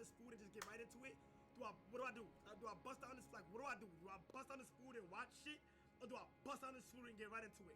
this food and just get right into it? What do I do? Do I bust down this, like, what do I do? Do I bust down this food and watch shit? Or do I bust down this food and get right into it?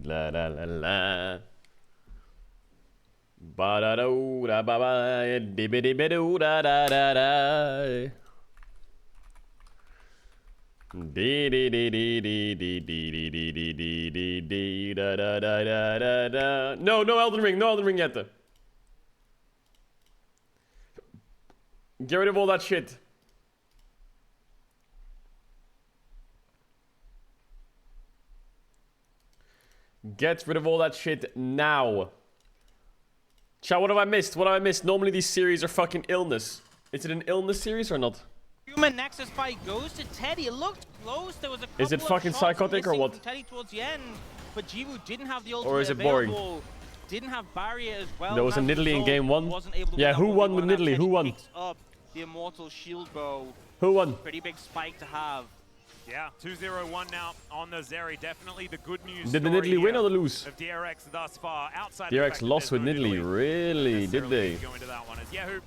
La la la la. Ba da do da ba ba di bi di bi do da da da da. Di di di di di di di di di di di di di da da da da da da. No, no Elden Ring, no Elden Ring yet. Get rid of all that shit. Get rid of all that shit now. Chat, what have I missed? What have I missed? Normally these series are fucking illness. Is it an illness series or not? Human Nexus fight goes to Teddy. It looked close. There was a couple Is it fucking of shots psychotic or missing what? from Teddy towards the end, but Jiwoo didn't have the ultimate Or is it boring? available. Didn't have barrier as well. There was a As Nidalee in result, game 1. wasn't able to Yeah, win who that won with 1v1. Nidalee? Who Teddy won? picks up the Immortal Shield Bow. Who won? Pretty big spike to have. Yeah, 2-0-1 now on the Zeri. Definitely the good news. Did the story Nidalee win here or the lose? of DRX thus far? Outside DRX lost with Nidalee. Really? Did they? Go into that one as Yahoo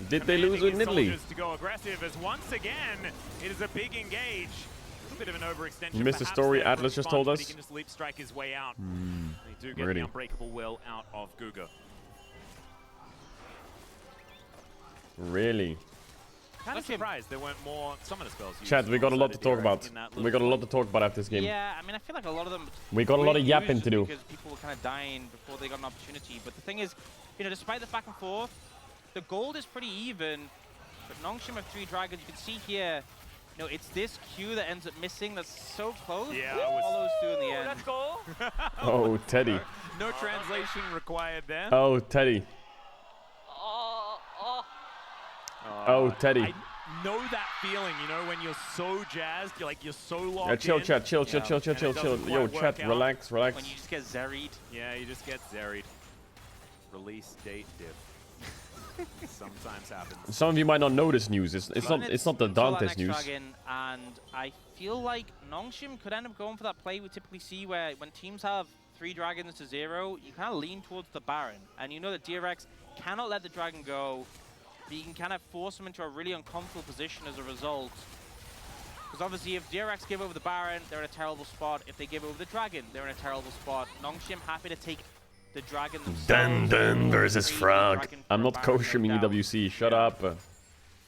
Did they lose with commanding his Nidalee? soldiers to go aggressive as once again it is a big engage. A little bit of an overextension. You missed the perhaps story there from Atlas just Sponge, told but us? He can just leap strike his way out. They do get really? the unbreakable will out of Guga. Really? Kind of surprised there weren't more summoner spells used Chat, we got a lot to alongside talk the about. DRX in that We little got a lot to talk about after this game. Yeah, I mean, I feel like a lot of them. We got a lot of were yapping used to do. because people were kind of dying before they got an opportunity. But the thing is, you know, despite the back and forth, the gold is pretty even. But Nongshim have 3 dragons. You can see here, you know, it's this Q that ends up missing. That's so close. Yeah, It it was- follows through in the end. That's goal. Oh, Teddy. No translation required there. Oh, Teddy. Oh, Teddy. I know that feeling, you know, when you're so jazzed, you're so locked Yeah, chill, in. chat, chill, chill, Yeah. chill, chill, And it chill, chill. doesn't Yo, quite chat, work out. relax, relax. When you just get zeried. Yeah, you just get zeried. Release date diff. Sometimes happens. Some of you might not know this news. It's not the Until that Dante's next news. dragon, and I feel like Nongshim could end up going for that play we typically see where when teams have 3 dragons to 0, you kind of lean towards the Baron. And you know that DRX cannot let the dragon go, but you can kind of force them into a really uncomfortable position as a result. Because obviously if DRX give over the Baron, they're in a terrible spot. If they give over the dragon, they're in a terrible spot. Nongshim happy to take the dragon themselves. Dun dun versus Crazy Frog. dragon I'm for not Baron kosher down. EWC. Shut up. You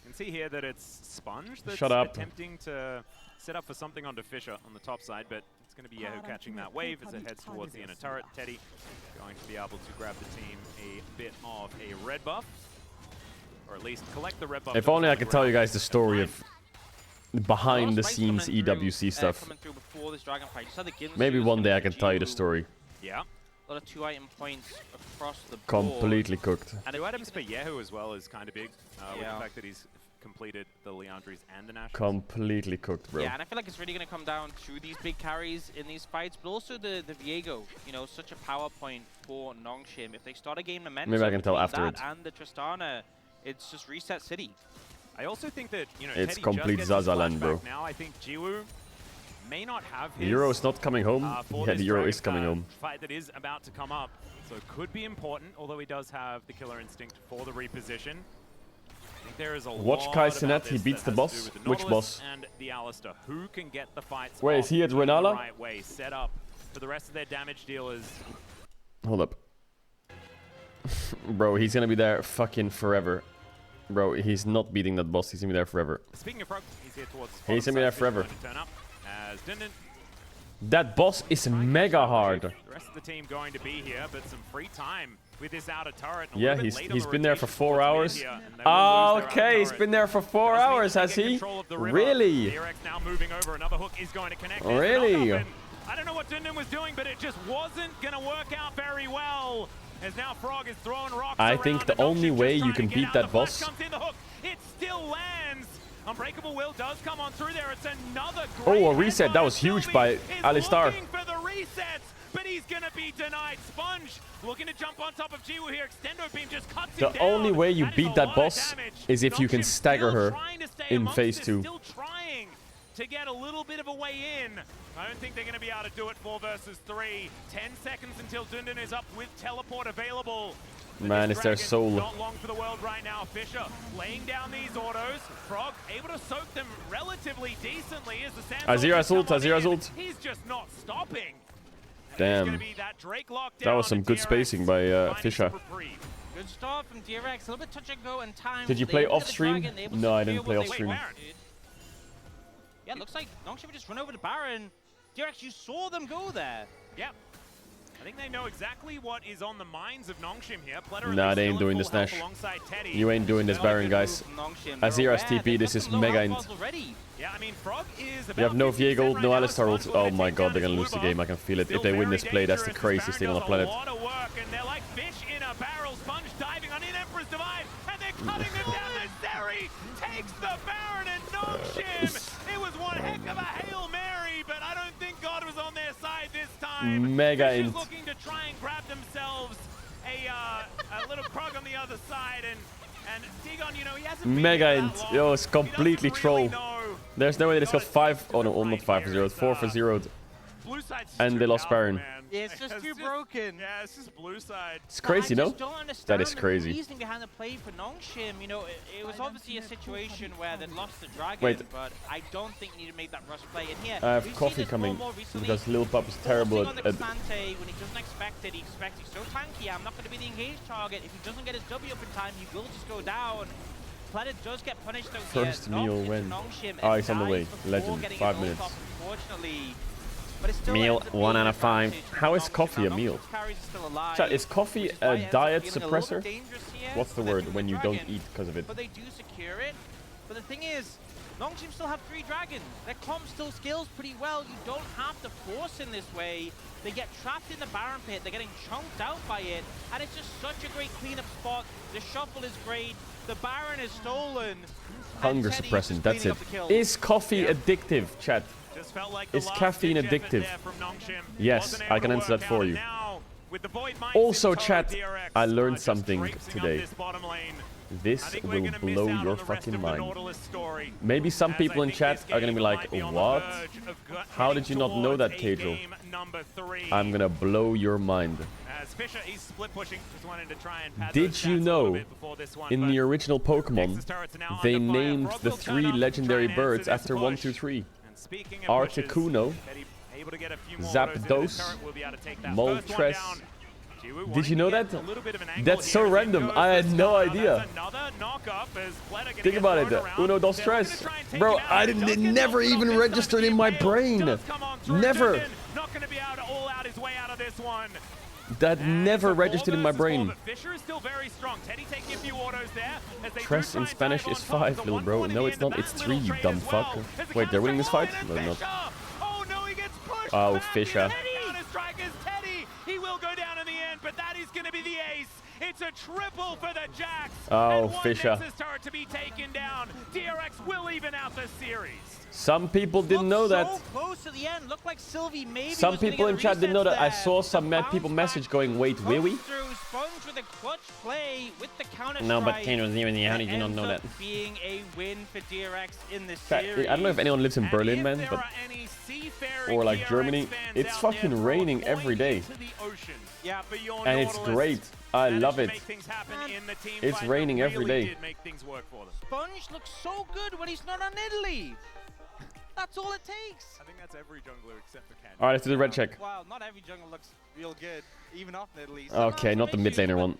can see here that it's Sponge that's Shut up. attempting to set up for something onto Fisher on the top side, but it's going to be Yahoo catching that wave as it heads towards the inner turret. Teddy going to be able to grab the team a bit of a red buff, or at least collect the red buff. If only I could tell you guys the story of behind the scenes EWC stuff. Coming through before this dragon fight. You saw the Ginsu Maybe is one coming day I through can tell you the Jiwoo. story. Yeah. A lot of 2-item points across the board. Completely cooked. And 2 items for Yahoo as well is kind of big, with Yeah. the fact that he's completed the Leandries and the Nationals. Completely cooked, bro. Yeah, and I feel like it's really going to come down to these big carries in these fights, but also the Viego, you know, such a power point for Nongshim. If they start a game momentum, Maybe I can tell between afterwards. that and the Tristana, it's just reset city. I also think that, you know, It's Teddy complete just gets his Zaza land, flashback bro. Now I think Jiwoo may not have his The Euro is not coming home. for Yeah, this the Euro dragon is coming home. fight that is about to come up. So it could be important, although he does have the killer instinct for the reposition. I think there is a Watch lot Kai about Cenat, this he beats that the has to do boss. with the Which Nautilus boss? And the Alistair. Who can get the fights Wait, is off he at in the Renala? right way, set up for the rest of their damage dealers. Hold up. Bro, he's gonna be there fucking forever. Bro, he's not beating that boss. He's gonna be there forever. Speaking of Frog, he's here towards He's gonna be there forever. Turn up as Dindin. That boss is mega hard. The rest of the team going to be here, but some free time with this outer turret. and a Yeah, little bit late on he's the been there for rotation 4 towards mid hours. here, and they will lose their outer Okay, he's turret. been there for 4 Does mean hours, they has get he? control of the river. Really? DRX now moving over. Another hook is going to connect. There's the Really? knockup, and I don't know what Dundon was doing, but it just wasn't going to work out very well. As now Frog is throwing rocks I around, think the and Nongshim only just way you trying can to get beat out. that The flash boss- comes in, the hook. It still lands. Unbreakable Will does come on through there. It's another Oh, great a reset. headbutt, That was and huge Sylvie by is Alistar. looking for the resets, but he's going to be denied. Sponge looking to jump on top of Jiwoo here. Extendo Beam just cuts him The down. only way you That is beat a that lot of boss damage. is if you can Nongshim stagger still her trying to stay in amongst phase this, 2. Still trying to get a little bit of a way in. I don't think they're going to be able to do it 4 versus 3. 10 seconds until Dundon is up with teleport available. Man, it's their Dragon, soul. Not long for the world right now. Fisher laying down these autos. Frog able to soak them relatively decently as the Sandstorm Azira's ult, come on Azira's in. ult. He's just not stopping. And Damn. there's gonna be that Drake lockdown That was some and good DRX spacing by finding Fisher. some reprieve. Good start from DRX. A little bit touch and go and time. Did you They play able to off get the stream? Dragon, they able to No, I secure didn't play what off they stream. wanted. Yeah, it looks like Nongshim just run over the Baron. DRX, you saw them go there. Yep. I think they know exactly what is on the minds of Nongshim here. Pletter Nah, is they still ain't in doing full this, health Nash. alongside Teddy. You ain't doing this, Very Baron, good guys. move from Nongshim. Azira's They're aware. TP, They've this got is some low mega health int. bars already. Yeah, I mean, Frog is You have no 50% Viego ult, right no now. Alistar ult. Sponge Oh will my take god, down they're gonna his lose the blue game. buff. I can feel it. Still If they win very this play, that's the dangerous as craziest thing on the Baron does planet. a lot of work, and they're like fish in a barrel. Sponge diving on in Emperor's Divide, and they're cutting them down. The Zeri takes the Baron and Nongshim. It was one heck of a Hail Mary, but I don't think God was on their side this time. Mega Fish is int. looking to try and grab themselves a little Krug on the other side, and Tigon, you know, he hasn't been Mega here that int. long. Yo, it's He doesn't completely really troll. know. There's no way this got 5. Oh no, not 5 for 0. It's 4 for 0. Blue side's And too they lost powerful, Baron. man. Yeah, it's just too broken. Yeah, it's just blue side. It's crazy, I no? just don't understand That is the crazy. reasoning behind the play for Nongshim. You know, it was obviously a situation where they'd lost the Dragon, Wait. but I don't think you need to make that rush play. And here, I have we've seen coffee this more coming and more recently. because Lil Pup is terrible Forcing on at. the Xante when he doesn't expect it. He expects he's so tanky. I'm not going to be the engaged target. If he doesn't get his W up in time, he will just go down. Planet does get punished though. First here. meal Knocks into win. Nongshim Oh, and he's on the dies way. before Legend. getting 5 his ult minutes. off, unfortunately. But it still Meal, ends up 1 being out an of 5. advantage for How is Nongshim. coffee a Now, meal? Nongshim's carries are still alive, Chat, is coffee which is a why it ends up diet feeling a little suppressor? bit dangerous here, What's the but they're word doing when the you don't Dragon. eat because of it? But they do secure it. But the thing is, Nongshim still have 3 dragons. Their comp still scales pretty well. You don't have to force in this way. They get trapped in the Baron pit. They're getting chunked out by it. And it's just such a great cleanup spot. The shuffle is great. The Baron is stolen. Hunger and Teddy's suppressant, just that's cleaning it. up the kills. Is coffee addictive, chat? Just felt like the Is last caffeine ditch effort addictive? there from Nongshim. Yes, Wasn't I able can to answer work that for out, and you. now, with the Void Mice Also, in tow, chat, DRX I learned just something traipsing up today. this bottom lane. I This think we're will gonna miss blow out your on the rest fucking of the mind. Nautilus story, Maybe some as I people in think chat this are gonna game be like, might be on the what? verge of How heading did you not know that, towards a Pedro? game number 3. I'm gonna blow your mind. As Fisher, he's split pushing, just wanting to try and pad Did those you stats a know, little bit before this one, in but the original Pokemon, Nexus turrets are now they under fire. named Frog the will turn 3 up and legendary try and answer birds this after 1, push. 2, 3. And speaking of Articuno, pushes, Teddy able to get a few more Zapdos, autos into the turret, will be able to take that first one Moltres. down. Jiwoo Did wanting you know to get that? a little bit of an angle That's so here as he random. goes I for had the no star. idea. That's another knock-up as Pleta gonna Think get about it. thrown around. Uno, dos, They're tres. looking to try and take Bro, him out. I He does didn't, get never knocked off even this time, registered in my Gale brain. does come on through. Never. Jundin not going to be able to all out his way out of this one. That And never it's a registered in 4 my versus 4, brain. but Fisher is still very strong. Teddy taking a few autos there. As they do Tress try in and Spanish dive is on top. 5, The little 1-1 bro. in No, the it's end of not. It's that 3, little you trade dumb as fuck. well. There's a Wait, they're winning this fight? counter No, they're not. Fisher. Oh no, he gets pushed Oh, back. Fisher. Counter-strike is Teddy. He will go down in the end, but that is going to be the ace. It's a triple for the Jacks. Oh, and one Fisher. Nexus turret to be taken down. DRX will even out the series. Some people didn't know that. So close to the end. Looked like Sylvie maybe Some was gonna people get in the chat didn't know resets that. I there. saw some The mad people bounce message back going, wait, comes really? through. Sponge with a clutch play with the counter No, but strike. Kane was even here. How did you not Ends know up that? being a win for DRX in this Chat, series. I don't know if anyone lives in And Berlin, if man, there but are any seafaring or like DRX Germany, fans it's out there, fucking throw a raining coin every day. into the ocean Yeah, for your and it's Nautilus. great. I Managed love to it. make things happen in the team It's fight, but raining every really day. did make things work for them. Sponge looks so good when he's not on Italy. That's all it takes. I think that's every jungler except for Ken. All right, let's do the red check. Wow, not every jungle looks real good, even off Italy. Okay, not the mid laner one.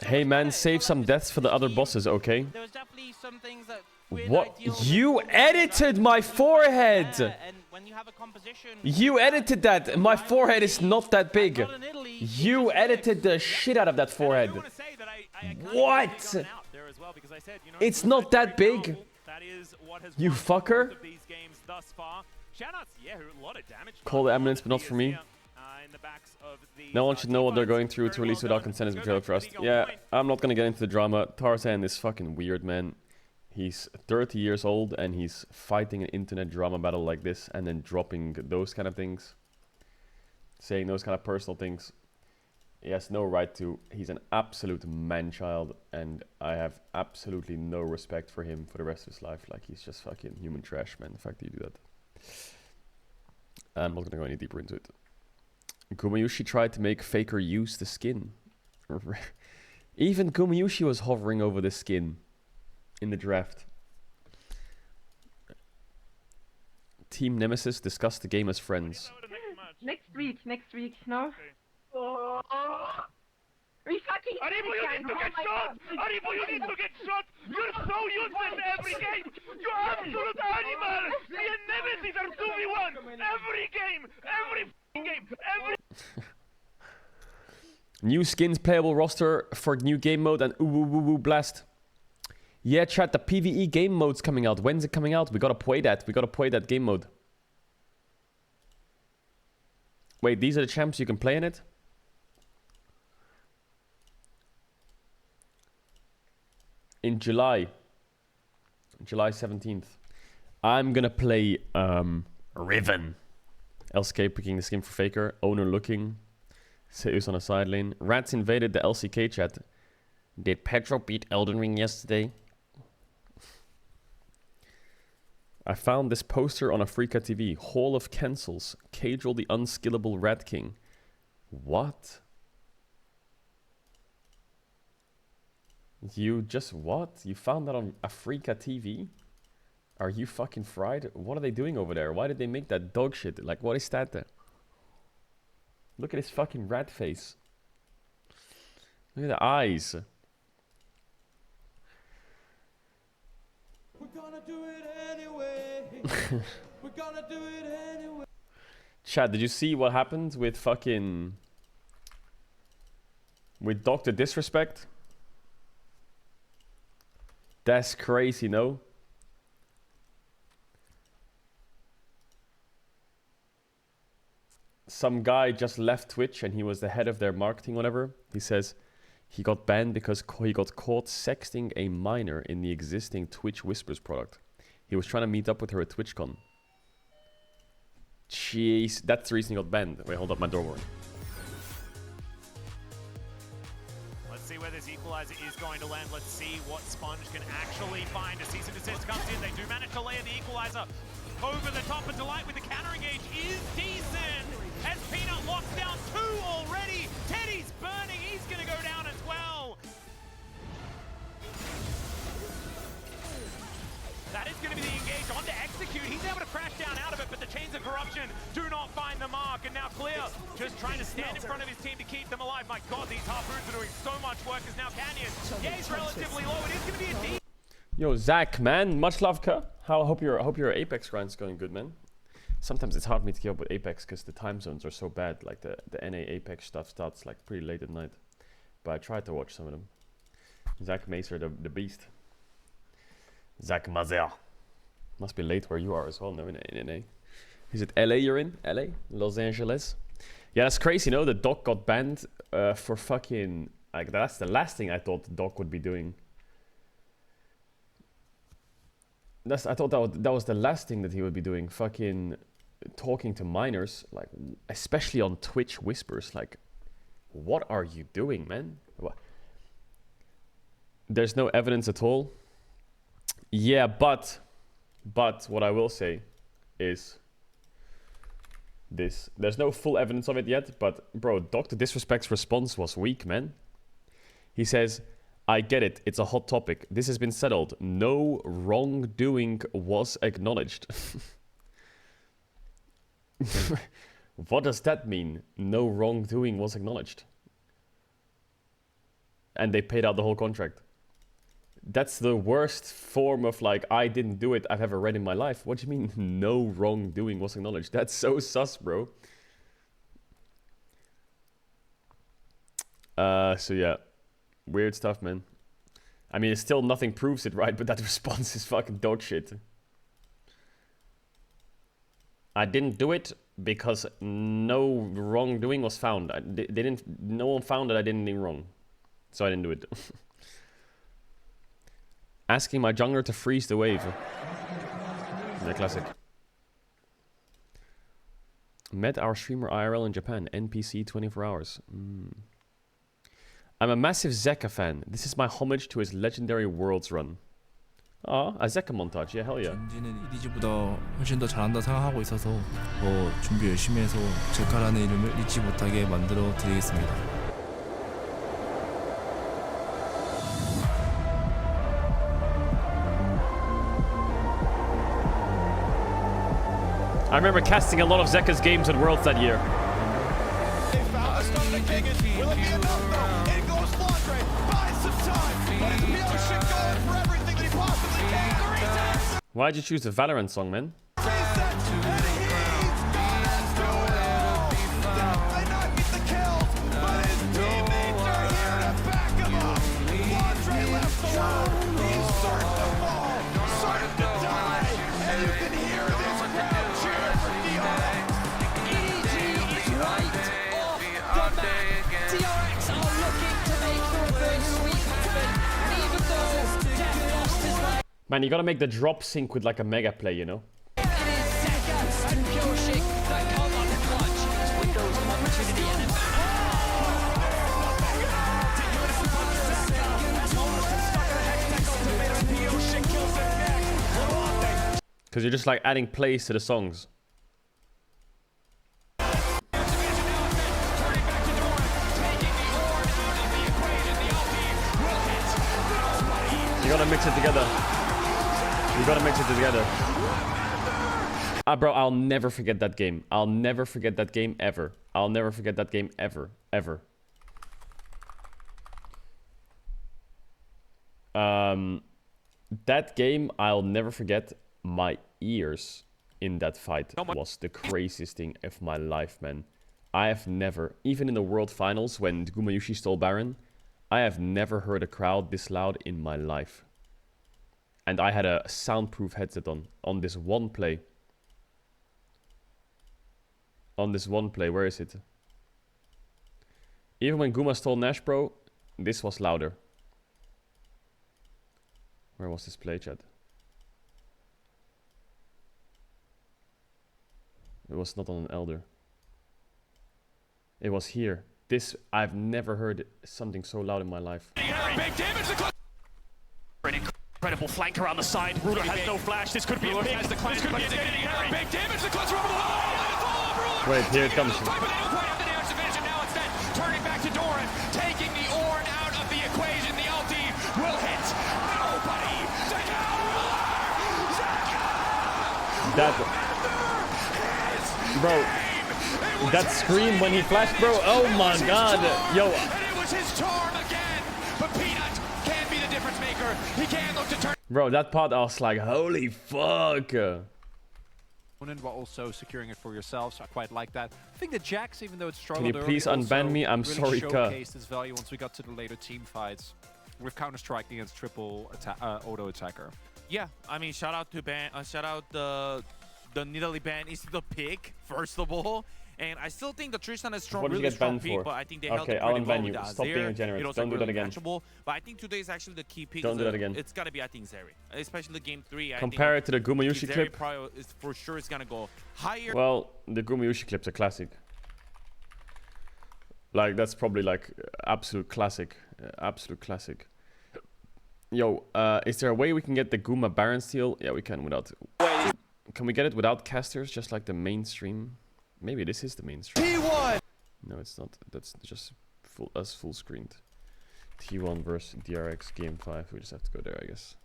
Hey man, save some deaths for the other bosses, okay? There was definitely some things that weren't What? ideal with You the edited my forehead! Yeah, and when you have a composition, You edited that! My forehead is not that big. not in Italy, You edited the shit out of that forehead. And I do want to say that I kinda What? big on out there as well because I said, you know, It's it was not that very big. powerful. That is what has You won fucker. both of these games thus far. Shoutouts, yeah, a lot of damage. Call the ambulance, but not He for is me. here, in the backs of these, No one should know what they're going through Very to release well without done. consent is Let's betrayal go of back to trust. League on Yeah, point. I'm not gonna get into the drama. Tarzan is fucking weird, man. He's 30 years old and he's fighting an internet drama battle like this and then dropping those kind of things. Saying those kind of personal things. He has no right to. He's an absolute man-child and I have absolutely no respect for him for the rest of his life. Like, he's just fucking human trash, man. The fact that you do that. I'm not gonna go any deeper into it. Kumayushi tried to make Faker use the skin. Even Gumayushi was hovering over the skin in the draft. Team Nemesis discussed the game as friends. Next week, no? Oh. We fucking Aribo, you need to get shot! Aribo, you need to get shot! You're so useless every game! You absolute animal! Me and Nemesis are 2v1! Every game! Every game! Every... New skins, playable roster for new game mode, and ooh blast. Yeah, chat, the PvE game mode's coming out. When's it coming out? We gotta play that. We gotta play that game mode. Wait, these are the champs you can play in it? In July 17th. I'm gonna play Riven. LCK picking the skin for Faker. Owner looking. Seus on a side lane. Rats invaded the LCK chat. Did Petro beat Elden Ring yesterday? I found this poster on Afrika TV. Hall of Cancels. Cajal the Unskillable Rat King. What? You just what? You found that on Afrika TV? Are you fucking fried? What are they doing over there? Why did they make that dog shit? Like, what is that there? Look at his fucking rat face. Look at the eyes. We're gonna do it anyway. We're gonna do it anyway. Chad, did you see what happened with fucking... with Dr. Disrespect? That's crazy, no? Some guy just left Twitch and he was the head of their marketing, whatever. He says he got banned because he got caught sexting a minor in the existing Twitch Whispers product. He was trying to meet up with her at TwitchCon. Jeez, that's the reason he got banned. Wait, hold up, my door working. Let's see where this equalizer is going to land. Let's see what Sponge can actually find. As Cease and Desist comes in, they do manage to layer the equalizer over the top, and Delight with the counter engage is decent. As Peanut locks down 2 already. Teddy's burning, he's going to go down as well. That is going to be the engage on to Execute. He's able to crash down out of it, but the Chains of Corruption do not find the mark. And now Clear just trying to stand in front of his team to keep them alive. My God, these Harpoons are doing so much work as now Canyon. Yeah, he's relatively low. It is going to be a deep. Yo, Zach, man, much love, Ka. I hope your Apex grind's going good, man. Sometimes it's hard for me to keep up with Apex because the time zones are so bad. Like the NA Apex stuff starts like pretty late at night. But I tried to watch some of them. Zach Macer, the beast. Zach Mazer. Must be late where you are as well, no, in NA. Is it LA you're in? LA? Los Angeles? Yeah, that's crazy, you know? The Doc got banned for fucking... Like, that's the last thing I thought the Doc would be doing. I thought that was the last thing that he would be doing. Fucking talking to minors, like, especially on Twitch Whispers. Like, what are you doing, man? What? There's no evidence at all. Yeah, but what I will say is this. There's no full evidence of it yet, but bro, Dr. Disrespect's response was weak, man. He says, I get it, it's a hot topic. This has been settled. No wrongdoing was acknowledged. What does that mean? No wrongdoing was acknowledged. And they paid out the whole contract. That's the worst form of like, I didn't do it I've ever read in my life. What do you mean no wrongdoing was acknowledged? That's so sus, bro. So yeah. Weird stuff, man. I mean, still nothing proves it, right? But that response is fucking dog shit. I didn't do it because no wrongdoing was found. No one found that I did anything wrong. So I didn't do it. Asking my jungler to freeze the wave. The classic. Met our streamer IRL in Japan. NPC 24 hours. I'm a massive Zeka fan. This is my homage to his legendary Worlds run. Ah, a Zeka montage. Yeah, hell yeah. 젠지는 EDG보다 훨씬 더 잘한다 생각하고 있어서 더 준비 열심히 해서 제카라는 이름을 잊지 못하게 만들어 드리겠습니다. I remember casting a lot of Zeka's games at Worlds that year. They found the stone to kick it. Will it be enough though? In goes Flandre. Buys some time. But it's Mioshin going for everything that he possibly can. The reset. Why'd you choose the Valorant song, man? Reset. And he's gonna do it all. That might not get the kills, but his teammates are here to back him up. Flandre left alone. He's certain to fall. Certain to die. And you can hear this crowd cheer for DRX. EDG is right off the map. DRX are looking to make the reverse sweep happen, even though Death lost his life. Man, you gotta make the drop sync with like a mega play, you know? It is Zeka and Pyosik that come on the clutch. As windows of opportunity and Because you're just like adding plays to the songs. You gotta mix it together. You gotta mix it together. Bro, I'll never forget that game. I'll never forget that game ever. I'll never forget that game ever. Ever. That game, I'll never forget. My ears in that fight was the craziest thing of my life, man. I have never, even in the World Finals when Gumayusi stole Baron, I have never heard a crowd this loud in my life. And I had a soundproof headset on this one play. On this one play, where is it? Even when Guma stole Nash, bro, this was louder. Where was this play, chat? It was not on an Elder. It was here. This, I've never heard something so loud in my life. Big damage. Incredible flank around the side. Ruler has no flash. This could be a big. This could be a big damage. The clutch over the line. Wait, here it comes. Now it's then turning back to Doran, taking the Ornn out of the equation. The LD will hit nobody. Zeka, Ruler, Zeka. That. Bro, that scream when he flashed, bro. Oh my god. Yo. And it was his charm again. But Peanut can be the difference maker. He can look to turn. Bro, that part I was like, holy fuck. While also securing it for yourselves. I quite like that. I think the Jax, even though it Can struggled you please early, unban also me? I'm really sorry, Ka. showcased its value once we got to the later team fights with Counter-Strike against triple auto attacker. Yeah, I mean, shout out to the Nidalee ban is the pick, first of all. And I still think the Tristan is strong, What did you really get strong banned pick, for? but I think they held Okay, it I'll pretty well unban with you. the Stop being Azir. a generous. It was Don't do really that again. matchable. But I think today is actually the key pick. Don't do that again. It's got to be, I think, Zeri. Especially game 3. Compare it to the Gumayusi Zeri clip. probably is for sure is going to go higher. Well, the Gumayusi clip's a classic. Like, that's probably like absolute classic. Absolute classic. Yo, is there a way we can get the Guma Baron steal? Yeah, we can without... Can we get it without casters, just like the mainstream? Maybe this is the mainstream. T1! No, it's not. That's just full screened. T1 versus DRX game 5. We just have to go there, I guess.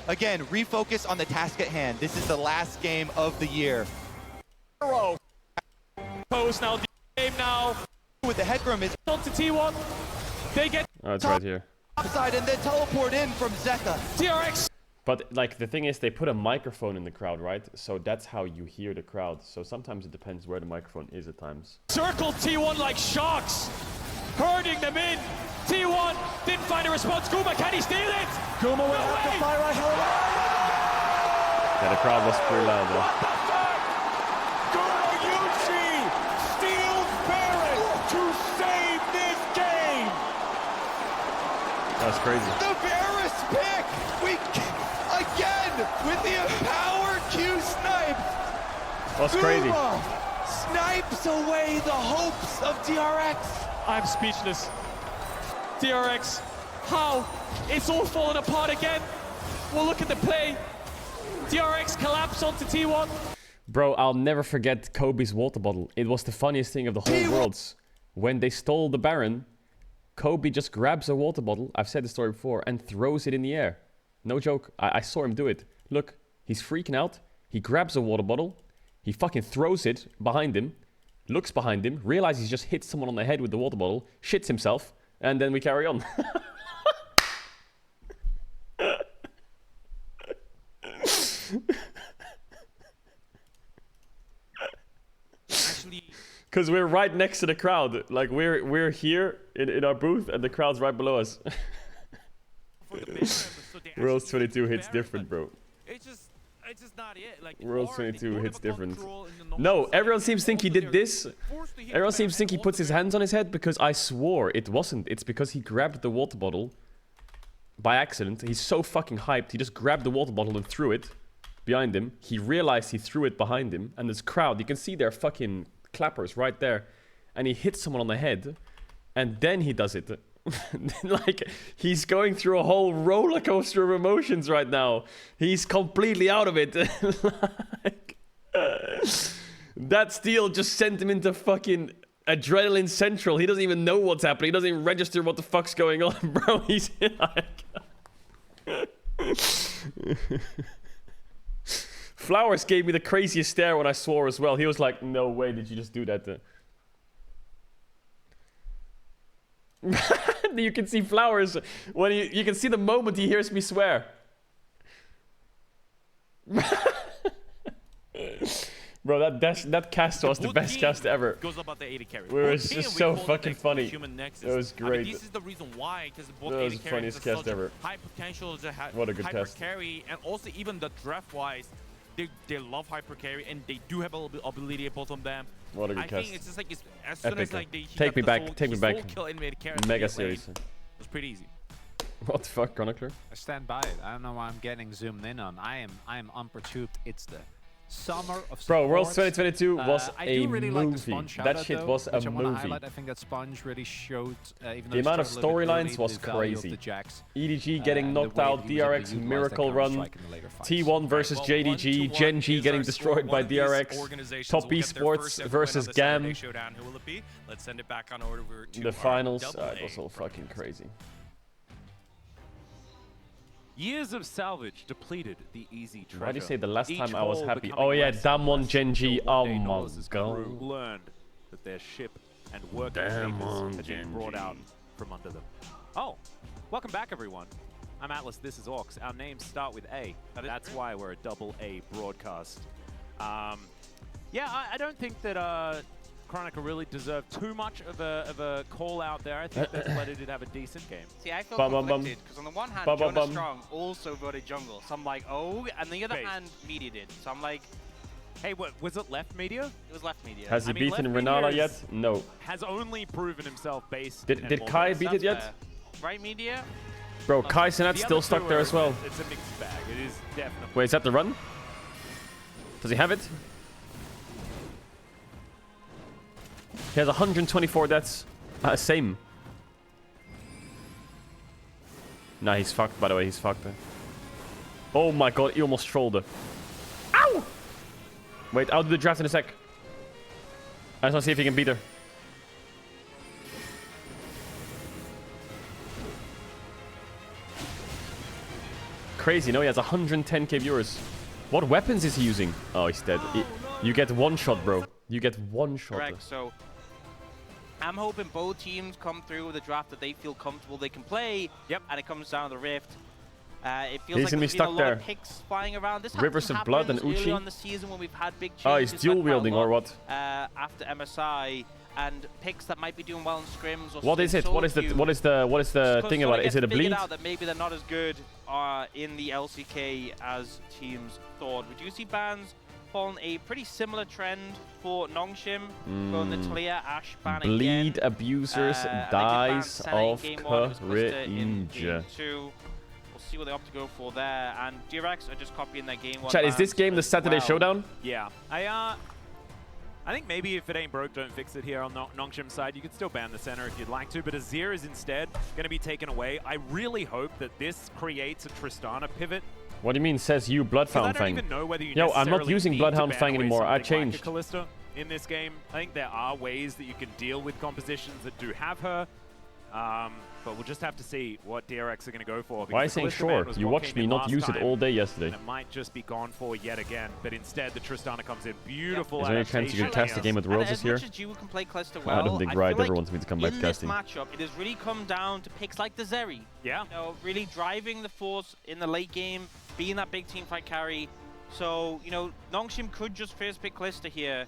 Again, refocus on the task at hand. This is the last game of the year. Pose now, game now. With the headroom is On to T1. They get Oh, it's right here. upside and then teleport in from Zeka. DRX. But like the thing is, they put a microphone in the crowd, right? So that's how you hear the crowd. So sometimes it depends where the microphone is at times. Circle T1 like sharks. Herding them in. T1 didn't find a response. Guma, can he steal it? Guma will have to fire right home. Yeah, the crowd was pretty loud though. Gumayusi steals Baron to save this game. That's crazy. The Varus pick! Again, with the empowered Q snipe! That's crazy. Guma snipes away the hopes of DRX! I'm speechless. DRX, how? It's all falling apart again. Well, look at the play. DRX collapse onto T1. Bro, I'll never forget Kobe's water bottle. It was the funniest thing of the whole Worlds. When they stole the Baron, Kobe just grabs a water bottle, I've said the story before, and throws it in the air. No joke, I saw him do it. Look, He's freaking out. He grabs a water bottle. He fucking throws it behind him. Looks behind him. Realizes he's just hit someone on the head with the water bottle. Shits himself. And then we carry on. Because we're right next to the crowd. Like, we're here in our booth, and the crowd's right below us. Worlds 22 hits different, bro. It's just not it. Like, Worlds 22 hits different. No, everyone seems to think he did this. Everyone seems to think he puts his hands on his head, because I swore it wasn't. It's because he grabbed the water bottle by accident. He's so fucking hyped. He just grabbed the water bottle and threw it behind him. He realized he threw it behind him, and this crowd, you can see their fucking clappers right there, and he hits someone on the head, and then he does it. Like, he's going through a whole roller coaster of emotions right now. He's completely out of it. Like, that steal just sent him into fucking adrenaline central. He doesn't even know what's happening. He doesn't even register what the fuck's going on, bro. He's Flowers gave me the craziest stare when I swore as well. He was like, no way did you just do that. You can see Flowers when you can see the moment he hears me swear. Bro, that cast was the best cast ever. Goes about the 80 carry. It was just so fucking funny. It was great. I mean, this is the reason why, because both that was 80 the funniest cast ever. High potential, what a good hyper cast. carry, and also even the draft wise, they love hyper carry, and they do have a little bit ability both of them. What a good I cast. think it's just like as soon as like they take me back. Kill and made a carry Mega series. It was pretty easy. What the fuck, Chronicler? I stand by it. I don't know why I'm getting zoomed in on. I am unperturbed. It's the summer of Bro, Worlds supports. 2022 was I a do really movie. like the Sponge That shoutout, shit though, was a which I wanna movie. highlight. I think that Sponge really showed even The amount of though he struggled a bit storylines early, was the value of crazy. the Jax, EDG getting and the knocked way out, that he was able to DRX utilize miracle that run, Counter-Strike in the later fights. T1 versus Well, JDG, 1-1 Gen G is getting our destroyed score. by One of these DRX, organizations Top will get their Esports first ever versus win on the Saturday GAM, Showdown. Who will it be? Let's send it back on over to the our finals. double It was A all fucking crazy. Years of salvage depleted the easy treasure. Why do you say the last Each time I was hole happy? becoming Oh yeah, less and Damwon less Gen G. until one Oh day my Norse's crew god. learned that their ship and working Damwon papers had Gen been brought G. out from under them. Oh, welcome back everyone. I'm Atlas, this is Orcs. Our names start with A. That's why we're a double A broadcast. Yeah, I don't think that Chronica really deserved too much of a call out there. I think that Letter did have a decent game. See, I feel Bum, bum, bum. conflicted because on the one hand, Bum, bum, Jonas bum. Strong also voted jungle. So I'm like, oh, and the other Wait. hand, Media did. So I'm like, Hey, what was it? Left Media it was left Media. Has he I mean, beaten Left Renala Media yet? is- No. has only proven himself based. Did Kai beat it yet? Fair. Right, Media? Bro, Kai Cenat The still other stuck two there are- as well. It's a mixed bag. It is definitely. Wait, is that the run? Does he have it? He has 124 deaths. Same. Nah, he's fucked, by the way. He's fucked. Oh my god, he almost trolled her. Ow! Wait, I'll do the draft in a sec. I just want to see if he can beat her. Crazy, no? He has 110k viewers. What weapons is he using? Oh, he's dead. You get one shot, bro. You get one shot. Correct. So I'm hoping both teams come through with a draft that they feel comfortable they can play. Yep. And it comes down to the Rift. It feels He's like gonna be there's been a stuck lot there. of picks flying around. This Rivers of Blood and happens early Uchi. on the season when we've had big changes. Oh, he's dual wielding or what? After MSI and picks that might be doing well in scrims. Or What is it? solo What is the queue. what is the thing about it? Is it a Figured bleed? out that maybe they're not as good in the LCK as teams thought. We do see bans following a pretty similar trend for Nongshim, going the Talia Ash ban Bleed again. abusers And they did ban dies Senna in of game 1, it was Blister in cringe. game 2. We'll see what they opt to go for there. And DRX are just copying their game 1. Chat, is this bans game the as Saturday well. Showdown? Yeah, I think maybe if it ain't broke, don't fix it here on Nongshim's side. You could still ban the center if you'd like to, but Azir is instead going to be taken away. I really hope that this creates a Tristana pivot. What do you mean, says you, Bloodhound I don't Fang? even know whether you Yo, I'm not necessarily using need Bloodhound to ban Fang away anymore. I something like a changed. Kalista in this game. I think there are ways that you can deal with compositions that do have her. But we'll just have to see what DRX are going to go for. Why are you because saying Callisto Man sure? was You what watched came me in not last use it time, all day yesterday. and it might just be gone for yet again. But instead, the Tristana comes in. Beautiful. Is there any chance you can cast the game with Roses here? As much as Jiwoo can play Callisto I well, don't think I Riot feel ever like wants me to come back in to this casting. matchup, it has really come down to picks like the Zeri. Yeah. You know, really driving the force in the late game, being that big team fight carry. So, you know, Nongshim could just first pick Callisto here.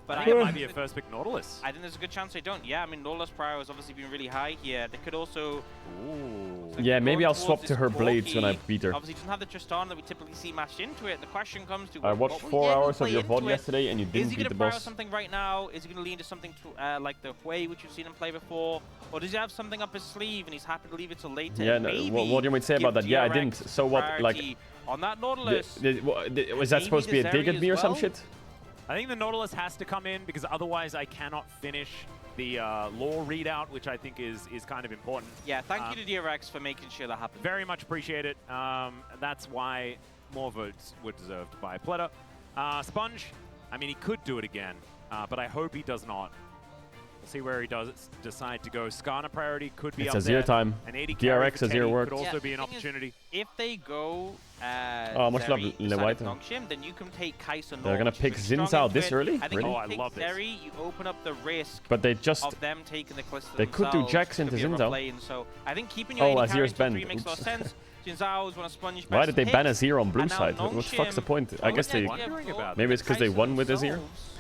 But I think it might be a first pick Nautilus. I think there's a good chance they don't. Yeah, I mean, Nautilus Prior has obviously been really high here. They could also... Ooh. Yeah, maybe I'll swap towards to her this blades when I Corki. beat her. Obviously, doesn't have the Tristan that we typically see matched into it. The question comes to... I watched what will 4 Diego hours of play your into VOD it? yesterday and you Is didn't he beat going the to prior boss. something right now? Is he going to lean to something to, like the Hui, which you've seen him play before? Or does he have something up his sleeve and he's happy to leave it till later? Yeah, no, Maybe what do you want me to say about give that? Yeah, I DRX didn't. So what, like... priority on that Nautilus. Was that supposed to be a dig at me or some shit? I think the Nautilus has to come in because otherwise I cannot finish the lore readout, which I think is kind of important. Yeah, thank you to DRX for making sure that happened. Very much appreciate it. That's why more votes were deserved by Pleta. Sponge, I mean, he could do it again, but I hope he does not. We'll see where he does decide to go. Skarner priority could be It's up a zero there. time. An 80 DRX a zero work. could also Yeah, be an the thing is, opportunity. If they go much love, Zeri Le instead of White. Nongshim, then you can take Kai'Sa They're Nor, gonna which is pick really Xin strong Zhao into this it. early? I think Really? if Oh, I you love pick this. Zeri, you open up the risk But they just... of them taking the Callisto They could do themselves. Jax Could into be a rough Xin Zhao. lane, so I think keeping your Oh, 80 Azir's carry into banned. three makes a lot of sense. Xin Zhao is one of Sponge's Why best did they ban picks. Azir on blue And now side? What the fuck's the Nongshim- point? I guess Yeah, they... yeah, wondering about Maybe it's because they Kai'Sa won with Azir? themselves.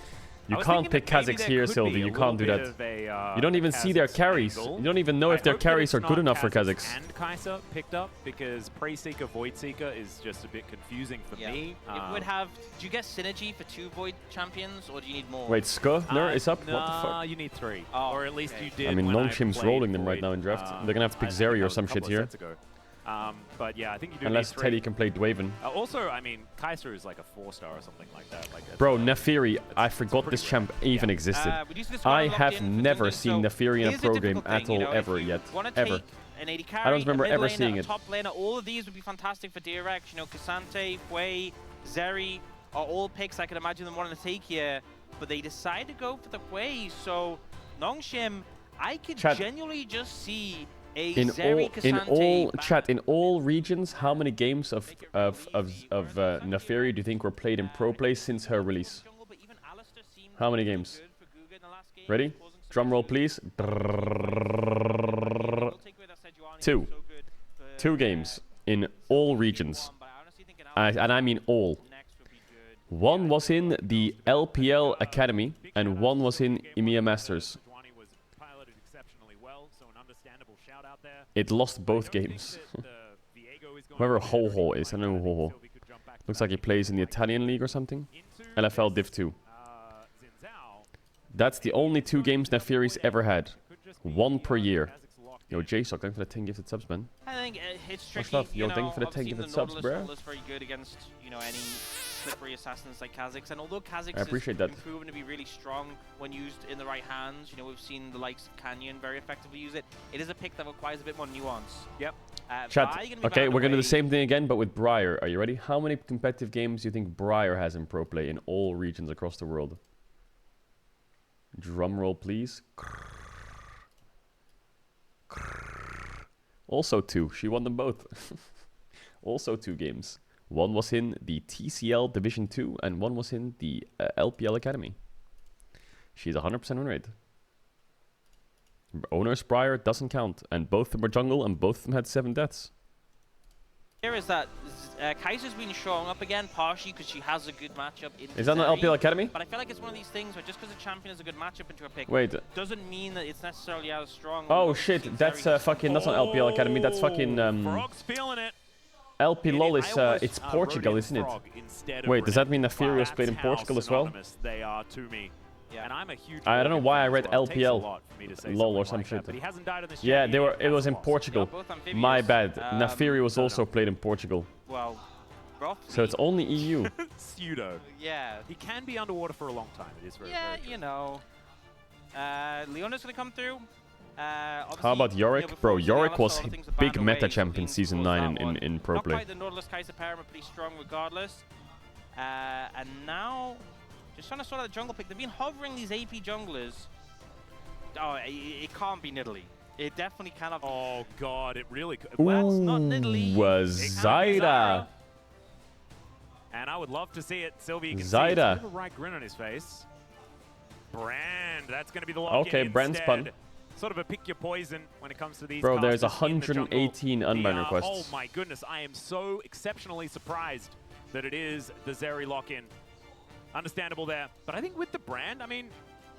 You I was can't thinking pick that maybe Kha'Zix there here, could Sylvie. be a You can't do little that. bit of a, You don't even see their Kha'Zix carries. angle. You don't even know if I their hope that carries it's are good not enough for Kha'Zix. And Kai'Sa picked up because Prey Seeker, Void Seeker is just a bit confusing for me. It would have... Do you get synergy for 2 Void champions, or do you need more? Wait, Skurner is up? What the Nah, fuck? you need 3. Oh, or at least okay. you did. I mean, when Nongshim's played rolling them right Void. now in draft. They're gonna have to pick I think Zeri that or was some a couple shit of here. sets ago. But yeah, I think you do Unless need 3. Teddy can play Dwaven. Also, I mean, Kai'Sa is like a 4-star or something like that. Like that's Bro, a- Nefiri, I it's forgot pretty this rare. champ even existed. We do see this I one locked have in for never Dundee, seen so Nefiri in a here's pro the game difficult at thing, you all, know, ever if you yet. wanna Ever. take an 80 carry, I don't remember a mid ever laner, seeing a it. top laner, all of these would be fantastic for DRX. You know, K'Sante, Hui, Zeri are all picks I could imagine them wanting to take here, but they decide to go for the Hui. So Nongshim, I could Chat. genuinely just see a In Zeri all, K'Sante chat, in all regions, how many games of Nefiri do you think were played in pro play since her release? How many games? Ready? Drum roll, please. 2. 2 games in all regions. And I mean all. 1 was in the LPL Academy, and 1 was in EMEA Masters. It lost both games. Whoever Ho-Ho is, I don't know who Ho-Ho. Looks like he plays in the Italian league or something. LFL Div 2. That's the only 2 games Nefiri's ever had. 1 per year. Yo, J-Sock, thanks for the 10 gifted subs, man. I think it's tricky. love? Yo, you thank you know, for the 10 obviously gifted the subs, Nautilus bruh. is very good against, you know, any slippery assassins like Kha'Zix, and although Kha'Zix I appreciate has that. been proven to be really strong when used in the right hands, you know, we've seen the likes of Canyon very effectively use it. It is a pick that requires a bit more nuance. Yep. Chat, Vi gonna be okay, banned we're gonna do away. the same thing again, but with Briar. Are you ready? How many competitive games do you think Briar has in pro play in all regions across the world? Drum roll, please. Also 2. She won them both. Also 2 games. 1 was in the TCL Division 2, and 1 was in the LPL Academy. She's 100% win rate. Owner's Briar doesn't count, and both of them were jungle, and both of them had 7 deaths. Here is that Kai'Sa's been showing up again, partially because she has a good matchup in Is that an Zeri, LPL Academy? But I feel like it's one of these things where just because a champion is a good matchup into a pick Wait. doesn't mean that it's necessarily as strong. Oh shit, that's fucking, that's not LPL Academy, that's fucking, Frog's feeling it. LP LOL is, I almost, it's Portugal, wrote in isn't it? Frog instead of Wait, does that Red. mean that Fury was That's played in how Portugal as well? synonymous they are to me. Yeah. And I'm a huge I don't know Morgan why I fan read as well. It takes a LPL lot for me to say LOL or something some like shit. that, but he hasn't died in this Yeah, champion they were. yet. It was in That's Portugal. both amphibious. My bad. Nefiri was also played in Portugal. Well, roughly. So it's only EU. Pseudo. Yeah. He can be underwater for a long time. It is very, Yeah, very true. you know. Leona's going to come through. How about Yorick? Bro, Yorick was big meta champ in Season 9 in Pro Not Play. quite the Nautilus Kai'Sa pair, but pretty strong regardless. And now, just trying to sort out the jungle pick. They've been hovering these AP junglers. Oh, it can't be Nidalee. It definitely kind of. Oh god, it really could. Well, it's not Nidalee. Was Zyda. And I would love to see it. Sylvie, you can Zyda. see it's a right grin on his face. Brand, that's going to be the lock-in Okay, Brand's instead. pun. Sort of a pick your poison when it comes to these. Bro, there's casters in the jungle. 118 unban requests. Oh my goodness, I am so exceptionally surprised that it is the Zeri lock-in. Understandable there. But I think with the Brand, I mean,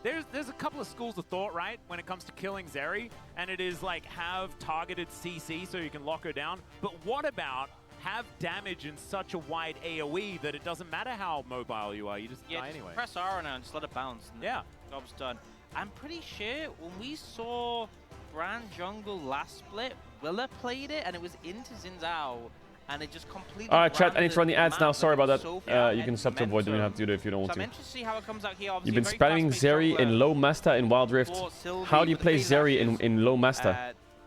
there's a couple of schools of thought, right, when it comes to killing Zeri, and it is like have targeted CC so you can lock her down. But what about have damage in such a wide AoE that it doesn't matter how mobile you are, you just die anyway. Press R on her and just let it bounce. And yeah. Job's done. I'm pretty sure when we saw Brand Jungle last split, Willa played it and it was into Xin Zhao and it just completely. Alright, chat, I need to run the branded ads now. map Sorry like about so that. You can stop to avoid, you don't have to do it if you don't So want I'm to. interested to see how it comes out here. You've been Obviously, spamming very Zeri in low master in Wild Rift. How do you play Zeri in low master?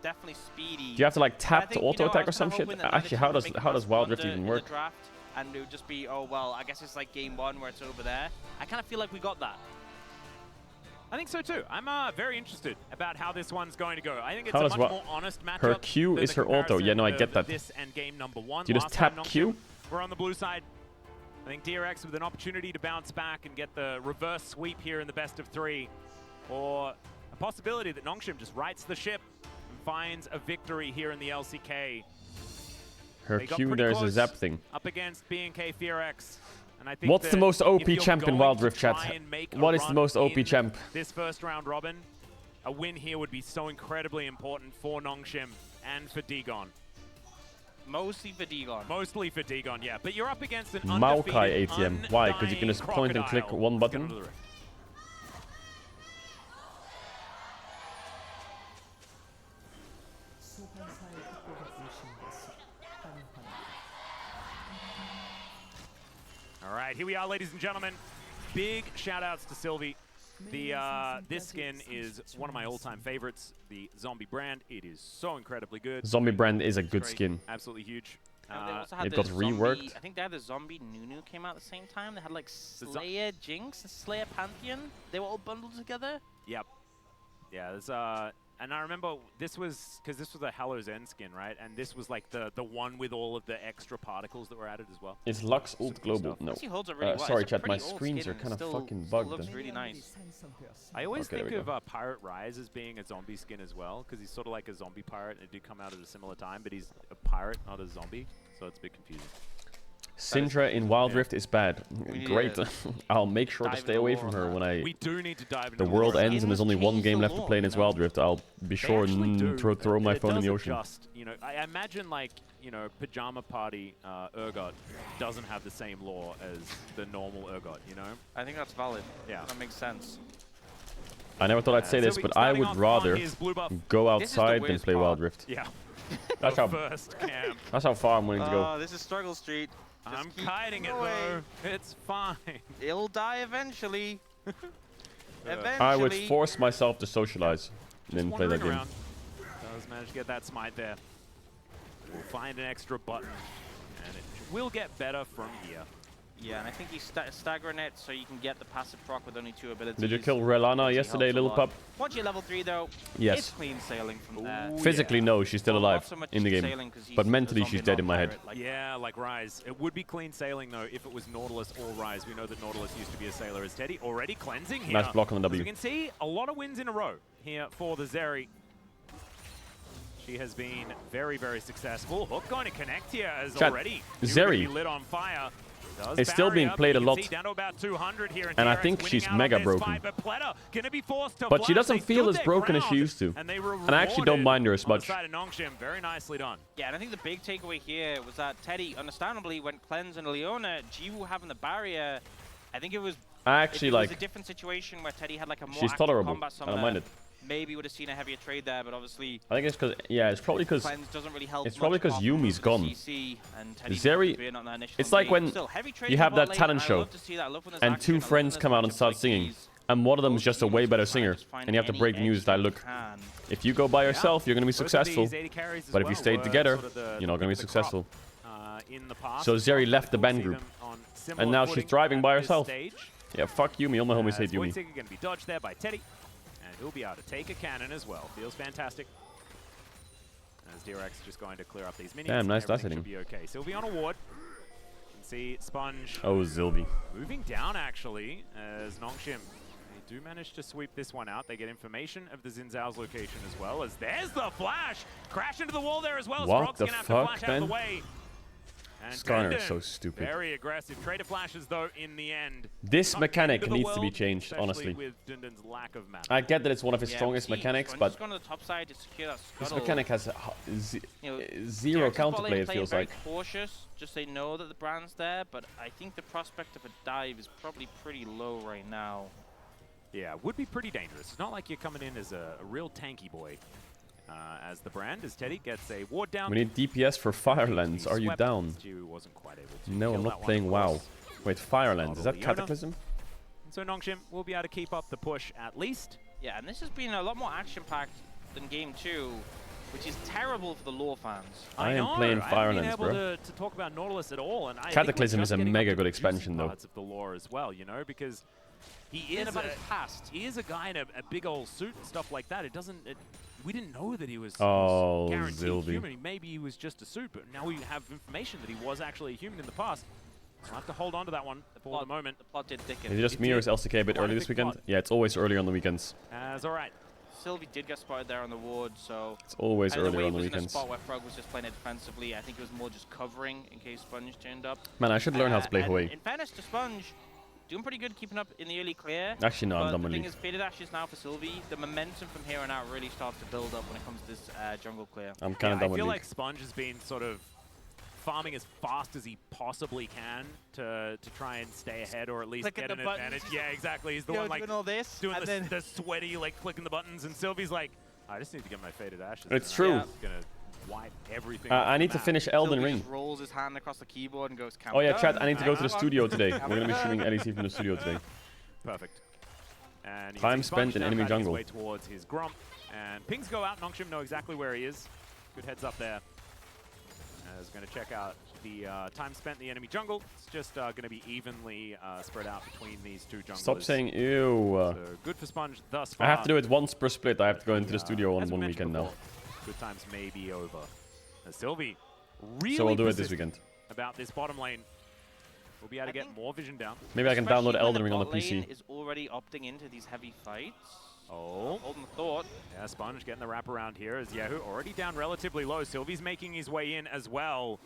Definitely speedy. Do you have to like tap to I think, auto you know, attack I or was some kinda shit? hoping that Actually, neither team would how does Wild make Rift us even wonder in work? the draft, and it would just be, oh well, I guess it's like game 1 where it's over there. I kind of feel like we got that. I think so too. I'm very interested about how this one's going to go. I think it's How a does much more honest matchup. Her Q than is the her auto. Yeah, no, I comparison get that. of This and game number 1. Do you just Last time tap Q? We're on the blue side. I think DRX with an opportunity to bounce back and get the reverse sweep here in the best of 3. Or a possibility that Nongshim just rights the ship and finds a victory here in the LCK. Her They got Q, pretty there's a close zap thing. Up against BNK FearX. And I think What's the that most OP if you're champ in going Wild to Rift, chat? try and make a What is the run most OP in champ? This first round robin, a win here would be so incredibly important for Nongshim and for Dagon. Mostly for Dagon. Mostly for Dagon, yeah. But you're up against an Maokai undefeated, ATM. Why? Because you can just undying point and click crocodile. one Let's get button? into the rift. All right, here we are, ladies and gentlemen. Big shout-outs to Sylvie. This skin is one of my all-time favorites, the Zombie Brand. It is so incredibly good. Zombie Brand is a good skin. Absolutely huge. They also had It the got zombie, reworked. I think they had the Zombie Nunu came out at the same time. They had like Slayer Jinx and Slayer Pantheon. They were all bundled together. Yep. Yeah, there's and I remember this was because this was a Hallow's End skin, right? And this was like the one with all of the extra particles that were added as well. Is Lux ult global? No. Actually holds up really well. Sorry, It's a chat. My pretty old screens skin are kind of and fucking still bugged. looks really nice. I always Okay, there think we of Pirate Rise as being a zombie skin as well, because he's sort of like a zombie pirate, and it did come out at a similar time, but he's a pirate, not a zombie, so it's a bit confusing. Syndra in Wild Rift is bad. Great. I'll make sure to dive stay into away lore from on her that. when I. We do need to dive into the the world lore. ends and there's only one game left to play in its Wild Rift. I'll be sure and throw my phone in the ocean. You know, I imagine like, you know, Pajama Party Urgot doesn't have the same lore as the normal Urgot, you know? I think that's valid. Yeah. That makes sense. I never thought I'd say this, but I would rather go outside than play Wild Rift. Yeah. That's how. First camp. That's how far I'm willing to go. Oh, this is Struggle Street. Just I'm keep kiting it going. though. It's fine. It'll die eventually. Eventually. I would force myself to socialize and then play that game. Around. Does manage to get that smite there. We'll find an extra button, and it will get better from here. Yeah, and I think he's staggering it so you can get the passive proc with only 2 abilities. Did you kill Relana yesterday, helps a little lot. pup? Once you're level 3 though, Yes. it's clean sailing from there. Physically, no, she's still Well, alive not so much in the game. sailing 'cause he's But a mentally, zombie, she's dead not in my head. pirate, like- Yeah, like Rise. It would be clean sailing though if it was Nautilus or Rise. We know that Nautilus used to be a sailor as Teddy. Already cleansing here. Nice block on the W. As you can see, a lot of wins in a row here for the Zeri. She has been very, very successful. Hook going to connect here as Chat, already. Zeri Lit on fire. Does is still being barrier, played a you can lot. see down to about 200 here, And I TRX think winning she's out on mega this broken. fight, but Pleta gonna be forced to But she flash. doesn't They feel stood as their broken as she ground, used to. and they were And I actually don't mind her as on the much. side of Nongshim. Very nicely done. Yeah, and I think the big takeaway here was that Teddy, understandably, went Cleanse and Leona, Jiwoo having the barrier. I think it was. I actually if it was like. a different situation where Teddy had like a more She's active tolerable. combat I don't mind it. Maybe would have seen a heavier trade there, but obviously. I think it's because it's probably because Cleanse doesn't really help. it's probably much because apart Yumi's from gone. CC and Teddy Zeri, being on that initial it's like when engage. Still, heavy trade you in have bot that lane, talent I show, love to see that. I love when there's and action, two I love when friends there's come out and matchups start like singing, these. and one of them is Both just a teams way just better trying to singer, just find and you have to any break the news edge that they look, can. if you go by yourself, you're gonna be Both of successful, these 80 carries as but if you well stay were together, sort of the- you're not gonna be the crop, successful. In the past. So Zeri left the We'll band see group, them on similar and now she's footing thriving at by this herself. stage. Yeah, fuck Yumi. All my homies hate Yumi. Voidsig going to be dodged there by Teddy. And he'll be able to take a cannon as well. Feels fantastic. As DRX just going to clear up these minions. Damn, nice dash Everything hitting. should be okay. Sylvie on a ward. You can see Sponge Oh, Zilby. moving down actually as Nongshim. They do manage to sweep this one out. They get information of the Xin Zhao's location as well. As there's the flash! Crash into the wall there as well. What Frog's the gonna have fuck, to flash out of man? the way. And Skarner is Dundon, so stupid. very aggressive. Trader flashes though in the end. This Not mechanic end of the needs to be world, changed, especially honestly. with Dundon's lack of mana. I get that it's one of his Yeah, strongest see, mechanics, Sponge but is going to the top side to secure that this scuttle. mechanic has You know, zero DRX's bot counterplay, lane it playing feels very like. cautious, just they know that the brand's there, but I think the prospect of a dive is probably pretty low right now. Yeah, would be pretty dangerous. It's not like you're coming in as a real tanky boy. As the brand, as Teddy gets a ward down. We need DPS for Firelands. Are you Swept. down? Stu wasn't quite able to No, kill I'm that not one, playing of WoW. course. Wait, Firelands. Is that Leona. Cataclysm? So Nongshim will be able to keep up the push at least. Yeah, and this has been a lot more action-packed than Game 2, which is terrible for the lore fans. I am know, playing I haven't been Firelands, able bro. to talk about Nautilus at all, and I think Cataclysm we're is just a getting mega up to good the expansion, juicy though. parts of the lore as well, you know, because he Bit is about his past. He is a guy in a big old suit and stuff like that. It doesn't. We didn't know that he was, Oh, guaranteed Zilby. human. Maybe he was just a suit, but now we have information that he was actually a human in the past. We'll have to hold on to that one for the moment. The plot did thicken. Is it just me or is LCK a bit Quite a early this big weekend? plot. Yeah, it's always early on the weekends. As all right. Sylvie did get spotted there on the ward, so... It's always and the earlier way on the was in a weekends. spot where Frog was just playing it defensively. I think it was more just covering in case Sponge turned up. Man, I should learn how to play and Hoi. In fairness to Sponge, doing pretty good keeping up in the early clear. Actually, no, I'm but done the with thing League. is, faded ashes now for Sylvie. The momentum from here on out really starts to build up when it comes to this jungle clear. I'm kind of done I with feel League. like Sponge has been sort of farming as fast as he possibly can to try and stay ahead or at least Clicking get the an buttons. advantage. Yeah, exactly. He's the You know, one like doing all this, doing and the, then- the sweaty, like clicking the buttons, and Sylvie's like, I just need to get my faded ashes. It's and true. I'm just gonna wipe everything. I need to finish Elden Sylvie Ring. just rolls his hand across the keyboard and goes, Oh yeah, "Count chat, down." I need to go to the Come on. studio today. We're Come going to be on. streaming LEC from the studio today. Perfect. And you Time can see spent Sponge in now enemy batting his jungle. way towards his Gromp, and pings go out. Nongshim know exactly where he is. Good heads up there. Is going to check out the time spent in the enemy jungle. It's just going to be evenly spread out between these two junglers. Stop saying ew. So good for Sponge thus far. I have to do it once per split. I have to go into the studio on as we one mentioned weekend now. before, good times may be over. Now Sylvie really So we'll do it this persistent weekend. about this bottom lane. We'll be able to get more vision down. Maybe I can Especially download when Elden Ring on the bot lane PC. is already opting into these heavy fights. Oh. Holding the thought. Yeah, Sponge getting the wrap around here as Yahoo already down relatively low. Sylvie's making his way in as well.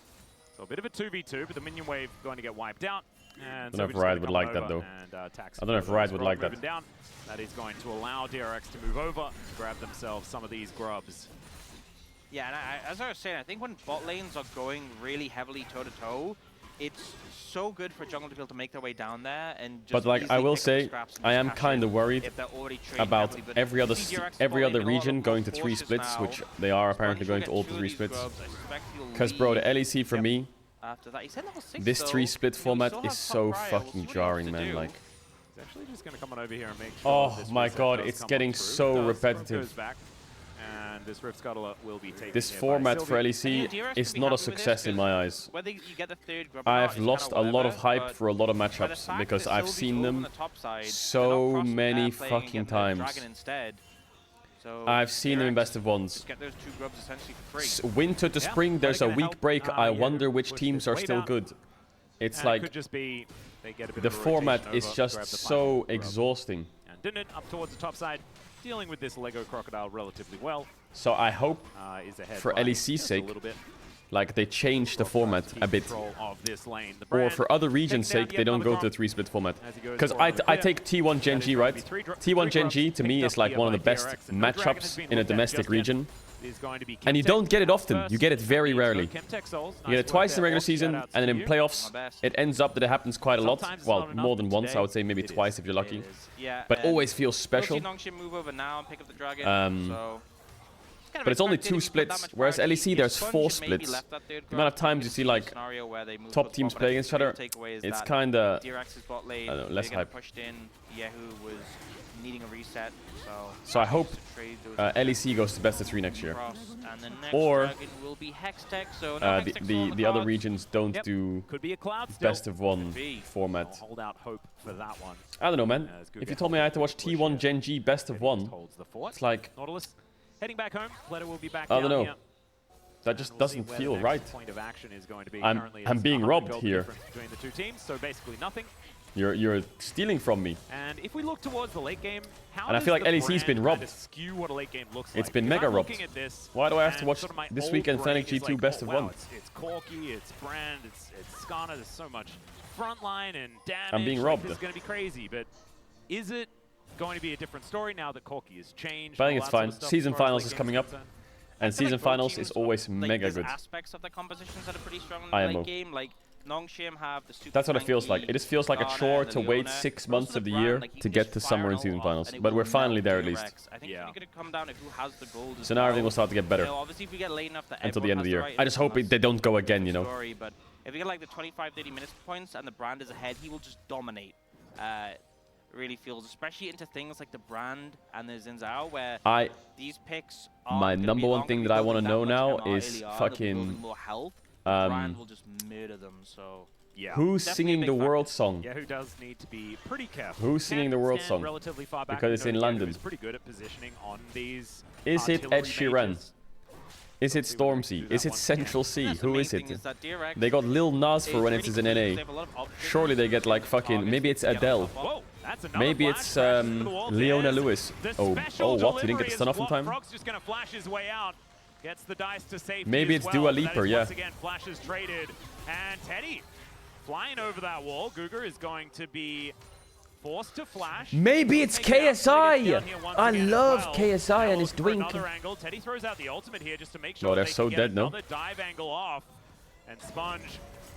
So a bit of a 2v2, but the minion wave going to get wiped out. And Don't know if Sylvie's Riot gonna would come like that, over though. and, tax I don't know if for Riot those would like moving that. Down. That is going to allow DRX to move over, grab themselves some of these grubs. Yeah, and as I was saying, I think when bot lanes are going really heavily toe-to-toe, it's so good for jungle to be able to make their way down there and just But like I easily will pick up say, scraps and I just am cash kind in of worried if they're already trading about heavily, but every other you see DRX every bot other lane being a lot region more going to 3 cautious splits, now. which they are apparently Sponge going will to get all 2 of 3 these splits. grubs. I suspect he'll Because bro, the leave LEC for me, after that. He's at level 6 this though. 3 split You know, format still is have so top Raya. We'll see fucking what he jarring, wants to man. do. Like, He's actually just going to come on over here and make sure oh this my reset god, does it's come getting on through. so It does. repetitive. Goes back, and this Rift Scuttle will be taken This here by format for Sylvie. LEC DRX is can be not a happy with this success in 'cause my eyes. Whether you get the third grub or I not have is kinda lost a lot of whatever, hype but for a lot of by the matchups fact because that I've Sylvie's seen over on them the top side, they're not so cross many playing fucking against the times. Dragon instead. So I've seen them in DRX best of ones. just get those 2 grubs essentially for free. Winter to Yeah, spring, there's a gonna week help, break. I yeah, wonder which push teams this are way still down. good. It's And it like could just be they get a bit the of a format rotation is over, just grab the so final grub. exhausting. And Dundon up towards the top side, dealing with this Lego Crocodile relatively well. So I hope Is ahead for by LEC's just a sake, little bit. like they change the format Keep a bit. control of this lane. The Or brand for other regions' taking down sake, yet they don't another go to the Gromp 3 split format. as he goes Because for I the I clear. take T1 Gen G, right? T1 Gen G to me is like one of the best matchups in a domestic region. And you don't get it often. You get it very rarely. You get it twice in the regular season, and then in playoffs, it ends up that it happens quite a lot. Well, more than once, I would say, maybe twice if you're lucky. Yeah, But and always feels we'll special. see Nongshim move over now and pick up the dragon. Um, It's kind of But it's only expected 2 if you put that splits, much whereas priority. LEC If there's Sponge 4 maybe splits. left that third The amount of grub, times we you could see a like scenario where they move top to the teams bottom, play but against each the other, takeaway is it's that kinda, DRX's bot lane, I don't know, they're less gonna hype. pushed in. Yahoo was needing a reset. So I hope trade those LEC goes to best of 3 next year. across, and the next Or dragon will be Hextech. So no Hextech's on the other cards. regions don't do Could be a cloud still. best of 1 I'll format. hold out hope for that one. I don't know, man. As If you Guga told me I had to watch helps push T1 it. Gen G best of 1, Holds the fort. it's like, Nautilus heading back home. Pleta will be back I don't down know. here. That just And we'll see doesn't where the feel next right. Point of action is going to be. I'm Currently, I'm it's being 100 robbed gold here. difference between the two teams, so basically nothing. You're stealing from me. And if we look towards the late game, how And I does feel like the LEC's been brand robbed. kinda skew what a late game looks It's like? been Because mega I'm robbed. looking at this, Why do I have to and watch sort of my this old weekend brain Fnatic is G2 like, best oh, of wow, 1? It's Corki, it's Brand, it's Skarner. There's so much frontline and damage. I'm being like, robbed. This is going to be crazy, but is it going to be a different story now that Corki has changed? But I think all it's that sort fine. of stuff Season as far as finals late is game's coming up. concerned? And I feel season like both finals teams is always like, mega there's good. aspects of the compositions that are pretty strong in I the know. late game. Like Nongshim have the super That's what it feels like. tanky It just feels like a Skarner chore and to the wait Leona. 6 But months also of the Brand, year like, you to can get just to fire summer an and season ult finals. and it But will we're finally melt there at the least. T-Rex. I think it's going to come down to who has the gold as So now well. everything will start to get better You know, obviously, if we get late enough that until the end everyone of the has year. right I just hope influence, they don't go again, you know. story, but if we get like the 25-30 minutes points and the Brand is ahead, he will just dominate. Really feels, especially into things like the Brand and the Xin Zhao, where these picks are My gonna number be one long, thing gonna that be I want to building know that now much is MR, they'll be building fucking more health. The Brand um will just murder them. So yeah, who's definitely a singing big the factor. world song? Yeah, who does need to be pretty careful. Who's singing the world Stand song? relatively far back. Because We it's know in that Yanu London. is pretty good at positioning on these. Is it Ed artillery Sheeran? mages. Is it Stormzy? Is it Central C? That's the Who main is thing it? is that DRX They got Lil Nas for when is it's really in clean. NA. They have a lot of options Surely they get like to fucking. target Maybe it's to get Adele. yourself up. Whoa, that's another Maybe flash, it's crashes into the wall. Leona There's Lewis. the Oh, special what? You didn't get delivery the is stun off in what time? Frog's just gonna flash his way out. Gets the dice to safety. Maybe as it's well, Dua but that Lipa, is yeah. Once again, flashes traded, and Teddy flying over that wall. Guga is going to be forced to flash. Maybe it's Take it out, KSI. Teddy gets down here once I again as love well. KSI and Now his for Dwink. another angle. Teddy throws out the ultimate here just to make sure Oh, they're they so can get dead, no? another dive angle off. And Sponge.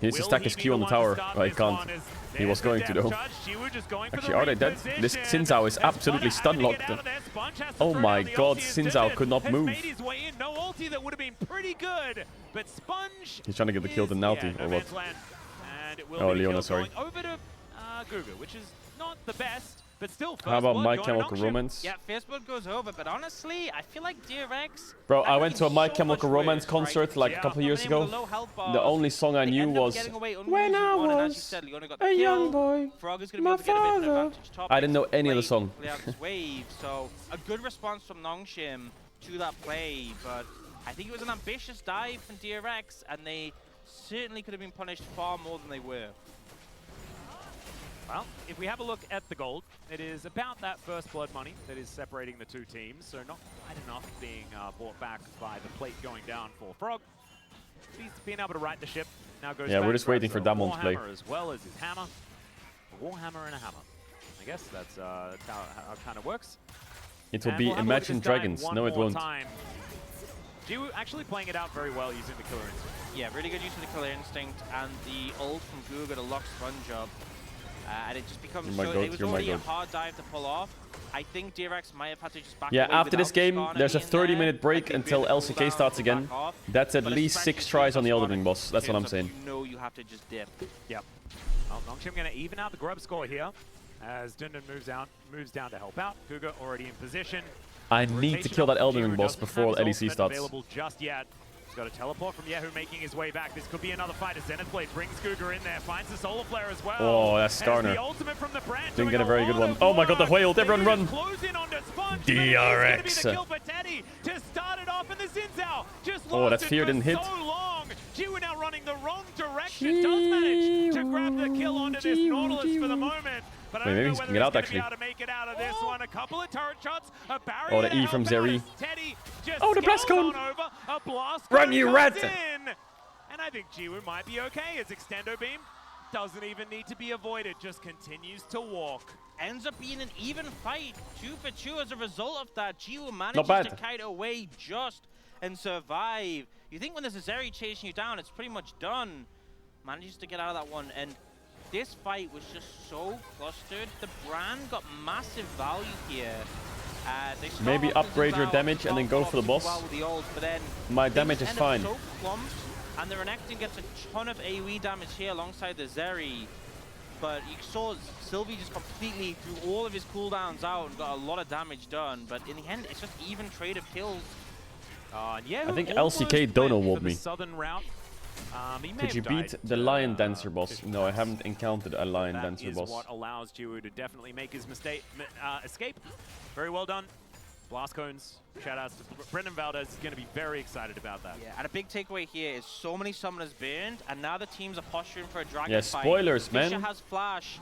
He needs to will stack his be Q on the one to tower. start Oh, he this can't. one as He was there's the going to depth though. charge. Shiwu just going for Actually, the are they dead? This reposition. Xin Zhao is As absolutely Sponge stun having to locked. get out of there. Sponge has to Oh throw my down the god, ulti as Xin Zhao Divin could not has move. made his way in. No ulti that would have been pretty good, but Sponge He's trying to get the kill to Naughty, no or what? man's land. And it will Oh, be the Leona, kill sorry. going over to Guga, which is not the best, but still first How about blood My going Chemical Nongshim. Romance? Yeah, First Blood goes over, but honestly, I feel like DRX. Bro, that I could went be to a My so Chemical much Romance worse, concert right? like a couple of years Coming in ago. with a low health bar, The only song I they knew end up was getting away When I unreasonable, and as you was said, Leona got the a kill. young boy. Frog is going to be My able to get a bit of an father. advantage top. I didn't know any of the song. Play out this wave, so a good response from Nongshim to that play, but I think it was an ambitious dive from DRX, and they certainly could have been punished far more than they were. Well, if we have a look at the gold, it is about that first blood money that is separating the two teams, so not quite enough being brought back by the plate going down for Frog. He's being able to right the ship. Now goes Yeah, back, we're just waiting for grabs a Damwon to play. Warhammer as well as his hammer. A Warhammer and a hammer. I guess that's how it kind of works. It will And be we'll have a look at Imagine this guy Dragons. one No, it more won't. time. Jiwoo actually playing it out very well using the Killer Instinct. Yeah, really good use of the Killer Instinct and the ult from Guga to lock Sponge up. And it just becomes You're my so, goat, it was you're my already a goat. hard dive to pull off. I think DRX might have had to just back Yeah, away after this without game, Skarner there's a being there. 30-minute break I think until being a LCK cooldown starts to again. back off, That's at but least especially 6 tries on the Skarner Elden Ring boss. That's what I'm gives up, saying. You know you have to just dip. Yep. Well, Nongshim going to even out the grub score here as Dundun moves down to help out. Guga already in position. I need to kill that Elden Ring boss before LEC LEC starts. Available just yet. He's got a teleport from Yehu making his way back. This could be another fight as Zenith Blade brings Guga in there, finds the Solar Flare as well. Oh, that's And Skarner. the ultimate from the Brand Didn't get a doing very good lot one. of Oh my god, the work. whale! Everyone They run! close in onto Sponge, but DRX. it is gonna be the kill for Teddy to start it off, and the Xin Zhao just Oh, lost that it fear for didn't hit. so long. Jiwoo now running the wrong direction, does manage to grab the kill onto this Nautilus for the moment. But I Wait, don't maybe know he can whether get out, he's actually. gonna be able to make it out of this one. A couple of turret shots, a barrier Oh, the to E help from out Zeri. as Teddy just Oh, the blast scales cone. on over. A blast Run, cone you comes rat. in. And I think Jiwoo might be okay as Extendo Beam doesn't even need to be avoided, just continues to walk. Ends up being an even fight, 2 for 2 as a result of that. Jiwoo Not manages bad. to kite away just and survive. You think when there's a Zeri chasing you down, it's pretty much done. Manages to get out of that one, and this fight was just so clustered. The Brand got massive value here. They start Maybe off with upgrade your Xin Zhao, damage and then go for the super boss. well with the ult, but then My things damage is end up fine. So clumped, and the Renekton gets a ton of AoE damage here alongside the Zeri. but you saw Sylvie just completely threw all of his cooldowns out and got a lot of damage done. But in the end, it's just even trade of kills. And yeah, I think LCK Dono walled me. Southern route. He may Did you have beat died the to, Lion Dancer boss? No, I haven't encountered a Lion Dancer That is boss. what allows Jiwoo to definitely make his mistake, escape. Very well done. Blast cones. Shout outs to Brendan Valdez. Is going to be very excited about that. Yeah, and a big takeaway here is so many summoners burned, and now the teams are posturing for a dragon Yeah, fight. spoilers, Fisher man. has flash,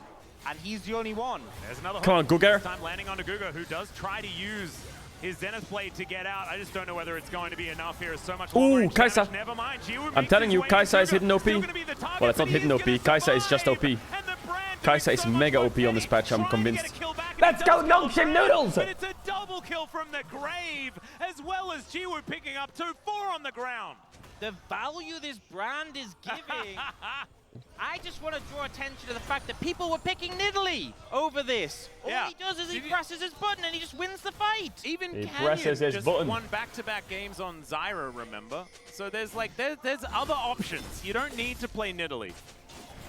and he's the only one. There's another Come on, hook. Gugar. This time landing onto Guga, who does try to use his Zenith Blade to get out. I just don't know whether it's going to be enough here. It's so much longer Ooh, range Kai'Sa. damage. Never mind. Jiwoo I'm makes telling his you, way to Kai'Sa is Guga. hidden OP. Still gonna be the target, Well, it's not but he hidden is OP. gonna Kai'Sa is just OP. survive. And the brand Kai'Sa doing is so much mega work. OP on this Teddy patch, I'm trying to get convinced. a kill back, and Let's he go, does kill Nongshim Brand, Noodles! But it's a double kill from the grave, as well as Jiwoo picking up 2-4 on the ground. The value this brand is giving. I just want to draw attention to the fact that people were picking Nidalee over this. All he does is he presses his button and he just wins the fight. Even He Canyon presses his just button. won back-to-back games on Zyra, remember? So there's like there's other options. You don't need to play Nidalee.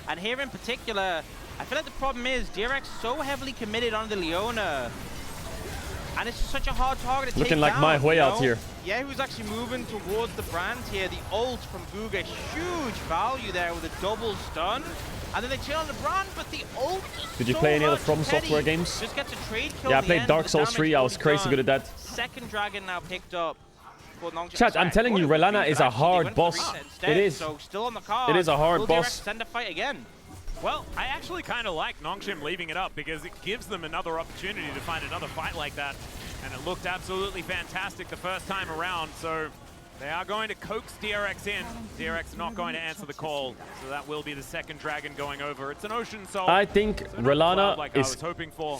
And here in particular, I feel like the problem is DRX so heavily committed on the Leona. And it's just such a hard target to Looking take like down, my way you out know? here. Yeah, who's actually moving towards the brand here. The ult from Guga, huge value there with a double stun. And then they chill on the brand, but the ult is Did you so play any other much. From Teddy Software games? Just gets a trade kill Yeah, I at the played end, Dark the Souls damage 3. I was already crazy done. good at that. Second dragon now picked up. for Nongshim. Chat, I'm telling you, Relana is a hard boss. It is. So still on the card. It is a hard Will boss. DRX send a fight again? Well, I actually kind of like Nongshim leaving it up because it gives them another opportunity to find another fight like that. And it looked absolutely fantastic the first time around, so they are going to coax DRX in. DRX not going to answer the call, so that will be the second dragon going over. It's an Ocean Soul. I think so Relana like I is was hoping for.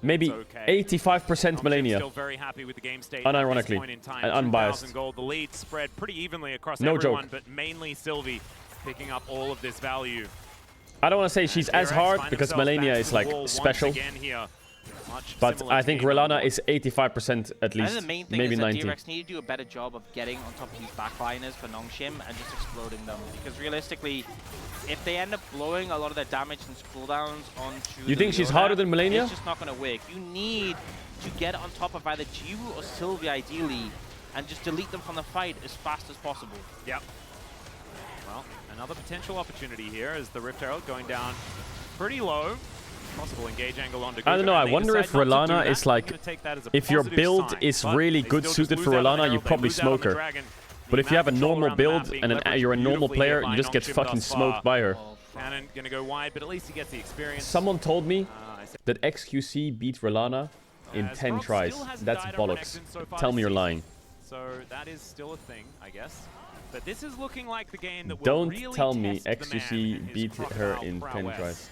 maybe okay. 85% Melania. Still very happy with the game state Unironically, at this point in time. and unbiased. 2,000 gold. The lead spread pretty evenly across No everyone, joke. but mainly Sylvie picking up all of this value. I don't want to say she's as DRX hard find because themselves Melania back is to the like wall once special. again here. Much But similar I to think game number Relana one. is 85% at I least, think the main thing maybe is that 90. DRX need to do a better job of getting on top of these backliners for Nongshim and just exploding them. Because realistically, if they end up blowing a lot of their damage and cooldowns onto You the think she's Leona, harder than Melania? It's just not going to work. You need to get on top of either Jiwoo or Sylvie ideally and just delete them from the fight as fast as possible. Yep. Well, another potential opportunity here is the Rift Herald going down pretty low. Possible engage angle onto I don't know, Guga, I and they wonder decide if not to do Relana that. is I'm like, gonna take that as a if your positive build sign, is but really they good still suited just for lose out on the Relana, you Herald, they probably lose out on smoke the her. Dragon. But The if you have a map control normal around the map build being and leveraged you're a normal beautifully player, by you just get Nongshim fucking thus far. smoked by her. Cannon gonna go wide, but at least he gets the experience. Someone told me I said- that XQC beat Relana in 10 Sprout tries. still hasn't That's died on bollocks. Renekton so far Tell this me you're season. lying. So that is still a thing, I guess. But this is looking like the game that will Don't really tell me test the man XQC and his beat her crocodile in 10 prowess. tries.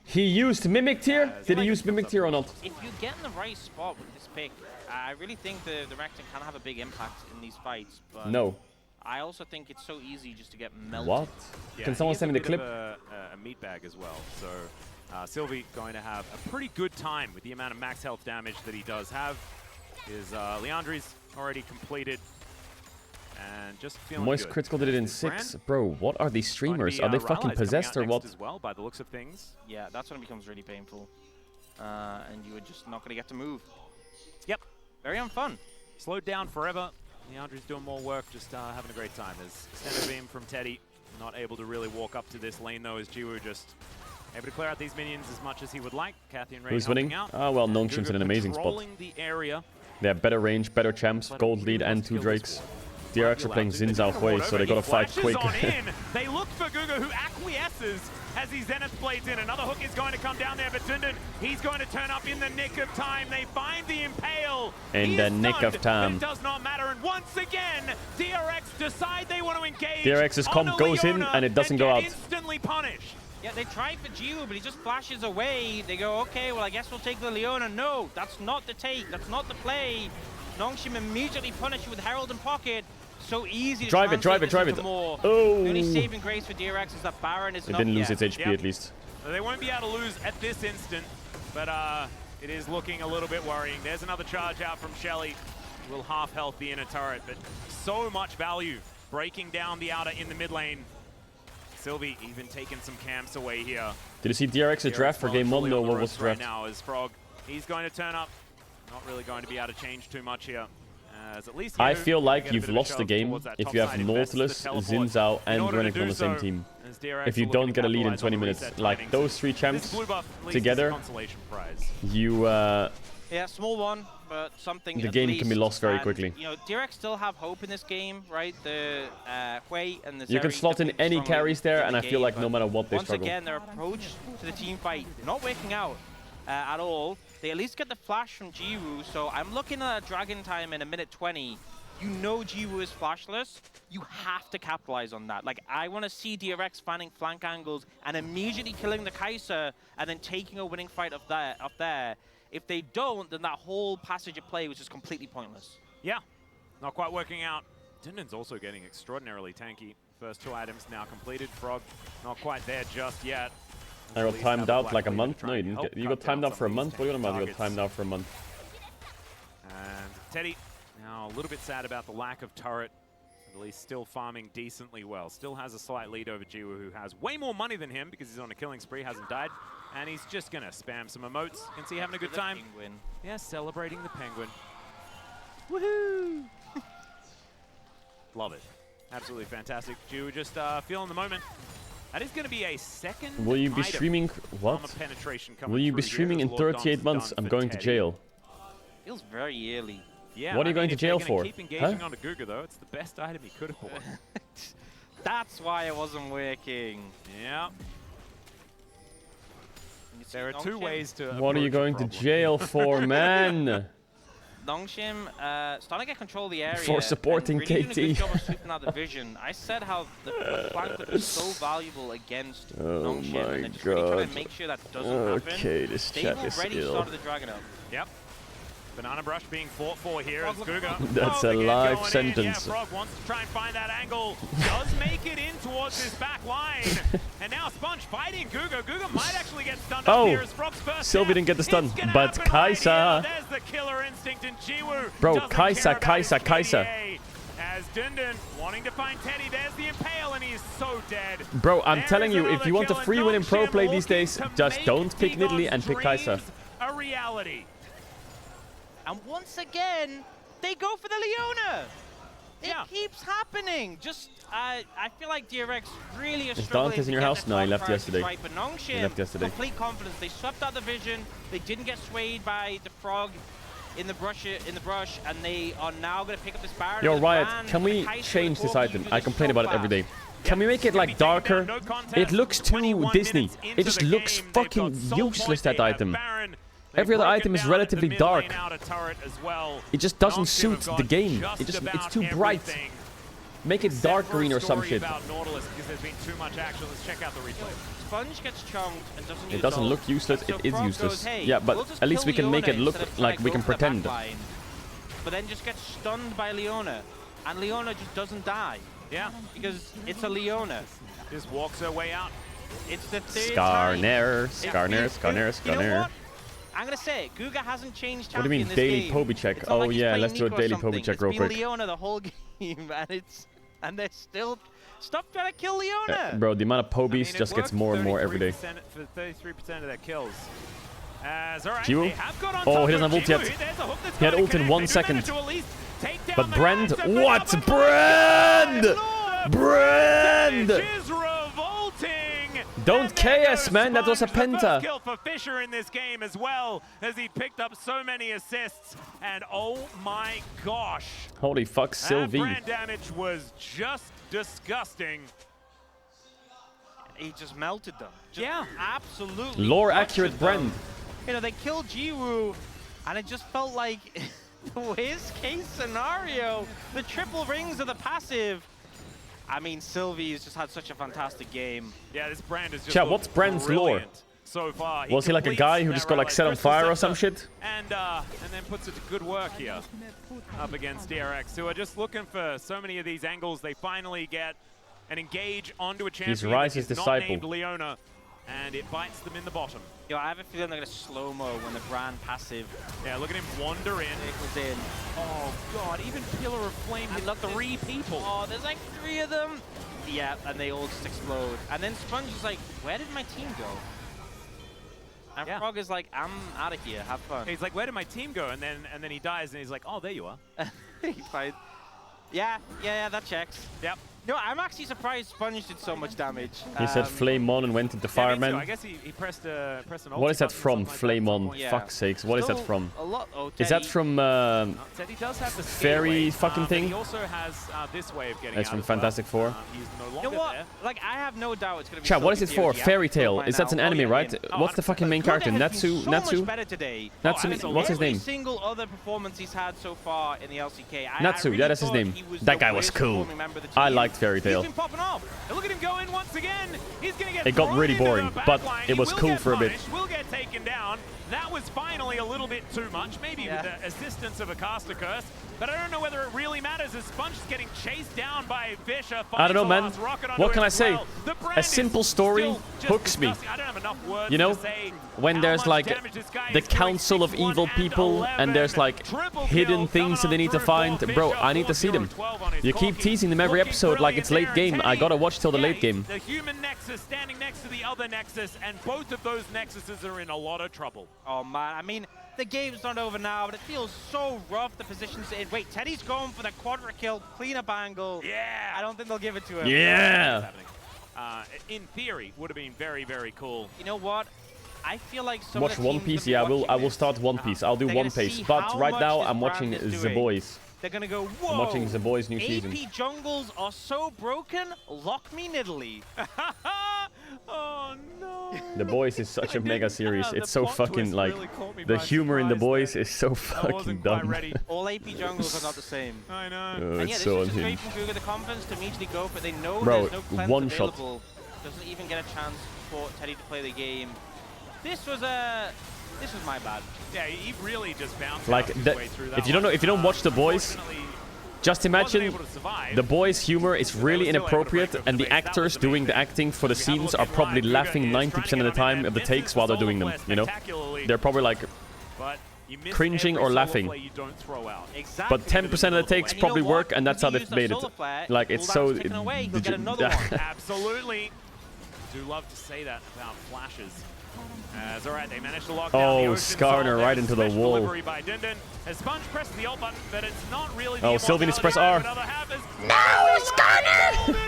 He used Mimic Tier? Did he use Mimic Tier or not? If you get in the right spot with this pick, I really think the Renekton can have a big impact in these fights. But No. I also think it's so easy just to get melted. What? Yeah, Can someone he is send me a the bit clip? of a meat bag as well. So Sylvie going to have a pretty good time with the amount of max health damage that he does have. His Leandri's already completed. And just feeling Moist good. Critical did it in There's 6. Brand. Bro, what are these Going to streamers? be, Are they Rallies fucking coming out possessed or next what? As well, by the looks of things. Yeah, that's when it becomes really painful. And you are just not going to get to move. Yep. Very unfun. Slowed down forever. Leandri's doing more work, just having a great time. There's extended beam from Teddy. Not able to really walk up to this lane though, as Jiwoo just able to clear out these minions as much as he would like. Kathy and Ray Who's helping winning? out. Ah, well, And Nongshim's Guga in an amazing spot. controlling the area. They have better range, better champs, But gold really lead, and wants to 2 kill this Drakes. war. DRX are playing Xin Zhao Hui, so they gotta fight quick. On in. They look for Guga, who acquiesces as he Zenith blades in. Another hook is going to come down there, but Zundan, he's going to turn up in the nick of time. They find the Impale. In He the is nick stunned, of time. But it does not matter. And once again, DRX decide they want to engage. DRX's on comp goes in, Leona and it doesn't go get out. Instantly punished. Yeah, they try for Jiwoo, but he just flashes away. They go, okay, well, I guess we'll take the Leona. No, that's not the take. That's not the play. Nongshim immediately punish you with Herald in pocket. So easy to Drive it, drive it, translate drive this it. into more. Oh. The only saving grace for DRX is that Baron is It not didn't lose yet. its HP Yep. at least. They won't be able to lose at this instant, but it is looking a little bit worrying. There's another charge out from Shelly. Will half health the inner turret, but so much value breaking down the outer in the mid lane. Sylvie even taking some camps away here. Did you see DRX's draft for game 1? No, what was the right draft? now is Frog. He's going to turn up. Not really going to be able to change too much here. As at least I feel like you've lost the game if you have Nautilus, Xin Zhao, and Renekton on the same team. If you don't get a lead in 20 minutes. Like, those 3 champs together, you... Yeah, small one, but something. The game can be lost very quickly. You know, DRX still have hope in this game, right? The Hui and the You can slot in any carries there, and I feel like no matter what, they struggle. Once again, their approach to the team fight not working out at all. They at least get the flash from Jiwoo, so I'm looking at a Dragon time in a minute 20. You know Jiwoo is flashless. You have to capitalize on that. Like, I want to see DRX finding flank angles and immediately killing the Kai'Sa and then taking a winning fight up there. If they don't, then that whole passage of play was just completely pointless. Yeah, not quite working out. Dindon's also getting extraordinarily tanky. First 2 items now completed. Frog not quite there just yet. I got timed out like a month. No, you didn't. You got timed out for a month? What are you talking about? You got timed out for a month. And Teddy now a little bit sad about the lack of turret. At least still farming decently well. Still has a slight lead over Jiwoo, who has way more money than him because he's on a killing spree, hasn't died. And he's just going to spam some emotes. You can see having a good time. Penguin. Yeah, celebrating the penguin. Woohoo! Love it. Absolutely fantastic. Jiwoo just feeling the moment. That is going to be a second. Will you be streaming? What? Will you be streaming in 38 months? I'm going to jail. Feels very early. Yeah, what are you going to jail for? Keep engaging on Guga though. It's the best item he could have bought. That's why it wasn't working. Yeah. There are 2 ways to. What are you going to jail for, man? Nongshim starting to get control of the area. For supporting really KT. Doing a good job of sweeping out the vision. I said how the flank flip is so valuable against Nongshim. My and just God. really trying to make sure that doesn't happen. Okay, this chat They've is already ill. started the Dragon up. Yep. Banana Brush being fought for here as Guga. That's a life sentence. Yeah, Frog wants to try and find that angle. Does make it in towards his back line. And now Sponge fighting Guga. Guga might actually get stunned up here as Frog's first Sylvie didn't get the stun, but Kai'Sa. There's the killer instinct in Jiwoo. Bro, Kai'Sa. As Dindon wanting to find Teddy, there's the impale and he's so dead. Bro, I'm telling you, if you want a free win in pro play these days, just don't pick Nidalee and pick Kai'Sa. A reality. And once again, they go for the Leona. It keeps happening. Just, I feel like DRX really is Is struggling Dante's in your to get house? their No, he top left priorities yesterday. right, but Nongshim, He left yesterday. complete confidence. They swept out the vision. They didn't get swayed by the Frog in the brush, and they are now going to pick up this Baron. Yo, This Riot, Baron, can we Kai'Sa change with this all item? users I is complain so about it every day. fast. Can we make it like darker? It looks too Disney. It just looks fucking useless, that item. Every other item is relatively dark. It just doesn't suit the game. It's too bright. Make it dark green or some shit. Nautilus because there's been too much action. Let's check out the replay. Sponge gets chunked and doesn't It doesn't look useless, it is useless. Yeah, but at least we can make it look like we can pretend. But then just gets stunned by Leona. And Leona just doesn't die. Yeah. Because it's a Leona. Just walks her way out. It's the third Skarner. You know what? I'm going to say it. Guga hasn't changed What do you mean champion daily this game. Poby check? It's not Oh like he's yeah, playing let's do a Nico or daily something. Poby check real It's been quick. Leona the whole game, and they're still... Stop trying to kill Leona! Bro, the amount of Pobies just gets more and more every day. For 33% of their kills. As, all right, Jiwoo? they have got on Oh, top he doesn't of have ult yet. Jiwoo. There's a hook that's He had gonna ult in connect. 1 They do second. manage to at least take down But the Brand? Kai'Sa, What? but Brand! Brand! Damage is revolting. Don't And there KS, goes man. That was a Sponge, the penta. first kill for Fisher in this game as well, as he picked up so many assists. And oh my gosh. Holy fuck, That Sylvie. brand damage was just disgusting. He just melted them. Just absolutely. Lore accurate butchered them. Brand. You know, they killed Jiwoo, and it just felt like the worst case scenario. The triple rings of the passive. I mean, Sylvie's just had such a fantastic game. Yeah, this Brand is just Chat, what's Brand's lore? brilliant so far. Was he like a guy who just got like set on fire or some shit? And then puts it to good work here up against DRX, who are just looking for so many of these angles. They finally get and engage onto a champion. He's Rise's that is not disciple. named Leona, and it bites them in the bottom. Yo, I have a feeling they're going to slow-mo when the Brand passive. Yeah, look at him wander in. It was in. Oh god, even Pillar of Flame hit 3 people. Oh, there's like 3 of them. Yeah, and they all just explode. And then Sponge is like, where did my team go? And Frog is like, I'm out of here, have fun. He's like, where did my team go? And then he dies, and he's like, oh, there you are. He's fine. Yeah, that checks. Yep. No, I'm actually surprised Sponge did so much damage. He said Flame on and went into Fireman. I guess he pressed an What is that from? Flame on. Yeah. Fuck's sakes. What is that from? A lot. Oh, Is that from Teddy does have the Fairy fucking but thing? he also has this way of getting It's out from as well. Fantastic Four. He's no You longer know what? there. Like, I have no doubt it's going to be Chat, what is it for? Sylvie Fairy POG. Tale. By Is that an now. anime, yeah, right? him. What's the fucking main character? Guga has been Natsu? so Natsu? much better today. Natsu, what's his Every name? single other performance he's had so far in the LCK. Natsu, I really yeah, that's his thought name. he was That the guy was worst cool. performing member of the I team. liked Fairy Tale. He's been popping off. And look at him going once again. He's going to get It got thrown really into boring, the back but line. it He was will cool get for a bit. punished, Will get taken down. That was finally a little bit too much, maybe with the assistance of a caster curse. But I don't know whether it really matters as Sponge is getting chased down by Fisher. I don't know, man. What can I say? A simple story hooks me. I don't have enough words You know, to say when how there's much like damage this guy the is doing. council of 6-1 evil people, 11. and there's like Triple hidden kill things that coming they need to through find. for Bro, Fisher, I need to see them. 4-0-12 on his You keep Corki. teasing them every Looking episode like brilliant it's late there, game. and I gotta watch till the yeah, late game. The human Nexus standing next to the other Nexus, and both of those Nexuses are in a lot of trouble. Oh, man. I mean, the game's not over now, but it feels so rough, the positions in. Wait, Teddy's going for the quadra kill, cleanup angle. Yeah. I don't think they'll give it to him. Yeah. In theory, would have been very, very cool. You know what? I feel like some Watch of the One teams Piece. that be Yeah, I watching will this, start One Piece. I'll do they're One gonna Piece. see But how right much now this I'm watching brand is The doing. Boys. They're gonna go, whoa! I'm watching The Boys new season. AP jungles are so broken, lock me Nidalee. Oh no! The Boys is such a mega series. the It's so plot fucking twist like really caught me the by humor in The surprise Boys there. is so I fucking wasn't quite dumb. ready. All AP jungles are not the same. I know. And yeah, It's this so was just great unhinged. from Guga, the confidence to immediately go for it. They know Bro, there's no cleanse one shot. available. Doesn't even get a chance for Teddy to play the game. This was my bad. Yeah, he really just bounced Like his that, way through that if you don't know, one. if you don't watch The Boys, Unfortunately, just wasn't imagine able to survive. The Boys' humor is really still able to break inappropriate, over and the the base. That was actors the main doing the thing. acting for the If we have a scenes look are at probably live, laughing Guga is 90% of the trying to get time on of the that takes misses while they're the doing them. solo You know, flare spectacularly. they're probably like But you miss cringing every or solo laughing. flare you don't throw out. Exactly. But 10% of the takes And you know probably what? work, and that's how If you they've use that made it. solar flare, Like it's cooldown's so. taken away, you'll get another one. Absolutely. Do love to say that about flashes. As all right, they managed to lock Oh, down the Ocean Skarner Soul. right There's into the special wall. delivery by Dindon. As Sponge presses the ult button, but it's not really the Oh, Sylvie needs to press immortality R. another half is- No,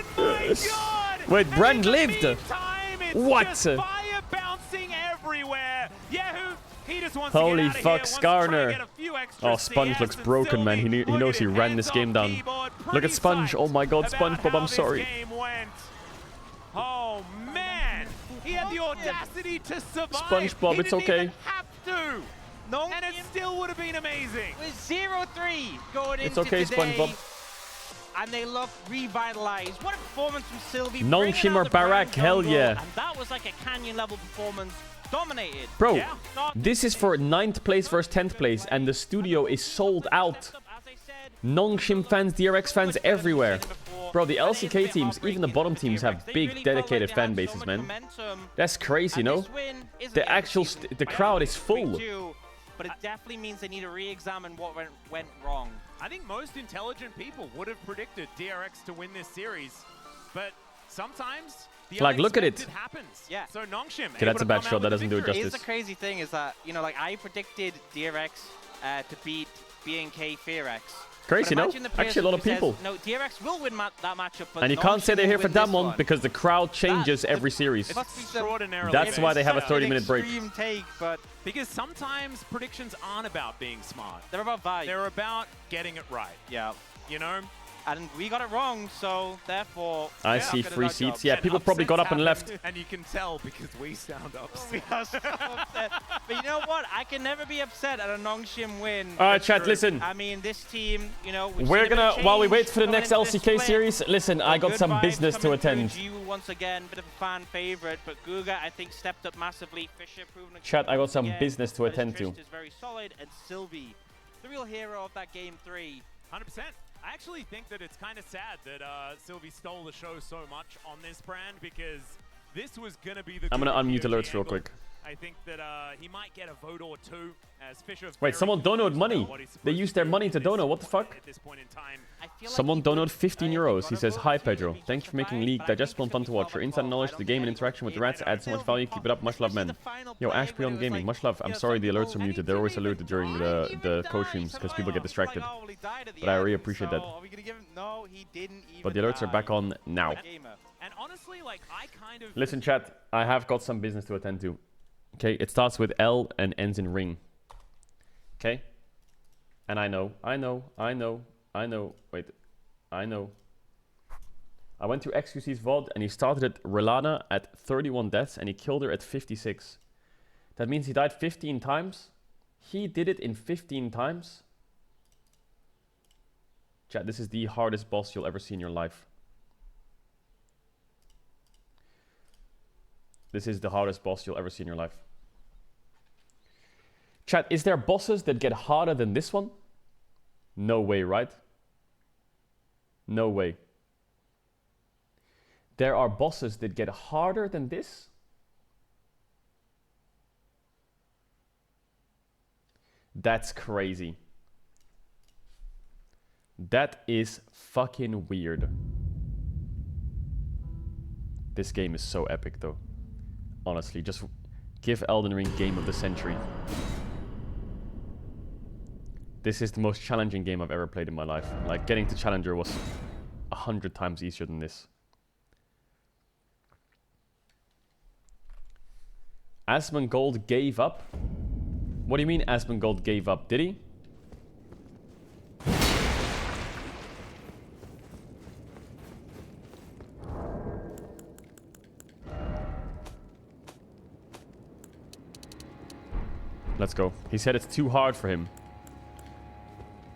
Skarner! Wait, Brand lived. Meantime, it's What? just fire bouncing everywhere. Yahoo! He just wants Holy to get out fuck, of here, wants to try and Skarner. get a few extra Oh, Sponge CS, looks and broken, man. Sylvie, He knows he look at ran him, this hands game on down. keyboard, Look pretty at Sponge. Oh my god, about SpongeBob, how I'm this sorry. game went. Oh man, he had the audacity to survive. SpongeBob, he it's didn't okay. even have to. No, And it still would have been amazing. With 0-3 going It's into okay, today. SpongeBob. And they look revitalized. What a performance from Sylvie. Non bringing Shimmer out the Brown Barak, hell jungle, yeah. And that was like a Canyon level performance. Dominated. Bro, Yeah. Not this is for 9th place versus 10th place, and the studio is sold out. as I said, Nongshim fans, DRX fans everywhere. Bro, the and it is a LCK bit teams, even the heartbreaking bottom for teams DRX. have They big really felt dedicated like they fan had so bases, much man. momentum. That's crazy, you And know? this win isn't The actual, guaranteed. the crowd is full. But it definitely means they need to re-examine what went wrong. I think most intelligent people would have predicted DRX to win this series, but sometimes the Like, look at it. unexpected happens. Yeah. So Nongshim. Okay, that's a bad shot. That doesn't do it Here's justice. the crazy thing is that, you know, like I predicted DRX to beat BNK Fearx. Crazy, But no? imagine the person Actually, a lot of who says, people. no, DRX will win that matchup, but And you can't say Nongshim they're here will for win that this one because the crowd changes every series. It must be some Extraordinarily That's why they have a such an 30-minute break. extreme take, but Because sometimes predictions aren't about being smart. they're about vibe. They're about getting it right. Yeah. You know? And we got it wrong, so therefore... I we're see not good at free our seats. job. Yeah, And people probably got up and upsets left. happen, And you can tell because we sound upset. We are so upset. But you know what? I can never be upset at a Nongshim win. All right, chat, listen. I mean, this team, you know, we've We're seen a bit gonna, of while we change wait for the coming next into this LCK split. series, listen, I got Good some vibes business to coming through. attend. G once again, bit of a fan favorite, but Guga, I think, stepped up massively. Fisher proven Chat, I got some again, business to but his attend to. Trist is very solid, and Sylvie, the real hero of that game 3. 100%. I actually think that it's kind of sad that Sylvie stole the show so much on this brand because this was going to be the I'm gonna Guga unmute POG alerts real angle. quick. I think that he might get a vote or two as Fisher. Wait, someone donated money. They used their money to donate. What the fuck? At this point in time, Someone donated 15 euros. He says, "Hi Pedro, thanks for making League digestible and fun to watch. Your inside knowledge of the game and interaction with the rats adds so much value. Keep it up. Much love, man." Yo, Ash Beyond Gaming, much love. I'm sorry the alerts are muted. They're always alerted during the co-streams because people get distracted. But I really appreciate that. But the alerts are back on now. and honestly, like I kind of Listen, chat. I have got some business to attend to. Okay, it starts with L and ends in ring. Okay? And I know. Wait, I know. I went to XQC's VOD and he started at Relana at 31 deaths and he killed her at 56. That means he died 15 times. He did it in 15 times. Chat, this is the hardest boss you'll ever see in your life. This is the hardest boss you'll ever see in your life. Chat, is there bosses that get harder than this one? No way, right? No way. There are bosses that get harder than this? That's crazy. That is fucking weird. This game is so epic though. Honestly, just give Elden Ring Game of the Century. This is the most challenging game I've ever played in my life. Like, getting to Challenger was 100 times easier than this. Asmongold gave up? What do you mean Asmongold gave up? Did he? Let's go. He said it's too hard for him.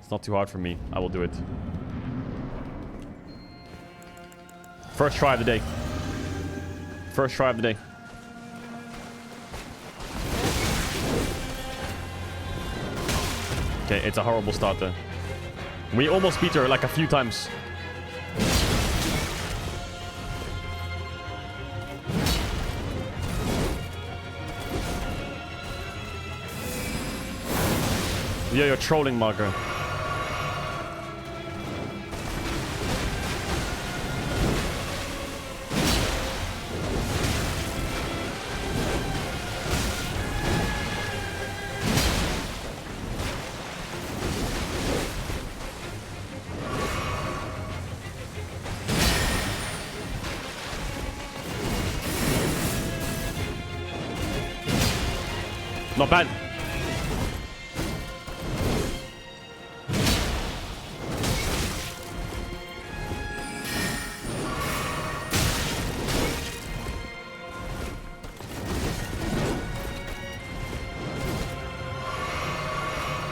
It's not too hard for me. I will do it. First try of the day. First try of the day. Okay, it's a horrible starter. We almost beat her like a few times. Yeah, you're trolling, Marker. Not bad.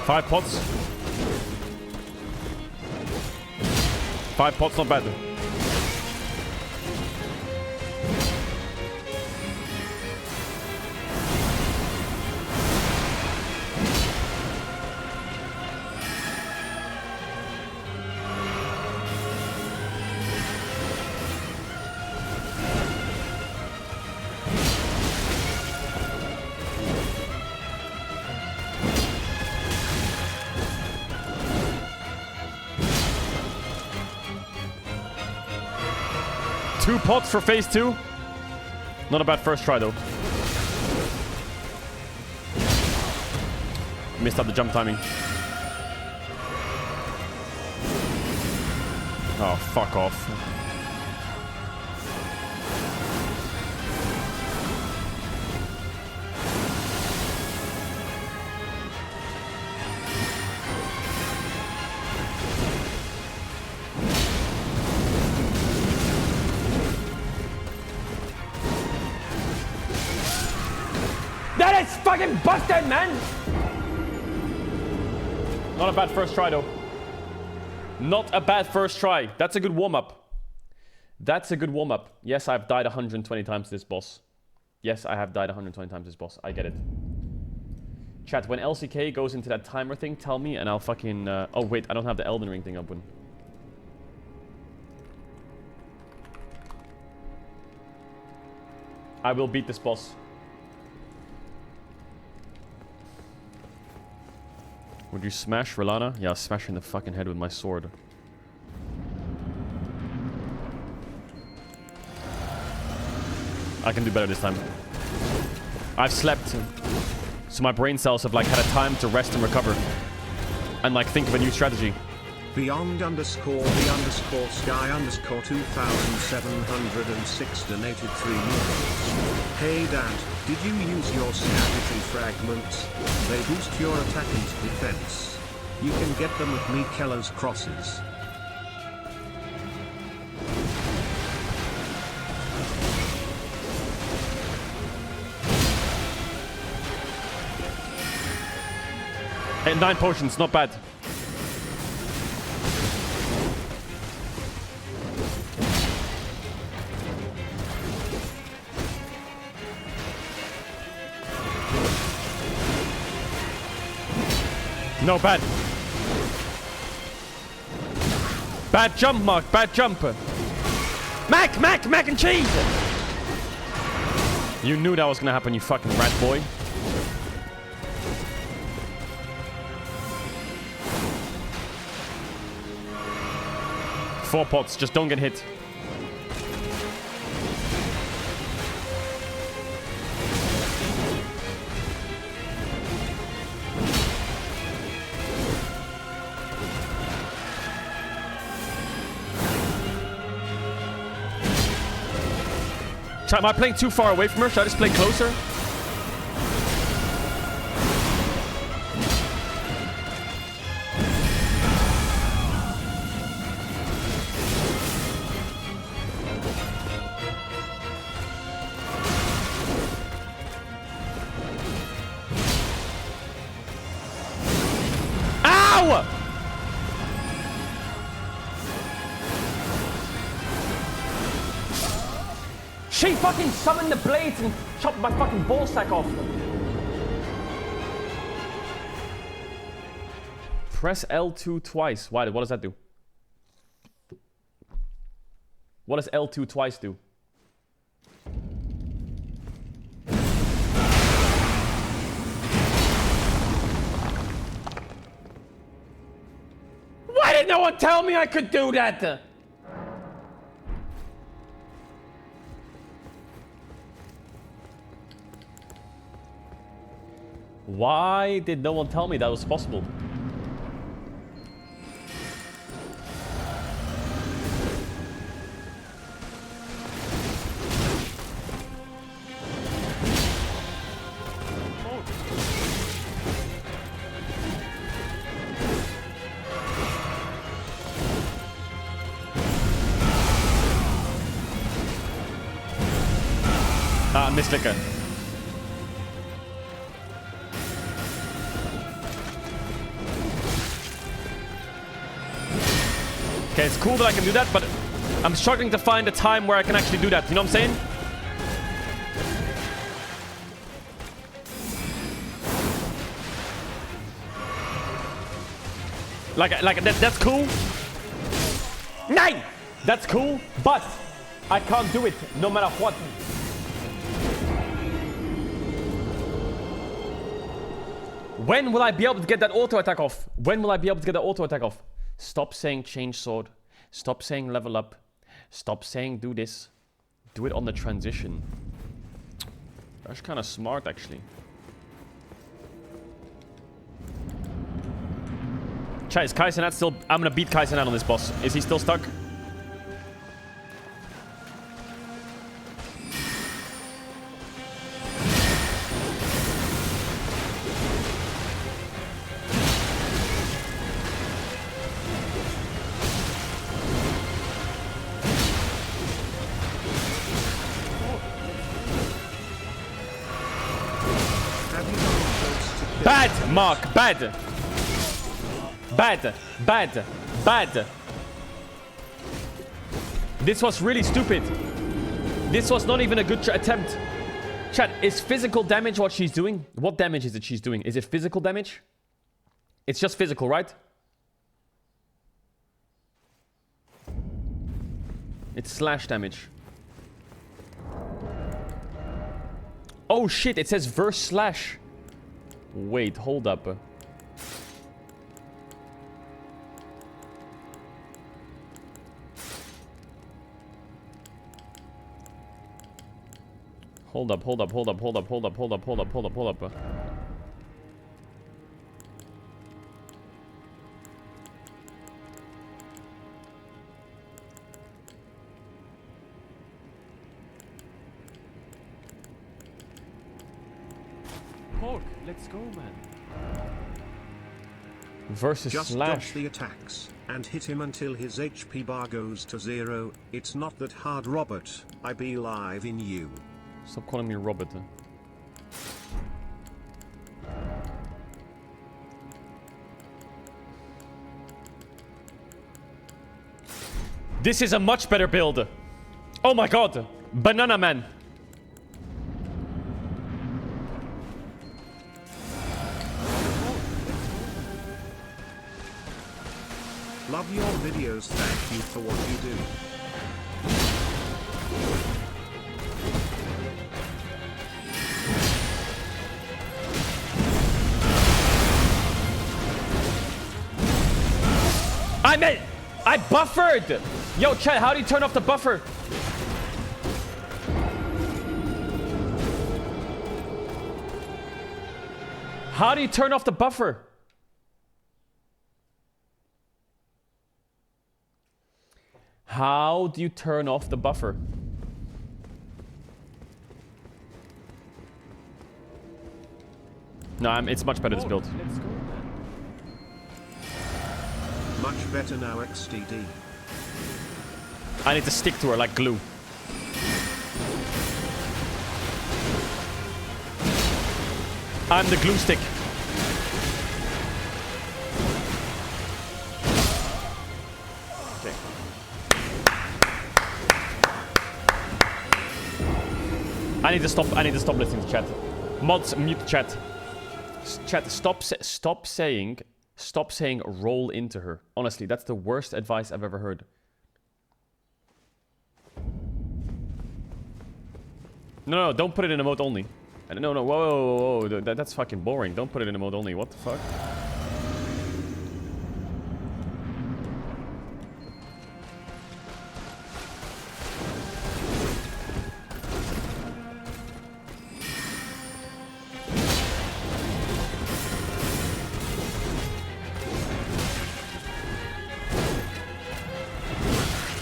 Five pots. 5 pots, not bad. Two pots for phase 2. Not a bad first try though. Missed out the jump timing. Oh, fuck off. That is fucking busted, man! Not a bad first try, though. Not a bad first try. That's a good warm-up. That's a good warm-up. Yes, I've died 120 times this boss. Yes, I have died 120 times this boss. I get it. Chat, when LCK goes into that timer thing, tell me and I'll fucking... oh, wait, I don't have the Elden Ring thing open. I will beat this boss. Would you smash Relana? Yeah, I'll smash her in the fucking head with my sword. I can do better this time. I've slept, so my brain cells have like had a time to rest and recover. And like think of a new strategy. Beyond_the_sky_200706 donated 3 euros. Hey Dad, did you use your strategy fragments? They boost your attack and defense. You can get them with Mikella's crosses. And 9 potions, not bad. No, bad. Bad jump, Mark. Bad jump. Mac and cheese! You knew that was gonna happen, you fucking rat boy. Four pots, just don't get hit. Am I playing too far away from her? Should I just play closer? Ow! She fucking summoned the blades and chopped my fucking ball sack off. Press L2 twice. Why? What does that do? What does L2 twice do? Why did no one tell me I could do that? Why did no one tell me that was possible? Ah, misslycka. Okay, it's cool that I can do that, but I'm struggling to find a time where I can actually do that. You know what I'm saying? Like that's cool. Nine! That's cool, but I can't do it no matter what. When will I be able to get that auto attack off? When will I be able to get that auto attack off? Stop saying change sword. Stop saying level up. Stop saying do this. Do it on the transition. That's kind of smart, actually. Chat, is Kai Cenat still... I'm gonna beat Kai Cenat on this boss. Is he still stuck? Bad, Mark, bad. Bad, bad, bad. This was really stupid. This was not even a good attempt. Chat, is physical damage what she's doing? What damage is it she's doing? Is it physical damage? It's just physical, right? It's slash damage. Oh shit, it says verse slash. Wait, hold up. Hold up. Pork, let's go, man. Versus Just Slash. dodge the attacks, and hit him until his HP bar goes to 0. It's not that hard, Robert. I be live in you. Stop calling me Robert. This is a much better build. Oh my god. Banana Man. Love your videos, thank you for what you do. I buffered! Yo, chat, how do you turn off the buffer? How do you turn off the buffer? How do you turn off the buffer? No, it's much better, this build. Let's go, man. Much better now, XTD. I need to stick to her like glue. I'm the glue stick. Okay. I need to stop listening to chat. Mods, mute chat. Chat, stop saying roll into her. Honestly, that's the worst advice I've ever heard. No, don't put it in emote only. No, whoa. That's fucking boring. Don't put it in emote only. What the fuck?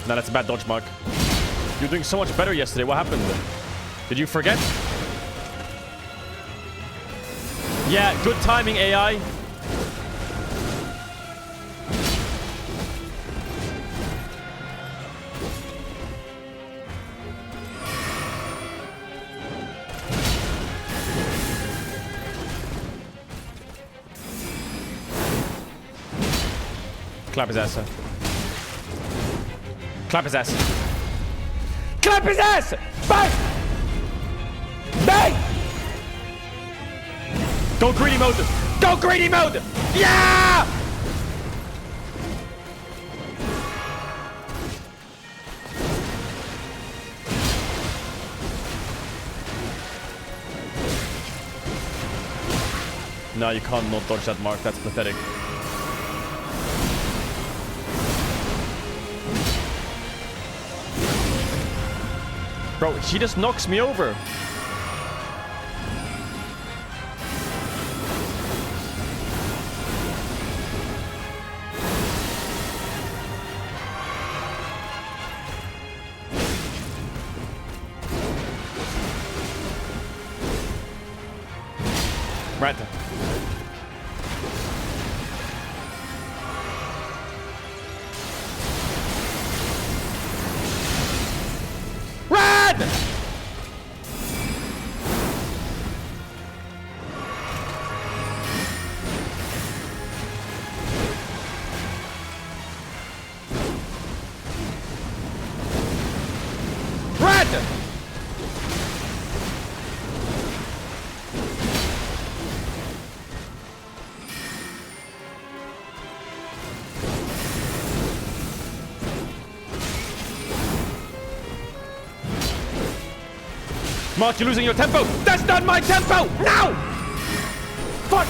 No, that's a bad dodge, Mark. You're doing so much better yesterday. What happened? Did you forget? Yeah, good timing, AI. Clap his ass, sir. Clap his ass. Clap his ass! Bang! Bang! Go greedy mode! Go greedy mode! Yeah! No, you can't not dodge that, Mark. That's pathetic. Bro, she just knocks me over. Right. Red! Red! Mark, you're losing your tempo. That's not my tempo. No! Fuck.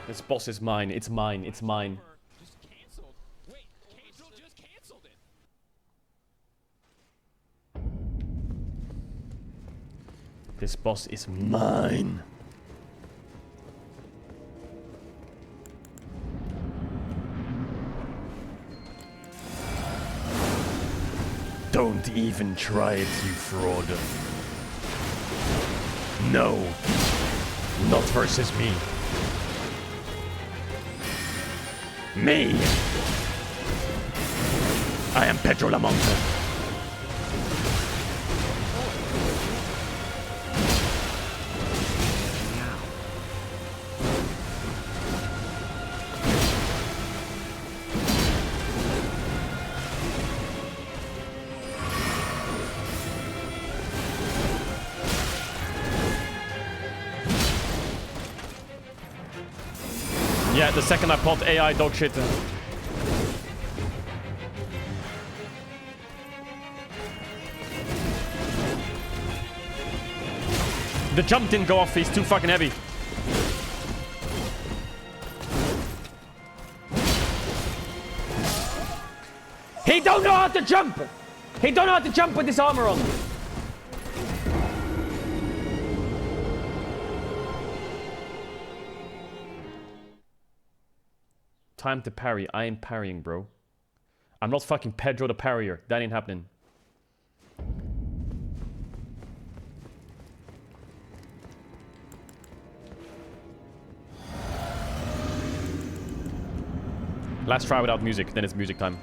This boss is mine. It's mine. It's mine. Just canceled. Wait, Cancel just canceled it. This boss is mine. Don't even try it, you fraud. No. Not versus me. Me! I am Pedro Lamonte. Yeah, the second I pot AI dog shit. The jump didn't go off, he's too fucking heavy. He don't know how to jump! He don't know how to jump with this armor on. Time to parry. I am parrying, bro. I'm not fucking Pedro the parrier. That ain't happening. Last try without music, then it's music time.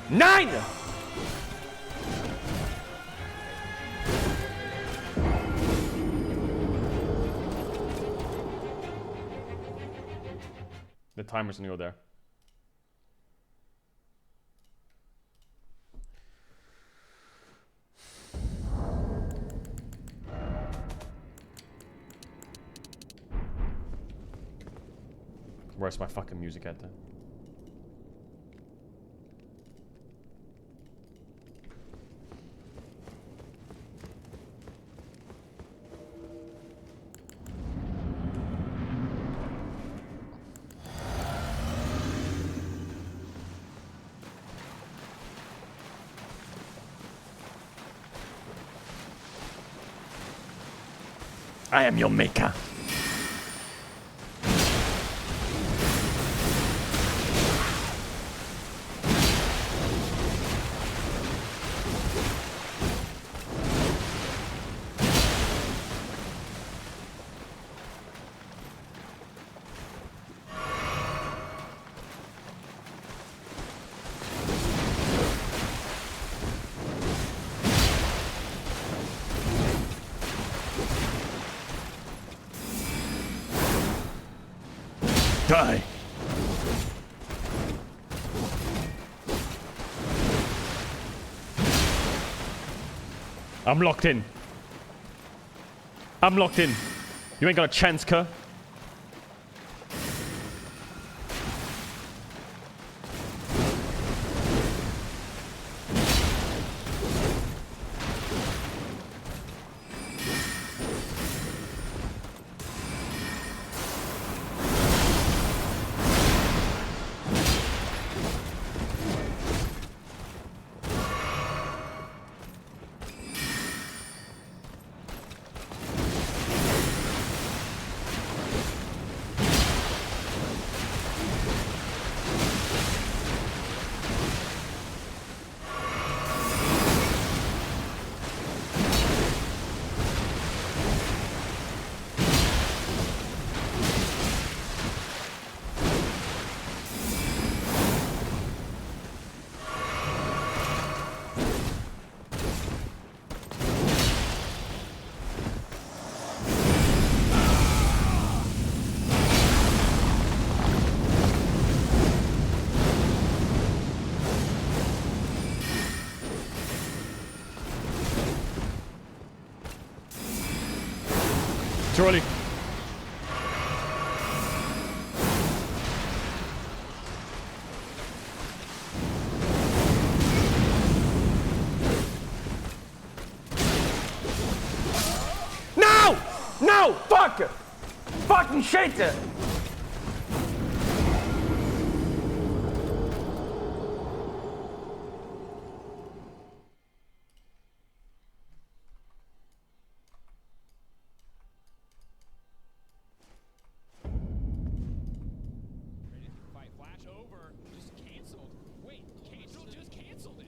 Nine! The timer's gonna go there. Where's my fucking music at then? I am your maker. Die. I'm locked in. I'm locked in. You ain't got a chance, cuh. early. No! No! Fuck! Fucking shit! Flash over, just canceled. Wait, canceled? Just canceled it.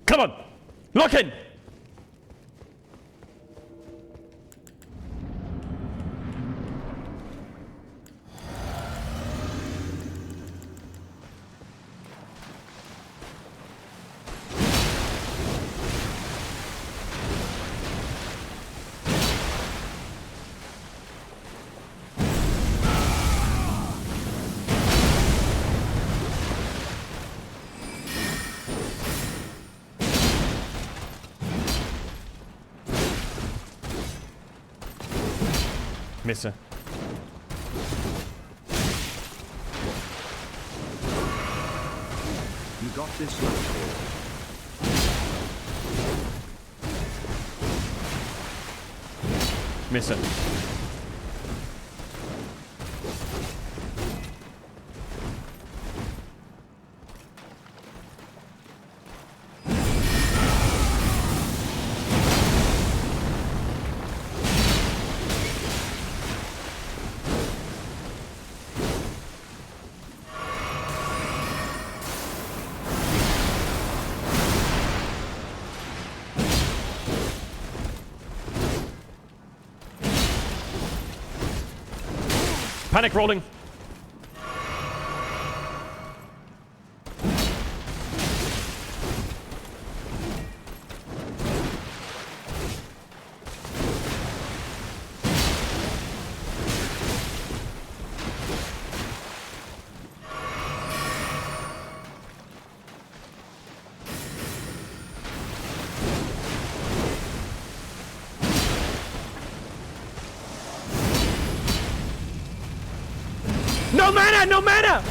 Come on! Lock in! Misser. You got this, Lucky. Misser. Panic rolling. No mana! No mana!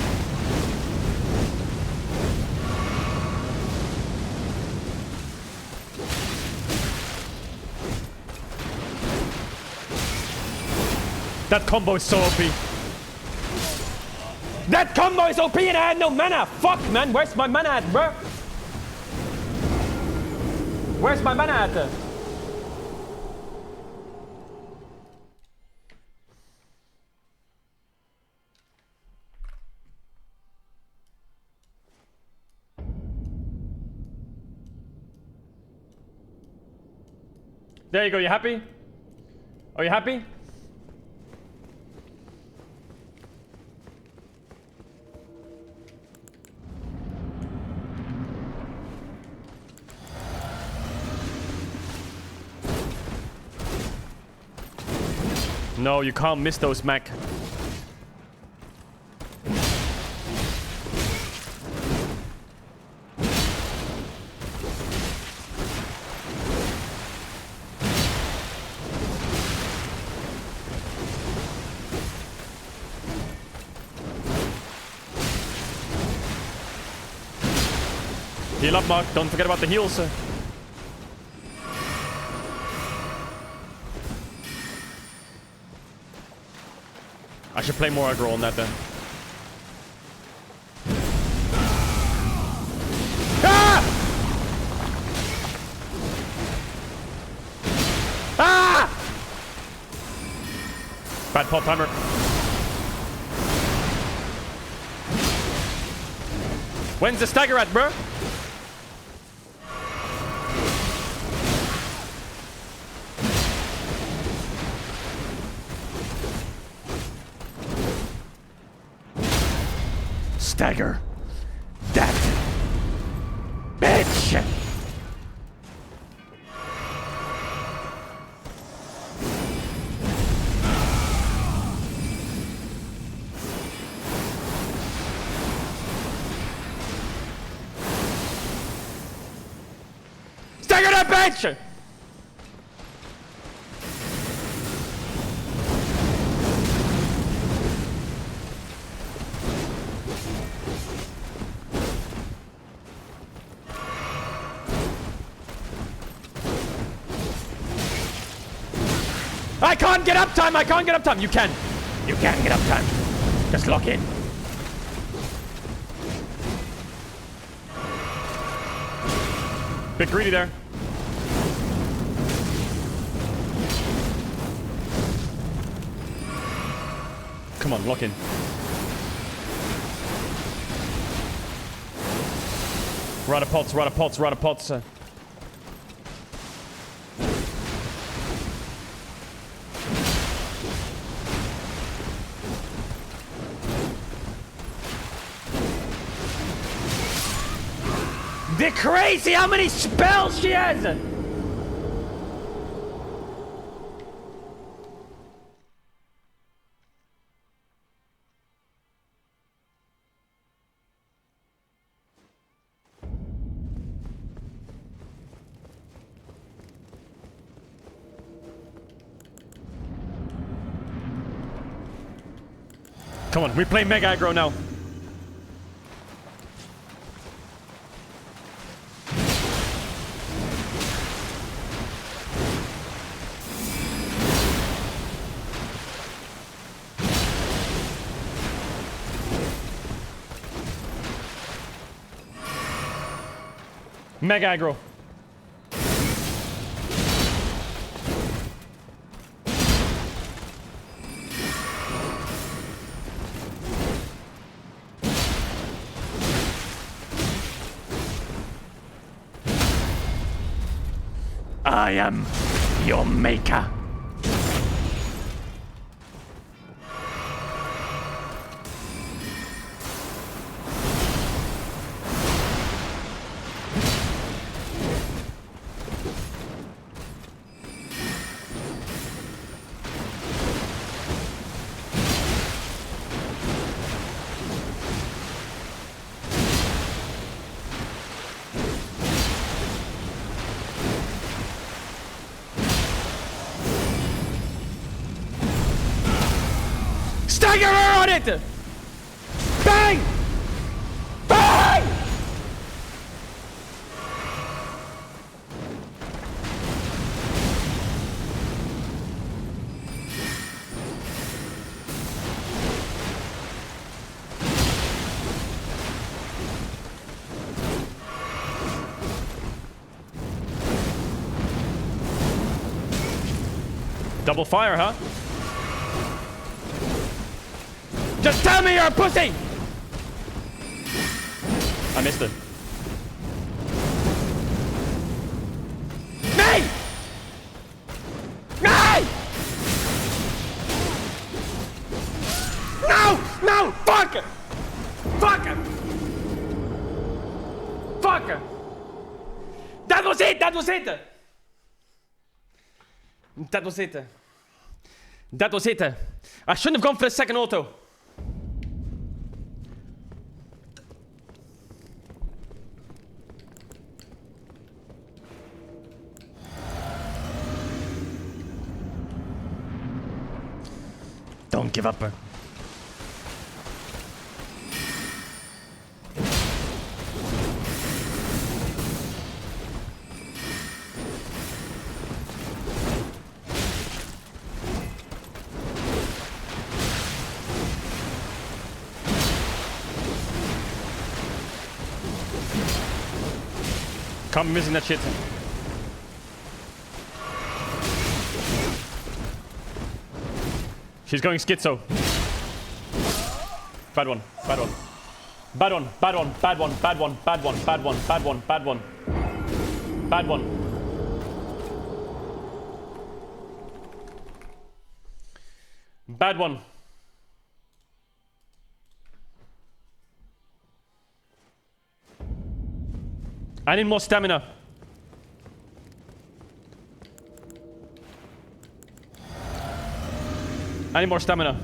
That combo is so OP. That combo is OP and I had no mana! Fuck, man! Where's my mana at, bro? Where's my mana at? There you go, you happy? Are you happy? No, you can't miss those, Mac. Heal up, Mark. Don't forget about the heals. I should play more aggro on that then. Ah! Ah! Bad pop timer. When's the stagger at, bro? Stagger that bitch. Stagger that bitch. I can't get uptime. I can't get uptime. You can. You can get uptime. Just lock in. Bit greedy there. Come on, lock in. We're out of pots, we're out of pots, we're out of pots. They're crazy how many spells she has! Come on, we play mega aggro now. Mega aggro. I am your maker. Stagger her on it! Bang! Bang! Double fire, huh? Just tell me you're a pussy! I missed it. Me! Me! No! No! Fuck it! Fuck it! Fuck it! That was it! That was it! That was it. That was it. I shouldn't have gone for the second auto. Don't give up. Come missing that shit. She's going schizo. Bad one, bad one. Bad one, bad one, bad one, bad one, bad one, bad one, bad one, bad one. Bad one. Bad one. I need more stamina. I need more stamina.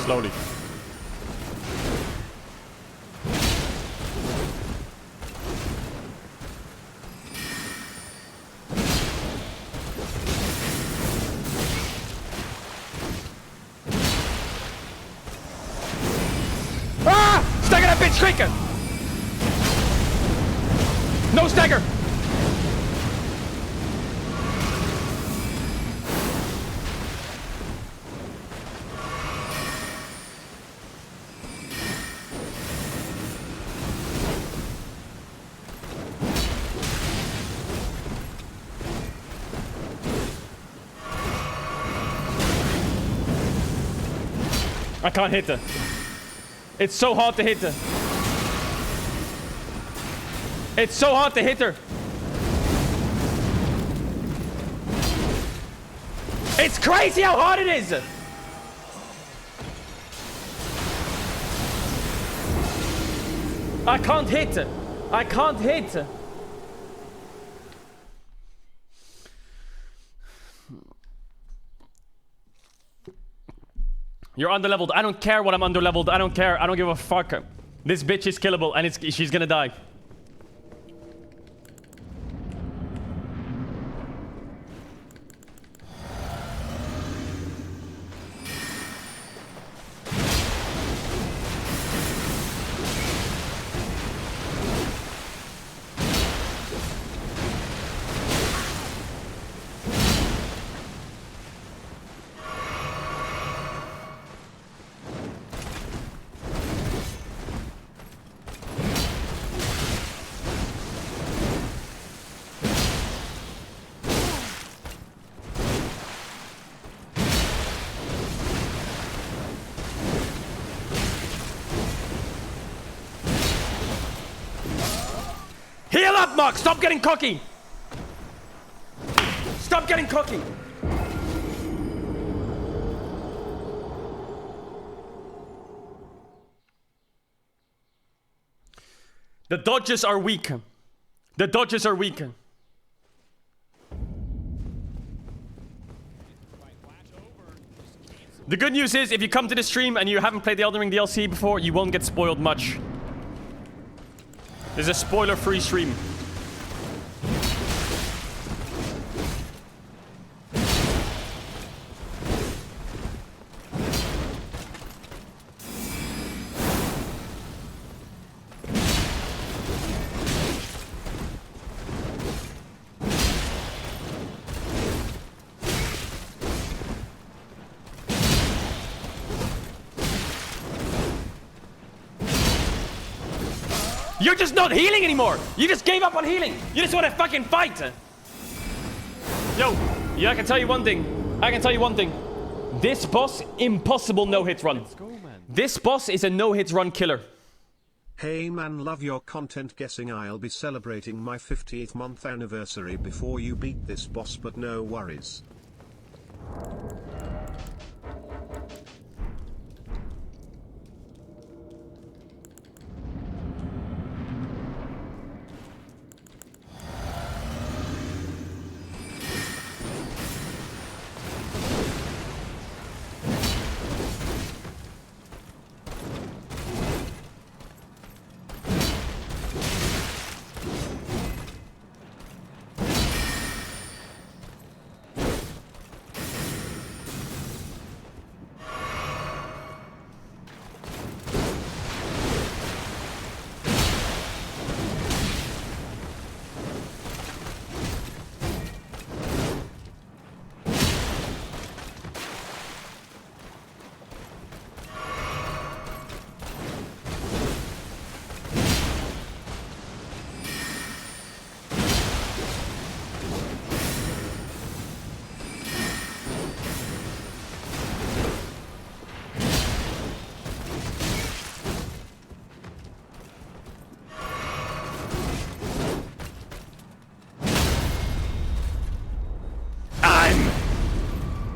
slowly. Ah! Stagger that bitch quicker! No stagger! I can't hit her. It's so hard to hit her. It's so hard to hit her. It's crazy how hard it is. I can't hit her. I can't hit her. You're underleveled. I don't care what I'm underleveled. I don't care. I don't give a fuck. This bitch is killable and she's gonna die. Heal up, Mark! Stop getting cocky! Stop getting cocky! The dodges are weak. The dodges are weak. The good news is, if you come to the stream and you haven't played the Elden Ring DLC before, you won't get spoiled much. This is a spoiler-free stream. You're just not healing anymore! You just gave up on healing! You just want to fucking fight! Yo, yeah, I can tell you one thing. I can tell you one thing. This boss, impossible no-hit run. This boss is a no-hit run killer. Hey man, love your content. Guessing I'll be celebrating my 50th month anniversary before you beat this boss, but no worries.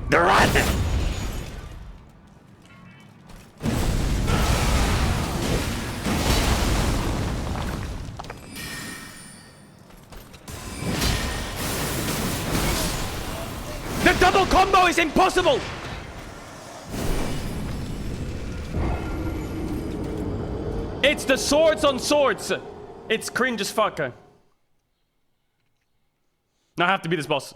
The run! The double combo is impossible! It's the swords on swords. It's cringe as fuck. Now I have to beat this boss.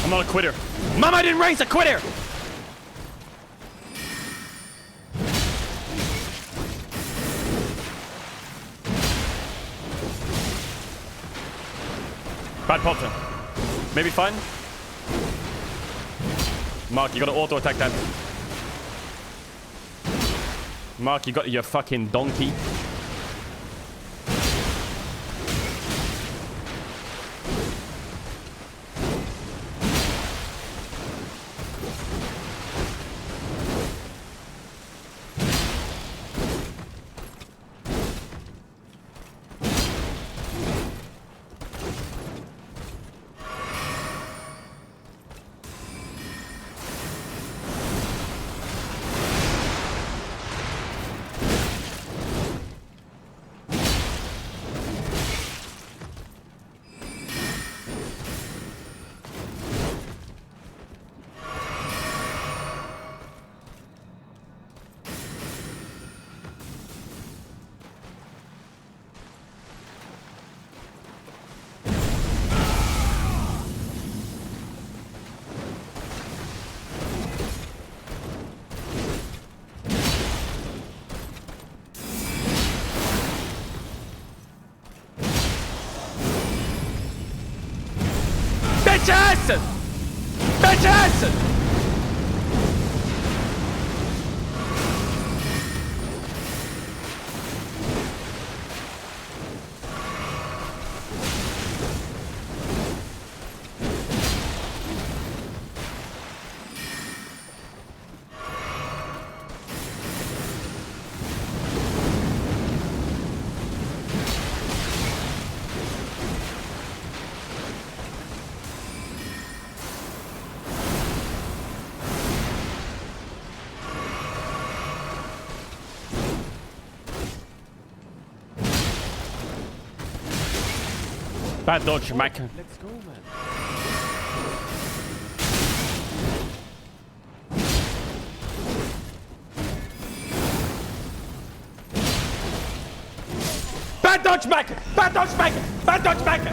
I'm not a quitter. Mama, I didn't raise a quitter! Bad Potter. Maybe fine? Mark, you gotta auto attack that. Mark, you got your fucking donkey. Bitches! Bitches! Bad dodge, Mike. Let's go, man. Bad dodge, Mike! Bad dodge, Mike! Bad dodge, Mike!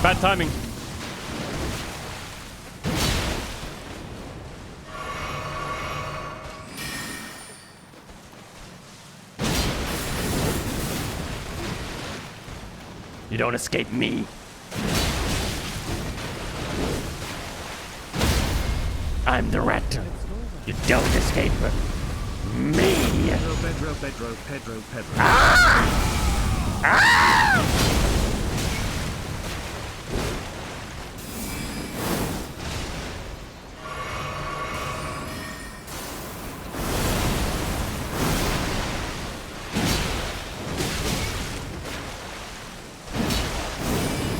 Bad timing. You don't escape me. I'm the rat. You don't escape me. Pedro. Ah! Ah!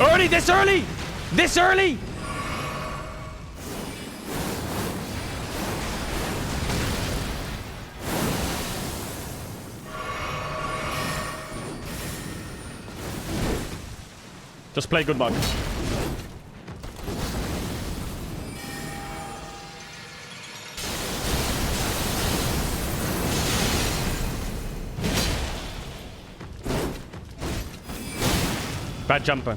Early, this early! This early! Just play good, Mark. Bad jumper.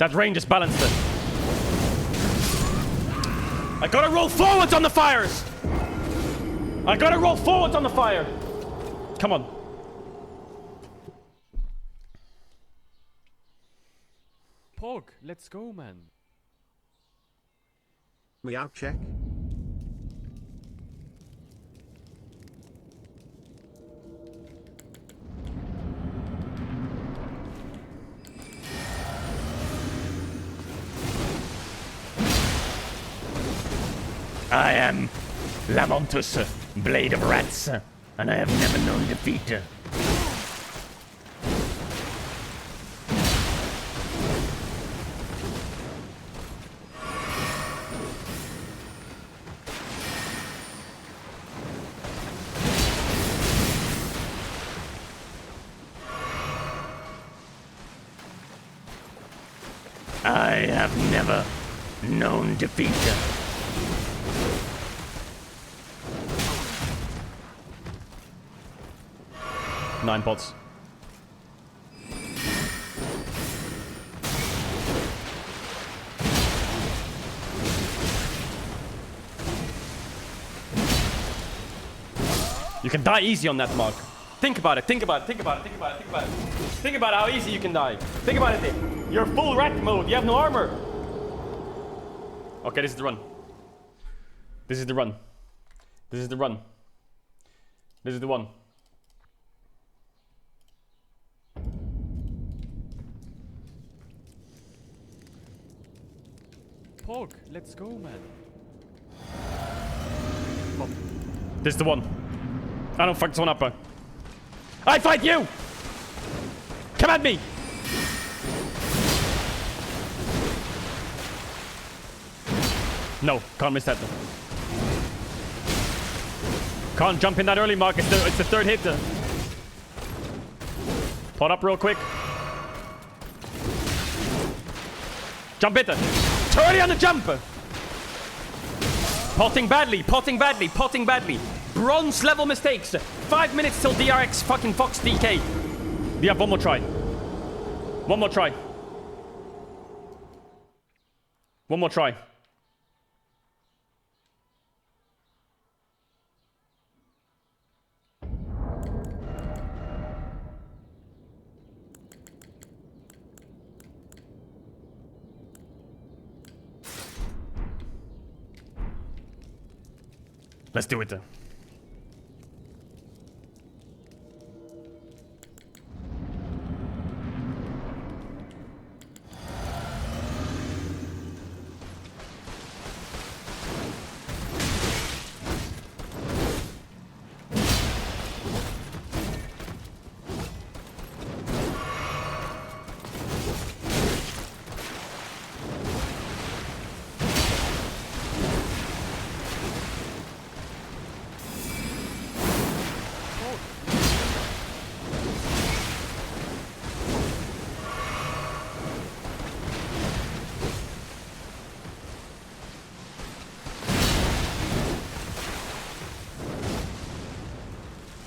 That range is balanced. I gotta roll forwards on the fires! I gotta roll forwards on the fire! Come on. Pog, let's go, man. Meow check. I am Lamontus, Blade of Rats, and I have never known defeat. I have never known defeat. 9 pots. You can die easy on that, Mark. Think about it, think about it, think about it, think about it, think about it. Think about how easy you can die. Think about it, Dick. You're full rat mode, you have no armor. Okay, this is the run. This is the run. This is the run. This is the one. Pog, let's go, man. Oh. This is the one. I don't fuck this one up, bro. I fight you! Come at me! No, can't miss that. Can't jump in that early, Mark. It's the third hit. Pot up real quick. Jump it. Too early on the jump. Potting badly, potting badly, potting badly. Bronze level mistakes. 5 minutes till DRX fucking Fox DK. We have one more try. One more try. One more try. Let's do it then.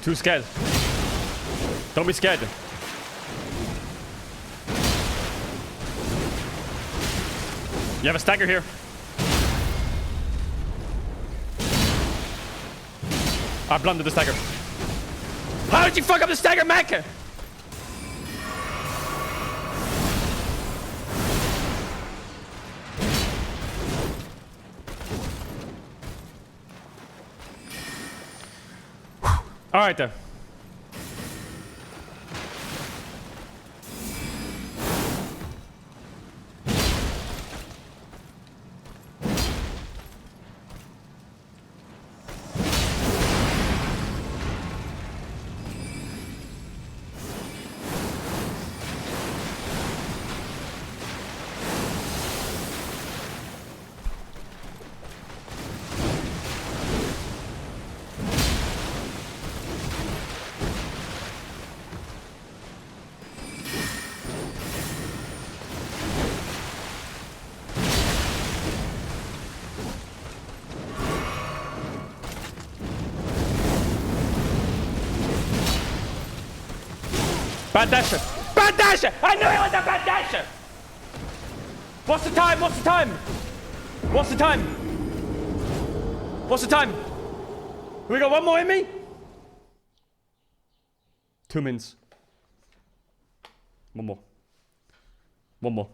Too scared. Don't be scared. You have a stagger here. I blundered the stagger. How did you fuck up the stagger, Mac? All right then. Bad dasher! Bad dasher! I knew it was a bad dasher! What's the time? What's the time? What's the time? What's the time? We got one more in me? 2 minutes. One more. One more.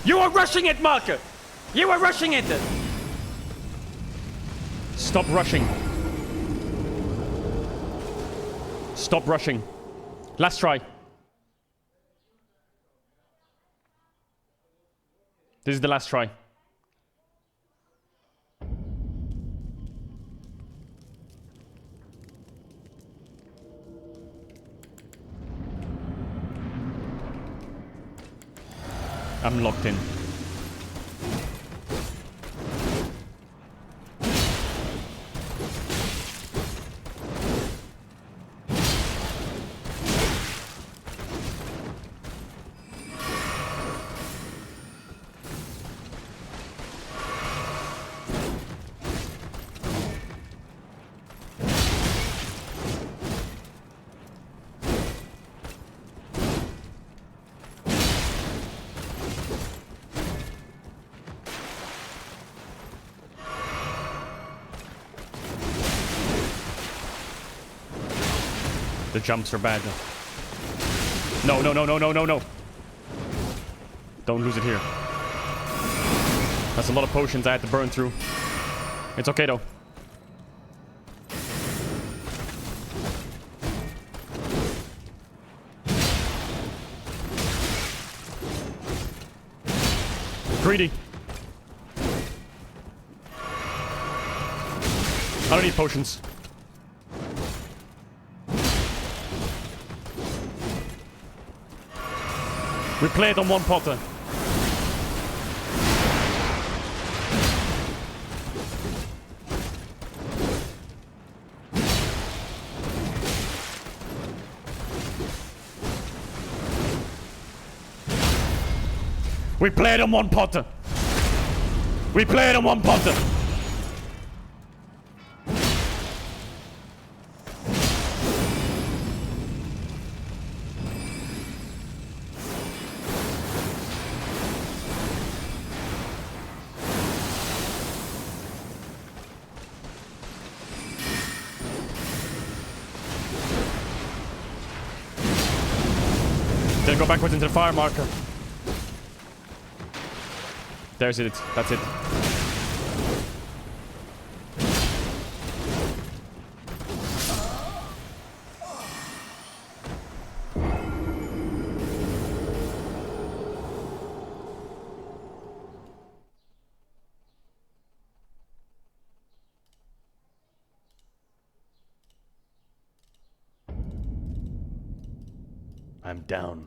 You are rushing it, Marker! You are rushing it! Stop rushing. Stop rushing. Last try. This is the last try. I'm locked in. The jumps are bad. No, no, no, no, no, no, no. Don't lose it here. That's a lot of potions I had to burn through. It's okay though. Greedy. I don't need potions. We play it on one Potter. We play it on one Potter. We play it on one Potter. Then go backwards into the fire marker. There's it. That's it. I'm down,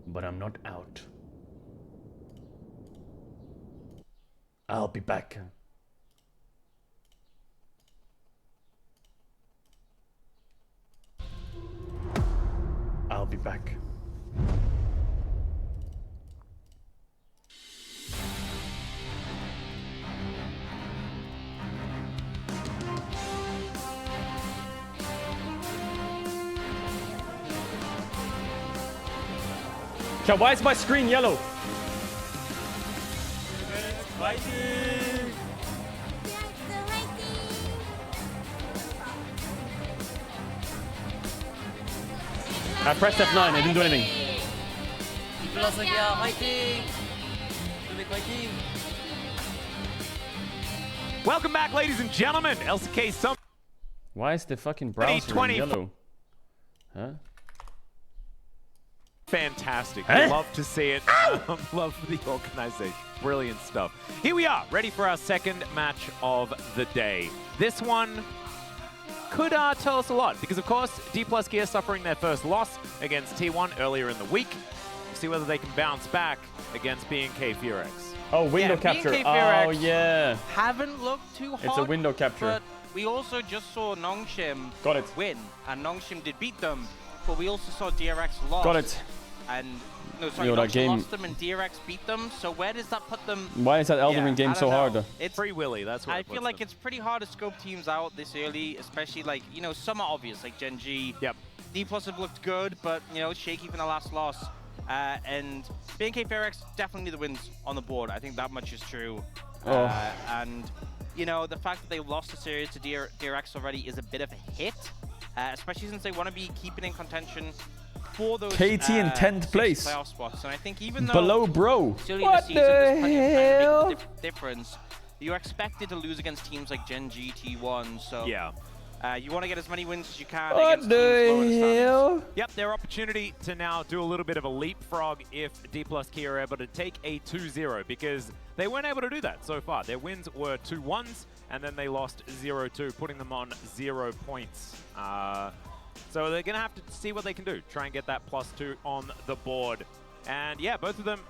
but I'm not out. I'll be back. I'll be back. Yeah, why is my screen yellow? I pressed F9, I didn't do anything. Welcome back, ladies and gentlemen. LCK Summit. Why is the fucking browser in yellow? Huh? Fantastic. Eh? Love to see it. Love for the organization. Brilliant stuff. Here we are, ready for our second match of the day. This one could tell us a lot because, of course, D+ Gear suffering their first loss against T1 earlier in the week. We'll see whether they can bounce back against B&K Furex. Oh, window capture. Oh, yeah. Haven't looked too hot. It's a window capture. But we also just saw Nongshim Got it. win, and Nongshim did beat them. But we also saw DRX lost. Got it. And no, sorry, Yo, that Nongshim game- lost them and DRX beat them. So where does that put them? Why is that Elden Ring game I so don't know. hard? It's Free Willy, that's what I it feel puts like them. it's pretty hard to scope teams out this early, especially like, you know, some are obvious, like Gen G. Yep. D+ have looked good, but, you know, shaky from the last loss. And B&K Furex definitely the wins on the board. I think that much is true. Oh. And, you know, the fact that they lost the series to DRX already is a bit of a hit, especially since they want to be keeping in contention for those KT in 10th place. playoff spots. And I think even though Below bro. still in What the season, the there's plenty of time hell? to make a difference. You're expected to lose against teams like Gen G, T1, so Yeah. you want to get as many wins as you can What against teams lower in the the standings. hell? Yep, their opportunity to now do a little bit of a leapfrog if D+ Gear are able to take a 2-0 because they weren't able to do that so far. Their wins were 2-1s and then they lost 0-2, putting them on 0 points. So they're going to have to see what they can do, try and get that +2 on the board. And yeah, both of them,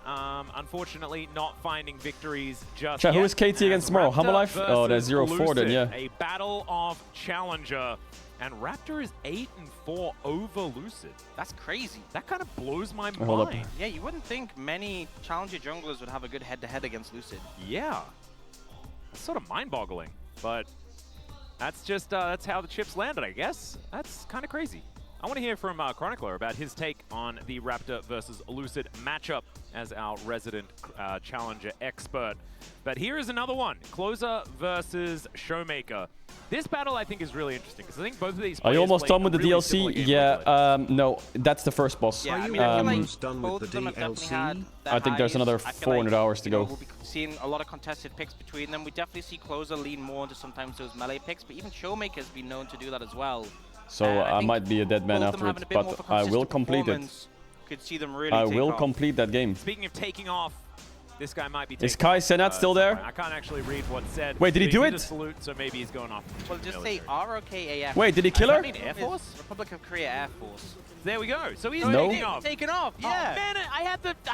unfortunately, not finding victories just Chat, yet. who is KT against tomorrow? Raptor Humble Life? Oh, that's versus 0-4 then, Lucid, yeah. A battle of challenger. And Raptor is 8-4 over Lucid. That's crazy. That kind of blows my Hold up. mind. Yeah, you wouldn't think many challenger junglers would have a good head-to-head against Lucid. Yeah. That's sort of mind-boggling. But that's just, that's how the chips landed, I guess. That's kind of crazy. I want to hear from Chronicler about his take on the Raptor versus Lucid matchup as our resident challenger expert. But here is another one. Closer versus Showmaker. This battle, I think, is really interesting because I think both of these Are players you almost play done with a the really DLC? similar game Yeah, no, that's the first boss. Yeah, I you mean, I feel like almost done with both the of them have definitely had DLC? their I think there's highs. another I feel 400 hours to you know, go. We'll be seeing a lot of contested picks between them. We definitely see Closer lean more into sometimes those melee picks, but even Showmaker has been known to do that as well. So I think might be a dead man both of them after having it, a bit more but of a I will consistent complete it. performance Could see them really I take will off. complete that game. Speaking of taking off, this guy might be Is taking Kai off, Cenat still there? I can't actually read what's said. Wait, did he But do did it? a salute, so maybe he's going off. Well, just military. say ROKAF. Wait, did he kill her? I mean Air Force? Republic of Korea Air Force. There we go. So he's No. taking off. Taken off, yeah. Oh, man, I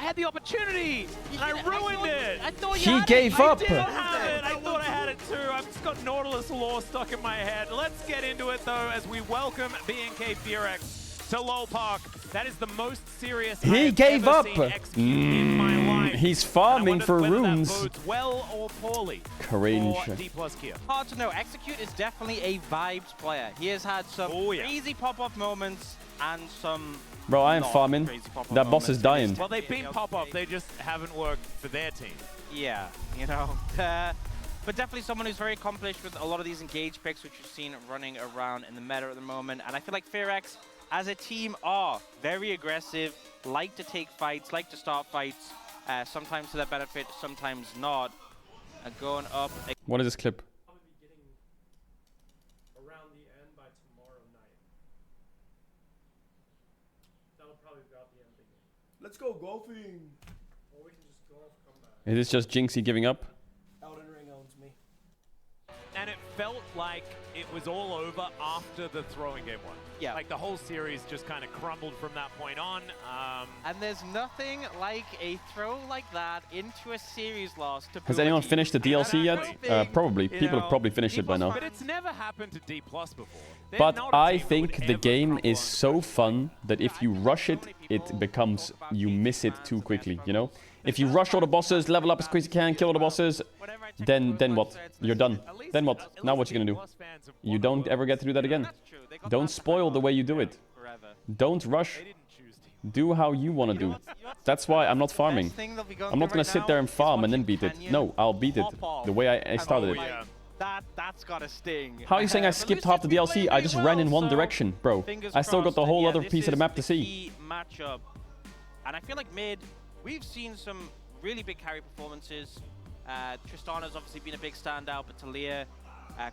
had the opportunity. And I ruined it. I thought you He had gave it. up. I didn't have it. I thought I had it too. I've just got Nautilus lore stuck in my head. Let's get into it though as we welcome B&K Furex to LoL Park. That is the most serious I He have gave ever up. seen execute in my life. He's And I farming wonder for whether runes. That bodes well or poorly Cringe. for D+ Gear. Hard to know. Execute is definitely a vibes player. He has had some crazy pop-off moments and some Bro, I am not farming. crazy pop-off That boss is moments. dying. Well, they've been pop-up. They just haven't worked for their team. Yeah, you know. But definitely someone who's very accomplished with a lot of these engage picks, which we've seen running around in the meta at the moment. And I feel like Furex, as a team, are very aggressive, like to take fights, like to start fights, sometimes to their benefit, sometimes not. Going up. What is this clip? Around the end by tomorrow night. That'll probably be about the end of the game. Let's go golfing. Or we can just golf, come back. Is this just Jinxie giving up? Elden Ring owns me. And it felt like it was all over after the throwing game one. Yeah. Like the whole series just kind of crumbled from that point on. And there's nothing like a throw like that into a series loss to Has boom a anyone team. finished the DLC yet? Probably. you People know, have probably finished it by now. But it's never happened to D+ before. They're But not a I team that think would the ever game crumble is under so fun that if you rush it, it becomes, you miss it too quickly, you know? If you rush all the bosses, level up as quick as you can, kill all the bosses, then what? You're done. Then what? Now what you gonna do? You don't ever get to do that again. Don't spoil the way you do it. Don't rush. Do how you want to do. That's why I'm not farming. I'm not gonna sit there and farm and then beat it. No, I'll beat it the way I started it. That's That's gotta sting. How are you saying I skipped half the DLC? I just ran in one direction, bro. I still got the whole other piece of the map to see. Key matchup, and I feel like mid, we've seen some really big carry performances. Tristana's obviously been a big standout, but Talia,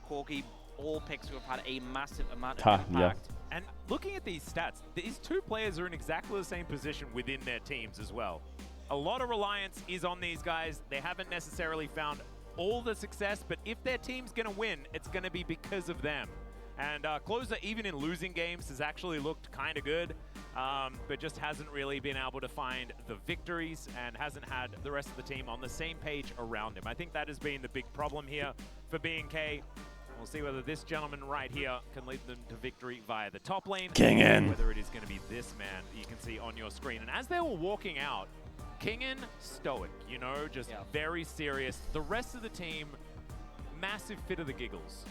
Corki, all picks who have had a massive amount of impact. And looking at these stats, these two players are in exactly the same position within their teams as well. A lot of reliance is on these guys. They haven't necessarily found all the success, but if their team's going to win, it's going to be because of them. And Closer, even in losing games, has actually looked kind of good, but just hasn't really been able to find the victories and hasn't had the rest of the team on the same page around him. I think that has been the big problem here for B&K. We'll see whether this gentleman right here can lead them to victory via the top lane. Kingen. Whether it is going to be this man that you can see on your screen. And as they were walking out, Kingen, stoic, you know, just very serious. The rest of the team, massive fit of the giggles.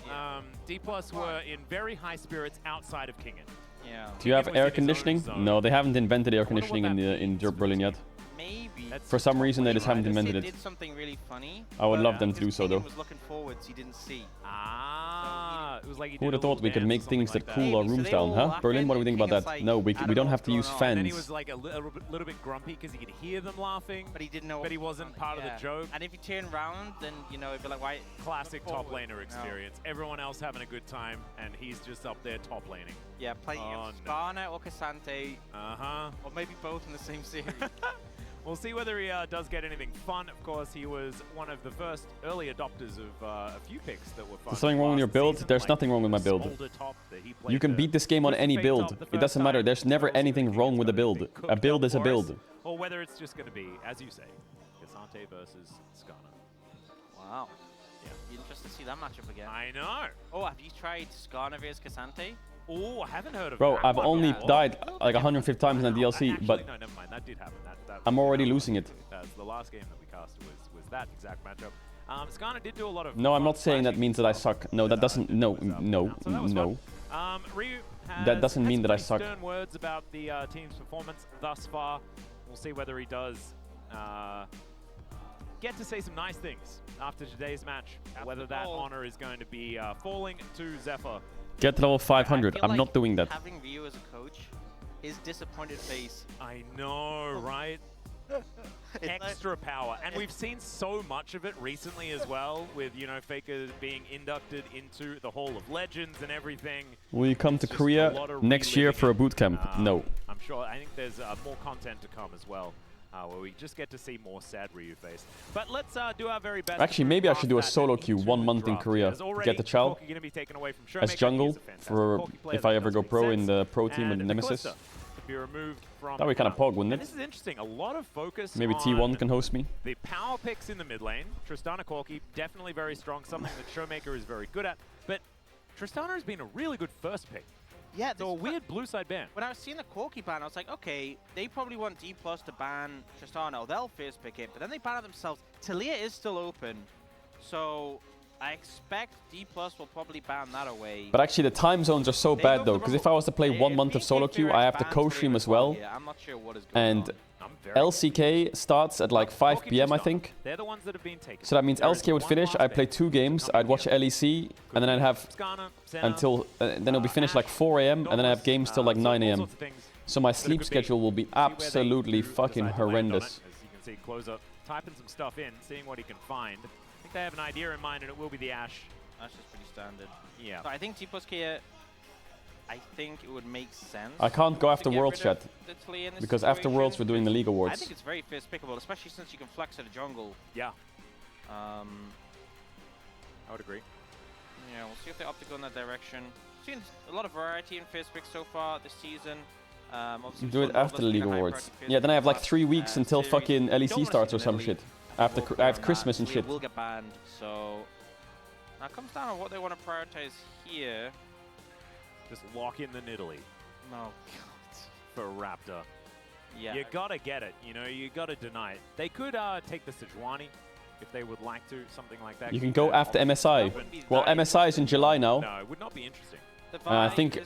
D+ were in very high spirits outside of Kingen. Yeah. Do you have air conditioning? No, they haven't invented air conditioning in Berlin yet. Maybe. For some reason, they just haven't invented it. Did something really funny. I would love them to do so, though. Was looking forwards, he didn't see. It was like he Who would have thought we could make things that cool our rooms down, huh? Berlin, what do we think about that? No, we don't have to use fans. And then he was like a little bit grumpy because he could hear them laughing, but he didn't know. But he wasn't part of the joke. And if you turn around, then you know it'd be like, why? Classic top laner experience. Everyone else having a good time, and he's just up there top laning. Yeah, playing Skarner or K'Sante. Or maybe both in the same series. We'll see whether he does get anything fun. Of course, he was one of the first early adopters of a few picks that were fun. There's something wrong with your build? There's nothing wrong with my build. You can beat this game on any build. It doesn't matter. There's never anything wrong with a build. A build is a build. Or whether it's just going to be, as you say, K'Sante versus Skarner. Wow. Yeah. Be interested to see that matchup again. I know. Oh, have you tried Skarner versus K'Sante? Oh, I haven't heard of Bro, that. I've only died like 150 times in the DLC, actually, but no, never mind. That did happen. I'm already losing it. The last game that we cast was that exact matchup. Skarner did do a lot of. No, I'm not saying that means that I suck. No, that doesn't. No. Ryu That doesn't mean that I suck. Stern words about the team's performance thus far. We'll see whether he does get to say some nice things after today's match. Whether that honor is going to be falling to Zephyr. Get level 500. I'm not doing that. Having Ryu as a coach, his disappointed face. I know, right? Extra power. And we've seen so much of it recently as well, with, you know, Faker being inducted into the Hall of Legends and everything. Will you come to Korea next year for a boot camp? No. I'm sure. I think there's more content to come as well, where we just get to see more sad Ryu face. But let's do our very best. Actually, maybe I should do a solo queue 1 month in Korea. Get the child as jungle for if I ever go pro in the pro team with Nemesis. Be removed from that would be kind of pog, wouldn't it? And this is interesting. A lot of focus. Maybe T1 can host me. The power picks in the mid lane. Tristana Corki, definitely very strong. Something that Showmaker is very good at. But Tristana has been a really good first pick. Yeah, so a weird blue side ban. When I was seeing the Corki ban, I was like, okay, they probably want D+ to ban Tristana, or they'll first pick it. But then they ban it themselves. Talia is still open, so I expect D+ will probably ban that away. But actually, the time zones are so bad though, because if I was to play 1 month of solo queue, I have to co-stream as well. Yeah, I'm not sure what is going and LCK starts at like 5 PM, I think. They're the ones that have been taken. So that means LCK would finish. I'd play 2 games. I'd watch LEC, and then I'd have until then it'll be finished like 4 AM, and then I have games till like 9 AM. So my sleep schedule will be absolutely fucking horrendous. As you can see, Closer typing some stuff in, seeing what he can find. I think they have an idea in mind, and it will be the Ashe. Ashe is pretty standard. Yeah. So I think T+ here, I think it would make sense. I can't go after Worlds yet, because after Worlds we're doing the League Awards. I think it's very first pickable, especially since you can flex at a jungle. Yeah. I would agree. Yeah, we'll see if they opt to go in that direction. Seen a lot of variety in first picks so far this season. Do it after the League Awards. Yeah, then I have like 3 weeks until fucking LEC starts or some shit. After I have Christmas and shit. Will get banned, so now it comes down to what they want to prioritize here. Just lock in the Nidalee. Oh, God. For Raptor. Yeah. You gotta get it, you know, you gotta deny it. They could take the Sejuani if they would like to, something like that. You can go after MSI. Well, MSI is in July now. No, it would not be interesting. I think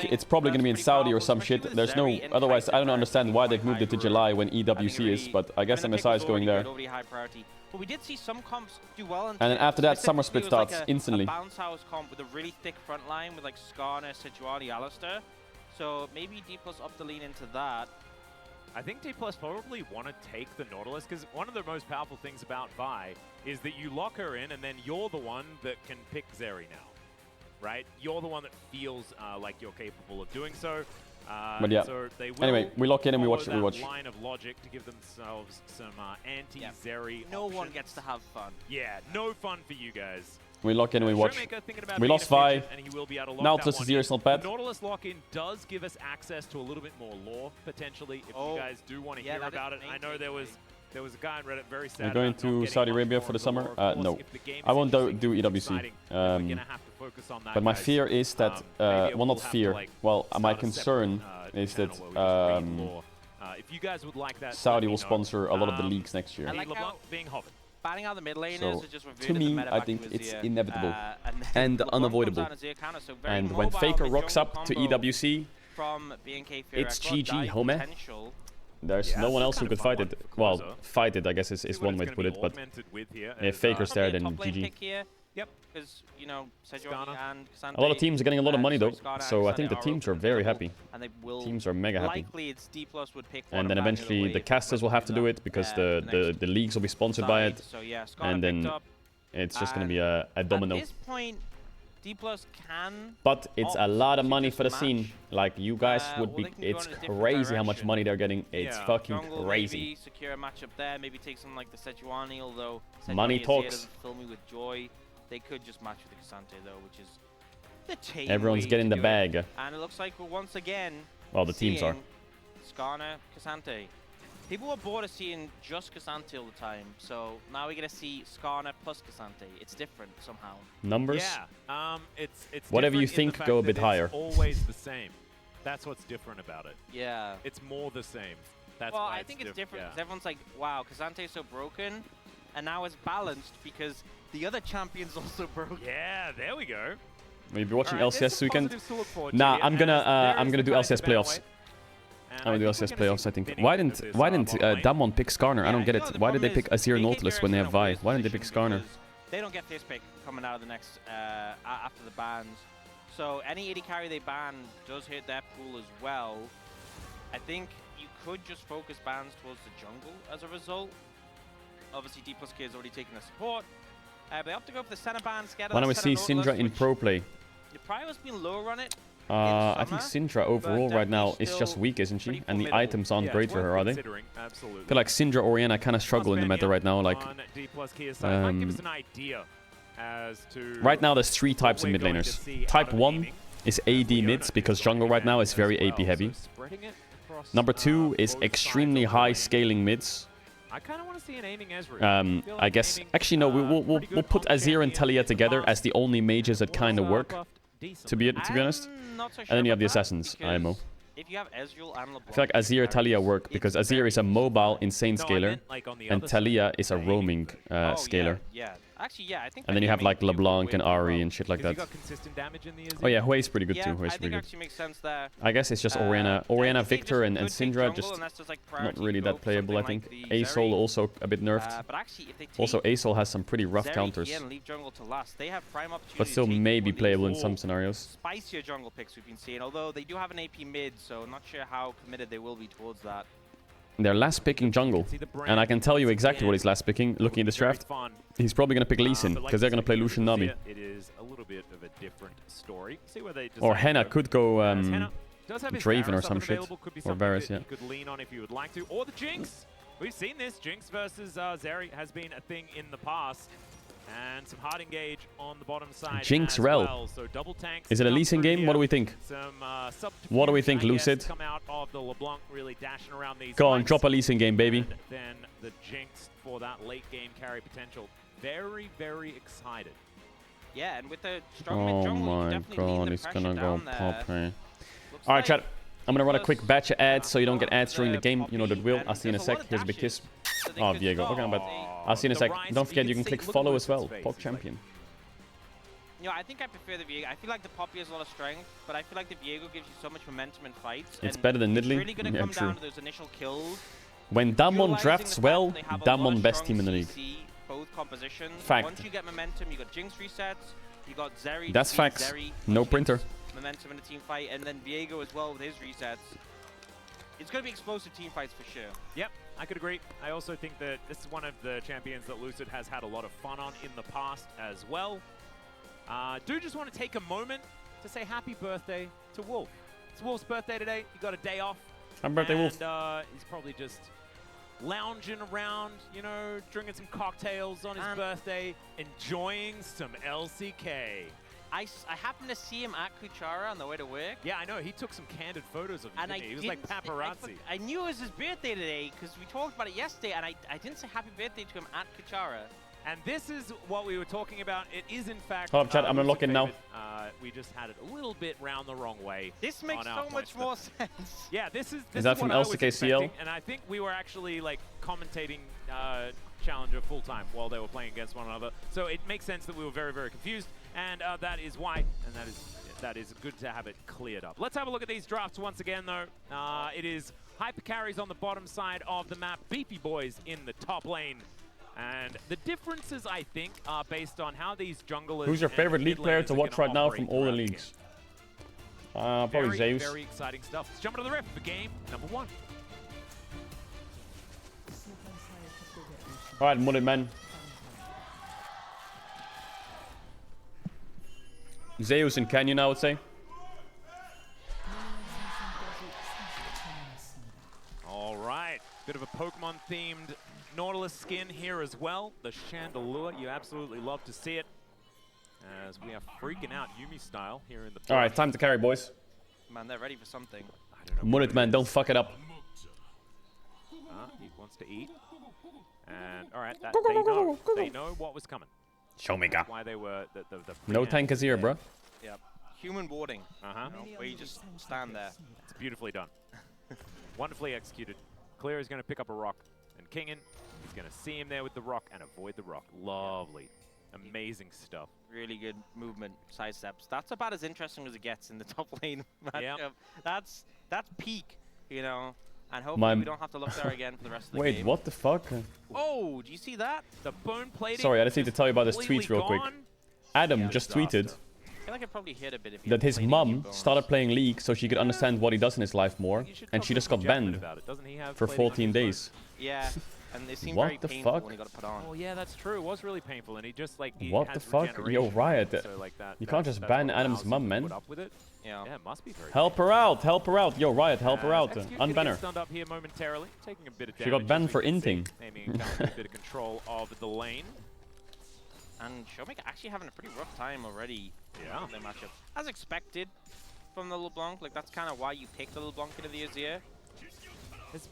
it's probably going to be in Saudi or some shit. There's no, otherwise I don't understand why they've moved it to July when EWC is, but I guess MSI is going there. But we did see some comps do well. And then after that, Summer Split Specifically, it was starts like instantly. A bounce house comp with a really thick front line with like Skarner, Sejuani, Alistar. So maybe D+ up the lean into that. I think D+ probably want to take the Nautilus, because one of the most powerful things about Vi is that you lock her in, and then you're the one that can pick Zeri now, right? You're the one that feels like you're capable of doing so. But yeah. So they will Anyway, we lock in and we watch. follow that line of logic to give themselves some anti-Zeri No options. one gets to have fun. Yeah, no fun for you guys. We lock in and we watch. Showmaker thinking about We being lost Vi. efficient, and he will be able to lock Nautilus that is one here, in. it's not bad. The Nautilus lock-in does give us access to a little bit more lore, potentially, if you guys do want to hear about it. I know there was a guy on Reddit very sad We're going about not to getting Saudi much Arabia more for the lore. summer. Of course, No, if the game I is won't do interesting, EWC. exciting, we're gonna have to focus on that, But my guys. fear is that, Maybe well, not we'll have to, fear. like, Well, my start a concern separate, is that channel where we just read lore. If you guys would like that, Saudi let me will know. sponsor a lot of the leagues next year. I like how LeBlanc being Hobbit. banning out the mid laners So, is just to revealing the me, meta I back think to it's Azir, inevitable then and LeBlanc unavoidable. comes out as Azir counter, so very And when mobile Faker mid rocks jungle up to combo EWC, from BNK Fear it's Record, GG, dive homie. potential. There's Yeah, no one that's else who kind could of fight fun it. for Well, Quasar. fight it, I guess, See is what one it's way to gonna put be it. But augmented with here if as, Faker's there, Probably a then top lane GG. pick here. Yep. Because, you know, Sejuani and Cassandra. A lot of teams are getting a lot of money though, Skarner and so I think the Cassandra teams are are very available, happy. And they will Teams are mega happy. likely it's D+ would pick one And then of that eventually either the way, casters will have to do it because the leagues will be sponsored by it. So yeah, Skarner And then picked up, it's just going to and be a domino. At this point, D+ can. But it's a opt lot of to money just for the match. scene. Like, you guys would Well, be... they can go It's in a different crazy how much direction. money they're getting. It's Yeah. fucking Jungle crazy. maybe secure a matchup there. Maybe take something like the Sejuani, although Money Sejuani talks. doesn't fill me with joy. They could just match with the Cassante though, which is the tame Everyone's way getting to the do it. bag. And it looks like we're once again Well, the teams are. seeing Skarner, Cassante. People were bored of seeing just Cassante all the time, so now we're gonna see Skarner plus Cassante. It's different somehow. Numbers? Yeah, it's Whatever you different in the think, fact go a that bit it's higher. always the same. That's what's different about it. Yeah. It's more the same. That's well, why I think it's different yeah. because everyone's like, wow, Cassante's so broken, and now it's balanced because the other champion's also broken. Yeah, there we go. Will you be watching Alright, there's LCS some weekend? positives to look forward to Nah, here, I'm gonna as there is do the kind LCS of banner playoffs. weight. And I'm gonna do I LCS think we're gonna playoffs, see I think. the Why beginning didn't of this, bottom lane. Damwon pick Skarner? I don't get it. the Why did they problem pick is Azir BNK Nautilus when they have Fear Vi? is in a Why weird didn't they pick position Skarner? because they don't get first pick coming out of the next after the bans. So any AD carry they ban does hit their pool as well. I think you could just focus bans towards the jungle as a result. Obviously, D+K has already taken the support. They have to go for the center ban. Why don't we see Syndra in pro play? The prior has been lower on it. I think Syndra overall right now is just weak, isn't she? And the items aren't great for her, are they? I feel like Syndra Orianna kind of struggle in the meta right now. Like, might give us an idea as to right now there's 3 types of mid laners. Type 1 is AD mids because jungle right now is very AP heavy. Number 2 is extremely high scaling mids. I kind of want to see an aiming Ezreal. I guess actually no, we'll put Azir and Talia together as the only mages that kind of work. To be honest, and then you have the assassins, IMO. If you have Ezreal and LeBlanc, I feel like Azir Talia work because Azir is a mobile insane scaler, and Talia is a roaming scaler. Yeah. Actually, yeah, I think. And then you have like LeBlanc and Ari and shit like that. Oh yeah, Huey's pretty good too. Huey's I think pretty good. actually makes sense there. I guess it's just Orianna, Victor, and Syndra just like not really that playable. I think Asol also a bit nerfed. But actually, if they take Also, Asol has some pretty rough Zeri counters, here and leave jungle to last, they have prime opportunity but still to take maybe one of the playable in four some scenarios. Spicier jungle picks we've been seeing, although they do have an AP mid, so not sure how committed they will be towards that. They're last picking jungle, and I can tell you exactly what he's last picking. Looking at this draft, he's probably gonna pick Lee Sin because they're gonna play Lucian Nami. It is a little bit of a different story. See where they Or decide Henna to could go does have his Draven or Varus some up and shit, available, could be or something Varus, that yeah. you could lean on if you would like to, or the Jinx. We've seen this. Jinx versus Zeri has been a thing in the past. And some hard engage on the bottom side. Jinx as Rel. well. So double tanks Is it a come Lee Sin through game? here. What do we think? Some, What do we subterfuge, think, I guess, Lucid? come out of the LeBlanc, really dashing around these Go on, fights. drop a Lee Sin game, baby. And then the Jinx for that late game carry potential. Very, very excited. Yeah, and with the strong mid Oh jungle, you my definitely lean god, the he's pressure gonna go down there. Poppy. Alright, chat. I'm gonna run a quick batch of ads so you don't get ads during the game. You know the drill. I'll see you in a sec. Here's a big kiss. Oh, Diego. What about? I'll see you in a sec. Don't forget you can click follow as well. Pop Champion. You know, I think I prefer the Viego. I feel like the Poppy has a lot of strength, but I feel like the Viego gives you so much momentum in fights. It's and better than it's Nidalee? really going to Yeah, come true. down to those initial kills. When Damwon Utilizing drafts the fact well, that they have a lot of Damwon best strong team in the league. CC both compositions. Fact. Once you get momentum, you got Jinx resets, you got Zeri. That's to beat facts. Zeri, No Jinx printer. Momentum in a team fight, and then Viego as well with his resets. It's going to be explosive team fights for sure. Yep, I could agree. I also think that this is one of the champions that Lucid has had a lot of fun on in the past as well. Do just want to take a moment to say happy birthday to Wolf. It's Wolf's birthday today. He got a day off. Happy birthday, Wolf. And he's probably just lounging around, you know, drinking some cocktails on his birthday, enjoying some LCK. I happened to see him at Kuchara on the way to work. Yeah, I know. He took some candid photos of you, didn't he? He was like paparazzi. I knew it was his birthday today because we talked about it yesterday, and I didn't say happy birthday to him at Kuchara. And this is what we were talking about. It is, in fact, Hold up, chat. I'm gonna lock in now. We just had it a little bit round the wrong way. This makes so much more sense. Yeah, this is that from what I was LCKCL? expecting, and I think we were actually like commentating Challenger full time while they were playing against one another. So it makes sense that we were very, very confused, and that is why. And that is good to have it cleared up. Let's have a look at these drafts once again, though. It is Hyper Carries on the bottom side of the map, Beefy Boys in the top lane. And the differences, I think, are based on how these junglers. Who's your favorite league player to watch right now from all the leagues? Probably very, Zeus. very exciting stuff. Let's jump into the riff for game number 1. All right, Mullet Man. Zeus and Canyon, I would say. All right, bit of a Pokemon-themed Nautilus skin here as well. The Chandelure, you absolutely love to see it. As we are freaking out Yuumi style here in the. All right, time to carry, boys. Man, they're ready for something. I don't know. Mullet Man, don't fuck it up. He wants to eat. And all right, they know what was coming. Show me, That's why they were the No tankers here, bro. Yep. Human warding. You know, where you just stand there. It's beautifully done. Wonderfully executed. Clear is going to pick up a rock, and Kingen is going to see him there with the rock and avoid the rock. Lovely. Amazing stuff. Really good movement, side steps. That's about as interesting as it gets in the top lane matchup. That's peak, you know. And hopefully we don't have to look there again for the rest of the game. Wait, what the fuck? Oh, do you see that? The bone plating. Sorry, I just need to tell you about this tweet real quick. Adam just tweeted I feel like it probably hit a bit if that his mum started playing League so she could understand what he does in his life more, and she just got banned for 14 days. Yeah, and it seemed What very the painful fuck? when he got it put on. Oh yeah, that's true. It was really painful, and he just like. What the fuck? Yo, Riot. You can't just ban Adam's mum, man. Yeah, it must be very. Help her out, help her out. Yo, Riot, help her out. Unban her. Stunned up here momentarily, taking a bit of She got banned for inting. Aiming a bit of control of the lane. And Showmaker actually having a pretty rough time already. Yeah. In their matchup, as expected from the LeBlanc. Like that's kind of why you picked the LeBlanc into the Azir.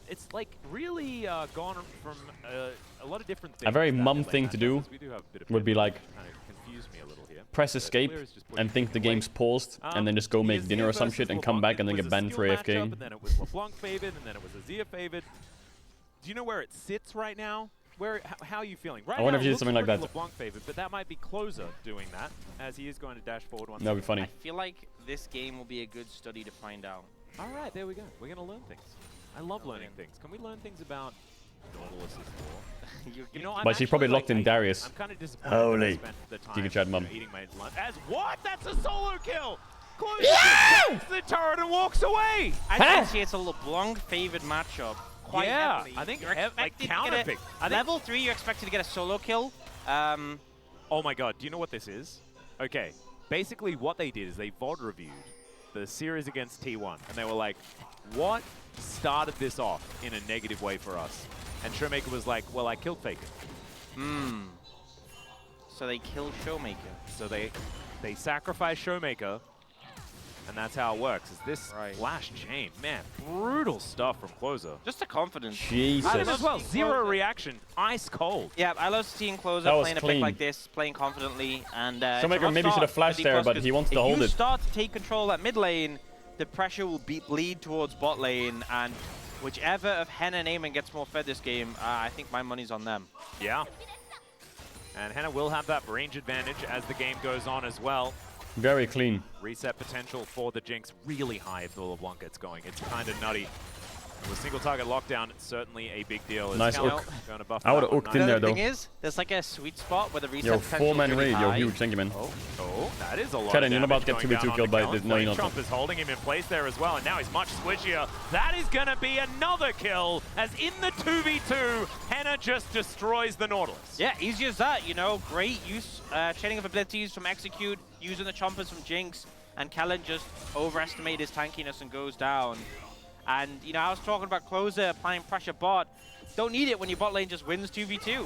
It's like really gone from a lot of different things. A very mum thing to do would be like press escape and think the game's paused and then just go make dinner or some shit and come back and then get banned for AFK. And then it was LeBlanc favored, and then it was Azir favored. Do you know where it sits right now? How are you feeling? Right I wonder now, if you did something like that. LeBlanc favored, but that might be Closer doing that, as he is going to dash forward once. That'd be funny. I feel like this game will be a good study to find out. All right, there we go. We're going to learn things. I love learning things. Can we learn things about Nautilus's lore? You know, But she's probably locked in Darius. I'm kind of disappointed. Holy. That I spent the time, Giga Chad mum. eating my lunch. As what? That's a solo kill. Closer Yeah! the turret and walks away. I can see it's a LeBlanc favored matchup. Quite Yeah, heavily. I think You're like expected to counter get pick. level 3, you're expected to get a solo kill. Oh my god, do you know what this is? Okay, basically what they did is they VOD reviewed the series against T1, and they were like, what started this off in a negative way for us? And Showmaker was like, well, I killed Faker. So they killed Showmaker. So they sacrificed Showmaker, and that's how it works. Is this last chain, man, brutal stuff from Closer. Just the confidence. Jesus. Adam as well, zero reaction, ice cold. Yeah, I love seeing Closer That was playing a clean. pick like this, playing confidently, and Showmaker maybe should have flashed there, but he wants to hold If you it. start to take control at mid lane, the pressure will bleed towards bot lane, and whichever of Henna and Eamon gets more fed this game, I think my money's on them. Yeah. And Henna will have that range advantage as the game goes on as well. Very clean. Reset potential for the Jinx really high if the LeBlanc gets going. It's kind of nutty. With single target lockdown, it's certainly a big deal. Nice Cal hook. going to buff I would have that one hooked in there, The though. thing is, there's like a sweet spot where the reset Yo, potential is 4-man really raid. Yo, high. huge. Thank you, man. Oh, that is a lot Kennen, of you're damage about to get going 2v2 down killed on by Cal. this. No, you're Flame not. Chomp is holding him in place there as well, and now he's much squishier. That is going to be another kill, as in the 2v2, Henna just destroys the Nautilus. Yeah, easy as that, you know. Great use, chaining of abilities from Execute, using the chompers from Jinx, and Kellen just overestimated his tankiness and goes down. And, you know, I was talking about Closer applying pressure bot. Don't need it when your bot lane just wins 2v2.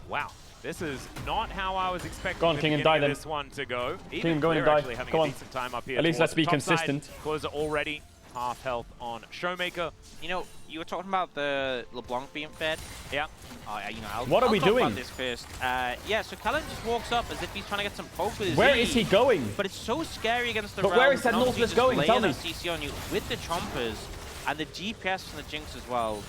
Wow. This is not how I was expecting Go on, the King, and beginning die of then. this one to go. King, go in and die. Actually having Go a on. decent time up here At least towards let's be the top side. consistent. Closer already half health on Showmaker. You know, you were talking about the LeBlanc being fed. Yeah. You know, What are we I'll talk doing? about this first. Yeah, so Kellen just walks up as if he's trying to get some poke with his Where E. is he going? But it's so scary against the But where Realms, is that and obviously Nautilus just going? laying Tell me. that CC on you with the chompers and the DPS from the Jinx as well.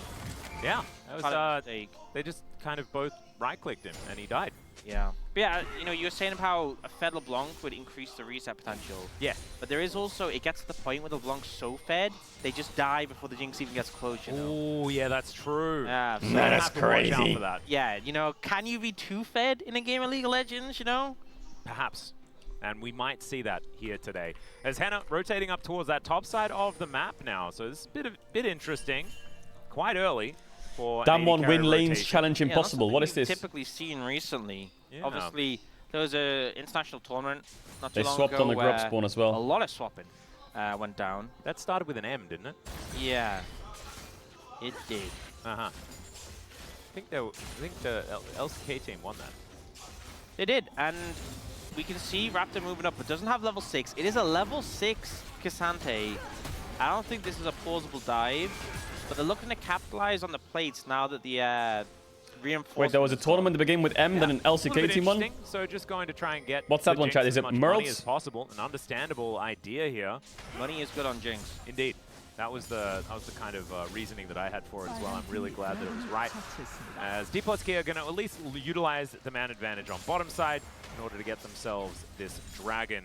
Yeah. That Kind of was, mistake. they just kind of both right-clicked him, and he died. Yeah. But yeah, you know, you were saying how a fed LeBlanc would increase the reset potential. Yeah. But there is also, it gets to the point where LeBlanc's so fed, they just die before the Jinx even gets close, you know? Oh, yeah, that's true. Yeah. So That is have to watch out crazy. for that. yeah, you know, can you be too fed in a game of League of Legends, you know? Perhaps. And we might see that here today. As Henna rotating up towards that top side of the map now. So this is a bit interesting. Quite early for Damn an one 80 win carry lanes rotation. challenge Yeah, not impossible. What is something this? we've typically seen recently. Yeah. Obviously, there was a international tournament not too They long swapped ago on the grub where spawn as a well. lot of swapping went down. That started with an M, didn't it? Yeah, it did. Uh-huh. I think the LCK team won that. They did, and we can see Raptor moving up, but doesn't have level 6. It is a level 6 Cassante. I don't think this is a plausible dive, but they're looking to capitalize on the plates now that the reinforcements... Wait, there was a tournament to begin with M, then an LCK team won? So just going to try and get What's the that one, Jinx chat? as Is it much money Merls? as possible. An understandable idea here. Money is good on Jinx. Indeed. That was the kind of reasoning that I had for it as well. I'm really glad that it was right. As D plus K are going to at least utilize the man advantage on bottom side in order to get themselves this dragon.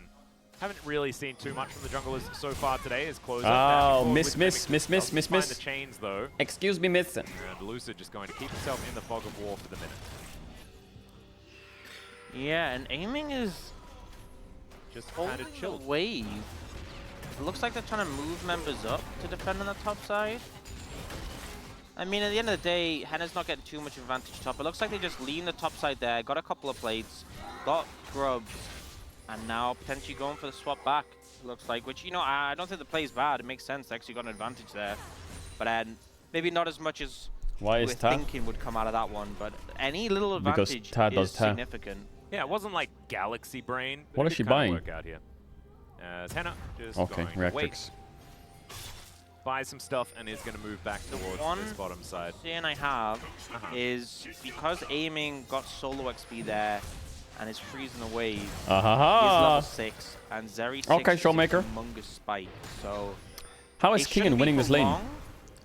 Haven't really seen too much from the junglers so far today. As Closer. Oh, miss. Find the chains though. Excuse me, miss. And Lucid just going to keep himself in the fog of war for the minute. Yeah, and aiming is just kind holding of chilled. the wave. It looks like they're trying to move members up to defend on the top side. I mean, at the end of the day, Henna's not getting too much advantage top. It looks like they just lean the top side there, got a couple of plates, got grubs, and now potentially going for the swap back, it looks like. Which, you know, I don't think the play is bad. It makes sense. They actually got an advantage there. But maybe not as much as Why we're is Ta? thinking would come out of that one. But any little Because advantage Ta does is Ta. significant. Yeah, it wasn't like Galaxy Brain. But What it is she did kinda buying? Work out here. As Henna just Okay, going to wait, Reactrix. buy some stuff, and is going to move back towards one this bottom side. Saying I have is because aiming got solo XP there and is freezing the wave. He's level 6 and Zeri 6 Okay, is Showmaker. a humongous spike. So How is it King shouldn't winning be this for lane? long,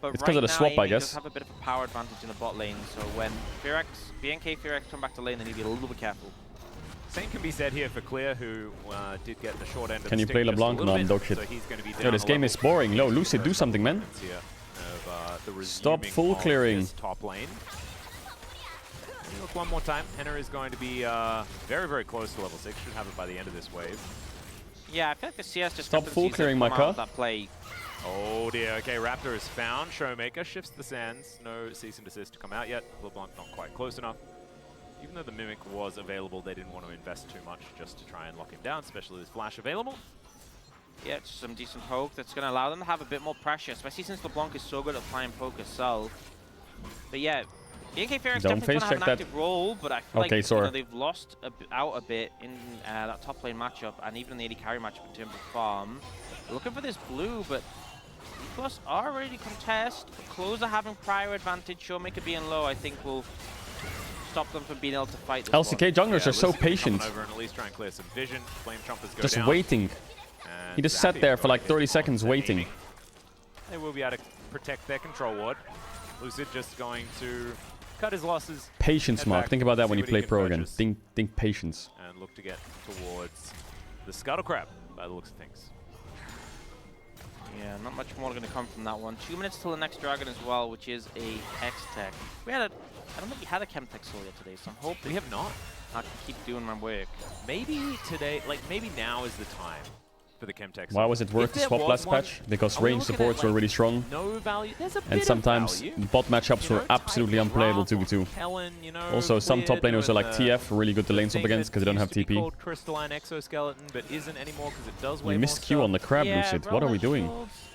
but It's because of the right swap, now, I aiming does guess. have a bit of a power advantage in the bot lane. So when BNK Fearax come back to lane, they need to be a little bit careful. Same can be said here for Clear, who did get the short end of Can the you stick play just a LeBlanc? little No, I'm bit, dog shit. So he's going to be Yo, down this a game level. is boring. Yo, Lucid, do something, man. Here of, the Stop resuming full of clearing. this top lane. And look one more time. Henna is going to be very, very close to level 6. Should have it by the end of this wave. Yeah, I feel like the CS just Stop full clearing my car. That play. Oh dear, okay, Raptor is found. Showmaker shifts the sands. No cease and desist to come out yet. LeBlanc not quite close enough. Even though the Mimic was available, they didn't want to invest too much just to try and lock him down, especially with Flash available. Yeah, it's some decent poke that's going to allow them to have a bit more pressure, especially since LeBlanc is so good at playing poke herself. But yeah, BNK Fearax Don't definitely face going to have check an that. active role, but I feel Okay, like sorry. they've lost out a bit in that top lane matchup, and even in the AD carry matchup in terms of farm. They're looking for this blue, but Plus are ready to contest. Closer having prior advantage, Showmaker being low, I think will stop them from being able to fight this LCK junglers are so Lucid coming patient. over and at least try and clear some vision. Flame Chompers go Just down. waiting. And He just Zappy sat there for going like to 30 hit seconds on waiting. aiming. They will be able to protect their control ward. Lucid just going to cut his losses. Patience, head Mark. back, Think about that see when you what he play can pro again. purchase, Think patience. and look to get towards the Scuttle Crab by the looks of things. Yeah, not much more going to come from that one. 2 minutes till the next dragon as well, which is a X-Tech. I don't think we had a Chemtech Soul yet today, so I'm hoping We have not. I can keep doing my work. Maybe today, like maybe now is the time for the Chemtech. Why was it worth to swap last patch? Because range supports were really strong. No value. There's a bit And sometimes of value. bot matchups were absolutely unplayable 2v2. Helen, you know, Also, some top Clear laners are like doing TF, really good to lane swap against because they don't have used to be TP. called Crystalline Exoskeleton, but isn't anymore because it does way You more missed Q stuff. on the crab, Yeah, Lucid. What are we doing?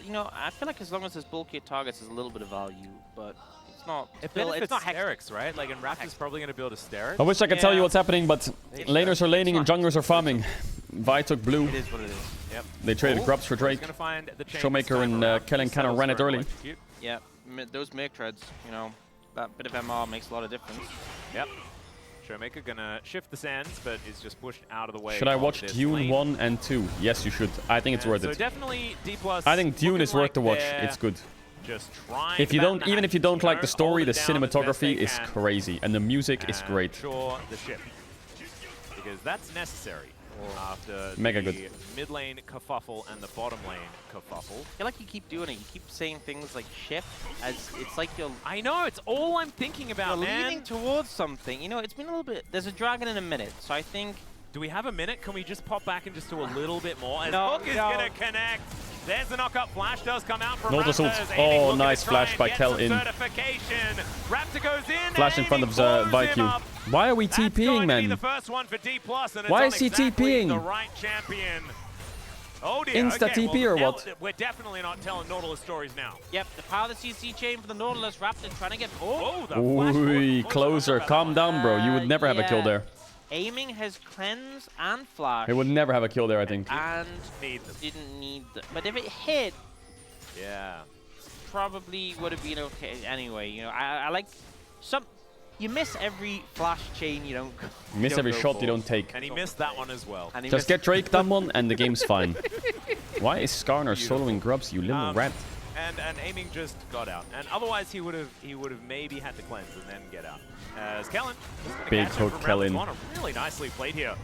You know, I feel like as long as there's bulkier targets, there's a little bit of value, but it's not. It still, benefits it's not Sterix, right? Like, and Raptor's probably going to build a Sterix. I wish I could tell you what's happening, but laners are laning and junglers are farming. Vi took blue. It is what it is. Yep. They traded Grubs for Drake. Gonna find the chain Showmaker this time and around. Kellen kind of ran it early. Yeah, those Merc treads, you know, that bit of MR makes a lot of difference. Yep. Showmaker gonna shift the sands, but is just pushed out of the way. Should I of watch this Dune lane. 1 and 2? Yes, you should. I think it's worth So it. definitely D+. I think Dune looking is worth like to watch. they're It's good. Just trying If you to don't, batten even the if you don't hatches, like the you know, story, the hold it down as best cinematography they is can, crazy and the music is and great. Sure, the ship, because that's necessary after Mega the good. mid lane kerfuffle and the bottom lane kerfuffle. I feel like you keep doing it. You keep saying things like ship as it's like you're. I know, it's all I'm thinking about, You're man. leaning towards something. You know, it's been a little bit. There's a dragon in a minute, so I think. Do we have a minute? Can we just pop back and just do a little bit more? As No, Hook is no. going to connect. There's the knock-up. Flash does come out from Nautilus ult. Raptors. Oh, looking nice to try flash and by get Kel some in. certification. Raptor goes in. Flash in and front he of blows him Vaiku. up. Why are we That's going TPing, to be man? the first one for D+, and it's Why on is he exactly TPing? the right champion. Oh dear. Insta okay, TP or well, what? now we're definitely not telling Nautilus stories now. Yep, the power of the CC chain for the Nautilus. Raptor trying to get. Oh, the flash Ooh, forward. closer. Calm down, bro. You would never have a kill yeah. there. Aiming has cleanse and flash. He would never have a kill there, I think. And Need them. didn't need the, but if it hit, Yeah. probably would have been okay anyway. You know, I like some. You miss every flash chain you don't. You miss every go shot for. you don't take. And he missed that one as well. And he Just missed- get Drake done one and the game's fine. Why is Skarner soloing Grubs, you little rat? And aiming just got out, and otherwise he would have maybe had to cleanse and then get out. As Kellen, Big hook, Kellen. Really nicely played here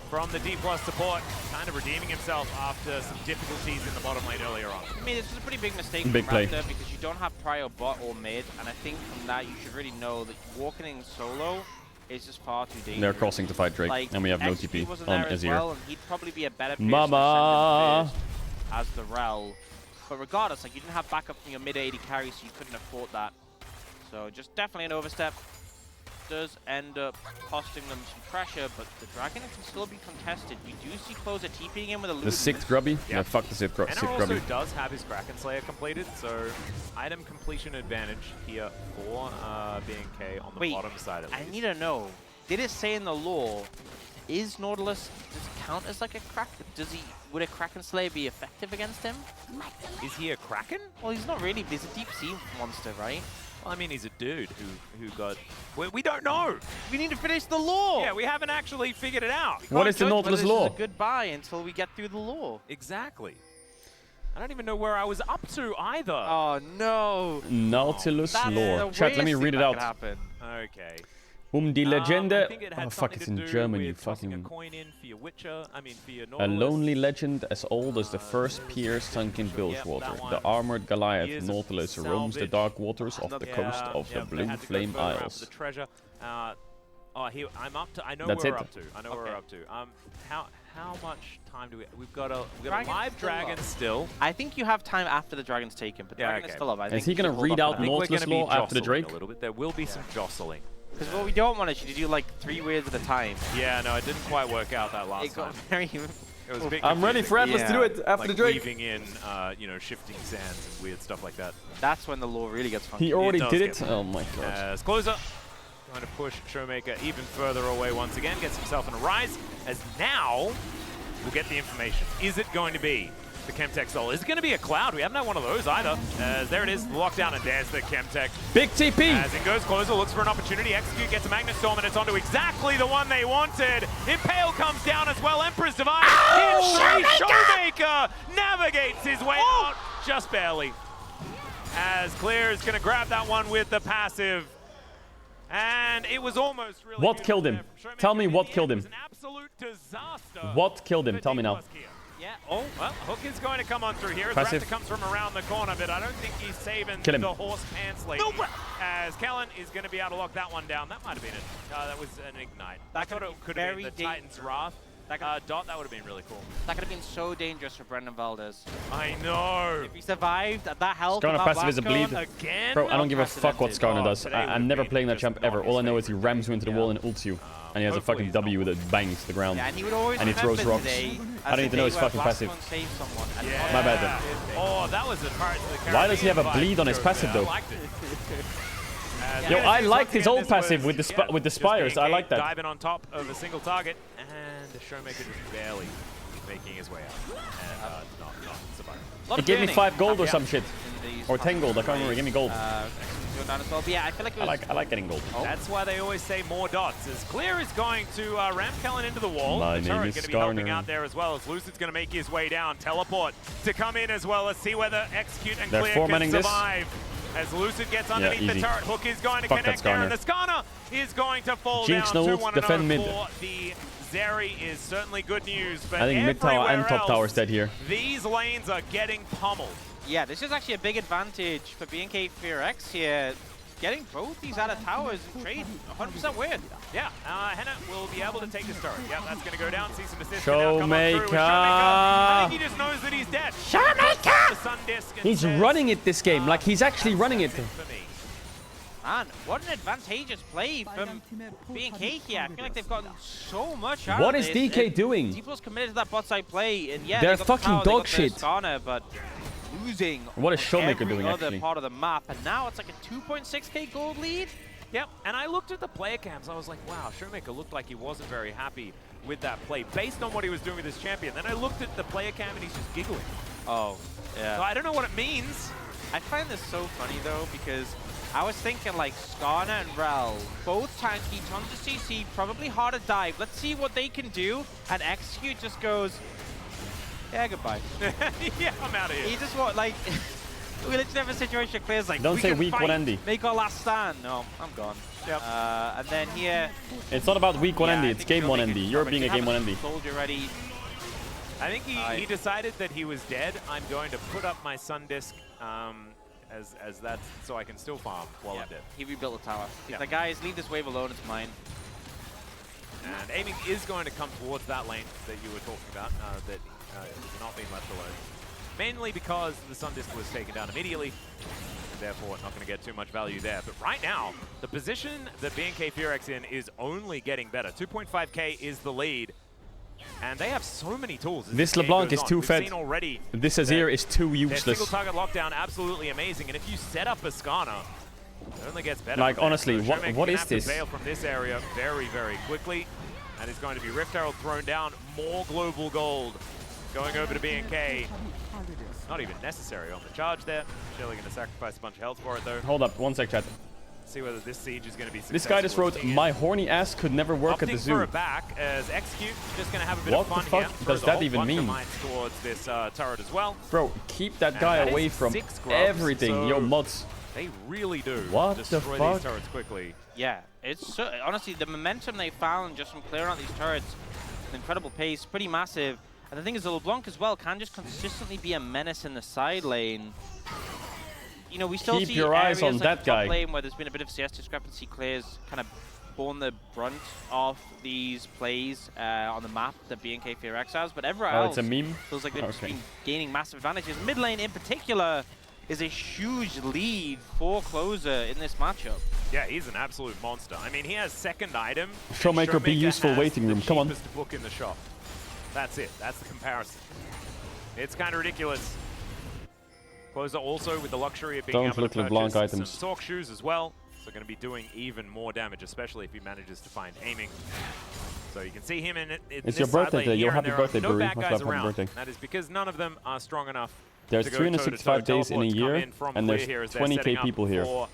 from the D+ support, kind of redeeming himself after some difficulties in the bottom lane earlier on. I mean, this is a pretty big mistake Big from play. Raptor because you don't have prior bot or mid, and I think from that you should really know that walking in solo is just far too dangerous. They're crossing to fight Drake, Like, and we have no XP TP wasn't on there as Azir. well, and he'd probably be a better person Mama! to send in first as the Rel. But regardless, like you didn't have backup from your mid 80 carry, so you couldn't afford that. So just definitely an overstep. Does end up costing them some pressure, but the Dragon can still be contested. We do see Closer TPing in with a The Ludens. sixth Grubby? Yeah. Yeah, fuck the sixth Enner also Grubby. does have his Kraken Slayer completed, so item completion advantage here for BNK on the Wait, bottom side at least. I need to know, did it say in the lore, is Nautilus, does it count as like a Kraken? Would a Kraken Slayer be effective against him? Is he a Kraken? Well, he's not really, he's a deep sea monster, right? Well, I mean, he's a dude who got... We don't know! We need to finish the lore! Yeah, we haven't actually figured it out. What is the Nautilus lore? Goodbye until we get through the lore. Exactly. I don't even know where I was up to either. Oh, no. Nautilus That's lore. the Chat, let me weirdest read thing it that out. could happen. Okay. Die I Legende. think it had Oh fuck, something it's to in do German, with you tossing fucking... a coin in for your Witcher, for your A Nautilus. lonely legend as old as the first pier sunk in Yep, Bilgewater. that one. The armored Goliath Years of Nautilus roams the salvage. dark waters off the Yeah, coast of yeah, the they Blue had to go Flame further out for Isles. The treasure. I'm up to. I know That's where we're it? up to. I know where we're up to. How much time do we? We've got a Dragon's live still dragon up. still. I think you have time after the Dragon's taken, but the Yeah, Dragon is okay. still up. I think Is he we gonna should hold read up out for that. Nautilus We're gonna lore be after the jostling Drake? a little bit. There will be some jostling. Because what we don't want is you to do like 3 weirds at a time. Yeah, no, it didn't quite work out that last It got time. very... It was a bit I'm ready for Atlas to do it after like the Drake. weaving in, shifting sands and weird stuff like that. That's when the lore really gets funky. He already does did get it? Oh my god. As Closer trying to push Showmaker even further away once again, gets himself in a rise, as now we'll get the information. Is it going to be the Chemtech Soul? Is it going to be a Cloud? We haven't had one of those either. As there it is, the lockdown, and there's the Chemtech. Big TP! As it goes, Closer looks for an opportunity, Execute gets a Magnet Storm, and it's onto exactly the one they wanted. Impale comes down as well, Emperor's Divine. Showmaker navigates his way out, just barely. As Clear is going to grab that one with the passive. And it was almost really What good killed him? there from Showmaker. Tell me In what the killed end, him. it was an absolute disaster What killed him? for Tell me now. D+ here. Yeah. Oh, well, Hook is going to come on through here. Passive. Raptor comes from around the corner, but I don't think he's saving Kill him. the horse pants lady. As Kellen is going to be able to lock that one down. That might have been it. That was an ignite. I thought it could have been the Titan's Wrath. Dot, that would have been really cool. That could have been so dangerous for Brendan Valdez. I know. If he survived at that health, Skarner that passive is a bleed. again, Bro, I don't give a fuck what Skarner does. today I'm never playing that champ ever. All I know is he rams you into the wall and ults you. And he has a fucking W that bangs the ground. Yeah, and he would always and he throws remember rocks. today I don't need to know his fucking passive. Yeah. My bad then. Oh, that was a part of the Why does he have a Caribbean bleed on his vibe. passive though? I liked it. Yo, I Genesis, liked once his again, old this passive was, with the just spires. I BNK like that. Diving on top of a single target, and the Showmaker just barely making his way out. And not surviving. It gave me 5 gold or some shit. these Or 10 gold, I can't remember. It gave me gold. Going down as well. But yeah, I feel like it was, I like getting gold. That's why they always say more dots. As Clear is going to ram Kellen into the wall. My the name turret is going to be helping Skarner. out there as well. As Lucid's going to make his way down. Teleport to come in as well. Let's see whether Execute and They're Clear can four-manning this. survive. As Lucid gets underneath the easy. turret, Hook is going to Fuck that connect there, and the Skarner. Skarner is going to fall Jinx down no to ult, 1-0 defend mid. for the Zeri is certainly good news, but I think mid tower and top else, tower is dead here. these lanes are getting pummeled. yeah, this is actually a big advantage for BNK Fear X here. Getting both these out of towers and trade 100% weird. Yeah, Henna will be able to take this turret. Yeah, that's going to go down. Cease and desist. Now come on through with Showmaker. I think he just knows that he's dead. Showmaker! The Sun Disc and He's says, running it this game. Like, he's actually running it. Man, what an advantageous play from BNK here. I feel like they've gotten so much out What of is this. DK And doing? D+ committed to that bot side play, and yeah, They're they got the fucking tower, they dog got the shit. Skarner, but losing What is on Showmaker every doing, other actually? part of the map, and now it's like a 2.6k gold lead. Yep, and I looked at the player cams. I was like, wow, Showmaker looked like he wasn't very happy with that play based on what he was doing with his champion. Then I looked at the player cam and he's just giggling. Oh, yeah. So I don't know what it means. I find this so funny though, because I was thinking like Skarner and Rel, both tanky, tons of CC, probably harder dive. Let's see what they can do. And Execute just goes, yeah, goodbye. Yeah, I'm out of here. He just what like we literally have a situation Clear's like, Don't we say can weak fight, one Andy. make our last stand. No, I'm gone. Yep. And then here, It's not about week 1 yeah, Andy, I it's think game you're 1 making Andy. it You're covered. being a You game 1 haven't Andy. told you already. I think he decided that he was dead. I'm going to put up my Sun Disc as that's so I can still farm while I'm dead. He rebuilt the tower. He's Yeah. like, guys, leave this wave alone, it's mine. And aiming is going to come towards that lane that you were talking about, that is not being left alone. Mainly because the Sun Disc was taken down immediately, and therefore not going to get too much value there. But right now, the position that BNK Furex in is only getting better. 2.5k is the lead, and they have so many tools. as This game LeBlanc goes is on. too We've fed. seen already This that Azir is too their useless. single target lockdown, absolutely amazing. And if you set up a Skarner, it only gets better. Like, from there. honestly, So what Showmaker is have this? To bail from this area very, very quickly. And it's going to be Rift Herald thrown down. More global gold going over to BNK. Not even necessary on the charge there. Surely going to sacrifice a bunch of health for it, though. Hold up, 1 sec, chat. See whether this siege is going to be successful. This guy just wrote, my horny ass could never work at the Opting zoo. for a back as Execute just going to have a bit What of fun the fuck here. does Throws a that whole even bunch of mean? mines towards this turret as well. Bro, keep that And guy that is away from 6 grubs, everything. so Yo, mods. They really do What the destroy fuck? these turrets quickly. Yeah, it's so, honestly the momentum they found just from clearing out these turrets, an incredible pace, pretty massive. And the thing is, the LeBlanc as well can just consistently be a menace in the side lane. You know, we still Keep see your eyes areas on like that the top guy. lane where there's been a bit of CS discrepancy. Clear's kind of borne the brunt of these plays on the map that BNK Fear X has, but everywhere Oh, else it's a meme? feels like they've just Okay. been gaining massive advantages. Mid lane in particular is a huge lead for Closer in this matchup. Yeah, he's an absolute monster. I mean, he has second item. and Showmaker, be useful has waiting room. the Come on. cheapest book in the shop. That's it. That's the comparison. It's kind of ridiculous. Closer also with the luxury of being Don't able look to LeBlanc purchase items. some Sork shoes as well. So going to be doing even more damage, especially if he manages to find aiming. So you can see him in It's this your side birthday lane today. Yo, here, and happy there birthday, are no Brewery. bad Much guys love, happy around. birthday. That is because none of them are strong enough. There's to go 365 toe-to-toe. days in a Teleports come year, in from and Clear there's here as they're 20k setting up people here. for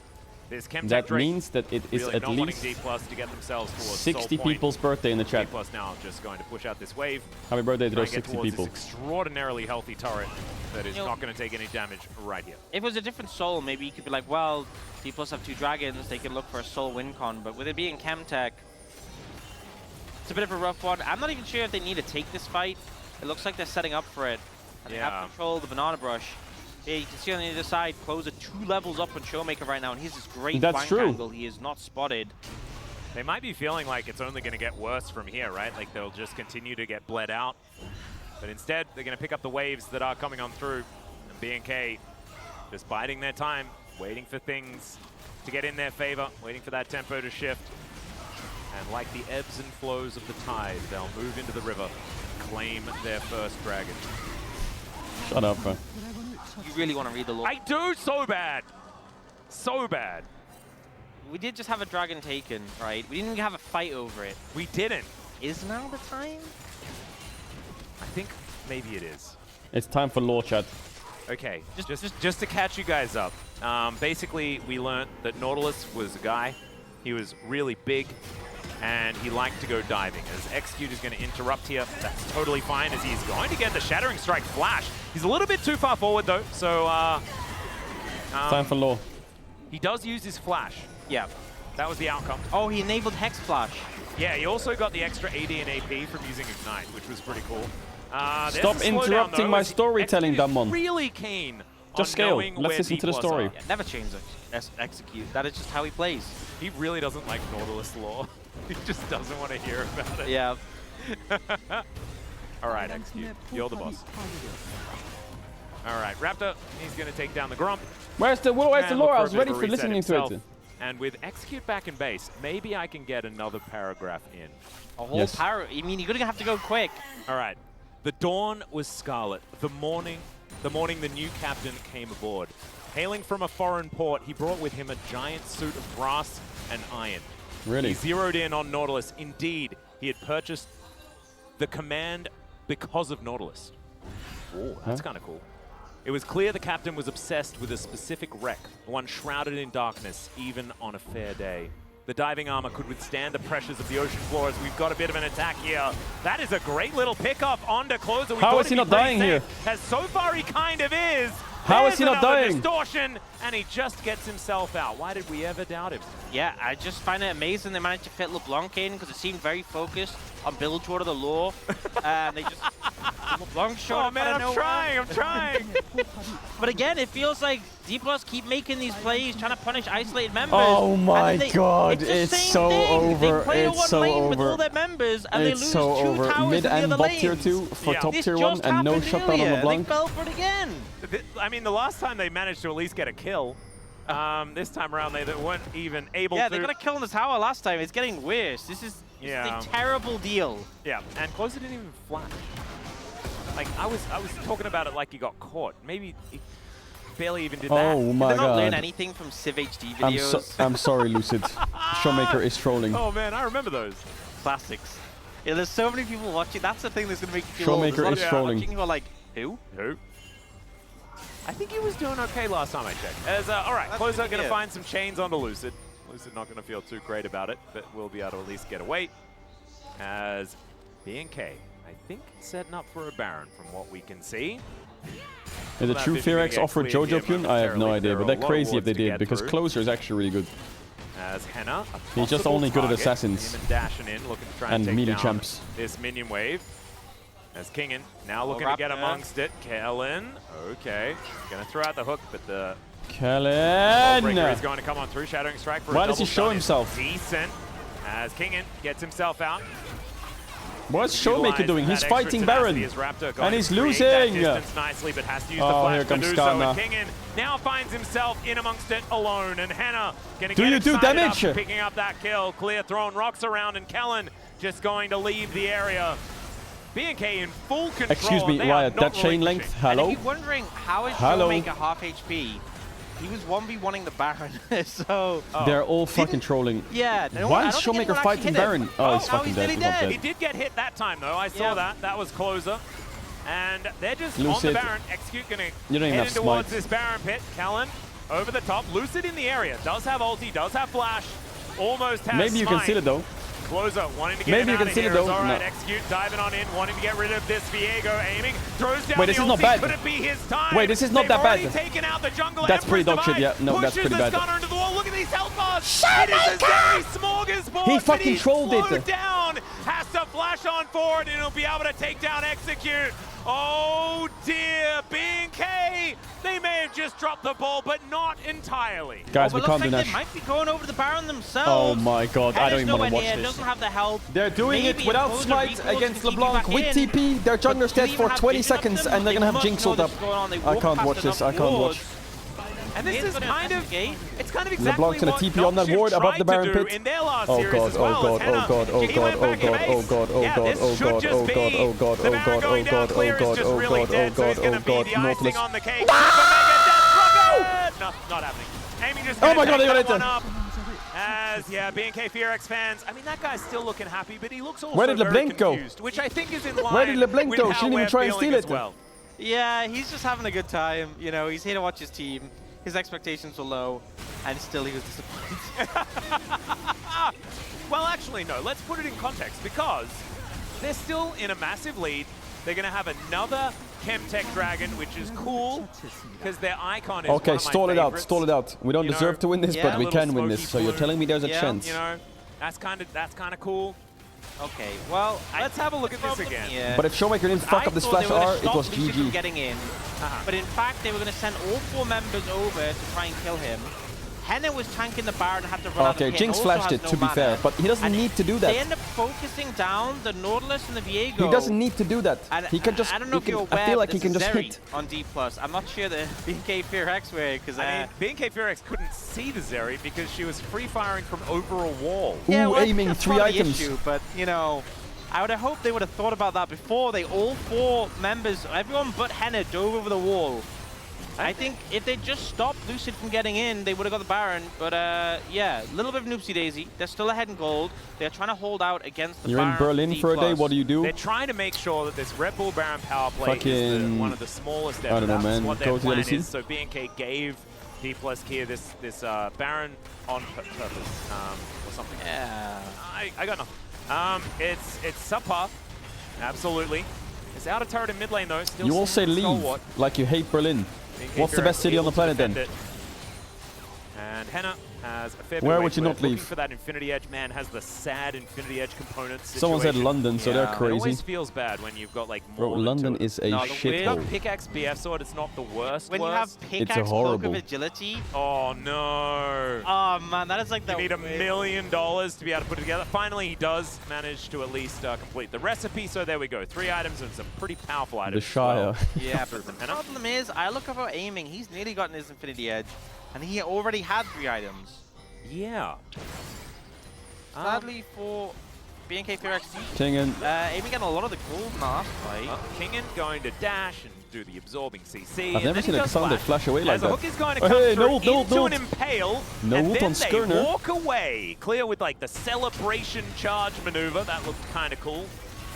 this Chemtech That Drake. means that it is Really at not wanting least D+ to get themselves towards 60 Soul Point. people's birthday in the chat. D+ now just going to push out this wave. Happy birthday to Try those and get 60 towards people. This extraordinarily healthy turret that is You know, not going to take any damage right here. If it was a different Soul, maybe you could be like, well, D+ have 2 dragons, they can look for a Soul win con, but with it being Chemtech, it's a bit of a rough one. I'm not even sure if they need to take this fight. It looks like they're setting up for it. And they have control of the Banana Brush. Yeah, you can see on the other side, Closer 2 levels up on Showmaker right now, and he's this great flank angle. He is not spotted. They might be feeling like it's only going to get worse from here, right? Like they'll just continue to get bled out. But instead, they're going to pick up the waves that are coming on through. And BNK just biding their time, waiting for things to get in their favor, waiting for that tempo to shift. And like the ebbs and flows of the tide, they'll move into the river, claim their first dragon. Shut up, bro. You really want to read the lore. I do so bad. So bad. We did just have a dragon taken, right? We didn't even have a fight over it. We didn't. Is now the time? I think maybe it is. It's time for lore chat. Okay, just to catch you guys up. Basically, we learned that Nautilus was a guy. He was really big, and he liked to go diving. As Execute is going to interrupt here, that's totally fine, as he's going to get the Shattering Strike flash. He's a little bit too far forward, though, so... time for lore. He does use his flash. Yeah. That was the outcome. Oh, he enabled Hex Flash. Yeah, he also got the extra AD and AP from using Ignite, which was pretty cool. Stop interrupting my storytelling, Damon. Really keen. Just scale. Let's listen to the story. Yeah, never change Execute. That is just how he plays. He really doesn't like Nautilus lore. He just doesn't want to hear about it. Yeah. All right, Execute. You're the boss. All right, Raptor. He's going to take down the Grump. Where's the lore? I was ready for listening to it. And with Execute back in base, maybe I can get another paragraph in. A whole I mean, you're going to have to go quick. All right. The dawn was scarlet. The morning the new captain came aboard. Hailing from a foreign port, he brought with him a giant suit of brass and iron. Really? He zeroed in on Nautilus. Indeed, he had purchased the command because of Nautilus. Oh, that's kind of cool. It was clear the captain was obsessed with a specific wreck, one shrouded in darkness, even on a fair day. The diving armor could withstand the pressures of the ocean floor as we've got a bit of an attack here. That is a great little pickup onto Closer. How is he not dying here? As so far he kind of is. How is he not dying? Distortion, and he just gets himself out. Why did we ever doubt him? Yeah, I just find it amazing they managed to fit LeBlanc in because it seemed very focused on build toward the lore. And they just LeBlanc shot. Oh man, I'm trying. But again, it feels like D+ keep making these plays, trying to punish isolated members. Oh my god, it's so over. They play It's so lane over. with all their members, and they It's lose so two over. towers Mid in the and other bot tier lanes. 2 for top This tier just 1 and no happened shutdown on earlier. LeBlanc. They fell for it again. I mean, the last time they managed to at least get a kill. This time around, they weren't even able to. Yeah, they got a kill in the tower last time. It's getting worse. This is a terrible deal. Yeah, and Closer didn't even flash. Like, I was talking about it like he got caught. Maybe he barely even did that. Oh my Did they not learn god. anything from Civ HD videos? I'm sorry, Lucid. Showmaker is trolling. Oh man, I remember those. Classics. Yeah, there's so many people watching. That's the thing that's going to make you feel old. Showmaker There's is a lot of trolling. people watching who are like, who? Who? I think he was doing okay last time I checked. As all right, Closer going to find some chains onto Lucid. Lucid not going to feel too great about it, but we'll be able to at least get away. As BNK, I think, setting up for a Baron from what we can see. Did the True Fearex offer Jojo Pune? I have no idea, but they're crazy if they did, because Closer is actually really good. As Henna, He's just only good at assassins him and dashing in, looking to try and take melee down champs. this minion wave. As Kingen now looking to get amongst it. Kellen, okay, gonna throw out the hook, but the Kellen! Breaker is going to come on through. Shattering Strike for Why a does he double show stun himself? is Decent. As Kingen gets himself out. What's Showmaker doing? He's fighting Baron. And he's losing! Nicely, but has to use the Oh, flash here to comes do so. Skarner. And Kingen now finds himself in amongst it alone. And Henna gonna Do get you do excited damage? up, picking up that kill. Clear, throwing rocks around, and Kellen just going to leave the area. BNK in full control. Excuse me, They are Riot, not that chain relinquishing. length, hello? And if you're wondering how is Hello? Showmaker half HP, he was 1v1ing the Baron, so... They're all fucking trolling. Yeah. No, Why I is don't think anyone Showmaker actually fighting hit him. Baron? Oh, he's no, fucking he's dead. nearly He's not dead. He did get hit that time, though. I saw that. That was Closer. And they're just on Lucid. the Baron. Execute going You don't to even head have in towards smite. this Baron pit. Kellen over the top. Lucid in the area. Does have ulti. Does have flash. Almost has Maybe you can smite. seal it though. Closer wanting to get Maybe him you out can of seal it here. though. All right, No. Execute diving on in, wanting to get rid of this. Viego aiming, throws down Wait, the this is not ulti. bad. Could it be his time? Wait, this is not They've that bad. already taken out the jungle. That's pretty Empress dog shit, Divine yeah. No, that's pushes pretty the bad. Stunner into the wall. Look at these health bars. It is a very smorgasbord. He but fucking he's trolled it. slowed down. Has to flash on forward, and he'll be able to take down Execute. Oh dear, B&K, they may have just dropped the ball, but not entirely. Guys, we But can't do looks like Nash. they might be going over the Baron themselves. Oh my god, I don't even want to watch this. Doesn't have the help. They're doing Maybe it without opposing smite recourse against can keep you LeBlanc back with in. TP. Their jungler's dead for 20 seconds and they're gonna have Jinx ult up. I can't watch this, I can't watch. And this is kind of, it's kind of exactly LeBlanc's gonna what TP on that Noxious ward above tried the Baron to do pit. in their last Oh series god, as well, oh god, as Henna, oh god, oh he god, went oh back in god, oh base. god, oh Yeah, god, this oh should god, just oh be god, oh god, the oh Baron god, oh going down. god, Clear oh is god, just oh really god, oh dead, so he's god, gonna oh be god, the icing Nautilus. on the cake. No, not happening. Aiming just Oh my god, they got that it one then. up. As, yeah, B&K Fearex fans, I mean, that guy's still looking happy, but he looks also Where did very LeBlanc go? confused, which I think is in line Where did LeBlanc with go? how She didn't even we're try and feeling steal as it. well. Yeah, he's just having a good time. You know, he's here to watch his team. His expectations were low, and still he was disappointed. Well, actually, no. Let's put it in context, because they're still in a massive lead. They're going to have another Chemtech Dragon, which is cool, because their icon is Okay, one of my stall it out, favorites. stall it out. We don't You deserve know, to win this, yeah. but we Little can win smoky this. So you're plume. telling me there's a Yeah, chance. You know, that's kind of cool. Okay, well, Let's have a look at this again. here But if Showmaker didn't fuck up this thought they flash were gonna R, it stop was Lucid from GG. getting in, but in fact they were going to send all 4 members over to try and kill him. Henna was tanking the Baron and had to run out of Okay, pit, Jinx also flashed has it, no to be mana. fair, but he doesn't And need to do They that. end up focusing down the Nautilus and the Viego. He doesn't need to do that. And He can just. I don't know he if you're can, aware, I feel but like he can there's just a hit. Zeri on D+. I'm not sure that B&K Fearex were, because I mean, B&K Fearex couldn't see the Zeri because she was free-firing from over a wall. yeah, Ooh, well, aiming that's 3 part of the items. issue, but, you know, I would have hoped they would have thought about that before they all 4 members, everyone but Henna, dove over the wall. I think if they just stopped Lucid from getting in, they would have got the Baron. But yeah, a little bit of Noopsie Daisy. They're still ahead in gold. They're trying to hold out against the You're Baron in Berlin for a day. What do you do? They're trying to make sure that this Red Bull Baron power play is one of the smallest ever. I don't know, That's man. what their Go to the plan LEC. is. So B&K gave D+ Kia this Baron on purpose or something. Yeah. I got nothing. It's subpar. Absolutely. It's out of turret in mid lane though. Still You all say leave, stalwart. like you hate Berlin. B&K What's the Fearex best city on the able to planet then? defend it. And Henna has a fair bit Where of would you weight not to it. Looking leave? for that Infinity Edge. Man has the sad Infinity Edge component Someone said situation. London, so they're It crazy. always feels bad when you've got like Bro, more than London two. is a No, the You've shithole. got Pickaxe BF Sword, it's not the worst. When you have Pickaxe Cloak horrible. of Agility. Oh no. Oh man, that is like the You need $1 million to be able to put it together. Finally, he does manage to at least complete the recipe. So there we go. 3 items and some pretty powerful items. The Shire. as well. Yeah, but the problem is, I look about aiming. He's nearly gotten his Infinity Edge, and he already had 3 items. Yeah. Sadly for B&K Fearex, Kingen. aiming getting a lot of the gold in the last fight. Kingen going to dash and do the absorbing CC. I've never seen a Xander flash away like As the that. hook is going to Oh, come hey, through no ult, no ult, into no an ult. impale, No and ult then on they Skirner. walk away. Clear with like the celebration charge maneuver. That looked kind of cool.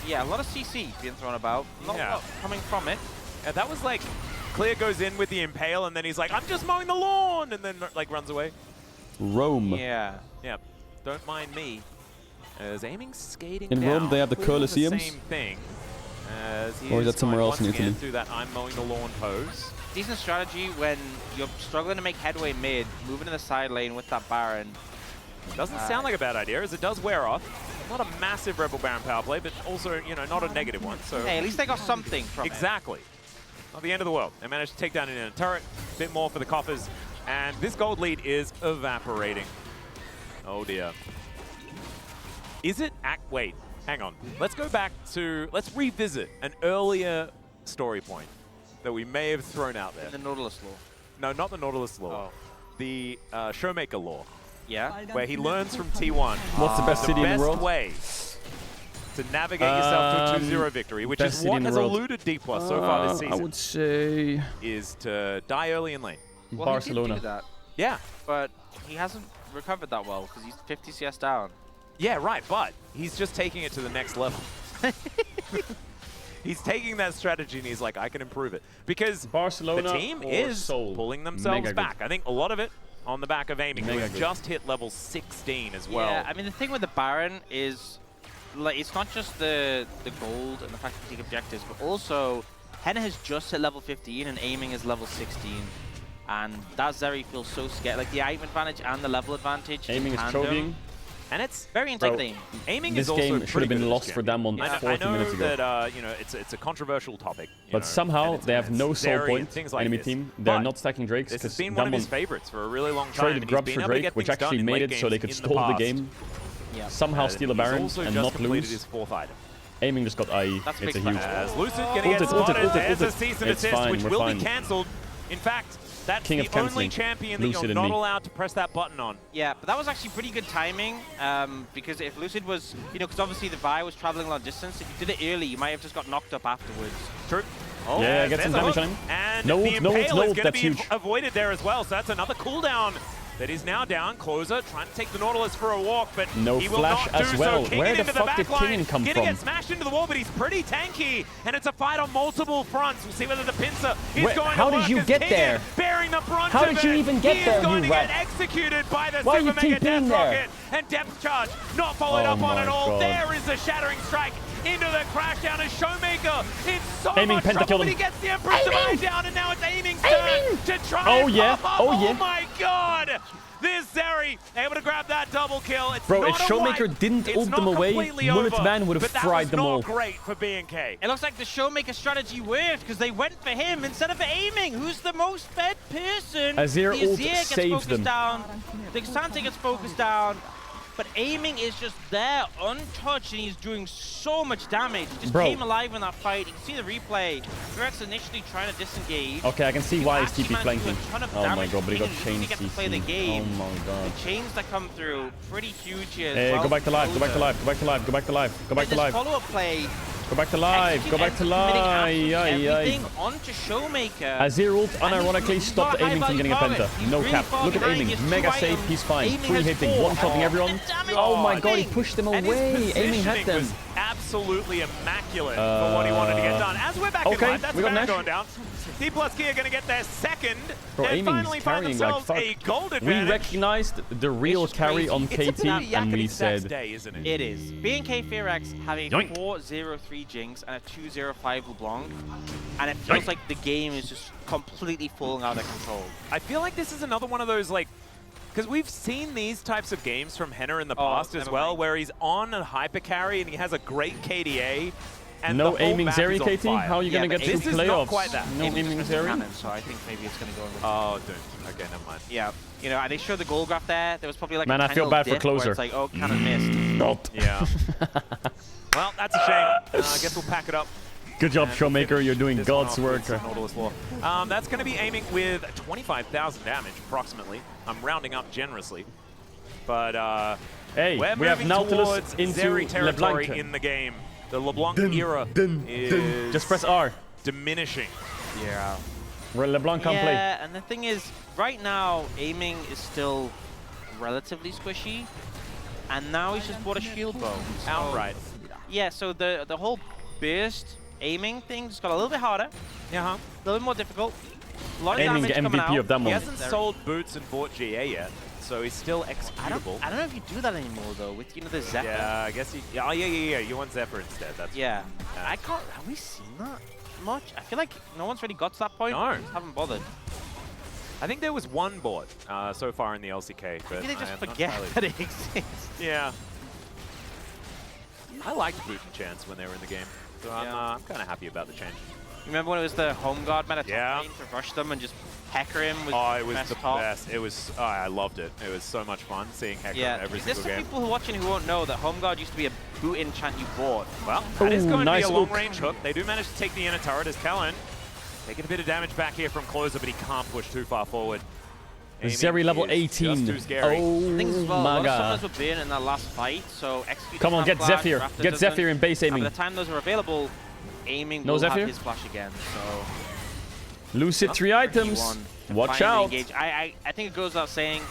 Yeah, a lot of CC being thrown about. Not a lot coming from it. Yeah, that was like, Clear goes in with the impale, and then he's like, I'm just mowing the lawn, and then like runs away. Rome. Yeah. Yeah. Don't mind me. As aiming skating In down, Rome, they have the Clear Colosseums? the same thing. As he Or is that going somewhere else in once again Italy? through that I'm mowing the lawn pose. Decent strategy when you're struggling to make headway mid, moving in the side lane with that Baron. Doesn't sound like a bad idea, as it does wear off. Not a massive Rebel Baron power play, but also, you know, not a negative one. So Hey, at least they got something from it. exactly. Not the end of the world. They managed to take down a turret, a bit more for the coffers, and this gold lead is evaporating. Oh dear. Is it wait, hang on. Let's go back to, let's revisit an earlier story point that we may have thrown out there. The Nautilus law. No, not the Nautilus law. The Showmaker law. Yeah. Where he learns from T1. What's the best city in the world? way to navigate yourself to a 2-0 victory, which best is city what in the has world. eluded D+ so far this season. I would say is to die early in lane. Well, Barcelona. He did do that, Yeah. but he hasn't recovered that well because he's 50 CS down. Yeah, right, but he's just taking it to the next level. He's taking that strategy and he's like, I can improve it. Because Barcelona the team or is Seoul? pulling themselves Mega good. back. I think a lot of it on the back of aiming, Mega who's good. just hit level 16 as well. Yeah, I mean, the thing with the Baron is, like, it's not just the gold and the fact that you take objectives, but also Henna has just hit level 15 and aiming is level 16. And that Zeri feels so scared. Like, the item advantage and the level advantage. Aiming in is tandem. choking. And it's very intimidating. Aiming this is also game should have been lost for them on 40 I know minutes ago. that you know it's a controversial topic. But somehow they have no soul point. Things like enemy this. team. They're But not stacking Drakes This has because been one of his favorites for a really long time. traded and he's grubs been for able to Drake, get which things done actually in made late it so they games could in stall the past. game. Yeah. Somehow steal a Baron He's also and just not completed lose. his 4th item. Aiming just got IE. That's It's a big huge. As Lucid Ulted, getting ulted, spotted, ulted, there's a ulted. cease and It's desist, fine, which we're will fine. be cancelled. In fact, that's King of the only cancelling. champion that Lucid you're and not me. allowed to press that button on. Yeah, but that was actually pretty good timing because if Lucid was, you know, because obviously the Vi was traveling long distance. If you did it early, you might have just got knocked up afterwards. True. Oh, Yeah, get some there's a damage hook. on him. And No the ult, no ult, Impale no is ult, going to that's be huge. avoided there as well. So that's another cooldown that is now down. Closer trying to take the Nautilus for a walk, but No he will flash not as do well. so. Kingen Where the into fuck did back line. Kingen come Gonna from? get smashed into the wall, but he's pretty tanky, and it's a fight on multiple fronts. We'll see whether the pincer is Wait, going how to did work you as get Kingen there? bearing the brunt How of did you it. even get He there, is going you to rat? get executed by the Why are you Super Mega TPing Death there? Rocket, and Depth Charge not followed Oh up on my at all. God. There is the Shattering Strike into the crash down as Showmaker in so Aiming, much Penta trouble, killed but he him. gets the Empress Divine down, and now it's Aiming's turn to try Oh, and yeah. pop up. Oh, yeah. My God! This Zeri able to grab that double kill. It's Bro, not if a Showmaker wipe. didn't It's ult not them away, completely Mullet over, Man would have but that fried was them not all. great for BNK. It looks like the Showmaker strategy worked because they went for him instead of aiming. Who's the most fed person? Azir the ult Azir gets saves focused them. down. The Xante gets focused down. But aiming is just there, untouched, and he's doing so much damage. He just Bro. came alive in that fight. You can see the replay. Rex initially trying to disengage. Okay, I can see why he's actually TP managed to do flanking. a ton of Oh my damage. god, but he got Kingen chain really gets to play the CC. game. Oh my god. The chains that come through, pretty huge here. as Hey, well go back to life, go back to Closer. life, go back to life, go back to life, go back to This life. follow-up play. Go back to life, go back to life. Everything onto Showmaker. Azir ult unironically he's stopped not a aiming from getting a high-value penta. target. No He's cap. really Look at far aiming. behind. Mega He's safe, two he's fine. items. Free Aiming hitting, has one-shotting four. everyone. The damage Oh my is god, he running. pushed them And his away. Aiming had positioning them. was absolutely immaculate for what he wanted to get done. As we're back in okay, live, that's we got Baron Nash. going down. D plus Kia going to get their second. Bro, and aiming's finally find carrying like themselves fuck. a gold We advantage. recognized the real carry on It's a bit KT of and we Yakety Sax said, day, isn't it? It is. BNK Fearex have a Yoink. 4-0-3 Jinx and a 2-0-5 LeBlanc, and it feels Yoink. like the game is just completely falling out of control. I feel like this is another one of those, like, because we've seen these types of games from Henner in the past as never well, mind. where he's on a hyper carry and he has a great KDA. And no the whole aiming map Zeri is on KT? fire. How are you going to get this through is playoffs? not quite that. No aiming Zeri? Cannon, so I think maybe it's going to go with Oh, doomed. Okay, never mind. Yeah, you know, they showed the goal graph there. There was probably like Man, a I feel tiny bad for dip where Closer. It's like, oh, Cannon missed. Not. Yeah. Well, that's a shame. I guess we'll pack it up. Good job, And we'll Showmaker. finish You're doing this one God's off work. with some Nautilus Lore. That's going to be aiming with 25,000 damage, approximately. I'm rounding up generously. But Hey, we're we have moving Nautilus towards into Zeri territory LeBlanc. in the game. The LeBlanc era is Just press R. diminishing. Yeah. Where LeBlanc can't play. Yeah, and the thing is, right now, aiming is still relatively squishy, and now he's just bought a shield bow. So, Outright. Yeah, so the whole burst aiming thing just got a little bit harder. Uh-huh. A little bit more difficult. A lot of Aiming damage coming MVP out. of that He moment. hasn't sold boots and bought GA yet, so he's still executable. I don't know if you do that anymore though, with the Zephyr. Yeah, I guess he. Oh, yeah. You want Zephyr instead. That's Yeah. I can't. Have we seen that much? I feel like no one's really got to that point. No. Just haven't bothered. I think there was one bought so far in the LCK, but Maybe they I just am not forget entirely- that it exists. Yeah. I liked boot and chance when they were in the game, so I'm kind of happy about the change. Remember when it was the home guard meta top Yeah. lane to rush them and just hecker him with Oh, it was best the top? best. It was. Oh, I loved it. It was so much fun seeing Hecker Yeah, every there's single some game. people who are watching who won't know that home guard used to be a boot enchant you bought. Well, that is going nice to be a hook. long-range hook. They do manage to take the inner turret as Kellen taking a bit of damage back here from Closer, but he can't push too far forward. Aiming Zeri level is 18. Just too scary. Oh Things as well, a my lot of god. summoners were burning in that last fight, so execute Come on, doesn't get have flash, Zephyr. Raptor Get doesn't, Zephyr in base and aiming. by the time those are available, aiming No will Zephyr? have his flash again, so... Lucid 3 items. Watch Finally out. engage. I think it goes without saying,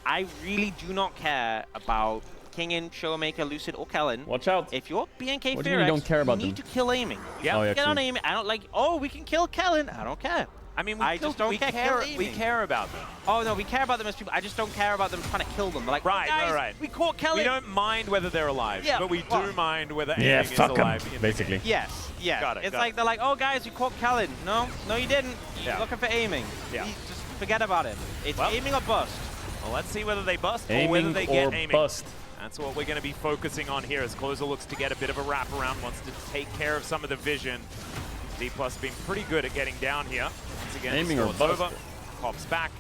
I really do not care about Kingen, Showmaker, Lucid, or Kellen. Watch out. If you're BNK What do you mean you Fearex, don't care about you need them? to kill aiming. Yeah. Oh, yeah, Get on true. aiming. I don't like, oh, we can kill Kellen. I don't care. I mean, I just don't we care. care. Kill We aiming. care about them. Oh, no, we care about them as people. I just don't care about them trying to kill them. They're like, Right, oh, guys, right. we caught Kellen. We don't mind whether they're alive, Yeah, but we do well- mind whether Yeah, aiming is fuck 'em, alive. in the basically. game. Yes, yes. Got it, It's got like, it. they're like, oh, guys, we caught Kellen. No, no, you didn't. You're Yeah. looking for aiming. Yeah. You just forget about him. It's Well- aiming or bust. Well, let's see whether they bust or whether Aiming they or get aiming. bust. That's what we're going to be focusing on here as Closer looks to get a bit of a wraparound, wants to take care of some of the vision. D+ being pretty good at getting down here. Once again, Aiming or Squad's over. bust. Pops back.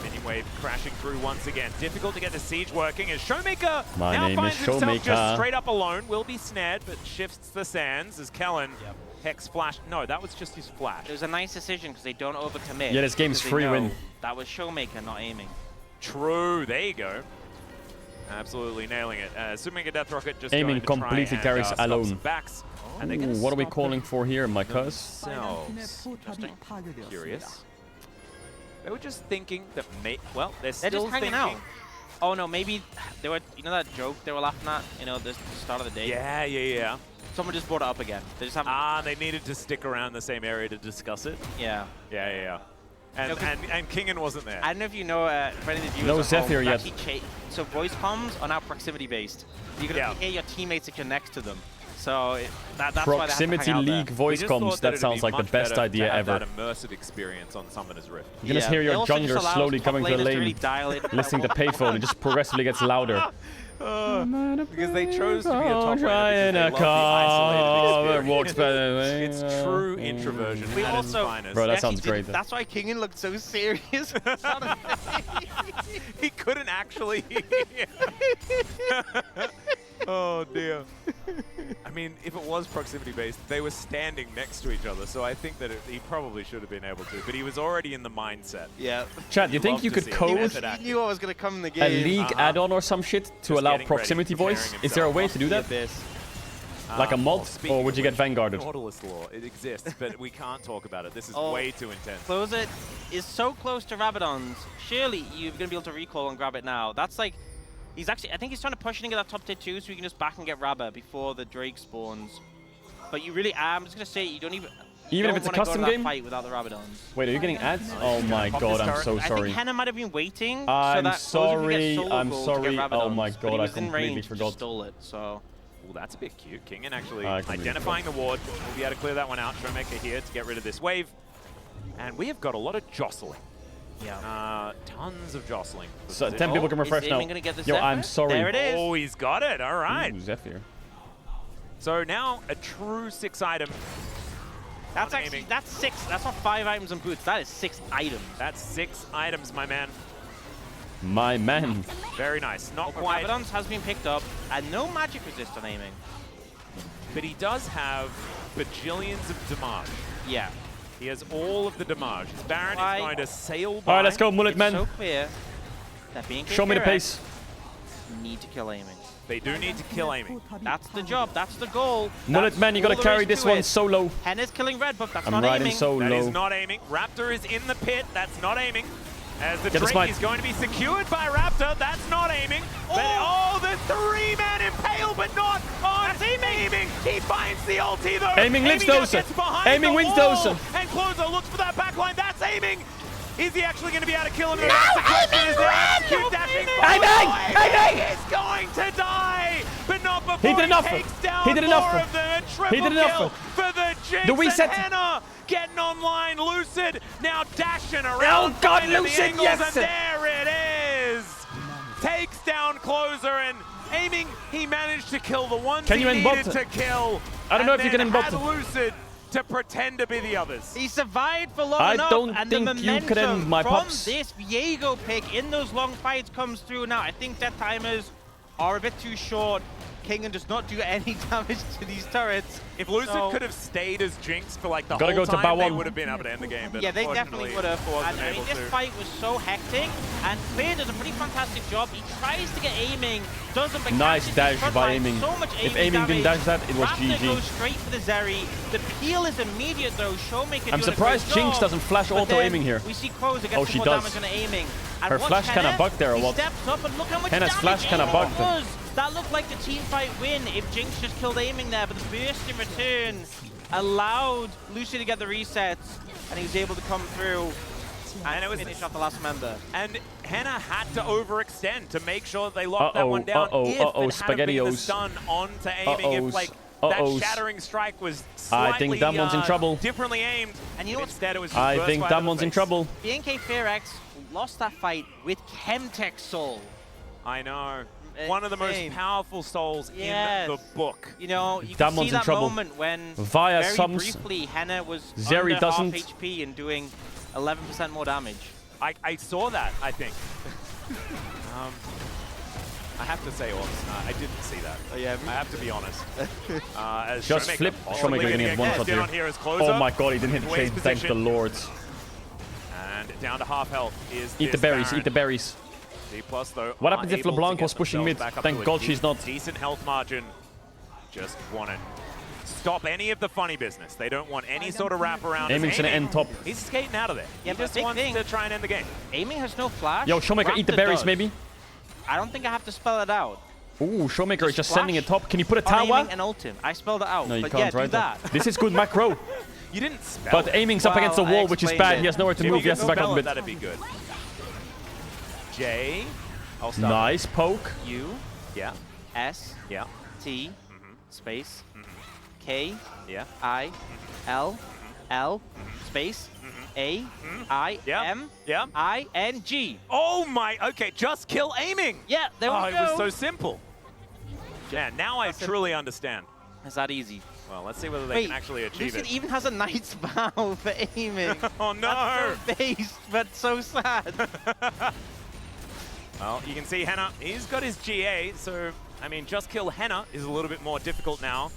Mini wave crashing through once again. Difficult to get the siege working as Showmaker My now name finds is himself Showmaker. just straight up alone. Will be snared, but shifts the sands as Kellen Hex flash. No, that was just his flash. It was a nice decision because they don't overcommit. Yeah, this game's because they free know win. That was Showmaker not aiming. True, there you go. Absolutely nailing it. Supermega Death Rocket just Aiming going to try completely and, carries stop some alone. backs. And they're Ooh, gonna what are we stop calling for here, my cuz? themselves. Curious. They were just thinking that well, they're They're still just hanging thinking. out. Oh no, maybe they were. You know that joke they were laughing at? You know, the start of the day. Yeah. Someone just brought it up again. They just haven't. They needed to stick around the same area to discuss it. Yeah. Yeah. And, and Kingen wasn't there. I don't know if you know, for any of the viewers No at home, Zephyr yet. actually so voice comms are now proximity based. You can hear your teammates if you're next to them. So that's why they have to Proximity hang out there. League voice comms, that sounds like the best idea ever. That immersive experience on Summoner's Rift. You can just hear your jungler slowly coming to the lane, listening to payphone, it just progressively gets louder. Because they chose to be a top Trying laner a because they love the isolated walks experience. better. It's true introversion We at its also, finest. Bro, that actually sounds great. That's why Kingen looked so serious. He couldn't actually. Oh dear. I mean, if it was proximity based, they were standing next to each other, so I think that he probably should have been able to, but he was already in the mindset. Yeah. Chad, do you think Love you to could see it. code He knew what was going to come in the game. a league add-on or some shit to Just allow getting proximity ready, voice? preparing Is there a way to do that? Like a mod, speaking or would you of get Vanguarded? Nautilus law, it exists, but we can't talk about it. This is Oh. way too intense. Closer is so close to Rabadon's. Surely you're going to be able to recall and grab it now. That's like, he's actually, I think he's trying to push it and get that top tier 2 so you can just back and get Rabba before the Drake spawns. But you really, I'm just going to say, you don't even Even if it's a custom go to that game? fight without the Rabadons. Wait, are you getting ads? Oh my god, I'm so I sorry. think Henna might have been waiting. I'm so that Closer could get sorry, solo I'm gold to sorry. get Oh my Rabadons, but god, he I was in completely range, forgot. just stole it, so. Well, that's a bit cute. Kingen actually I completely identifying the ward. We'll be able to clear that one out. Showmaker here to get rid of this wave. And we have got a lot of jostling. Yeah. Tons of jostling. So 10 people can refresh now. Gonna get the Yo, I'm Zephyr? sorry. There it is. Oh, he's got it. All right. Ooh, Zephyr. So now a true 6-item. That's actually, that's 6. That's not 5 items and boots. That is 6 items. That's 6 items, my man. My man. Very nice. Not quite. Rabadons has been picked up, and no magic resist on aiming. But he does have bajillions of damage. Yeah. He has all of the damage. His Baron is going to sail by. All right, let's go, Mullet It's Man. so clear that being Show me the pace. need to kill aiming. They do need to kill aiming. That's the job. That's the goal. Mullet Man, you gotta carry this one solo. Henna's killing red, but that's I'm not riding aiming. solo. That is not aiming. Raptor is in the pit. That's not aiming. As the Get the Drake smite. is going to be secured by Raptor. That's not aiming. But, the 3-man impale, but not on aiming. He finds the ulti though. Aiming lives now those. gets behind Aiming the wins wall. those. And Closer looks for that backline. That's aiming. Is he actually going to be able to kill him? No, Aiming ran! Aiming! He is going to die, but not before He did enough. takes down He did enough. more of them. Triple He did kill enough. for the Jinx The reset. and Henna getting online. Lucid now dashing around. Oh, God, finding the Lucid, angles, yes. And there it is. Takes down Closer and aiming. He managed to kill the ones Can he you end needed bot? to kill. I don't know if you can and end then bot. had Lucid to pretend to be the others. He survived for long I enough, don't and think the you momentum could end my from pops. this Viego pick in those long fights comes through now. I think death timers are a bit too short. Kingen does not do any damage to these turrets. If Lucid So- could have stayed as Jinx for like the Gotta whole go to time, they Bao1. would have been able to end the game. But Yeah, they definitely would have. wasn't And I mean, able this to. fight was so hectic, and Clear does a pretty fantastic job. He tries to get aiming, doesn't, but Nice catches dash his front by line. aiming. So much If aiming didn't damage. dash that, it was Raptor GG. goes straight for the Zeri. The peel is immediate though. Showmaker I'm doing surprised a great Jinx job, doesn't flash but auto then aiming here. We see Closer get Oh, some she more does. damage on aiming. And Her watch flash kinda Henna, bugged there or he what? steps up and look how much Henna's damage flash kinda Aiming bugged. does. That looked like the team fight win if Jinx just killed aiming there, but the burst in return allowed Lucy to get the resets, and he was able to come through and finish off the last member. And Henna had to overextend to make sure that they locked that one down. If it had been the SpaghettiOs. stun onto aiming, if like that shattering strike was slightly I think Damon's in trouble. differently aimed, and you know instead it was just I burst think right in the Damon's in face. BNK trouble. Fearex lost that fight with Chemtech Soul. I know. One of the most insane. powerful souls Yes. in the book. You know, you can Damon's see in that trouble. moment when Via very sums. briefly Henna was Zeri under doesn't. half HP and doing 11% more damage. I saw that, I think. I have to say, I didn't see that. Oh, yeah. I have to be honest. As Just Showmaker flip. possibly Showmaker getting getting one a shot in here. on here as closer. Oh my god, he didn't hit the Wade's chain. Thank the position. lords. And down to half health is Eat the this berries, Baron. eat the berries. D+ though. What are happens if able to LeBlanc get was pushing themselves mid? back up Thank to a God she's not. Decent health margin. Just want to stop any of the funny business. They don't want any sort of wraparound. Aiming's gonna end top. He's skating out of there. Yeah, he but just big wants thing, to try and end the game. Aiming has no flash. Yo, Showmaker, eat the Raptor berries does. maybe. I don't think I have to spell it out. Ooh, Showmaker is just Flash sending it top. Can you put a on tower? aiming and ultim. I spelled it out. No, you but can't, yeah, right? do that. This is good macro. You didn't spell But it. aiming's up against the Well, I wall, which is explained bad. it. He has nowhere to If move. you He has to could back up spell a it, bit. that'd be good. J. I'll start. Nice poke. U. Yeah. S. Yeah. T. Space. K. Yeah. I. L. L. Space. A. I. Yeah. M. Yeah. I. N. G. Oh my, okay, just kill aiming. Yeah, there we Oh, go. it was so simple. Yeah, now I truly understand. It's that easy. Well, let's see whether they Wait, can actually achieve Lucid it. even has a Knight's Vow for aiming. Oh no! That's so based, but so sad. Well, you can see Henna, he's got his GA, so, I mean, just kill Henna is a little bit more difficult now.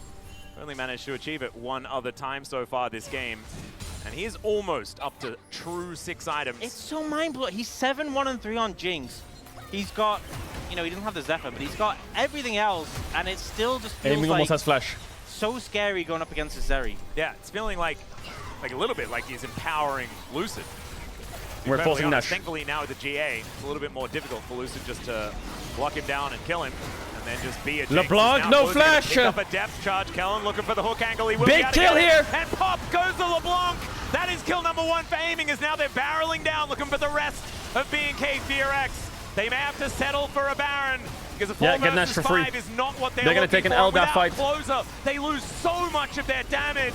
Only managed to achieve it one other time so far this game. And he is almost up to true 6 items. It's so mind-blowing. He's 7-1-3 on Jinx. He's got, you know, he didn't have the Zephyr, but he's got everything else, and it still just feels Aiming like almost has flash. so scary going up against his Zeri. Yeah, it's feeling like a little bit like he's empowering Lucid. We're Incredibly forcing honest. Nash. Thankfully now with the GA, it's a little bit more difficult for Lucid just to block him down and kill him, and then just be a Jinx. LeBlanc, Now no Lucid gonna flash. Pick up a depth charge. Kellen looking for the hook angle. He will Big be able to kill get it. here. And pop goes the LeBlanc. That is kill number 1 for aiming, as now they're barreling down looking for the rest of B&K FearX. They may have to settle for a Baron, because a 4 Yeah, get Nash versus for free. 5 is not what They're gonna looking take an for. LDAP Without fight. Closer, they lose so much of their damage.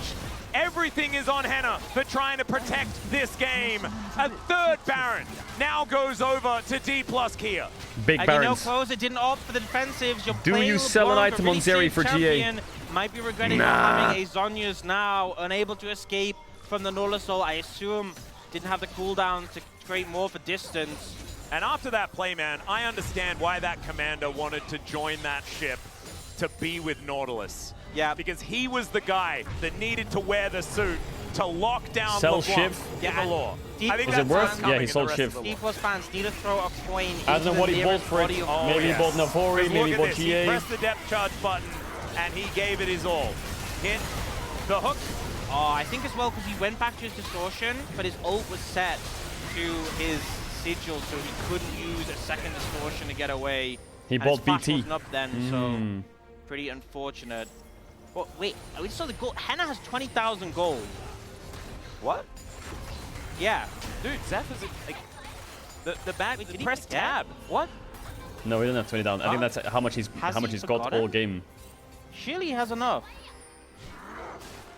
Everything is on Henna for trying to protect this game. A 3rd Baron now goes over to D+ Kia. Big And Barons. you know, Closer didn't opt for the defensives. You're Do playing you sell an LeBlanc, a item on really Zeri safe for GA? champion. Might be regretting Nah. not having a Zhonya's now, unable to escape from the Nullsol. I assume didn't have the cooldown to create more for distance. And after that play, man, I understand why that commander wanted to join that ship to be with Nautilus. Yeah. Because he was the guy that needed to wear the suit to lock down Sell LeBlanc Shiv. in the law. I think Was that's it worth? what's Yeah, coming he in the sold rest Shiv. of the D+ law. fans need to throw a coin I into don't know the what he bought nearest for it. body of Oh, Maybe he yes. bought Navori, Because maybe he look bought at this. He GA. pressed the depth charge button, and he gave it his all. Hit the hook. Oh, I think as well because he went back to his distortion, but his ult was set to his sigil, so he couldn't use a second distortion to get away. He And bought his flash BT. wasn't up then, so pretty unfortunate. But wait, we saw the gold. Henna has 20,000 gold. What? Yeah. Dude, Zephyr's like the back. Wait, did he Press forget? tab. What? No, he doesn't have 20 down. I think Huh? that's how much he's Has he got forgotten? all game. Surely he has enough.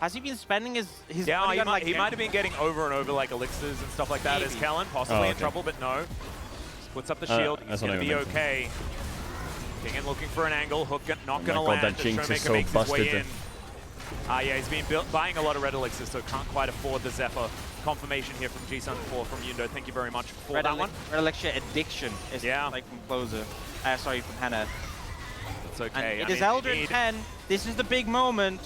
Has he been spending his Yeah, money he on, like, might have been getting over and over like elixirs and stuff like that as Maybe. Kellen, possibly Oh, in okay. trouble, but no. Puts up the shield. He's that's what going to I be meant. okay. Kingen looking for an angle. Hook not going to Oh my God, land. that Jinx is Showmaker so makes his way busted. in. Yeah, he's been buying a lot of red elixirs, so can't quite afford the Zephyr. Confirmation here from G-Sun4 from Yundo. Thank you very much for Red that one. Red Elixir Addiction is like from Closer. Sorry, from Henna. It's okay. And I it mean, is you Elder need- 10. This is the big moment.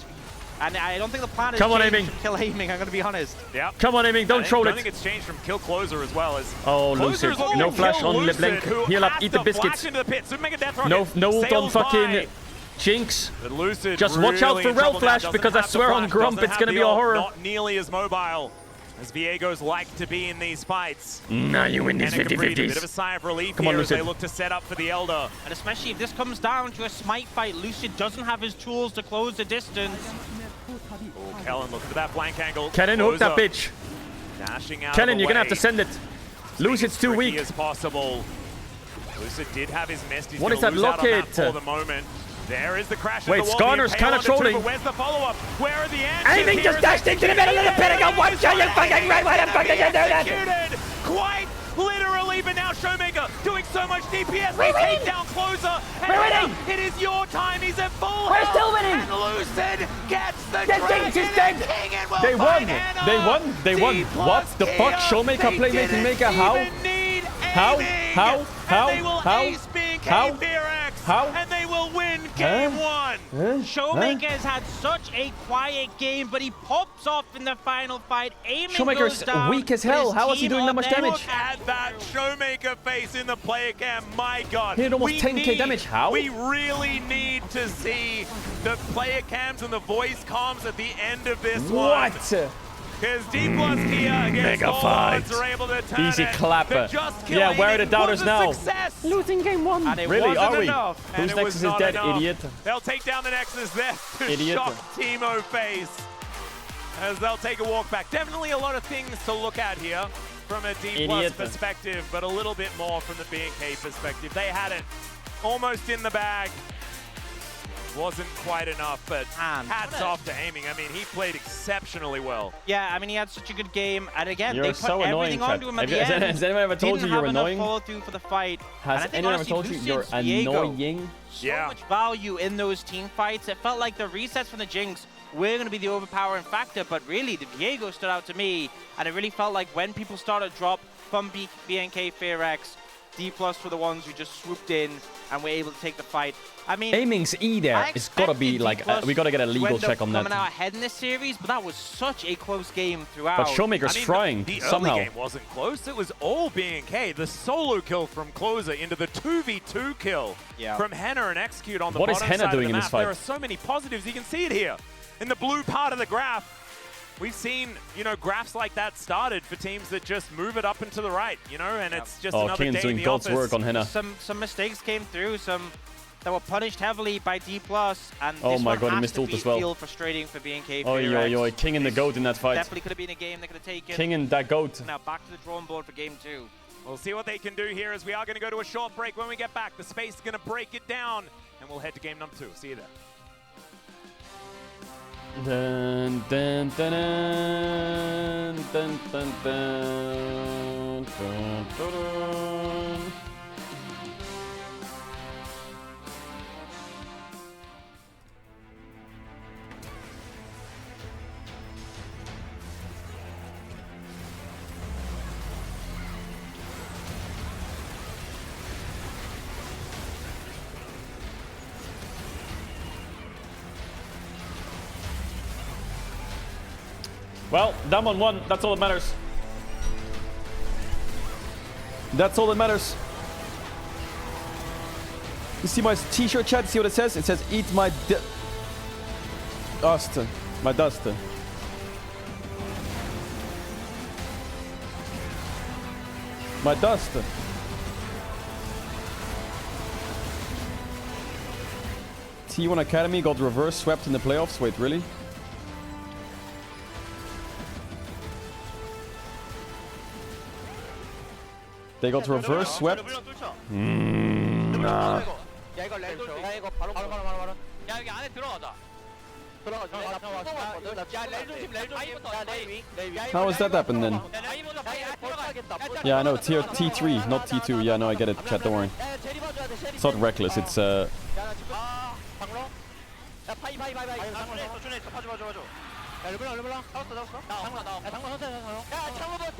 And I don't think the plan is Come on, changed Aiming. to kill Aiming, I'm going to be honest. Yeah. Come on, Aiming, don't troll I it. think it's changed from kill Closer as well as Oh, Closer's Lucid. looking No to flash kill on Lucid, LeBlanc. who Heal up, has eat the to biscuits. flash into the pit. So make a death rocket. No ult on Sails fucking by. Jinx. But Lucid Just watch out really for in Rel trouble now. Flash Doesn't because I have the swear on flash, Grump doesn't it's have going to the be a ult, horror. Not nearly as mobile as Viegos like to be in these fights. Nah, you win these And it can breathe a 50-50s. bit of a sigh of relief Come on, here as they Lucid. look to set up for the Elder. And especially if this comes down to a smite fight, Lucid doesn't have his tools to close the distance. Oh, Kellen looking for that flank angle. Kennen, hook that Closer bitch. Dashing out Kennen, of the you're going to have way. to send it. Lucid's too Tricky weak. as possible. Lucid did have his mist. He's What gonna is that lose out on locket? for the moment. There is the crash Wait, of the wall. Skarner's The kinda impale on the trolling. two, but where's the follow-up? Where are the answers? Aiming Here just is dashed into the middle of the pit and got one shot, you fucking red. Why the fuck did you do that? Executed, quite literally, but now Showmaker doing so much DPS. They take down Closer. We're winning. It is your time. He's at full We're health. still winning. And Lucid gets the Jinx dragon. is dead. And King and will They won. find Hannah. They won. They won. D+ What the fuck? Chaos. Showmaker, They playmaking didn't maker. How? even need How? aiming. How? How? And they will How? ace BNK How? Fearax. How? And they will win game one. Showmaker has had such a quiet game, but he pops off in the final fight. Aiming Showmaker's goes down, weak as but hell. his How is he team doing that are much there. damage? Look at that Showmaker face in the player cam. My God. He did almost We 10k need- damage. How? We really need to see the player cams and the voice comms at the end of this one. What? Because D+ Kia against Mega all fight. odds are able to turn Easy it. clapper. The Just Kill Yeah, where are the aiming doubters was a now? Success. Losing game one. And it Really? wasn't Are we? enough. And Whose it Nexus was is not dead, enough. idiot? They'll take down the Nexus there to Idiot. shock Teemo face. As they'll take a walk back. Definitely a lot of things to look at here from a D+ Idiot. perspective, but a little bit more from the BNK perspective. They had it almost in the bag. Wasn't quite enough, but hats off to aiming. I mean, he played exceptionally well. Yeah, I mean, he had such a good game. And again, You're they put so annoying, everything onto him at the Has end. anyone ever told you Didn't you're have enough annoying? follow through for the fight. And I Has think anyone ever honestly, told you you're Lucid's Viego, annoying? So much value in those team fights. It felt like the resets from the Jinx were going to be the overpowering factor, but really, the Viego stood out to me. And it really felt like when people started to drop from BNK Fearax, D+ were the ones who just swooped in and were able to take the fight. I mean, Aiming's E there. I It's gotta be expected like, D+ we gotta get a to legal end up check on coming that. out ahead in this series, but that was such a close game throughout. But Showmaker's trying The somehow. early game wasn't close. It was all BNK. The solo kill from Closer into the 2v2 kill from Henna and Execute on the What is bottom Henna side doing of in the this map. fight? There are so many positives. You can see it here in the blue part of the graph. We've seen, you know, graphs like that started for teams that just move it up and to the right, you know, and it's just another Keane's day doing in the God's office. work on Henna. Some mistakes came through, some that were punished heavily by D+, and Oh this my one God, he has missed to ult be as well. feel frustrating for BNK. Oi, oi, Fearax. oi. King and the GOAT in that fight. Definitely could have been a game they could have taken. King and that GOAT. Now back to the drawing board for game 2. We'll see what they can do here as we are going to go to a short break. When we get back, the space is going to break it down, and we'll head to game number 2. See you there. Dun, dun, dun, dun, dun, dun, dun, dun, dun, dun. Well, Damwon won. That's all that matters. That's all that matters. You see my t-shirt chat? See what it says? It says, eat my dust. My dust. My dust. T1 Academy got reverse swept in the playoffs. Wait, really? They got reverse swept? Nah. 야 이거 렐 돌. 야 이거 바로. 야 여기 안에 들어가자. 들어가자. 야렐 조심 렐 조심. 야렐 How has that happened then? Yeah, I know. Tier T3, not T2. Yeah, no, I get it. Chat, don't worry. It's not reckless. It's 야 파이. 봐줘. 야 르블랑. 잡았어. 야 장로 선택. 야 장로 버스.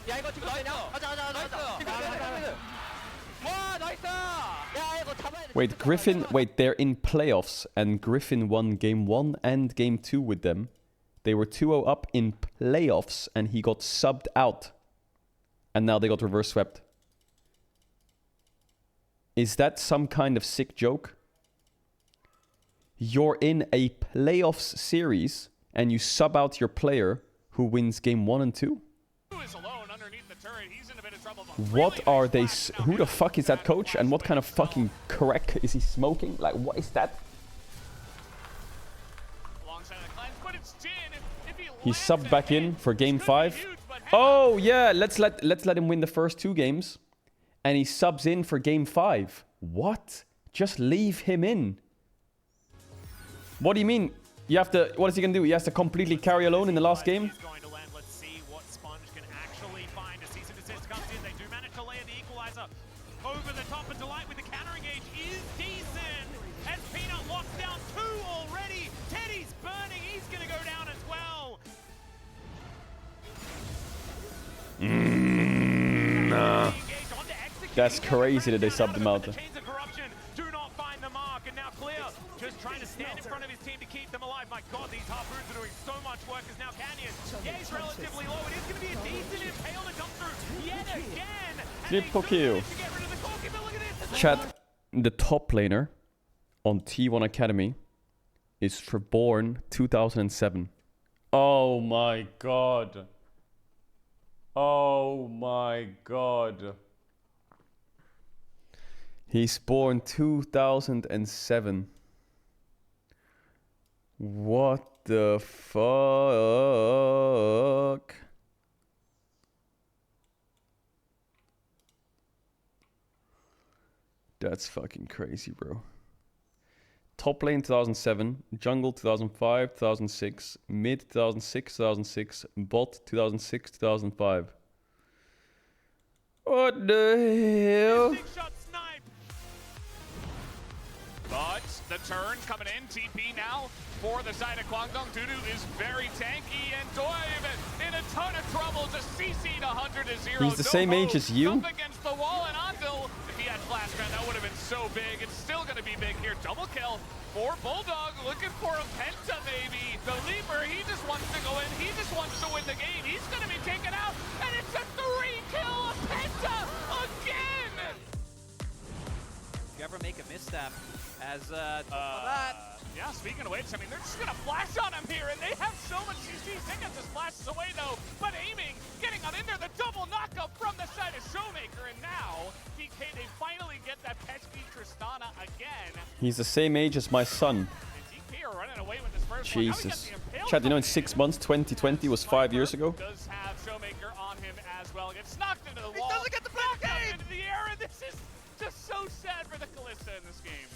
야 이거 지금 가자. 와 나이스. 야 이거 잡아야 돼. Wait, Griffin. Wait, they're in playoffs, and Griffin won game 1 and game 2 with them. They were 2-0 up in playoffs, and he got subbed out. And now they got reverse swept. Is that some kind of sick joke? You're in a playoffs series, and you sub out your player who wins game 1 and 2? What are they? Who the fuck is that coach? And what kind of fucking crack is he smoking? Like, what is that? He subbed back in for game 5. Oh yeah, let's let him win the first 2 games, and he subs in for game 5. What? Just leave him in. What do you mean? You have to. What is he gonna do? He has to completely carry alone in the last game. Nah. That's crazy that they subbed him out. Do not find the mark, and now Clear just trying to stand in front of his team to keep them alive. My God, these harpoons are doing so much work as now Canyon. Yeah, he's relatively low. It is going to be a decent impale to come through yet again. Triple kill. Chat, the top laner on T1 Academy is Treborn 2007. Oh my God. Oh my God. He's born 2007. What the fuck? That's fucking crazy, bro. Top lane 2007, jungle 2005, 2006, mid 2006, 2006, bot 2006, 2005. What the hell? But the turn coming in, TP now for the side of Guangdong. Dudu is very tanky, and Doive in a ton of trouble, just CC'd 100 to 0. He's the same age as you? Up against the wall, and Andil, if he had flash gun, that would have been so big. It's still going to be big here. Double kill for Bulldog, looking for a penta, maybe. The Leaper, he just wants to go in. He just wants to win the game. He's going to be taken out, and it's a 3-kill penta again! If you ever make a misstep, as yeah, speaking of which, I mean, they're just gonna flash on him here, and they have so much CC. Ziggins just flashes away though, but aiming, getting on in there, the double knockup from the side of Showmaker, and now DK, they finally get that pesky Tristana again. He's the same age as my son. DK are running away with this first Jesus. Chad, you know in 6 months, 2020 was 5 years ago? Does have Showmaker on him as well. Gets knocked into the wall. He doesn't get the back into the air, and this is just so sad for the Kalista in this game.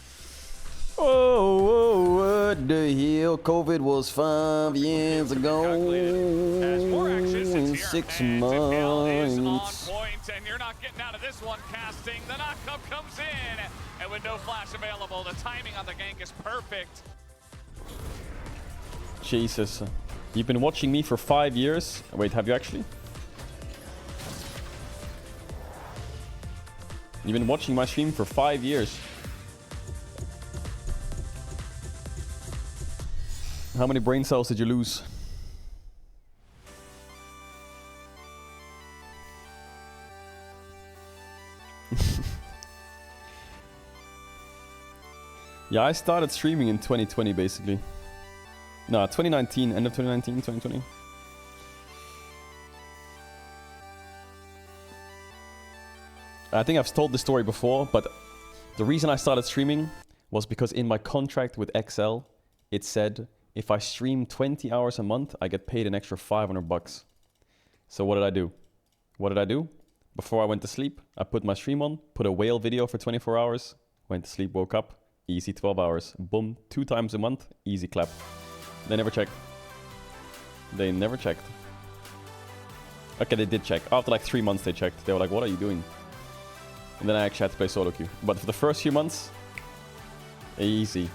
Oh, what the hell? COVID was 5 years ago. In 6 months. And you're not getting out of this one. Casting, the knockup comes in, and with no flash available, the timing on the gank is perfect. Jesus, you've been watching me for 5 years. Wait, have you actually? You've been watching my stream for 5 years. How many brain cells did you lose? Yeah, I started streaming in 2020 basically. No, 2019, end of 2019, 2020. I think I've told this story before, but the reason I started streaming was because in my contract with XL, it said if I stream 20 hours a month, I get paid an extra $500. So what did I do? Before I went to sleep, I put my stream on, put a whale video for 24 hours, went to sleep, woke up, easy 12 hours. Boom, 2 times a month, easy clap. They never checked. Okay, they did check. After like 3 months they checked. They were like, what are you doing? And then I actually had to play solo queue. But for the first few months, easy.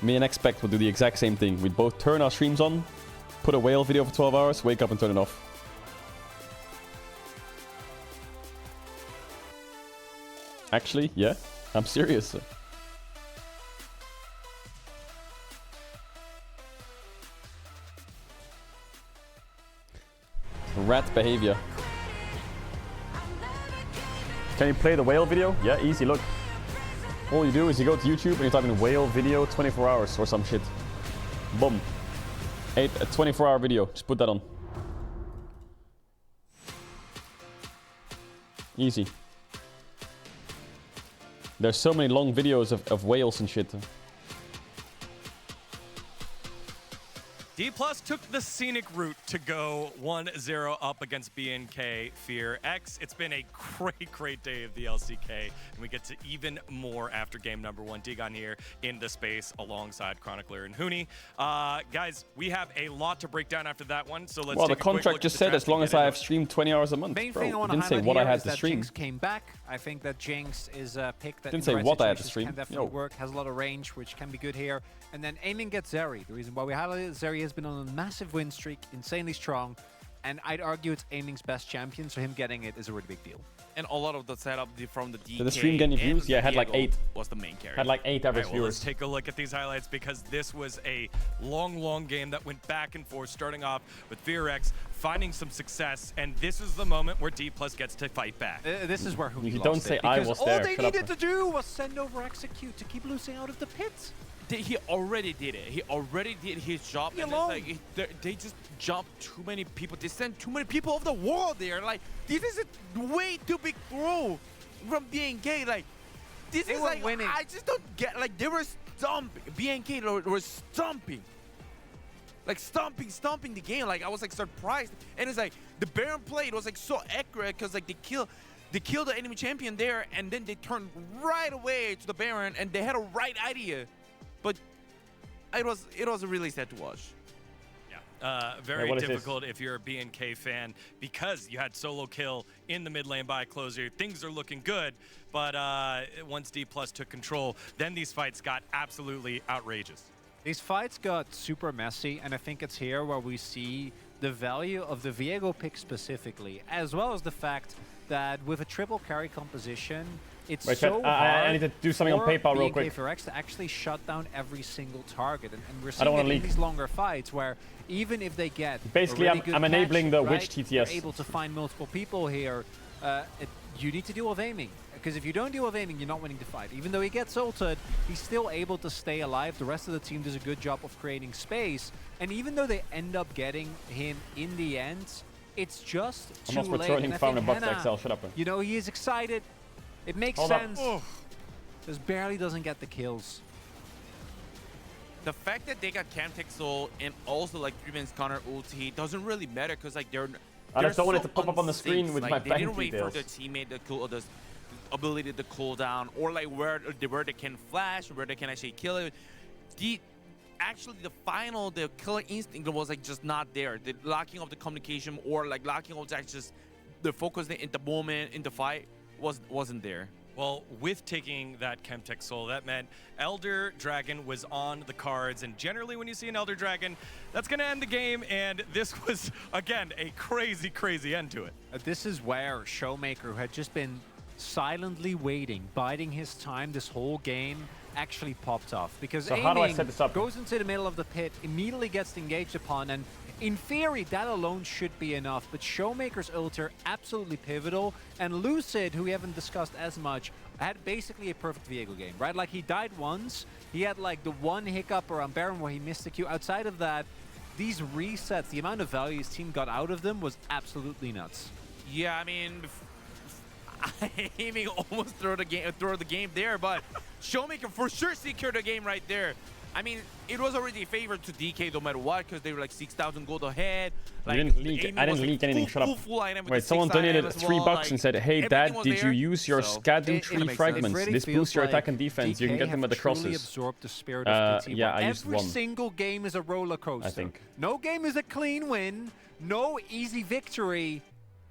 Me and Expect would do the exact same thing. We'd both turn our streams on, put a whale video for 12 hours, wake up and turn it off. Actually, yeah, I'm serious. Rat behavior. Can you play the whale video? Yeah, easy, look. All you do is you go to YouTube and you type in whale video 24 hours or some shit. Boom. A 24-hour video. Just put that on. Easy. There's so many long videos of whales and shit. D+ took the scenic route to go 1-0 up against BNK Fear X. It's been a great day of the LCK, and we get to even more after game number 1. Digon here in the space alongside Chronicler and Huni. Guys, we have a lot to break down after that one, so let's well, take the contract just said as long as I have streamed 20 hours a month. Main Bro, thing I want it to didn't say highlight what I here had is to that stream. Jinx came back. I think that Jinx is a pick that Didn't in the say right what I had to situations stream. can definitely Yo. work, has a lot of range, which can be good here. And then aiming gets Zeri. The reason why we highlighted Zeri has been on a massive win streak, insanely strong. And I'd argue it's Aiming's best champion, so him getting it is a really big deal. And a lot of the setup from the DK. Did the stream get any views? Yeah, had like 8. Was the main carry. Had like 8 average Well, viewers. let's take a look at these highlights because this was a long game that went back and forth, starting off with VRX finding some success, and this is the moment where D+ gets to fight back. This is where Huni You lost don't say it, I because was all there, they shut up. needed to do was send over Execute to keep Lucy out of the pit. He already did it. He already did his job. And it's like they just jumped too many people. They sent too many people off the wall there. Like, this is a way too big throw from BNK. Like, this They is were like, winning. I just don't get, like, they were stomping. BNK were stomping. Like, stomping the game. Like, I was, like, surprised. And it's like, the Baron play, it was, like, so accurate because, like, they kill the enemy champion there, and then they turned right away to the Baron, and they had a right idea. But it was really sad to watch. Very what is difficult if you're a BNK fan because you had solo kill in the mid lane by closer. Things are looking good, but once D+ took control, then these fights got absolutely outrageous. These fights got super messy, and I think it's here where we see the value of the Viego pick specifically, as well as the fact that with a triple carry composition, it's Wait, so chat, hard I need to do something on for PayPal real quick. BNK4X to actually shut down every single target, and we're I seeing don't wanna it in leak. these longer fights where even if they get Basically, a really good I'm enabling catch, the right, Witch TTS. you're able to find multiple people here. You need to deal with aiming, because if you don't deal with aiming, you're not winning the fight. Even though he gets ulted, he's still able to stay alive. The rest of the team does a good job of creating space, and even though they end up getting him in the end, it's just I'm too also late. returning And I 500 think bucks to Hannah, XL. Shut up. you know, he is excited. It makes Hold up. sense. Just barely doesn't get the kills. The fact that they got Camtexol and also like 3-man's counter ulti doesn't really matter because like they're I just don't want it so to pop up on the unsafe. screen with like, my they bank didn't wait details. for their teammate to cool the ability to cool down or like where they can flash, where they can actually kill it. Actually the killer instinct was like just not there. The locking of the communication or like locking of just the focus in the moment in the fight wasn't there. Well, with taking that Chemtech Soul, that meant Elder Dragon was on the cards, and generally when you see an Elder Dragon, that's going to end the game, and this was, again, a crazy end to it. This is where Showmaker, who had just been silently waiting, biding his time this whole game, actually popped off. Because So how do I Aiming set this up? goes into the middle of the pit, immediately gets engaged upon, and in theory, that alone should be enough, but Showmaker's ult are absolutely pivotal, and Lucid, who we haven't discussed as much, had basically a perfect Viego game, right? Like, he died once, he had like the one hiccup around Baron where he missed the Q. Outside of that, these resets, the amount of value his team got out of them was absolutely nuts. Yeah, I mean, Aiming almost throw the game there, but Showmaker for sure secured the game right there. I mean, it was already favored to DK no matter what because they were like 6,000 gold ahead. Like, I didn't leak like anything. Shut up. full item with Wait, the someone 6 item donated as $3 well, and said, "Hey, everything Dad, was did you there." use your So, Skadu it tree makes sense. fragments? It really This feels boosts your like attack and defense. You can DK get them have with the truly crosses." absorbed the spirit of the team. Yeah, I used Every one. single game is a roller coaster. I think. No game is a clean win. No easy victory.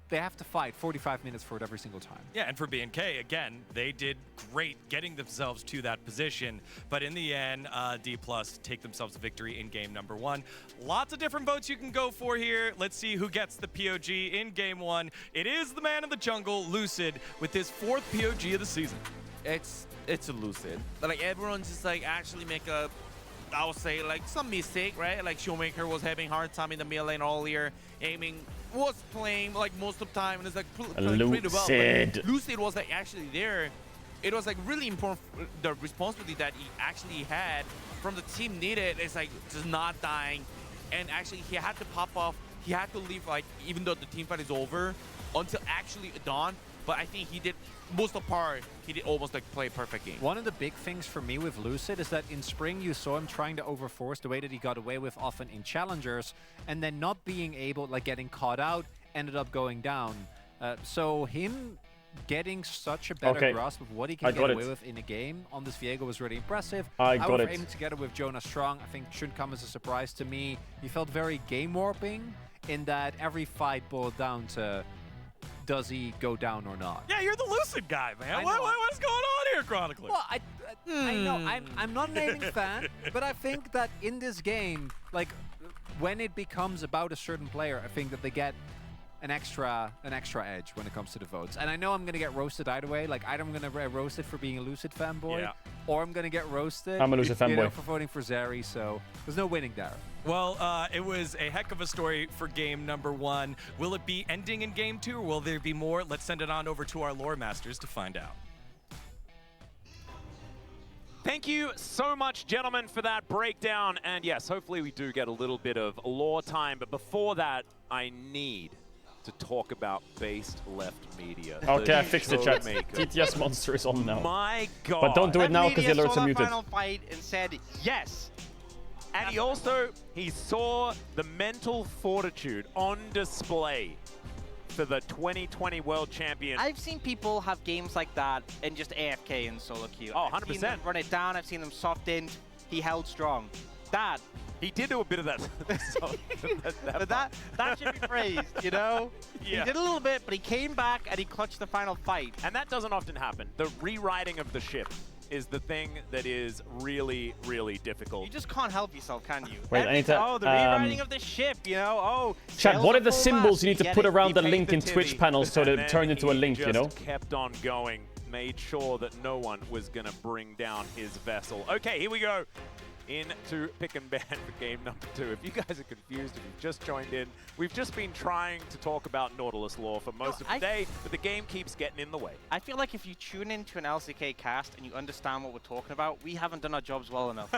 They have to fight 45 minutes for it every single time. Yeah, and for BNK, again, they did great getting themselves to that position. But in the end, D+ take themselves a victory in game number 1. Lots of different votes you can go for here. Let's see who gets the POG in game 1. It is the man of the jungle, Lucid, with his 4th POG of the season. It's a Lucid. Like, everyone just like actually make I would say like some mistake, right? Like Showmaker was having hard time in the mid lane earlier. Aiming was playing like most of the time and it's like playing pretty well. But Lucid was like actually there. It was like really important. The responsibility that he actually had from the team needed is like just not dying, and actually he had to pop off. He had to leave like even though the team fight is over until actually dawn. But I think he did most of the part. He did almost like play a perfect game. One of the big things for me with Lucid is that in spring you saw him trying to overforce the way that he got away with often in challengers, and then not being able, like getting caught out, ended up going down. So him getting such a better grasp of what he can get away with in a game on this Viego was really impressive. I got it. Aiming together with Jonas Strong, I think shouldn't come as a surprise to me. He felt very game warping in that every fight boiled down to does he go down or not? Yeah, you're the Lucid guy, man. I What, know. what's going on here, Chronicler? Well, I know I'm not an aiming fan, but I think that in this game, like when it becomes about a certain player, I think that they get an extra edge when it comes to the votes. And I know I'm gonna get roasted either way. Like either I'm gonna get roasted for being a Lucid fanboy, Yeah. or I'm gonna get roasted. I'm a Lucid you know, fanboy. for voting for Zeri. So there's no winning there. Well, it was a heck of a story for game number 1. Will it be ending in game 2, or will there be more? Let's send it on over to our lore masters to find out. Thank you so much, gentlemen, for that breakdown. And yes, hopefully we do get a little bit of lore time. But before that, I need to talk about Based Left Media. Okay, I fixed it, chat. Showmaker. TTS Monster is on now. My God. But don't do it now because the Media alerts saw are that muted. final fight and said yes. And he saw the mental fortitude on display for the 2020 World Champion. I've seen people have games like that and just AFK in solo queue. Oh, I've seen them 100%. run it down. I've seen them soft in. He held strong. That. He did do a bit of that. But that should be praised, you know? Yeah. He did a little bit, but he came back and he clutched the final fight. And that doesn't often happen. The rewriting of the ship is the thing that is really, really difficult. You just can't help yourself, can you? Wait, I need to, Oh, the rewriting of the ship, you know? Oh, Chat, sails what are at the full symbols mast. you need to Get put it? around the He link paid in the Twitch Timmy, panels so that and it turned into a he link, you know? just kept on going, made sure that no one was going to bring down his vessel. Okay, here we go. Into Pick and Ban for game number 2. If you guys are confused, if you've just joined in, we've just been trying to talk about Nautilus lore for most of the day, but the game keeps getting in the way. I feel like if you tune into an LCK cast and you understand what we're talking about, we haven't done our jobs well enough.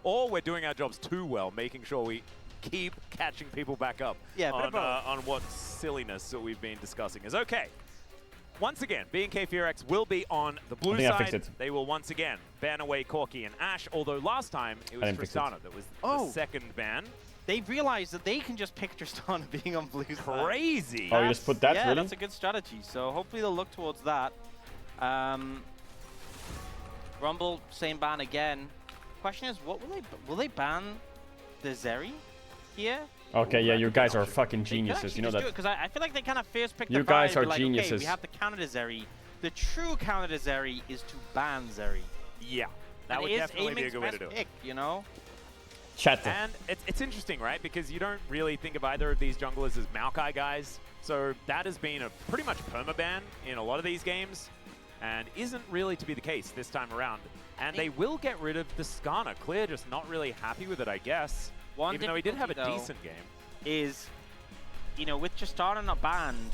Or we're doing our jobs too well, making sure we keep catching people back up on what silliness that we've been discussing is. Okay. Once again, BNK FearX will be on the blue I fixed side. it. They will once again ban away Corki and Ashe, although last time it was didn't fix it. Tristana that was the second ban. They've realized that they can just pick Tristana being on blue side. Crazy. Oh, you just put that, yeah, really? that's a good strategy. So hopefully they'll look towards that. Rumble, same ban again. Question is, what will they ban the Zeri here? Okay, yeah, you guys are fucking geniuses, you know that. Because I feel like they kind of first picked You the guys vibe, are like, geniuses. Okay, we have to counter the Zeri. The true counter to Zeri is to ban Zeri. Yeah, that And would it is definitely be a Aiming's good way to best do it. pick, you know? Chat. And it's interesting, right? Because you don't really think of either of these junglers as Maokai guys. So that has been a pretty much permaban in a lot of these games and isn't really to be the case this time around. And they will get rid of the Skarner. Clear just not really happy with it, I guess. One even though he did have a difficulty, though, decent game. Is, you know, with Tristana not banned,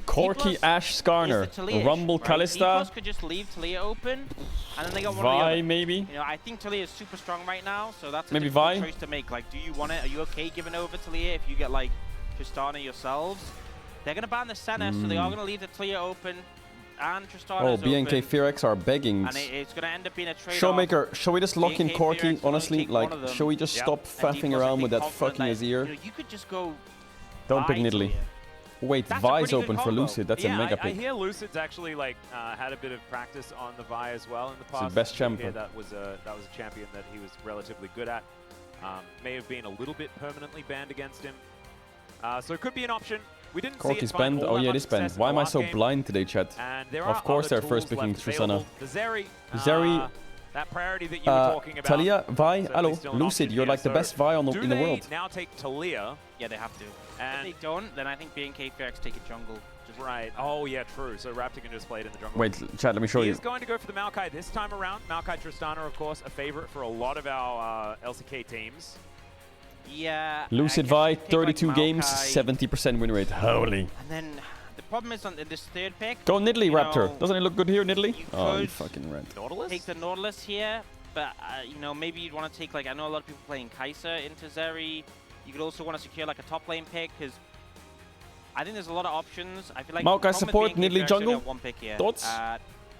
Corki, Ashe, Skarner, Rumble, Kalista, T+ could just leave Taliyah open, and then they got one Vi, or the other. maybe? You know, I think Taliyah is super strong right now, so that's a Maybe difficult Vi? choice to make. Like, do you want it? Are you okay giving over Taliyah if you get, like, Tristana yourselves? They're going to ban the center, so they are going to leave the Taliyah open, and Tristana Oh, is BNK open. FearX are begging. And it's going to end up being a trade-off. Showmaker, shall we just lock in BNK Corki? FearX will Honestly, take like, one of them. shall we just Yep. stop And faffing D+, I around think with that confident fucking that, Azir? You know, you could just go Don't pick Vi Nidalee. Taliyah. Wait, That's a Vi's pretty good open for combo. Lucid. That's yeah, a mega I pick. hear Lucid's actually like had a bit of practice on the Vi as well in the It's his past. best I champ. hear that was a champion that he was relatively good at. May have been a little bit permanently banned against him. So it could be an option. We didn't see Corki's it find banned. all Oh that yeah, it much is banned. success in Why the am I last so game. blind today, chat? And there Of are course other they're first tools picking left Tristana. available. The Zeri, Zeri, that priority that you were talking about. Taliyah, Vi, certainly hello, still an Lucid, option you're here. like the So best Vi in do the they world. now take Taliyah? Yeah, they have to. And If they don't, then I think BNK FearX take a jungle. Right. Oh, yeah, true. So Raptor can just play it in the jungle. Wait, chat, let me show He you. is going to go for the Maokai this time around. Maokai Tristana, of course, a favorite for a lot of our LCK teams. Yeah. Lucid Vi, 32 games, 70% win rate. Holy. And then the problem is on this third pick. Go Nidalee, you Raptor. know, Doesn't it look good here, Nidalee? Oh, you could fucking rat. Nautilus? Take the Nautilus here, but you know, maybe you'd want to take, like, I know a lot of people playing Kai'Sa into Zeri. You could also want to secure like a top lane pick, because I think there's a lot of options. I feel like Maokai the problem support, with BNK Nidalee FearX jungle? only have one pick here. Thoughts?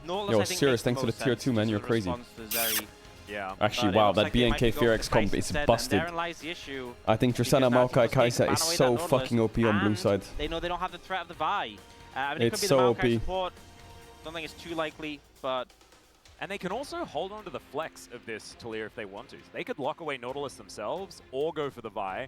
Nautilus, Yo, I think, serious, makes thanks for the most tier sense 2, man. just You're as a crazy. response to Zeri. Yeah. Actually, But it wow, looks that like they might BNK go for FearX comp Kai'Sa is instead, and busted. therein lies the issue. I think Because Tristana now Maokai T+, they Kai'Sa ban is away so that Nautilus, fucking OP on blue and side. They know they don't have the threat of the Vi. I mean, it It's could be so the Maokai OP. support. Don't think it's too likely, but And they can also hold on to the flex of this Taliyah if they want to. They could lock away Nautilus themselves or go for the Vi.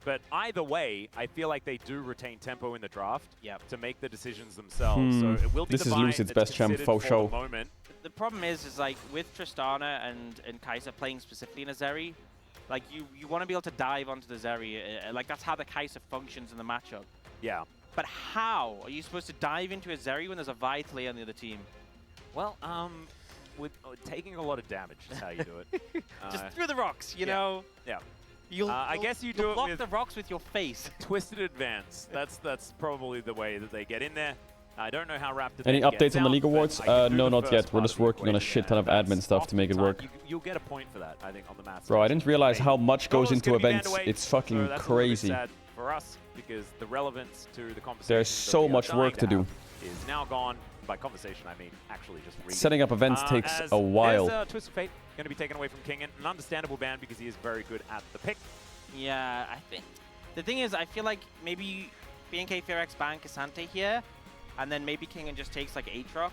But either way, I feel like they do retain tempo in the draft to make the decisions themselves. Hmm. So it will be This the is Vi Lucid's that's best champ, considered faux for show. the moment. The problem is like with Tristana and Kai'Sa playing specifically in a Zeri, like you want to be able to dive onto the Zeri. Like that's how the Kai'Sa functions in the matchup. Yeah. But how are you supposed to dive into a Zeri when there's a Vi on the other team? Well, with taking a lot of damage is how you do it. Just through the rocks, you know. Yeah. I guess you do you'll it block with the rocks with your face. Twisted advance. That's probably the way that they get in there. I don't know how Raptor. Any updates on the League Awards? No, not first yet. We're part just of the working on a equation shit ton of there. admin stuff to make it work. You'll get a point for that, I think, on the math. Bro, I didn't realize how much goes Dollars into gonna be events. banned away, It's so fucking that's crazy. A little bit sad for us because the relevance to the conversation. There's so much work to do. Is now gone. By conversation, I mean actually just reading. Setting up events takes as a while. There's Twist of Fate going to be taken away from Kingen. An understandable ban because he is very good at the pick. Yeah, I think the thing is, I feel like maybe BNK Fearex ban K'Sante here, and then maybe Kingen just takes like Aatrox.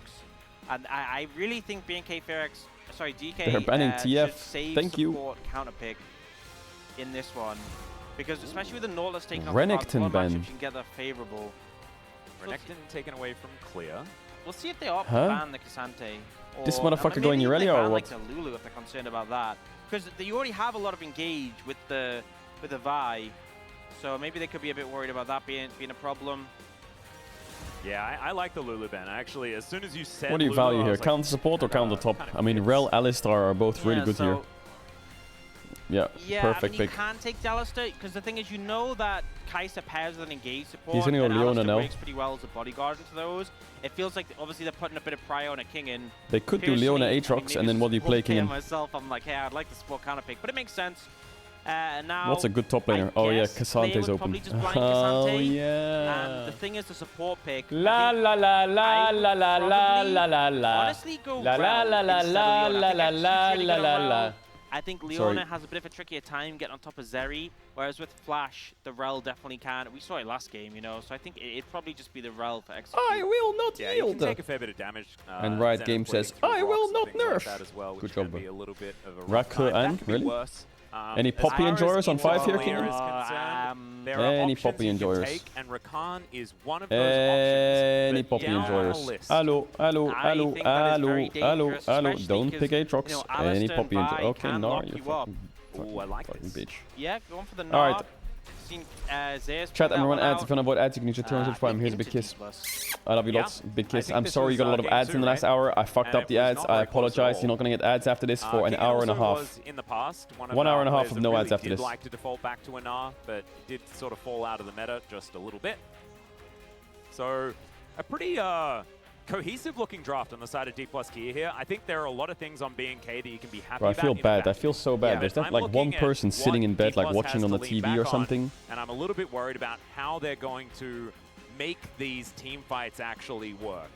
And I really think BNK Fearex, sorry, DK They're banning TF. should save Thank you. support counter pick in this one, because especially with the Nautilus taking Renekton off ban. you can get that favorable. Renekton taken away from Clear. We'll see if they opt Huh? to ban the K'Sante. This or- motherfucker maybe going even they Irelia or ban, what? Like the Lulu if they're concerned about that, because you already have a lot of engage with the Vi, so maybe they could be a bit worried about that being a problem. Yeah, I like the Lulu ban. Actually, as soon as you said What do you Lulu, value I here? was like, Counter support or counter top? I mean, Rel, Alistar are both really Yeah, good here. so- Yeah, Yeah, perfect I mean, you pick. can take Alistar, because the thing is, you know that Kai'Sa pairs with an engage support. He's gonna go and Leona Alistar now. works pretty well as a bodyguard into those. It feels like obviously they're putting a bit of prio on a Kingen. They could do Leona Aatrox, and then what do you play King in? Myself, I'm like, hey, I'd like the support counter pick, but it makes sense. Now, What's a good top laner? Oh yeah, Kassante's open. Oh yeah. the thing is, the support pick. La la la la la la la la la la. Honestly, go La la Rel la la instead of la Leona. la I think la she's la really la good la on Rel. la. I think Sorry. Leona has a bit of a trickier time getting on top of Zeri, whereas with Flash, the Rel definitely can. We saw it last game, you know, so I think it'd probably just be the Rel for execute. I will not Yeah, yield. you can take a fair bit of damage. And Riot Zenith Game putting says, through I will rocks and not things like nerf. that as well, which Good can job, be bro. a little bit of a rough Raku time. and That could be really? worse. Any As Poppy far as enjoyers on 5 here, Evolve King? is concerned, there are Any options Poppy you can enjoyers? take, and Rakan is one of those Any options. Poppy But down the enjoyers? list, Hello, hello, I hello, think that is hello, very hello, dangerous, hello. especially Don't 'cause, pick Aatrox. you know, Any Alistar Poppy and enjoyers? Vi Okay, can no, lock you you up. Ooh, I like fucking bitch. Yeah, going for the knob. All right. Seen, Zeus Chat, pull that everyone one ads. out. If you want to avoid ads, you can use your turn to Prime. Here's a big kiss. I love you lots. Big kiss. I'm sorry you got a lot of ads in the last hour. I fucked up the ads. I apologize. You're not going to get ads after this for an King hour and a also half. was in the past, one of 1 hour our and a half players of that no really ads after did this. like to default back to Anar, but did sort of fall out of the meta just a little bit. So a pretty cohesive looking draft on the side of D+ Kia here. I think there are a lot of things on BNK that you can be happy Bro, I about. feel in a bad. I vacuum. feel so bad. Yeah, There's but not I'm like one looking at person sitting in what bed like D+ watching has on the to lean TV back or on, something. And I'm a little bit worried about how they're going to make these team fights actually work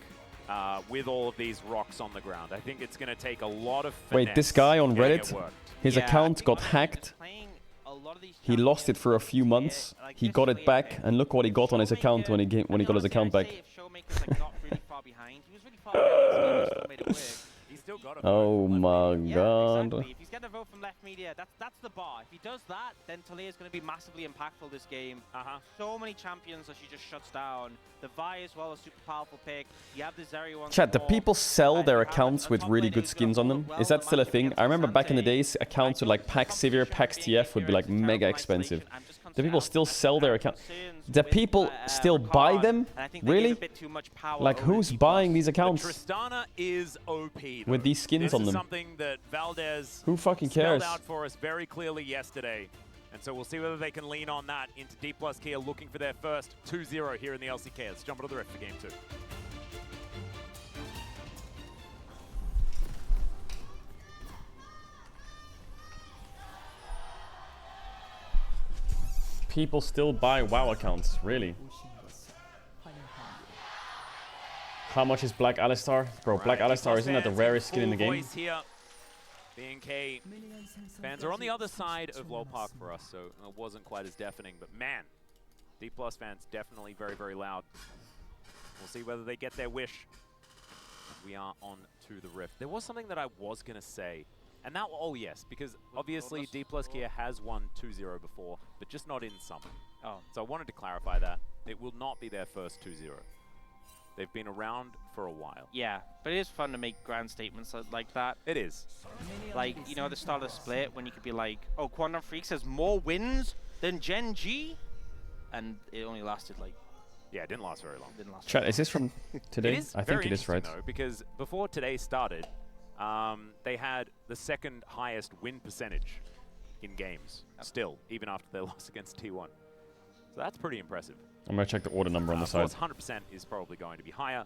with all of these rocks on the ground. I think it's going to take a lot of finesse. Wait, this guy on getting it Reddit, worked. his account got hacked. He lost it for a few months. He got it back, and look what he got on his account when he got his account back. Oh my god. Exactly. If he's getting a vote from Left Media, that's the bar. If he does that, then Talia is going to be massively impactful this game. So many champions that she just shuts down. The Vi as well, a super powerful pick. You have the Zeri one. Chat, do people sell their accounts with really good skins on them? Is that still a thing? I remember back in the days, accounts with like Pax Sivir, Pax TF would be like mega expensive. Do people still sell their accounts? Do people still buy them? Really? Like, who's buying these accounts Tristana is OP. Though. with these skins This on is them? something that Valdez Who fucking spelled cares? out for us very clearly yesterday. And so we'll see whether they can lean on that into D+ Kia looking for their first 2-0 here in the LCK. Let's jump onto the Rift for game 2. People still buy WoW accounts, really? How much is Black Alistar? Bro, Black Alistar, isn't that the rarest skin in the game? Here. BNK fans are on the other side of Low Park for us, so it wasn't quite as deafening. But man, D+ fans definitely very, very loud. We'll see whether they get their wish. We are on to the Rift. There was something that I was going to say And that, oh yes, because obviously D plus Kia has won 2-0 before, but just not in summer. Oh. So I wanted to clarify that. It will not be their first 2-0. They've been around for a while. Yeah, but it is fun to make grand statements like that. It is. Like, you know, at the start of the split, when you could be like, oh, Quantum Freaks has more wins than Gen G? And it only lasted like... Yeah, it didn't last very long. Didn't last Chat, is this from today? It is I think it is, right? though, because before today started, they had the second highest win percentage in games, still, even after their loss against T1. So that's pretty impressive. I'm going to check the order number on the side. Of course, 100% is probably going to be higher,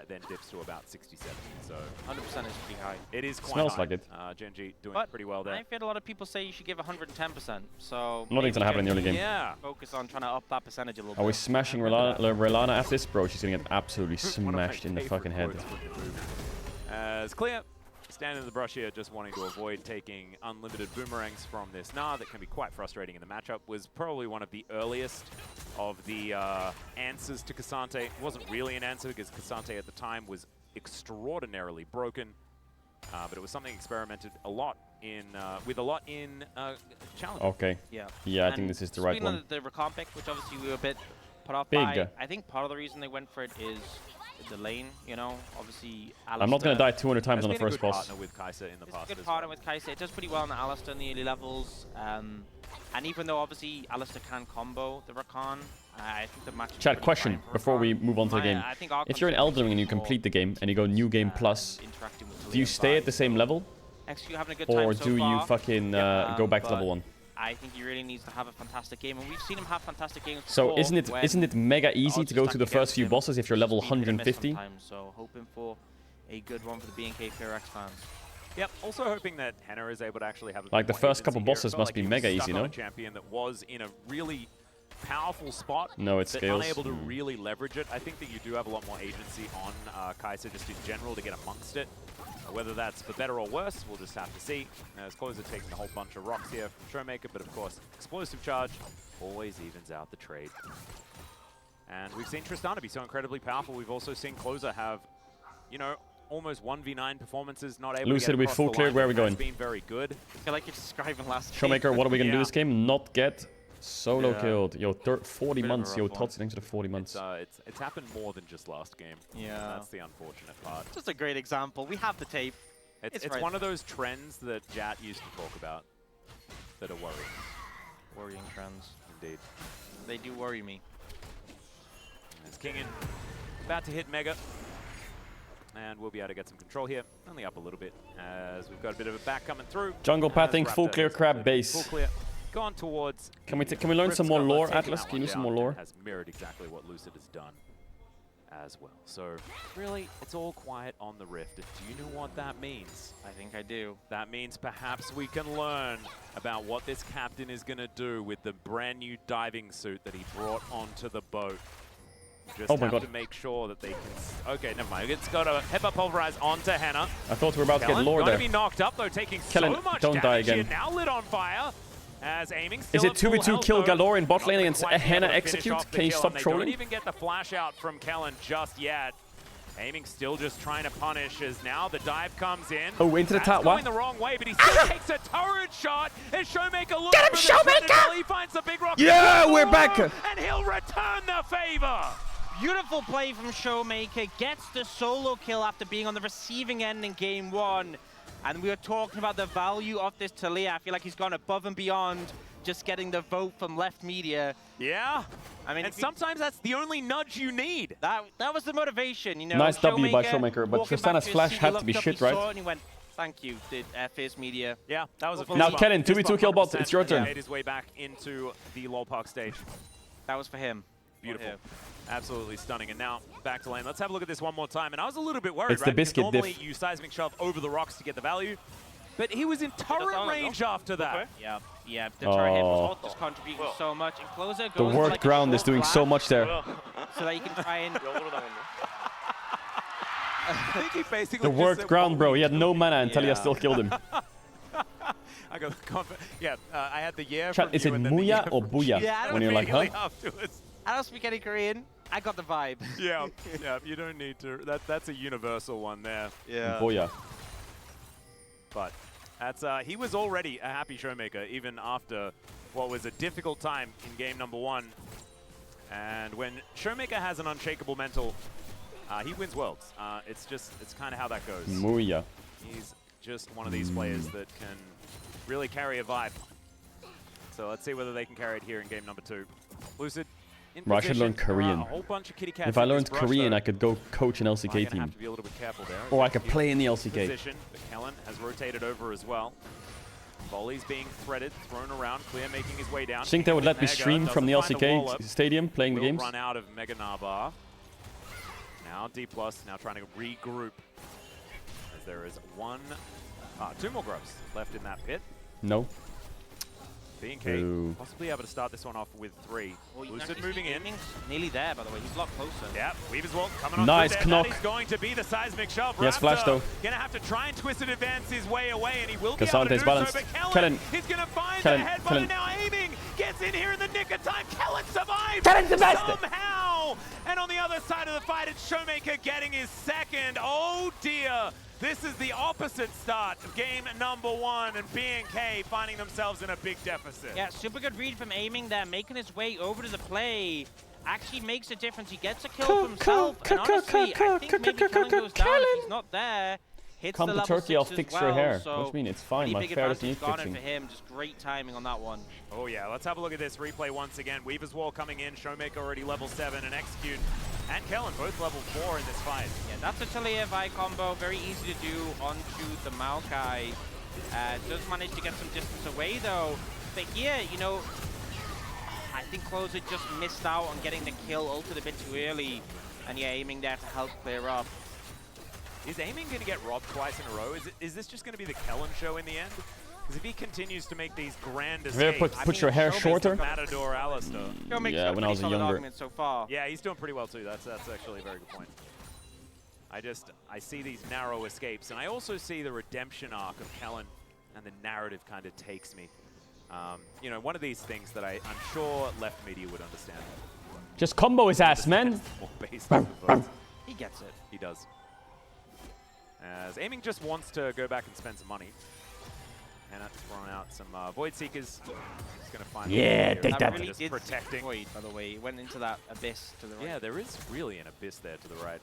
then dips to about 67. So 100% is pretty high. It is quite Smells high. like it. Gen G doing But pretty well there. I've heard a lot of people say you should give 110%. So Nothing's gonna happen in the early game. Yeah. Focus on trying to up that percentage a little bit. Are we smashing Relana after this? Bro, she's going to get absolutely smashed in the fucking head. As Clear, standing in the brush here, just wanting to avoid taking unlimited boomerangs from this Gnar that can be quite frustrating in the matchup, was probably one of the earliest of the answers to K'Sante. It wasn't really an answer because K'Sante at the time was extraordinarily broken, but it was something experimented a lot in with a lot in challenge. Okay. Yeah. Yeah, I think this is the right one. The Recon pick, which obviously we were a bit put off Big. by. I think part of the reason they went for it is the lane, you know, obviously Alistair. I'm not going to die 200 times on the first boss. Partner with Kai'Sa in the past. It's a good partner with Kai'Sa. It does pretty well on the Alistair in the early levels. And even though obviously Alistair can combo the Rakan, I think the match is Chat, pretty question fine for before Rakan. we move on to the game. I think If you're an Elden Ring and you complete the game and you go New Game Plus, do you stay at the same level? XQ having a good time Or so do you far. fucking go back to but level 1? I think he really needs to have a fantastic game, and we've seen him have fantastic games So before isn't it mega easy to go to the against first few him bosses if you're level just being hit and miss 150? sometimes, so hoping for a good one for the BNK PRX fans. Yep, also hoping that Henna is able to actually have a Like, bit the more first couple agency here. It bosses felt must like be he was mega stuck easy, on no? a champion that was in a really powerful spot, No, it but scales. unable to really leverage it. I think that you do have a lot more agency on Kai'Sa just in general to get amongst it. Whether that's for better or worse, we'll just have to see. As Closer taking a whole bunch of rocks here from Showmaker, but of course, Explosive Charge always evens out the trade. And we've seen Tristana be so incredibly powerful. We've also seen Closer have, you know, almost 1v9 performances, not able Lucid, to get we across full the cleared, line, where are we but has going? been very good. I feel like you're describing last game. Showmaker, what are we going to do Yeah. this game? Not get solo Yeah. killed. Yo, 40 Bit of a months. Yo, rough one. Tots into the 40 months. It's happened more than just last game. Yeah. That's the unfortunate part. Just a great example. We have the tape. It's right one of there. those trends that Jat used to talk about that are worrying. Worrying trends. Indeed. They do worry me. It's Kingin about to hit Mega. And we'll be able to get some control here. Only up a little bit as we've got a bit of a back coming through. Jungle As pathing, Raptor full clear has crab completed base. Full clear. Gone towards. Can we learn some more lore, Atlas? Can you do some more lore? Has mirrored exactly what Lucid has done as well. So really, it's all quiet on the Rift. Do you know what that means? I think I do. That means perhaps we can learn about what this captain is going to do with the brand new diving suit that he brought onto the boat. Just Oh my have God. to make sure that they can... Okay, never mind. It's got a Hepa Pulverize onto Henna. I thought we were about to get Kellen lore going there. to be knocked up, though, taking Kellen, so much don't die damage here. again. Now lit on fire. As aiming Is still it at full 2v2 health, kill though. galore in bot Not lane gonna against quite be able Henna to finish execute? off the Can you kill, stop and trolling? They don't even get the flash out from Kellen just yet. Aiming still just trying to punish as now the dive comes in. Oh, into the That's top, going what? the wrong way, but he still takes a turret shot. And Showmaker looks Get him, for the Showmaker! Trinity. He finds the big rock. Yeah, we're back! And he'll return the favor. Beautiful play from Showmaker. Gets the solo kill after being on the receiving end in game 1. And we were talking about the value of this Taliyah. I feel like he's gone above and beyond just getting the vote from left media. Yeah. I mean, And sometimes that's the only nudge you need. That was the motivation, you know. Nice W by Showmaker, but walking back Tristana's to his flash seat, had he to be looked up, shit, he right? saw it, and he went, thank you, did Fierce Media. Yeah, that was a Hopefully Now, he- Kellen, 2v2 kill bot. 100%, It's your and he turn. made his way back into the Lol Park stage. That was for him. Beautiful. Not here. Absolutely stunning. And now back to lane. Let's have a look at this one more time. And I was a little bit worried, It's the right? Because biscuit normally diff. you seismic shove over the rocks to get the value. But he was in turret range after that. Yeah, yeah. The turret hit was Oh. all just contributing so much. And Closer The goes for worked like a ground is short doing so flash much there. so that you can try and... I think he basically The just worked said, ground, bro. He had no mana and Taliyah Yeah. still killed him. I got I had the yeah. Chat, from is you it and then the Muya yeah or from Booyah? Yeah, I don't When you're like, huh? immediately afterwards. I don't speak any Korean. I got the vibe. Yeah, yeah. You don't need to. That's a universal one there. Yeah. Booyah. But That's he was already a happy Showmaker even after what was a difficult time in game number 1. And when Showmaker has an unshakable mental, he wins worlds. It's kind of how that goes. Muya. He's just one of these players that can really carry a vibe. So let's see whether they can carry it here in game number 2. Lucid. Bro, I should learn Korean. A whole bunch of kitty cats If I in this learned brush, Korean, though. I could go coach an LCK Gonna team. have to be a little bit careful there. Or I could play in the LCK. Position, but Kellen has rotated over as well. Volley's being threaded, thrown around. Clear making his way down. Think they would let me Mega stream from the doesn't find a wall up. LCK stadium playing the Will games? run out of Mega Narbar. Now D+, now trying to regroup. As there is 2 more grubs left in that pit. No. B&K Ooh. possibly able to start this one off with 3. Lucid moving in. Nearly there, by the way. He's a lot closer. Yeah, Weaver's Wall coming on. Nice through there. That knock. is going to be the seismic shove. Yes, Raptor flash though. Gonna have to try and twist and advance his way away, and he will be able to Casante's do balanced. so. But Kellen. He's gonna find Kellen. the headbutt, Kellen. and now aiming gets in here in the nick of time. Kellen survives Kellen survived it. somehow. And on the other side of the fight, it's Showmaker getting his second. Oh dear. This is the opposite start of game number 1, and B&K finding themselves in a big deficit. Yeah, super good read from aiming there, making his way over to the play. Actually makes a difference. He gets a kill for himself, and honestly, I think maybe Kellen goes down if he's not there. Hits Come the to level Turkey, I'll 6 fix as your well, hair. so What do you mean? It's fine. pretty My big hair doesn't advantage need gone in fixing. for him. Just great timing on that one. Oh yeah, let's have a look at this replay once again. Weaver's Wall coming in, Showmaker already level 7, and Execute and Kellen both level 4 in this fight. Yeah, that's a Talia Vi combo. Very easy to do onto the Maokai. Does manage to get some distance away though. But here, you know, I think Closer just missed out on getting the kill, ulted a bit too early. And yeah, aiming there to help clear up. Is aiming going to get robbed twice in a row? Is this just going to be the Kellen show in the end? Because if he continues to make these grand Have you ever escapes... put your hair shorter? Matador Alistair. Yeah, when I was younger. So far. Yeah, he's doing pretty well too. That's actually a very good point. I see these narrow escapes, and I also see the redemption arc of Kellen, and the narrative kind of takes me. You know, one of these things that I'm sure left media would understand. Just combo his ass, man. He gets it. He does. As aiming just wants to go back and spend some money. And that's throwing out some Void Seekers. He's going to find take that. Really just did protecting. Void, by the way. It went into that abyss to the right. Yeah, there is really an abyss there to the right.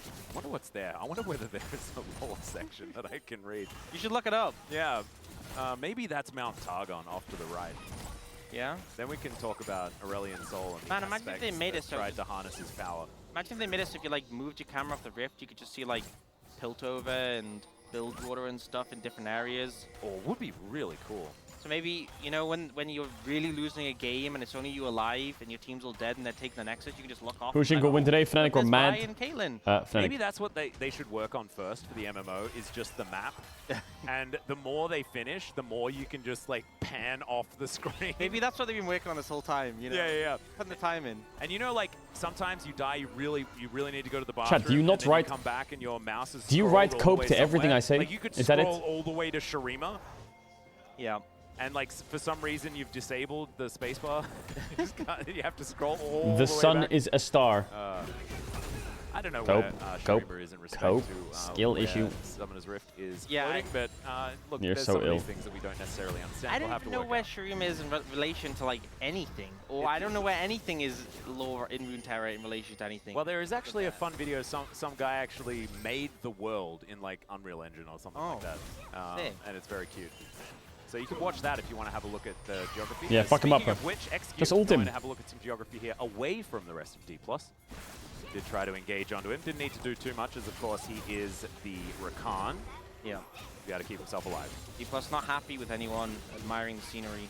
I wonder what's there. I wonder whether there's a lore section that I can read. You should look it up. Yeah. Maybe that's Mount Targon off to the right. Yeah? Then we can talk about Aurelion Sol and the Man, imagine if they aspects made that it so tried to harness his power. Imagine if they made it so if you like moved your camera off the rift, you could just see like Piltover and Bilgewater and stuff in different areas. Oh, would be really cool. So maybe, you know, when you're really losing a game and it's only you alive and your team's all dead and they're taking the Nexus, you can just look off. Who should go win today, Fnatic or Mad? And Caitlyn. Fnatic. Maybe that's what they should work on first for the MMO, is just the map. And the more they finish, the more you can just like pan off the screen. Maybe that's what they've been working on this whole time, you know? Yeah. Putting the time in. And you know, like, sometimes you die, you really need to go to the bathroom. Chat, do you not and then write... You come back and your mouse is Do you scrolled write all the cope way to everything somewhere. I say? Like, you could Is that scroll it? all the way to Shurima. Yeah. And like for some reason you've disabled the spacebar. You have to scroll all the way The sun back. is a star. I don't know Cope. where Cope. Shurima is in respect Cope. to Skill where issue. Summoner's Rift is Yeah, floating, but look, You're there's so some of ill. these things that we don't necessarily understand. I We'll don't have even to know work where out. Shurima is in relation to like anything. Or I don't know where anything is lore in Runeterra in relation to anything. Well, there is actually a fun video. Some guy actually made the world in like Unreal Engine or something like that, sick. and it's very cute. So you can watch that if you want to have a look at the geography. Yeah, fuck him up, Speaking of man. which, Execute Just is ult going him. to have a look at some geography here away from the rest of D+. Did try to engage onto him. Didn't need to do too much, as of course he is the Rakan. Yeah. Got to keep himself alive. D+ not happy with anyone admiring the scenery.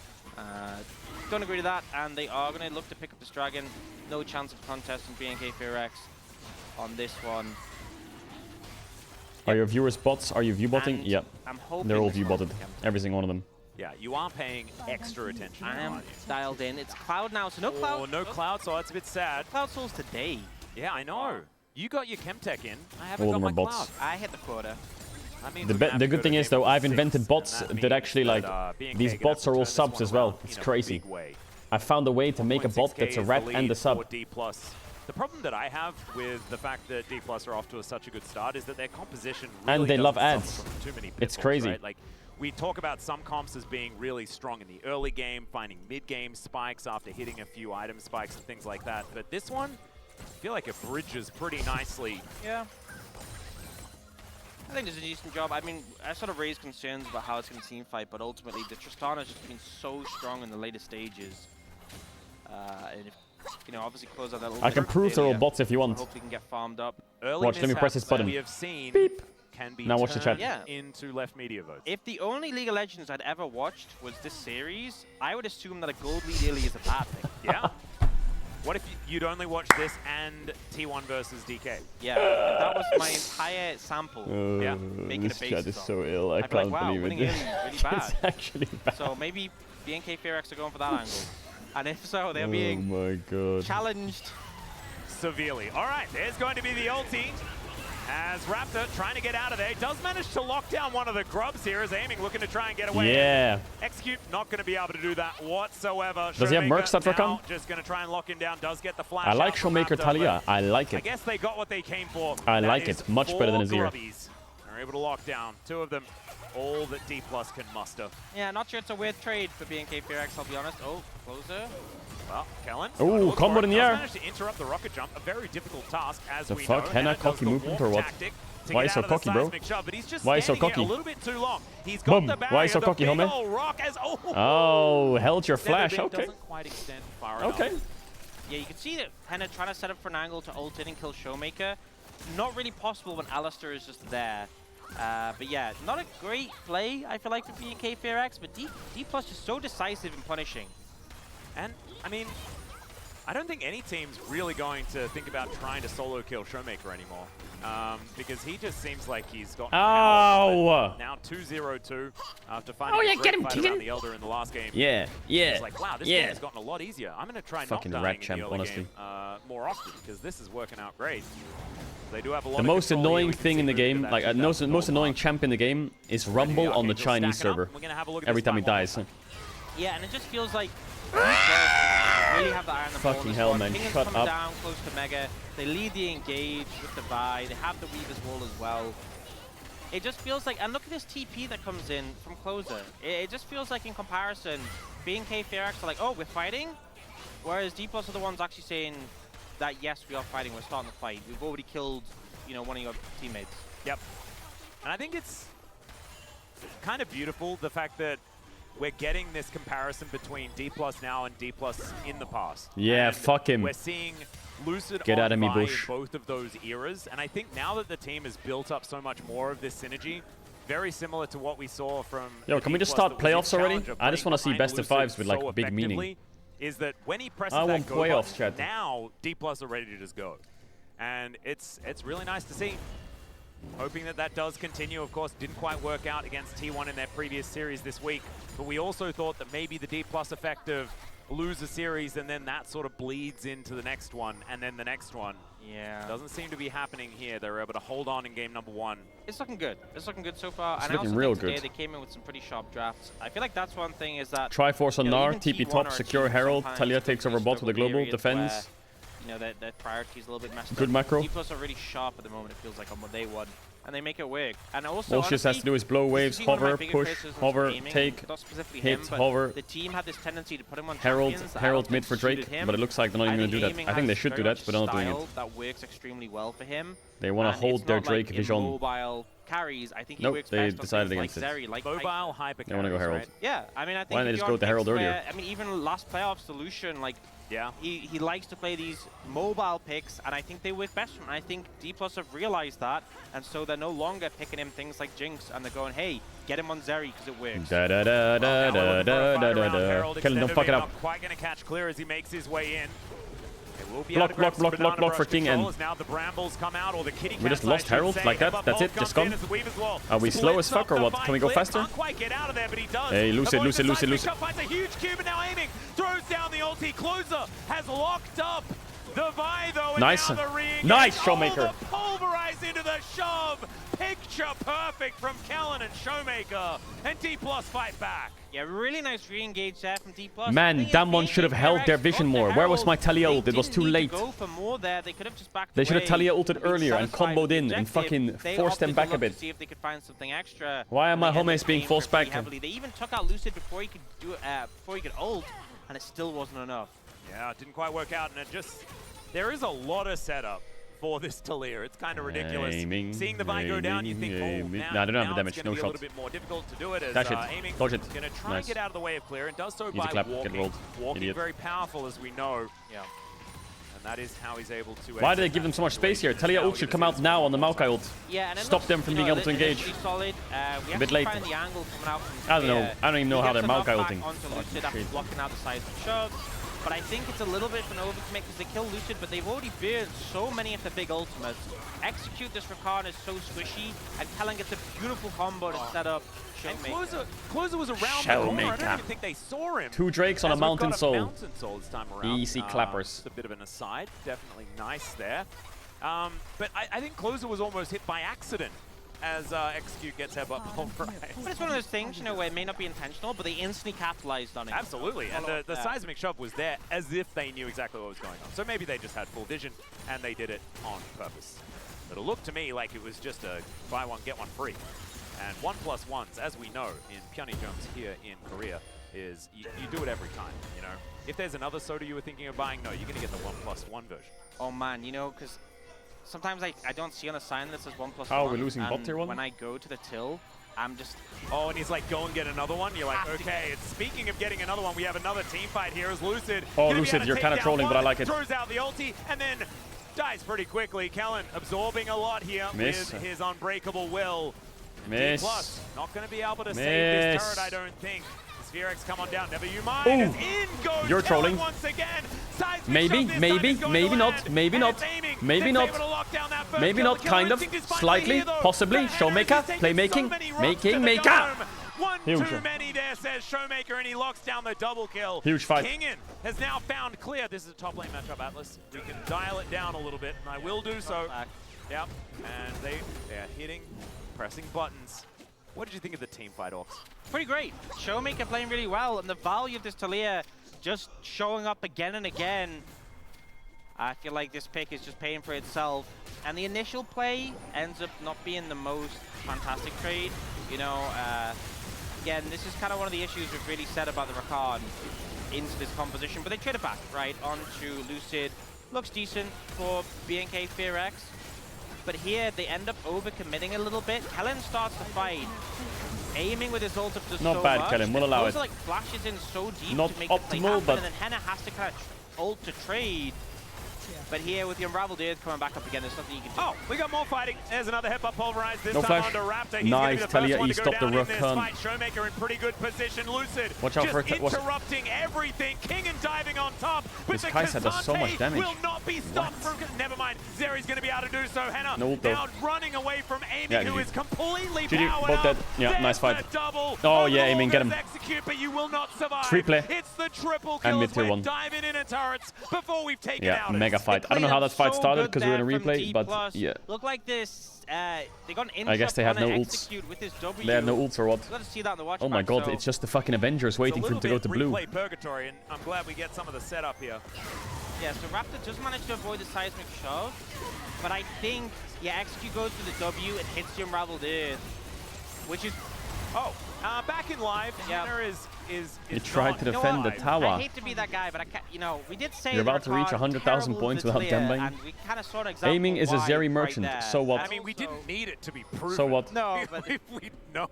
Don't agree to that, and they are going to look to pick up this dragon. No chance of contest from B&K FearX on this one. Are your viewers bots? Are you view botting? And Yep. I'm hoping They're all this view one- botted. Every single one of them. Yeah, you are paying extra attention. I am aren't you? dialed in. It's Cloud now, so no Cloud. Oh, no Cloud, so that's a bit sad. Cloud Souls today. Yeah, I know. You got your Chemtech in. I haven't All got of them my are bots. Cloud. I hit the quota. That means The, we're gonna have the to good go thing to is game though, I've 6, invented and bots that that actually means like that, B&K these gonna bots have are to all turn this subs one as well. around It's in a crazy. big way. I found a way to make a bot 1.6K that's a is rep the and lead a sub. for D+. The problem that I have with the fact that D+ are off to such a good start is that their composition really And they love doesn't ads. suffer from too many It's pitfalls, crazy. Right? Like we talk about some comps as being really strong in the early game, finding mid-game spikes after hitting a few item spikes and things like that. But this one, I feel like it bridges pretty nicely. Yeah. I think there's a decent job. I mean, I sort of raised concerns about how it's going to team fight, but ultimately the Tristana's just been so strong in the later stages. And if, you know, obviously close out that little I can prove there are bots if you want. I hope he can get farmed up. Early Watch, let me press this button. We have seen Beep. Can be Now watch the chat. into left media votes. If the only League of Legends I'd ever watched was this series, I would assume that a gold lead early is a bad thing. Yeah. What if you'd only watch this and T1 versus DK? Yeah, if that was my entire sample. Yeah. Making This a chat basis is on. so ill. I I'd be like, can't wow, believe winning it. early is really bad. It's actually bad. So maybe BNK Fearx are going for that angle. And if so, they're Oh being my god. challenged severely. All right, there's going to be the ulti. As Raptor trying to get out of there, does manage to lock down one of the grubs here as aiming, looking to try and get away. Yeah. Execute not going to be able to do that whatsoever. Does he have Merc start for now come? just going to try and lock him down. Does get the flash. I like out from Showmaker Raptor, Talia. but I like I it. guess they got what they came for. I That like is it. Much better than four Azir. grubbies. They're able to lock down two of them. All that D+ can muster. Yeah, not sure it's a weird trade for BNK Fearx, I'll be honest. Oh, closer. Well, Kellen. Ooh, combo in the air. Managed to interrupt the rocket jump. A very difficult task, as The we fuck? know. Henna does cocky the movement warp or what? tactic to Why get so out of the cocky, bro? seismic shove, but he's just Why so standing here cocky? a little bit too long. He's Boom. got the Why so barrier, cocky, the big homie? old rock as Oh, held your flash. Featherbit Okay. doesn't quite extend far enough. Okay. Yeah, you can see that Henna trying to set up for an angle to ult in and kill Showmaker. Not really possible when Alistar is just there. But yeah, not a great play, I feel like, for BNK Fearx, but D+ is so decisive in punishing. And, I mean, I don't think any team's really going to think about trying to solo kill Showmaker anymore. Because he just seems like he's got Ow! now 2-0-2 after finding Oh, yeah, a great get him, fight Keegan. around the Elder in the last game. Yeah, yeah, It's like, wow, this yeah. game has gotten a lot easier. I'm going to try Fucking not rat dying in champ, the early honestly. game more often because this is working out great. They do have a lot The of most control here. annoying We can thing see in the moving to game, that like 2000 most gold annoying mark. champ in the game is Rumble on the Chinese server. We're gonna have a look at Every this time he fight one dies. Yeah, and it just feels like really have the eye on the ball. Fucking this hell, one. man, King is shut coming up. down close to Mega. They lead the engage with the Vi. They have the Weaver's Wall as well. It just feels like, and look at this TP that comes in from closer. It just feels like in comparison, BNK Fearx are like, oh, we're fighting? Whereas D+ are the ones actually saying that, yes, we are fighting, we're starting the fight. We've already killed, you know, one of your teammates. Yep. And I think it's kind of beautiful, the fact that we're getting this comparison between D+ now and D+ in the past. Yeah, And fuck him. We're seeing Lucid Get on out of me, Vi Bush. in both of those eras. And I think now that the team has built up so much more of this synergy, very similar to what we saw from Yo, the can we D+ just start that was in playoffs already? Challenger, I just playing want to see behind best of Lucid fives with like so big meaning. effectively, is that when he presses I that want go playoffs, button, chat. now D+ are ready to just go. And it's really nice to see. Hoping that that does continue. Of course, didn't quite work out against T1 in their previous series this week. But we also thought that maybe the D+ effect of lose a series and then that sort of bleeds into the next one and then the next one. Yeah. Doesn't seem to be happening here. They were able to hold on in game number 1. It's looking good. It's looking good so far. It's and I looking also real think today good. they came in with some pretty sharp drafts. I feel like that's one thing is that Triforce on you know, Gnar, even TP T1 top, are a secure team Herald, sometimes Talia that takes can over bot with a struggle global, periods defends. where, you know, their priorities a little bit messed Good up. macro. D+ are really sharp at the moment, it feels like, on what they want. And they make it work. And also, All she just has to do is blow waves, this has been one of my hover, bigger push, criticisms of hover, gaming, take, not specifically hit, him, but hover. the team had this tendency to put him on Herald, champions that I Herald don't mid think for Drake, suited him. but it looks like they're not even I going to do think that. I think they Aiming should has do very that, but they're not doing style it. That works extremely well for him. They want to And hold it's their not Drake like vision. in mobile carries. I think he Nope, works they best on decided things against it. like Zeri, like Mobile hyper They want to go Herald. right? yeah, I mean, I think Why didn't they if just you're go to on Herald picks earlier? where- I mean, even last playoff solution, like, yeah, he likes to play these mobile picks, and I think they work best for him. I think D+ have realized that, and so they're no longer picking him things like Jinx, and they're going, hey, get him on Zeri because it works. Da da da da da da da da da. Kellen, don't fuck it up. Not quite going to catch Clear as he makes his way in. They will be Block, able to grab block, some block, banana block, block brush for King control and- as now the brambles come out, or the kitty We just cats, I lost should Herald say. like that? But That's Bolt it? Just comes in gone? as the Weaver's Wall Are we slow as splits fuck up or the what? fight. Can we go Clear faster? Can't quite get out of there, but he does. Hey, Lucid, Avoids the Lucid, Lucid, seismic Lucid. shot, finds a huge cube, and now aiming. Throws down the ulti. Closer has locked up The Vi, though, and Nice. now the ring. Nice, and Showmaker. The pulverize into the shove. Picture perfect from Kellen and Showmaker. And D+ fight back. Yeah, really nice re-engage there from D+. Man, Damwon should have held their vision more. Where was my Talia ult? It was too late. Go for more there. They could have just backed They should have away, Talia ulted earlier and satisfied comboed with the in and objective. fucking They forced them opted to back a look bit. to see if they could find something extra. Why are my And they ended homies being paying forced for it pretty back? heavily. They even took out Lucid before he could do before he could ult, and it still wasn't enough. Yeah, it didn't quite work out, and it just... There is a lot of setup for this Talia. It's kind of ridiculous. Aiming, Seeing the Vi go down, you think, aiming. now, Nah, I don't have now the damage, it's no going to be a shot. little bit more difficult to do it as Dash it. Aiming Dodge it. going to try Nice. and get out of the way of Clear, and does so Easy by clap, get walking. rolled. Walking Idiot. very powerful, as we know. Yeah. And that is how he's able to... Why do they give them so much space here? Talia ult should come out now on the Maokai ult. Yeah, and it Stop looks, them from you being know, able to engage. initially solid. We A have bit to late. find the angle coming out from I don't know. Clear. I don't even know He how gets they're a knockback Maokai ulting. onto Fucking Lucid after shit. blocking out the seismic shove. But I think it's a little bit of an overcommit because they kill Lucid, but they've already burned so many of the big ultimates. Execute this Rakan is so squishy, and Kellen gets a beautiful combo to set up Showmaker. Closer was around the corner. I don't Showmaker. even think they saw him. 2 Drakes on a As we've Mountain got Soul. Mountain Soul this time around. Easy clappers. Just a bit of an aside. Definitely nice there. But I think Closer was almost hit by accident as XQ gets headbutt pulverized. But it's one of those things, you know, where it may not be intentional, but they instantly capitalized on it. Absolutely, and the seismic shove was there as if they knew exactly what was going on. So maybe they just had full vision and they did it on purpose. But it looked to me like it was just a buy one, get one free. And 1+1s, as we know in Pyeongchang here in Korea, is you do it every time, you know. If there's another soda you were thinking of buying, no, you're going to get the 1+1 version. Oh man, you know, because sometimes I don't see on a sign that says 1+1. Oh, we're losing bot and tier 1? when I go to the till, I'm just... Oh, and he's like, go and get another one? You're like, okay, it's, speaking of getting another one, we have another team fight here as Lucid. Oh, gonna be Lucid, able to you're take kind of down trolling, but I one, like it. Throws out the ulti, and then dies pretty quickly. Kellen absorbing a lot here Miss. with his unbreakable will. Miss. D+ not going to be able to Miss. save this turret, I don't think. Spherex come on down, never you mind. Ooh. As in goes You're Kellen trolling. once again. Seismic Maybe, shove this time maybe, is going maybe to not, land, maybe and not, it's aiming. maybe It's not, able to lock down that first maybe kill. not, The killer kind of, instinct is finally slightly, here, though. possibly. The Henry Showmaker, is taking so playmaking, many rocks making, to the maker. dome. One Huge. too many there, says Showmaker, and he locks down the double kill. Huge fight. Kingen has now found clear. This is a top lane matchup, Atlas. We can dial it down a little bit, and I will do so. Yep, and they're hitting, pressing buttons. What did you think of the team fight, Ox? Pretty great. Showmaker playing really well, and the value of this Talia just showing up again and again. I feel like this pick is just paying for itself. And the initial play ends up not being the most fantastic trade. You know, again, this is kind of one of the issues we've really said about the Rakan into this composition. But they trade it back, right, onto Lucid. Looks decent for BNK FearX. But here, they end up overcommitting a little bit. Kellen starts the fight, aiming with his ult up to Not so bad, much. Kellen, we'll allow Those it. are like flashes in so deep Not to make the play optimal, happen, but- and then Henna has to catch ult to trade. But here, with the Unraveled Earth coming back up again, there's nothing you can do. Oh, we got more fighting. There's another headbutt pulverized. This No time flash. onto Raptor. He's Nice, gonna be the Talia, first one he to go stopped the down in this Rakan. fight. Showmaker in pretty good position. Lucid Watch out just for it. Watch- interrupting everything. Kingen diving on top. But This the Kai'Sa does so much Kazante damage. will not be stopped from... Never mind. Zeri's going to be able to do so. Henna No ult, though. now running away from Amy, Yeah, who GG. is completely GG, powered both up. dead. Yeah, There's nice fight. the double. Oh, yeah, Overall Aiming, get him. goes Execute, but you will not survive. Triple. It's the triple And kill mid as tier we're 1. diving into turrets before we've taken Yeah, out. mega fight. I don't know how that fight started because we were in a replay, but yeah. Look like this. They got an I guess they have no ults. execute with his W. They have no ults or what? You got to see that in the watch Oh my back, god, so- it's just the fucking Avengers waiting for him to go to blue. Replay purgatory, and I'm glad we get some of the setup here. Yeah, so Raptor does manage to avoid the seismic shove, but I think, yeah, XQ goes for the W, it hits the Unraveled Earth, which is... Oh, back in live, yeah. Henna is You tried to You know defend what? the tower. I hate to be that guy, but I can't, you know, we did say You're that about to reach Rakan 100,000 terrible points with without Talia, gambling. and we kind of saw an example Aiming is a why Zeri right merchant, there. so what? I mean, we didn't need it to be proven. So what? No, but we know.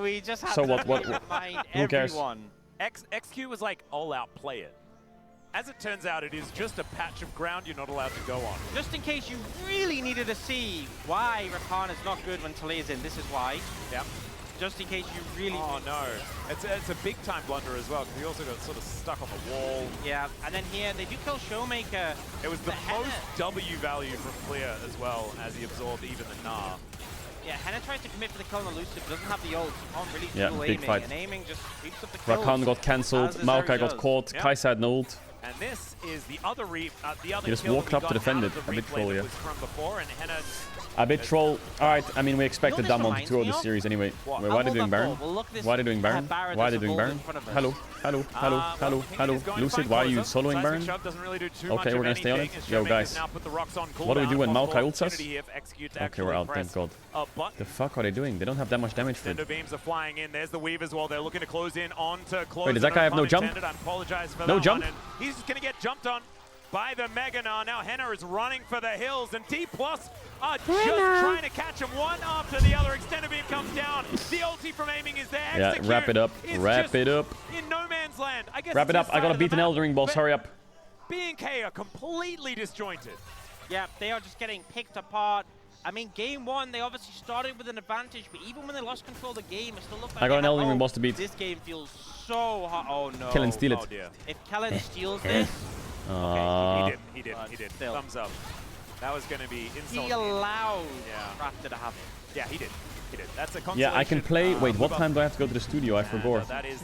we just had So to what? What? remind Who cares? everyone. XQ was like, all out play it. As it turns out, it is just a patch of ground you're not allowed to go on. Just in case you really needed to see why Rakan is not good when Talia's in, this is why. Yep. Just in case you really... Oh no, it's a big time blunder as well, because he also got sort of stuck on the wall. Yeah, and then here, they do kill Showmaker. It was the most W value from Clear as well, as he absorbed even the Gnar. Yeah, Henna tries to commit for the kill on the Lucid, but doesn't have the ult. Can't really Yeah, dual big aiming, fight. and aiming just sweeps up the kills. Rakan got cancelled, as the Maokai Zeri got does. caught, Yep. Kai'Sa had no ult. And this is the other the other He just kill walked that we up to got defend out it. of the A bit replay troll, that yeah. was from before, and Henna A bit troll. Alright, I mean, we expected this them on reminds 2 of me the of? series anyway. What? Wait, I'll why are they hold doing that Baron? ball. We'll look this Why are they doing Baron? Baron Why are that's they doing evolved Baron? in front of us. Hello, hello, hello, hello, hello. Lucid, why are you soloing Baron? Okay, we're gonna stay on it. Yo, guys. What do we do when Maokai ults us? Okay, we're out, thank god. The fuck are they doing? They don't have that much damage for it. Sendo beams are flying in. There's the Weavers while they're looking to close in on to close. Wait, does that guy have no jump? I apologize for No that jump? one, and he's just going to get jumped on by the Meganar. Now Henna is running for the hills, and D+ are just trying to catch him one after the other. Extended beam comes down. The ulti from aiming is there. Yeah, Execute wrap it up. is Wrap just it up. in no man's land. I guess Wrap it's it up. his I gotta side of the beat an map, Elden Ring boss. but Hurry up. B&K are completely disjointed. Yeah, they are just getting picked apart. I mean, game 1, they obviously started with an advantage, but even when they lost control of the game, it still looked like I got they an had Elden Ring hope. boss to beat. This game feels so hard. Oh no. Kellen, steal it. Oh dear. If Kellen steals this, He did. Still. Thumbs up. That was going to be insulting. he allowed Yeah. Raptor to have it. Yeah, he did. That's a consolation. Yeah, I can play. Wait, what time do I have to go to the studio? I forgot. That is.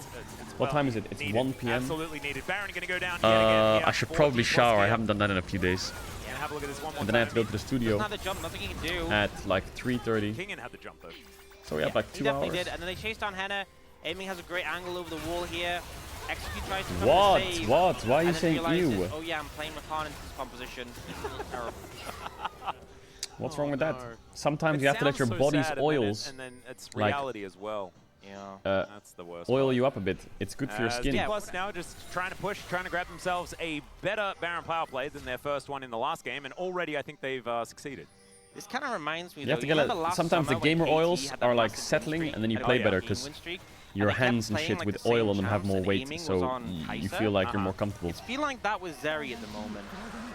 What time is it? It's needed. 1 p.m. Absolutely needed. Baron going to go down yet again. I should probably shower. I haven't done that in a few days. And have a look at this one more And then I have time. to go to the studio Doesn't have the jump, nothing he can do. at like 3:30. Kingen had the jump though. So we have like He 2 definitely hours. did, and then they chase down Henna. Aiming has a great angle over the wall here. Execute tries to come What? in to save, What? Why are you and then saying realizes, ew? Oh yeah, I'm playing Rakan into this composition. This is terrible. What's wrong with that? no. Sometimes It you have to let your sounds so body's sad, oils and then it's like, reality as well. Yeah. That's the worst. oil part. you up a bit. It's good for your skin. D+ now just trying to push, trying to grab themselves a better Baron power play than their first one in the last game, and already I think they've succeeded. This kind of reminds me, You have though, to get remember a, last sometimes the summer when gamer KT oils had that are like massive win settling streak and then you and play a better 14 because win streak, your and they kept hands and playing, shit like, with the oil same on them have champs more and weight, aiming was so on you Kai'Sa. feel like you're more comfortable. It's feeling like that with Zeri at the moment.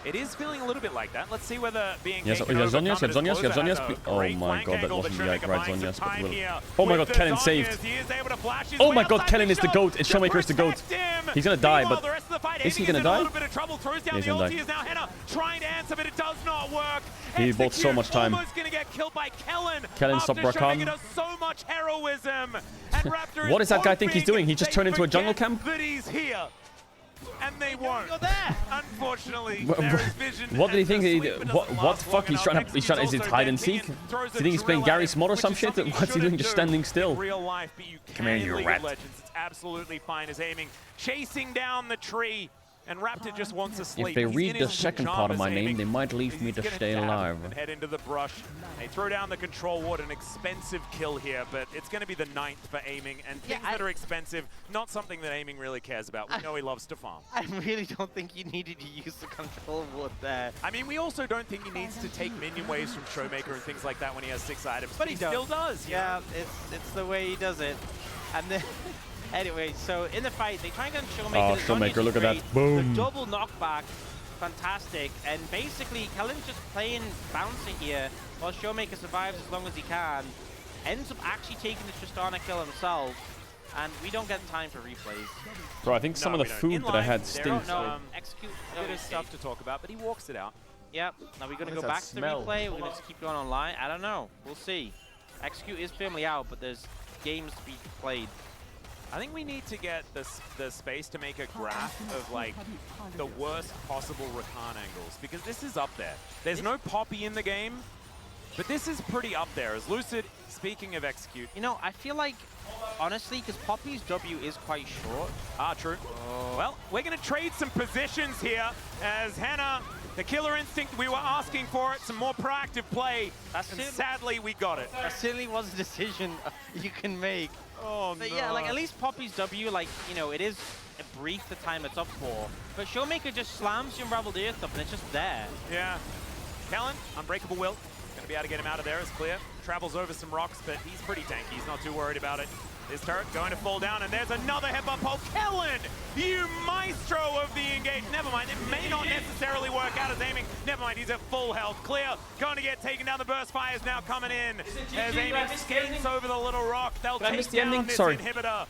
It is feeling a little bit like that. Let's see whether being Yes, you have Zhonya's, you have Zhonya's, you have Zhonya's. Oh my god, that wasn't the right Zhonya's, but will. Oh my god, Kellen saved. Oh my god, Kellen is the GOAT. It's Showmaker's the GOAT. He's gonna die, but is he gonna die? Yeah, he's gonna die. Trying to answer, but it does not work. He bought so much time. Almost gonna get killed by Kellen. Kellen stopped Rakan. Does so much heroism. And Raptor What does that guy think he's hoping doing? He just they turned into a jungle forget camp? That he's here. And they won't. Unfortunately, What, there is vision. what did he think? and the sweep What doesn't the last fuck? long He's enough. trying to. Is it hide and seek? Do you think he's playing Gary Smod or some shit? What's he doing? Just standing still. Real life, but you Come here, can you League rat. of Legends. It's absolutely fine as aiming, chasing down the tree, and Raptor just wants to sleep. If they He's read in the his second part of my pajamas name, aiming. they might leave me to Gonna stay dab alive. And head into the brush. They throw down the control ward, an expensive kill here, but it's going to be the 9th for aiming, and things that are expensive, not something that aiming really cares about. We know he loves to farm. I really don't think you needed to use the control ward there. I mean, we also don't think he needs to take minion waves from Showmaker and things like that when he has 6 items, But he does. still does. you Yeah, know? it's the way he does it. And then, anyway, so in the fight, they try and get Showmaker. Oh, The Showmaker, Zhonya's look at great. that. Boom. The double knockback, fantastic. And basically, Kellen's just playing bouncer here while Showmaker survives as long as he can. Ends up actually taking the Tristana kill himself. And we don't get time for replays. Bro, I think some of the food that I had stinks. Execute. A bit of stuff to talk about, but he walks it out. Yep. Now we're going to What go is back that to the smell? replay. We're going to just keep going online. I don't know. We'll see. Execute is firmly out, but there's games to be played. I think we need to get the space to make a graph of like the worst possible Rakan angles, because this is up there. There's no Poppy in the game, but this is pretty up there. As Lucid, speaking of Execute. You know, I feel like, honestly, because Poppy's W is quite short. Ah, true. Well, we're going to trade some positions here as Henna, the killer instinct, we were asking for it, some more proactive play, and sadly we got it. That certainly was a decision you can make. Oh, but no. yeah, like at least Poppy's W, like, you know, it is a brief the time it's up for. But Showmaker just slams the Unraveled Earth up and it's just there. Yeah. Kellen, Unbreakable Will, going to be able to get him out of there, it's clear. Travels over some rocks, but he's pretty tanky, he's not too worried about it. His turret going to fall down, and there's another headbutt pole. Kellen, you maestro of the engage. Never mind, it may not necessarily work out as aiming. Never mind, he's at full health. Clear, going to get taken down. The burst fire is now coming in. As aiming skates over the little rock, they'll take down this inhibitor.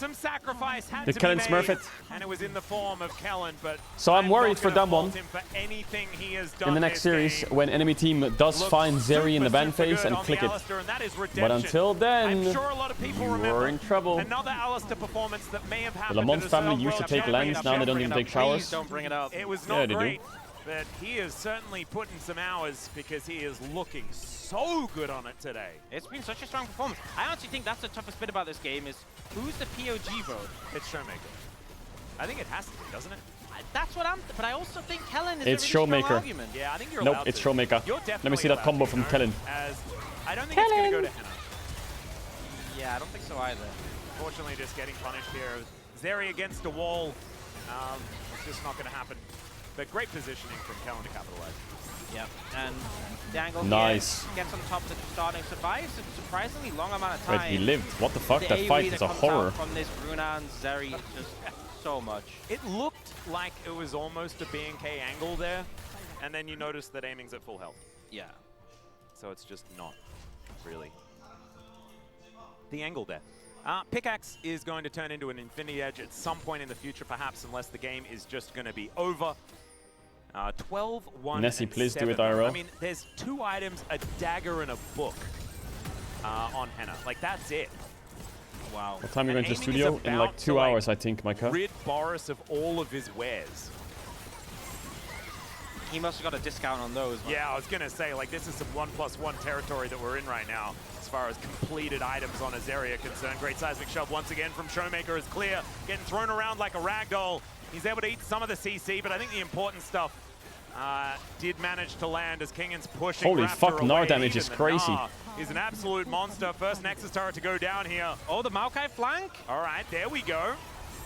Some sacrifice had Did to Kellen be Smurf made, it? and it was in the form of Kellen, but So I'm worried for Dumbone him for anything he has done in the next this series game. when enemy team does find Zeri in the ban phase and click it. And that is But redemption. until then, I'm sure a lot of people you remember are in trouble. another Alistair performance that may have The happened Lamont at family Assault used to World take lands, Championship. now they don't even take showers. Please don't bring it up. It was Yeah, not they do. great, but he is certainly putting some hours because he is looking so good on it today. It's been such a strong performance. I honestly think that's the toughest bit about this game is who's the POG vote? It's Showmaker. I think it has to be, doesn't it? That's what I'm. But I also think Kellen is It's a really strong Showmaker. argument. Yeah, I think you're Nope, allowed it's to. Showmaker. You're Let me definitely see that allowed combo to, from you know, Kellen. As I don't think it's going to go to Henna. Yeah, I don't think so either. Unfortunately, just getting punished here. Zeri against a wall. It's just not going to happen. But great positioning from Kellen to capitalize. Yep, and Dangle Nice. gets on top of the starting, survives a surprisingly long amount of Wait, time. he lived. What the fuck? The That AoE fight that is a comes horror. out from this Runan Zeri is just so much. It looked like it was almost a B&K angle there, and then you notice that aiming's at full health. Yeah. So it's just not really the angle there. Pickaxe is going to turn into an Infinity Edge at some point in the future, perhaps, unless the game is just going to be over. 12, 1, Nessie, and please do 7. it IRL. I mean, there's 2 items, a dagger and a book on Henna. Like, that's it. Wow. What time are you And going to aiming is studio? In like about 2 to, like, hours, I think, Micah. rid Boris of all of his wares. He must have got a discount on those. Yeah, I was going to say, like, this is some 1+1 territory that we're in right now as far as completed items on Azaria concerned. Great seismic shove once again from Showmaker is clear. Getting thrown around like a ragdoll. He's able to eat some of the CC, but I think the important stuff did manage to land as Kingan's pushing. Holy Raptor fuck, away. Gnar damage Even is the crazy. Gnar is an absolute monster. First Nexus turret to go down here. Oh, the Maokai flank. All right, there we go.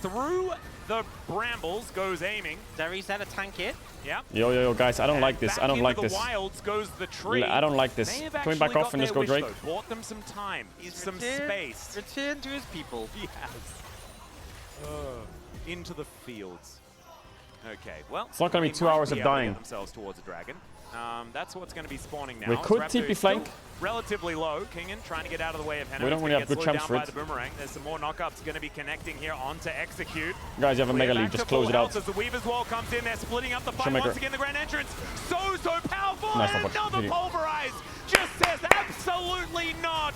Through the brambles goes aiming. Zeri's had a tank it. Yeah. Yo, guys, I don't like this. I don't like this. Wilds goes the tree. I don't like this. May have Can we back actually off and got just go their Drake? wish, though. Bought them some time, some space. Return to his people. Yes. Into the fields. Okay, well. It's not gonna be they 2 might hours be of able to dying. get themselves towards a dragon. That's what's going to be spawning now. We could Raptor TP is flank. still relatively low. Kingan trying to get out of the way of Henna. We don't He's really gonna have get good slowed champs down for by it. the boomerang. There's some more knockups going to be connecting here onto Execute. Guys, you have a Mega We're Leap. back Just to close full it out. health As the Weaver's Wall comes in, they're splitting up the fight Showmaker. once again. The grand entrance, so powerful. Nice And one, another Idiot. pulverize. Just says absolutely not.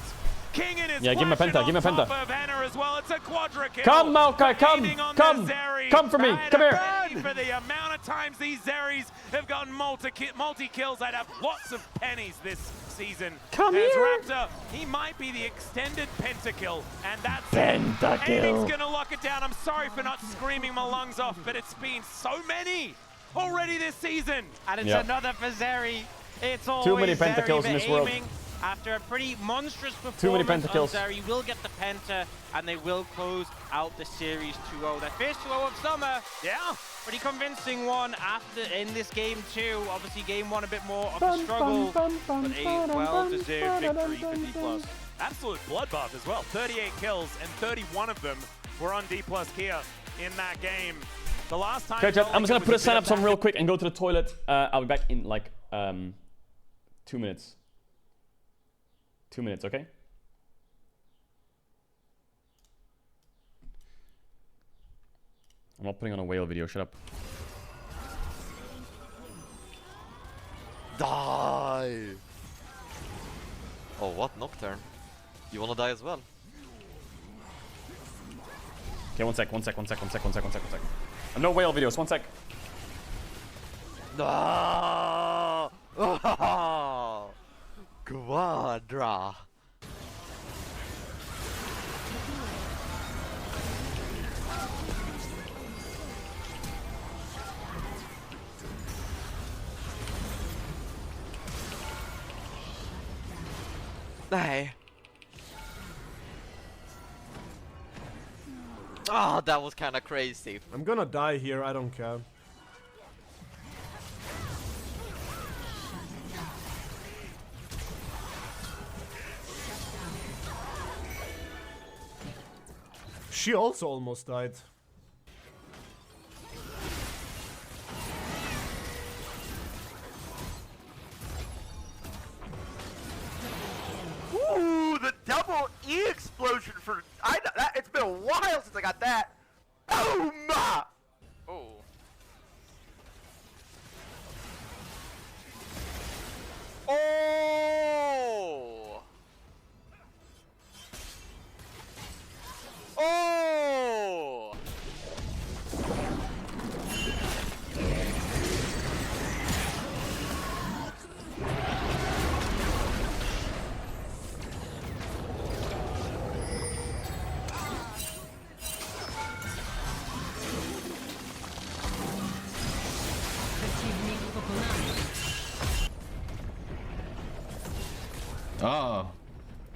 Kingan is Yeah, give him a flashing penta, give him a on top penta. of Henna as well. It's a quadra kill. Come, Maokai, come, Aiming on come, the Zeri. come for me, I'd come have here. paid for the amount of times these Zeris have gotten multi-kills. I'd have lots of pennies this season. Come As here. Raptor, he might be the extended pentakill, and that's Pentakill. Aiming's gonna lock it down. I'm sorry for not screaming my lungs off, but it's been so many already this season. And it's Yep. another for Zeri. It's always Too many Zeri pentakills in this world. aiming. After a pretty monstrous Too many performance, pentakills. Zeri will get the penta, and they will close out the series 2-0. Their first 2-0 of summer. Yeah. Pretty convincing one after in this game too. Obviously, game one a bit more of a struggle, but a well-deserved victory for D+. Absolute bloodbath as well. 38 kills, and 31 of them were on D+ Kia in that game. The last time. Okay, chat, I'm just gonna Zollik put a was bit sign-up of on real quick and go to the toilet. I'll be back in like 2 minutes. 2 minutes, okay? I'm not putting on a whale video, shut up. Die! Oh, what Nocturne? You wanna die as well? Okay, one sec. No whale videos, 1 sec. No! Quadra! Nej. Ah, that was kind of crazy. I'm gonna die here, I don't care. She also almost died. Ooh, the double E explosion for It's been a while since I got that. Boom! Oh. Oh! Oh! Ah,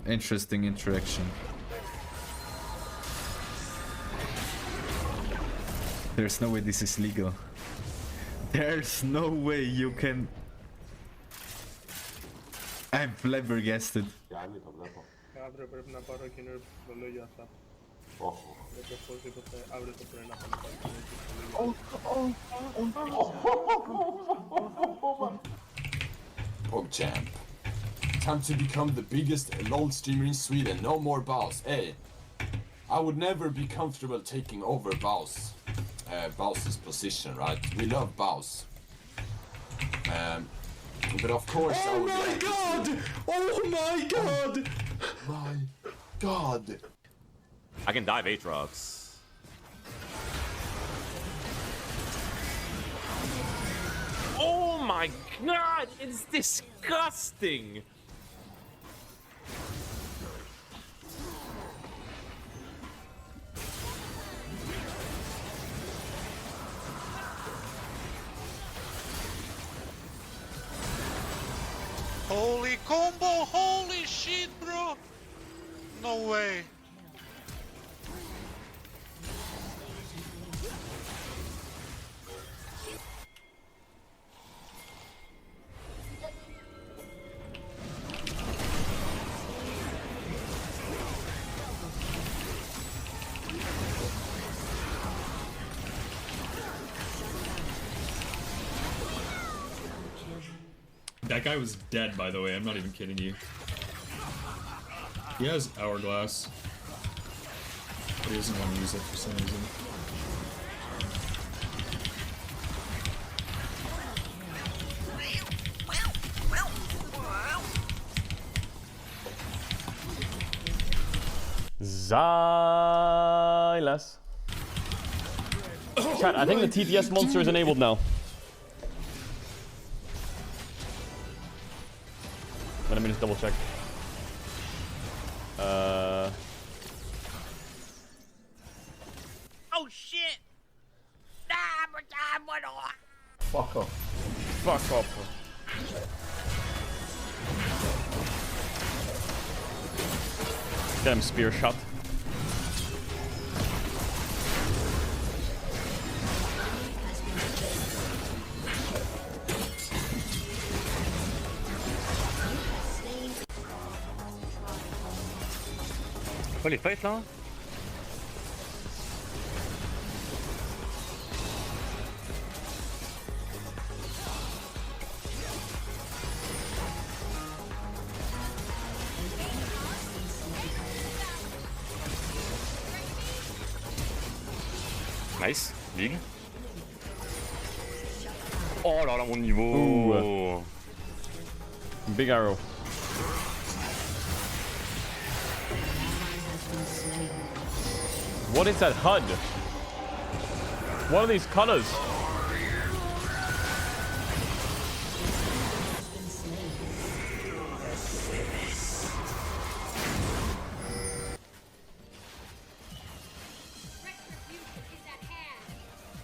interesting interaction. There's no way this is legal. There's no way you can... I'm flabbergasted. Abre na paroquia no Yasa. Depois você abre a porta na PogChamp. Time to become the biggest LOL streamer in Sweden. No more Baus. Hey, I would never be comfortable taking over Baus. Baus's position, right? We love Baus. But of course I would like to... Oh my god! My god! I can dive Aatrox. Oh my god! It's disgusting! Holy combo! Holy shit, bro! No way! That guy was dead, by the way. I'm not even kidding you. He has Hourglass, but he doesn't want to use it for some reason. Xylas. Chat, I think the TTS monster is enabled now. Let me just double check. Oh shit! Fuck off. Fuck off. Get him spear shot. Quoi les fights là? Nice, big. Oh là là, mon niveau. Ooh. Big arrow. What is that HUD? What are these colors?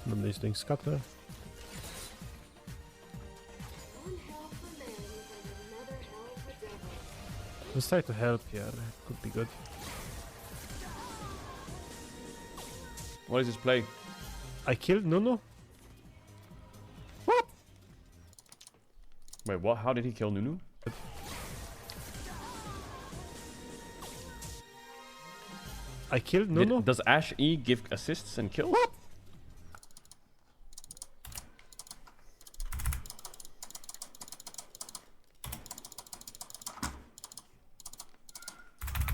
Men these things scatter. Let's try to help here. It could be good. What is this play? I killed Nunu. What? Wait, what? How did he kill Nunu? I killed Nunu. Does Ashe E give assists and kills? What?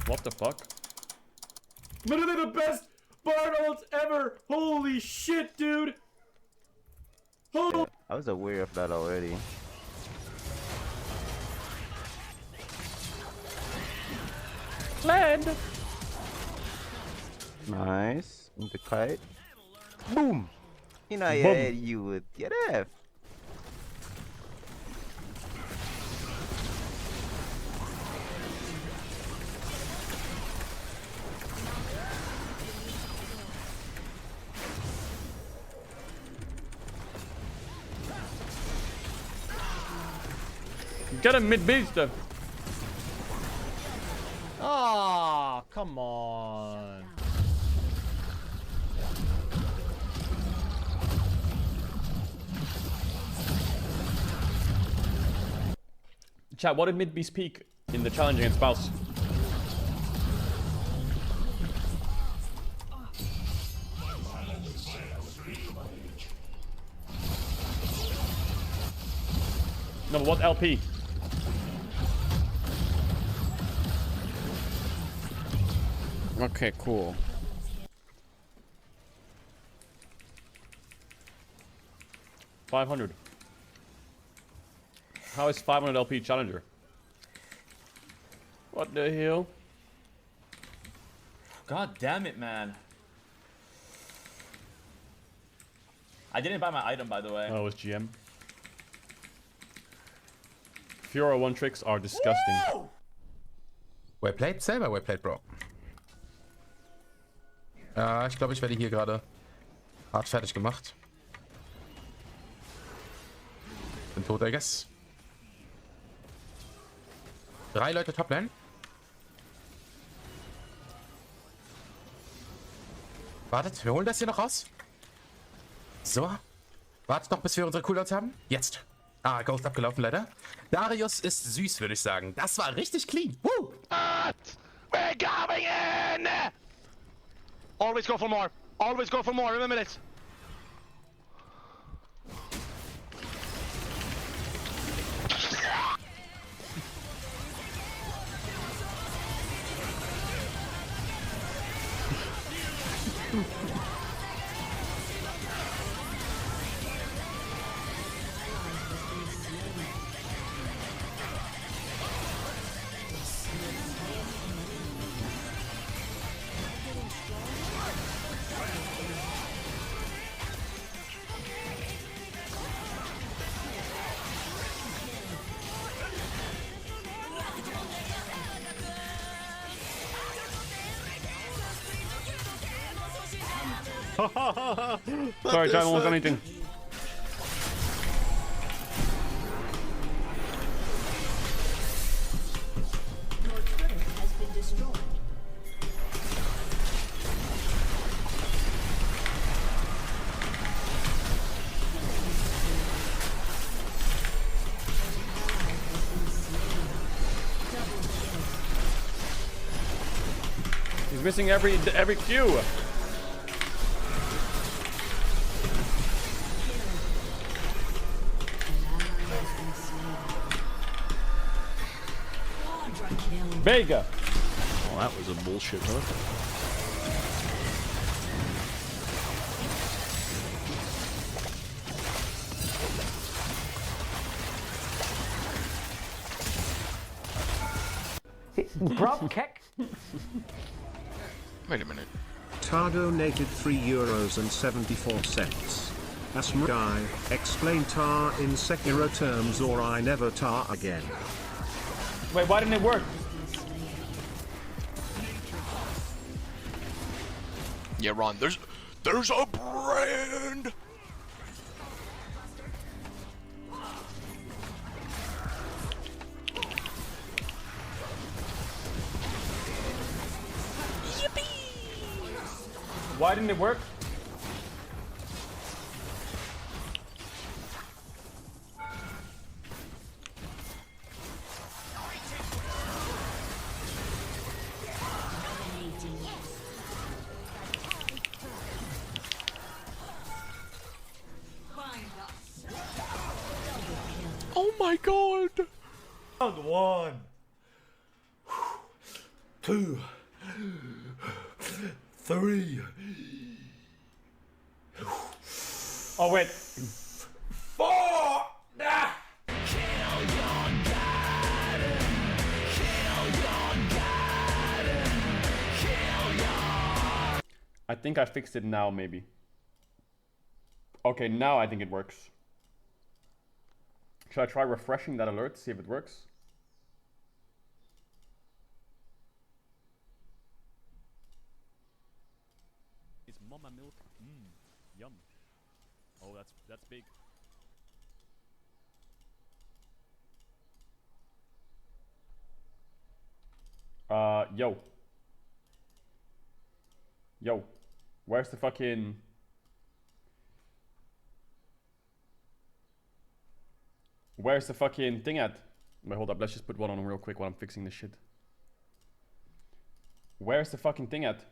What the fuck? Literally the best Bard ults ever. Holy shit, dude. Yeah, I was aware of that already. Land. Nice. The kite. Boom. You know, Boom. yeah, you would get F. Get him mid-beast. Ah, come on. Chat, what did mid-beast peak in the challenge against Spouse? No, but what LP? Okay, cool. $500. How is 500 LP challenger? What the hell? God damn it, man. I didn't buy my item, by the way. Oh, it was GM. Fiora one tricks are disgusting. Well played, selber well played, Bro. Ich glaube, ich werde hier gerade hart fertig gemacht. Bin tot, I guess. 3 Leute Toplane. Wartet, wir holen das hier noch raus. So. Wartet noch, bis wir unsere Cooldowns haben. Jetzt. Ah, Ghost abgelaufen leider. Darius ist süß, würde ich sagen. Das war richtig clean. Woo! We're going in! Always go for more. Always go for more. Remember this. Sorry, John won't anything. He's missing every Q. Vega. Oh, that was a bullshit hook. Drop kick. Wait a minute. Tar donated €3.74. Asmurai, explain Tar in Sekiro terms or I never Tar again. Wait, why didn't it work? Yeah, Ron, there's a brand. Why didn't it work? Oh my god! Round 1. 2. 3. Oh wait. 4. I think I fixed it now, maybe. Okay, now I think it works. Should I try refreshing that alert, see if it works? Is mama milk? Yum. Oh, that's big. Yo. Yo. Where's the fucking... Where's the fucking thing at? Wait, hold up. Let's just put one on real quick while I'm fixing this shit. Where's the fucking thing at?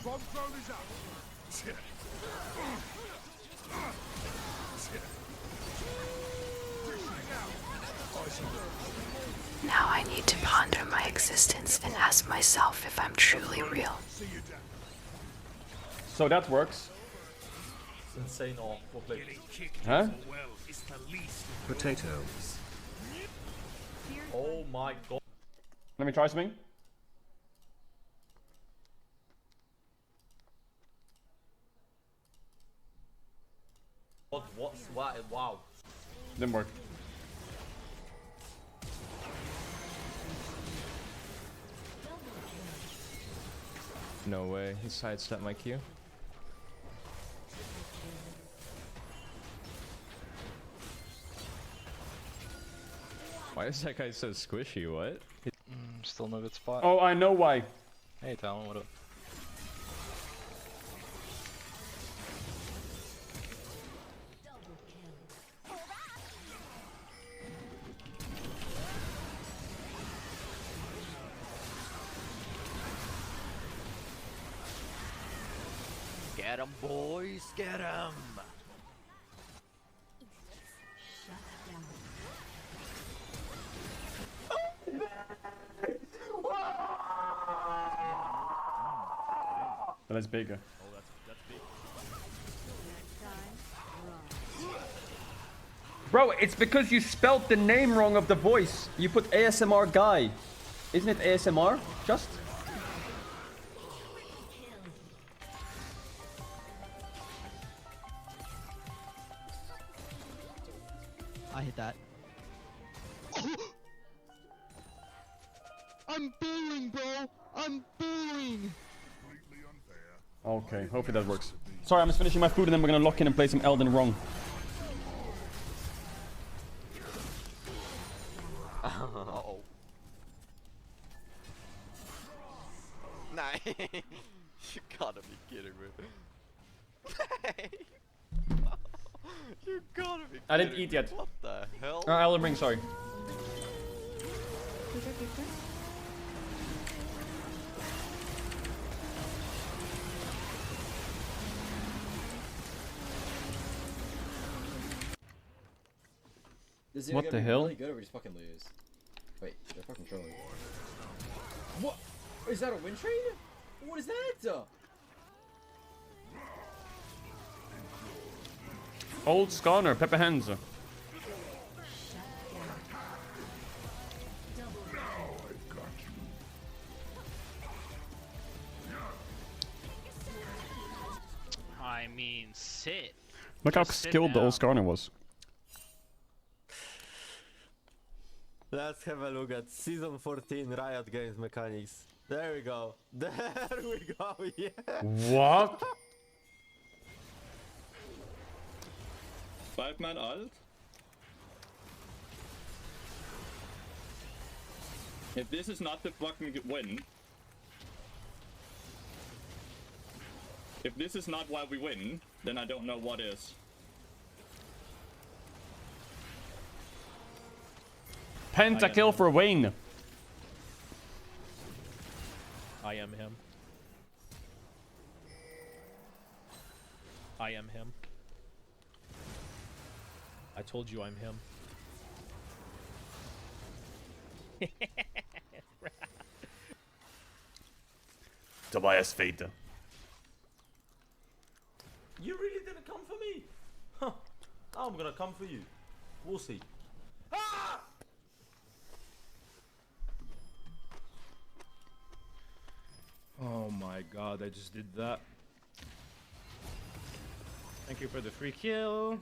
Bomb drone is up. Now I need to ponder my existence and ask myself if I'm truly real. So that works. Insane or play. Huh? Potato. Oh my god. Let me try something. What's what? Wow. Didn't work. No way, he sidestepped my Q. Why is that guy so squishy? What? Still no good spot. Oh, I know why. Hey Talon, what up? Get 'em, boys, get 'em! That's bigger. Oh, that's big. Bro, it's because you spelt the name wrong of the voice. You put ASMR guy. Isn't it ASMR? Just? I hit that. I'm booing, bro! I'm booing! Okay, hopefully that works. Sorry, I'm just finishing my food and then we're gonna lock in and play some Elden Ring. Uh-oh. Nah, you gotta be kidding me. You gotta be kidding I didn't eat yet. What the hell? Elden Ring, sorry. This is What gonna the be hell? Really good or we just fucking lose. Wait, they're fucking trolling. What? Is that a win trade? What is that? Old Skarner, Pepper Hands. I mean, sit. Look how Just sit skilled the old down. Skarner was. Let's have a look at Season 14 Riot Games mechanics. There we go. There we go, yeah. What? 5-man ult. If this is not the fucking win. If this is not why we win, then I don't know what is. Pentakill for Wayne. I am him. I am him. I told you I'm him. Tobias Fate. You really didn't come for me? Huh. I'm gonna come for you. We'll see. Ah! Oh my god, I just did that. Thank you for the free kill.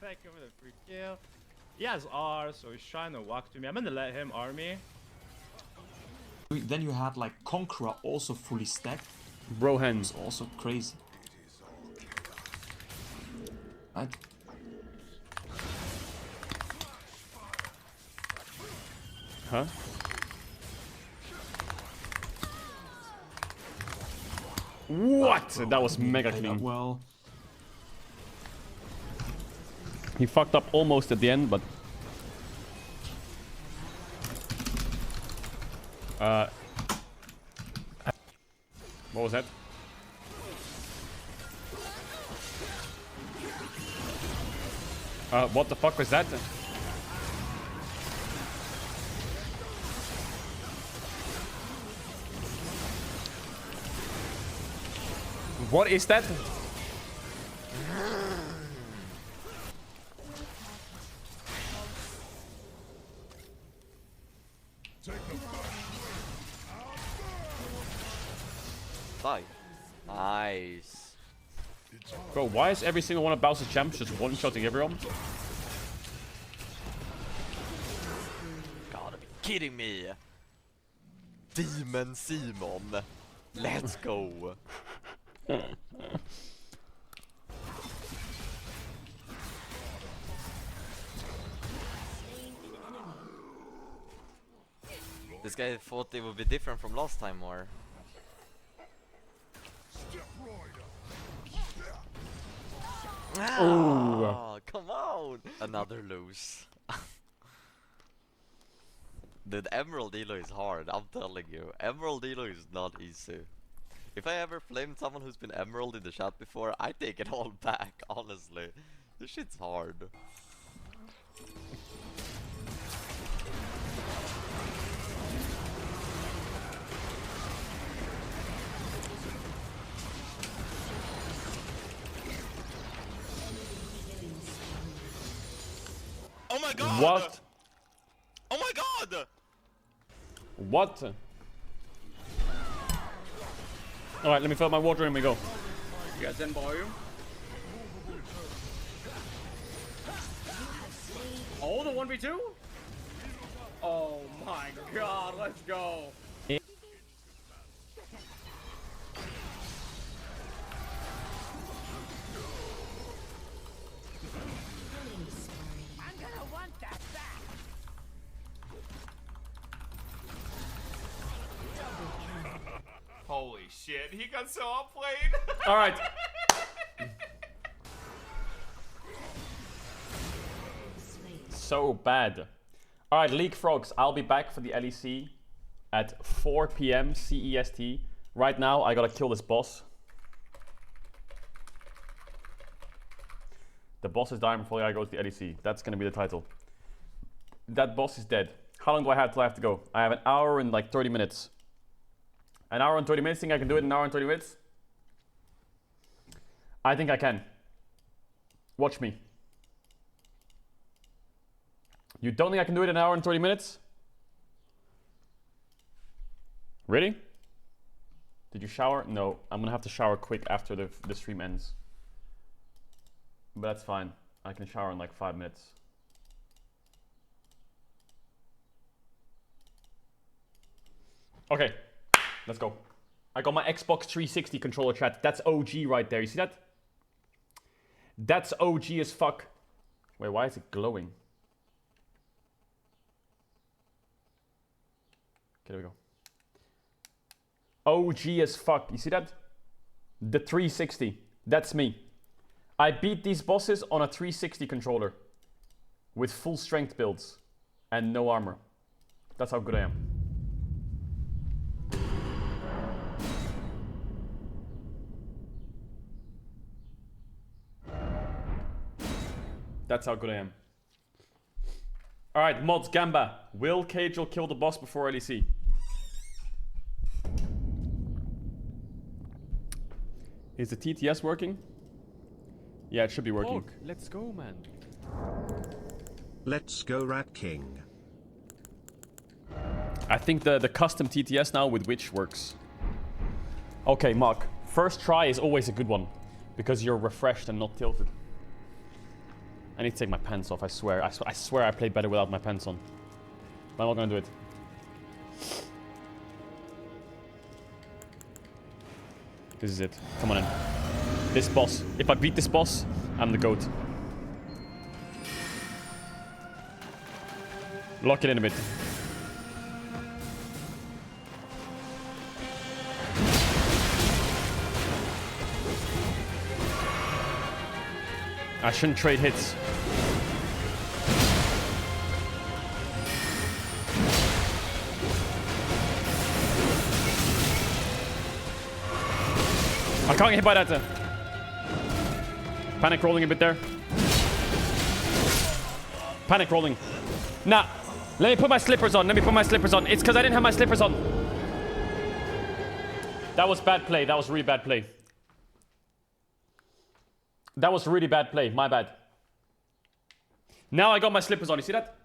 Thank you for the free kill. He has R, so he's trying to walk to me. I'm gonna let him R me. Then you had like Conqueror also fully stacked. Brohan. It's also crazy. Right? Huh? What? That was mega clean. Well, he fucked up almost at the end, but what was that? What the fuck was that? What is that? Nice. Bro, why is every single one of Bowser's champs just one-shotting everyone? Gotta be kidding me. Demon Simon. Let's go. This guy thought it would be different from last time, or? Ah, come on! Another lose. Dude, Emerald Elo is hard, I'm telling you. Emerald Elo is not easy. If I ever flamed someone who's been Emerald in the chat before, I take it all back, honestly. This shit's hard. Oh my god! What? Oh my god! What? Alright, let me fill up my water and we go. You got 10 volume? Oh, the 1v2? Oh my god, let's go. Holy shit, he got so outplayed. Alright. So bad. Alright, League Frogs, I'll be back for the LEC at 4 PM CEST. Right now, I gotta kill this boss. The boss is dying before I go to the LEC. That's gonna be the title. That boss is dead. How long do I have till I have to go? I have an hour and like 30 minutes. An hour and 30 minutes? Think I can do it in an hour and 30 minutes? I think I can. Watch me. You don't think I can do it in an hour and 30 minutes? Really? Did you shower? No, I'm gonna have to shower quick after the stream ends. But that's fine. I can shower in like 5 minutes. Okay. Let's go. I got my Xbox 360 controller, chat. That's OG right there. You see that? That's OG as fuck. Wait, why is it glowing? Okay, there we go. OG as fuck. You see that? The 360. That's me. I beat these bosses on a 360 controller. With full strength builds. And no armor. That's how good I am. That's how good I am. Alright, mods, Gamba. Will Cagel kill the boss before LEC? Is the TTS working? Yeah, it should be working. Fuck, let's go, man. Let's go, Rat King. I think the custom TTS now with Witch works. Okay, Mark. First try is always a good one. Because you're refreshed and not tilted. I need to take my pants off, I swear. I swear I played better without my pants on. But I'm not gonna do it. This is it. Come on in. This boss. If I beat this boss, I'm the GOAT. Lock it in a bit. I shouldn't trade hits. I can't get hit by that. Panic rolling a bit there. Panic rolling. Nah. Let me put my slippers on. Let me put my slippers on. It's because I didn't have my slippers on. That was bad play. That was really bad play. That was really bad play. My bad. Now I got my slippers on. You see that?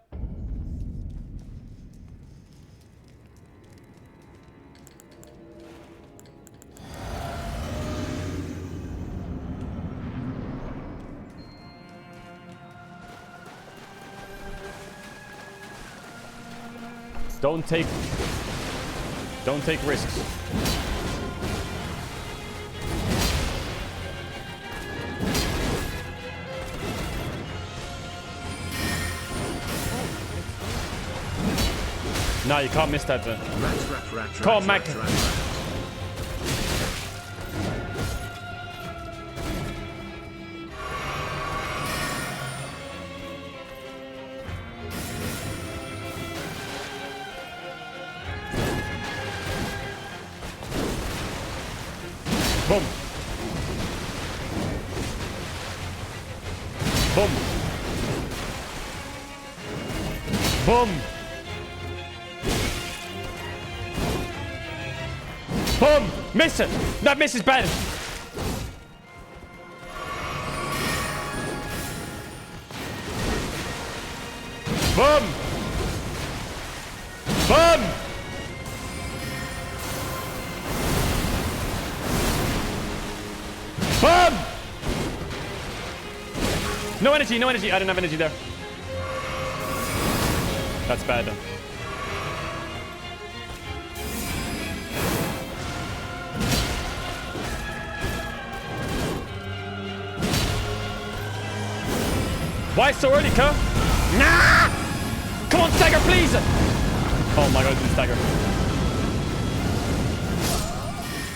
Don't take risks. No, you can't miss that. Come on, Mac. Boom. Boom. Boom. Boom! Miss it! That miss is bad! Boom! Boom! Boom! No energy, no energy. I didn't have energy there. That's bad. Why so early, Kerr? Nah! Come on, stagger, please! Oh my god, I didn't stagger.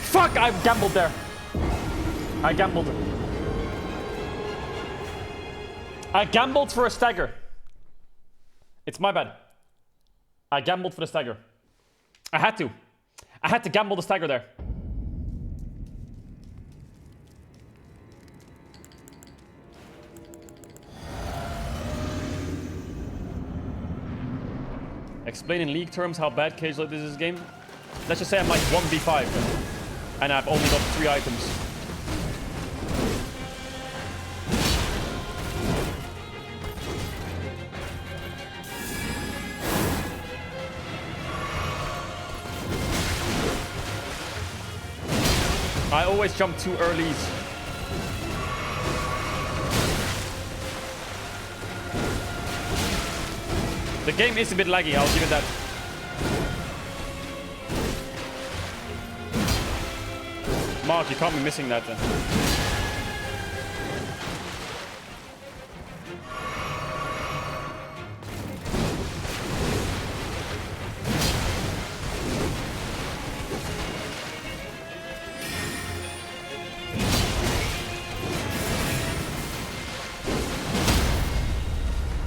Fuck, I gambled there. I gambled. I gambled for a stagger. It's my bad. I gambled for the stagger. I had to. I had to gamble the stagger there. Explain in league terms how bad Cage Load is this game. Let's just say I'm like 1v5 and I've only got 3 items. I always jump too early. The game is a bit laggy, I'll give it that. Mark, you can't be missing that then.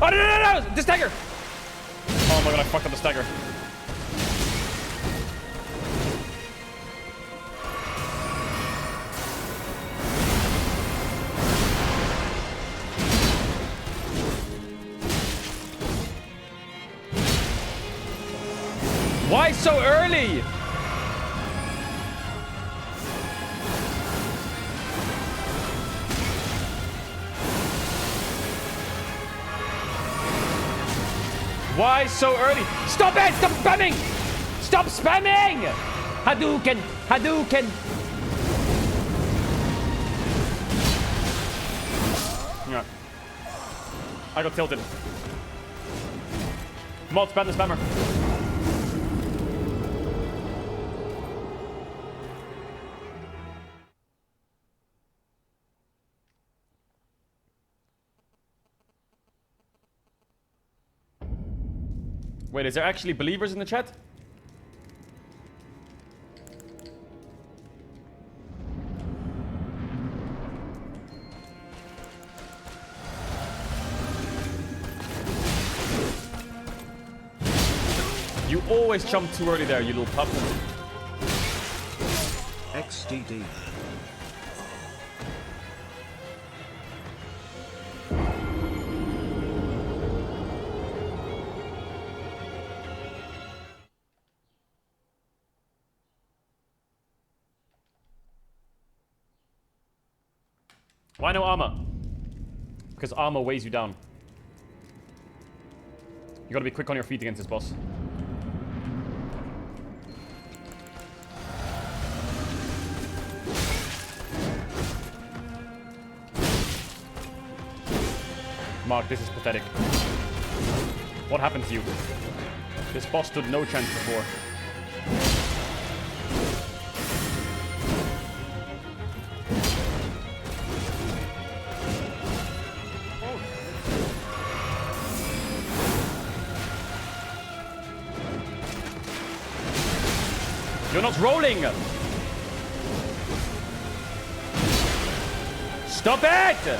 Oh, no! The stagger! Oh my god, I fucked up the stagger. Why so early? Why so early? Stop it! Stop spamming! Stop spamming! Hadouken! Hadouken! Yeah. I got tilted. Mod, spam the spammer. Wait, is there actually believers in the chat? You always jump too early there, you little pup. XDD. Why no armor? Because armor weighs you down. You gotta be quick on your feet against this boss. Mark, this is pathetic. What happened to you? This boss stood no chance before. You're not rolling! Stop it!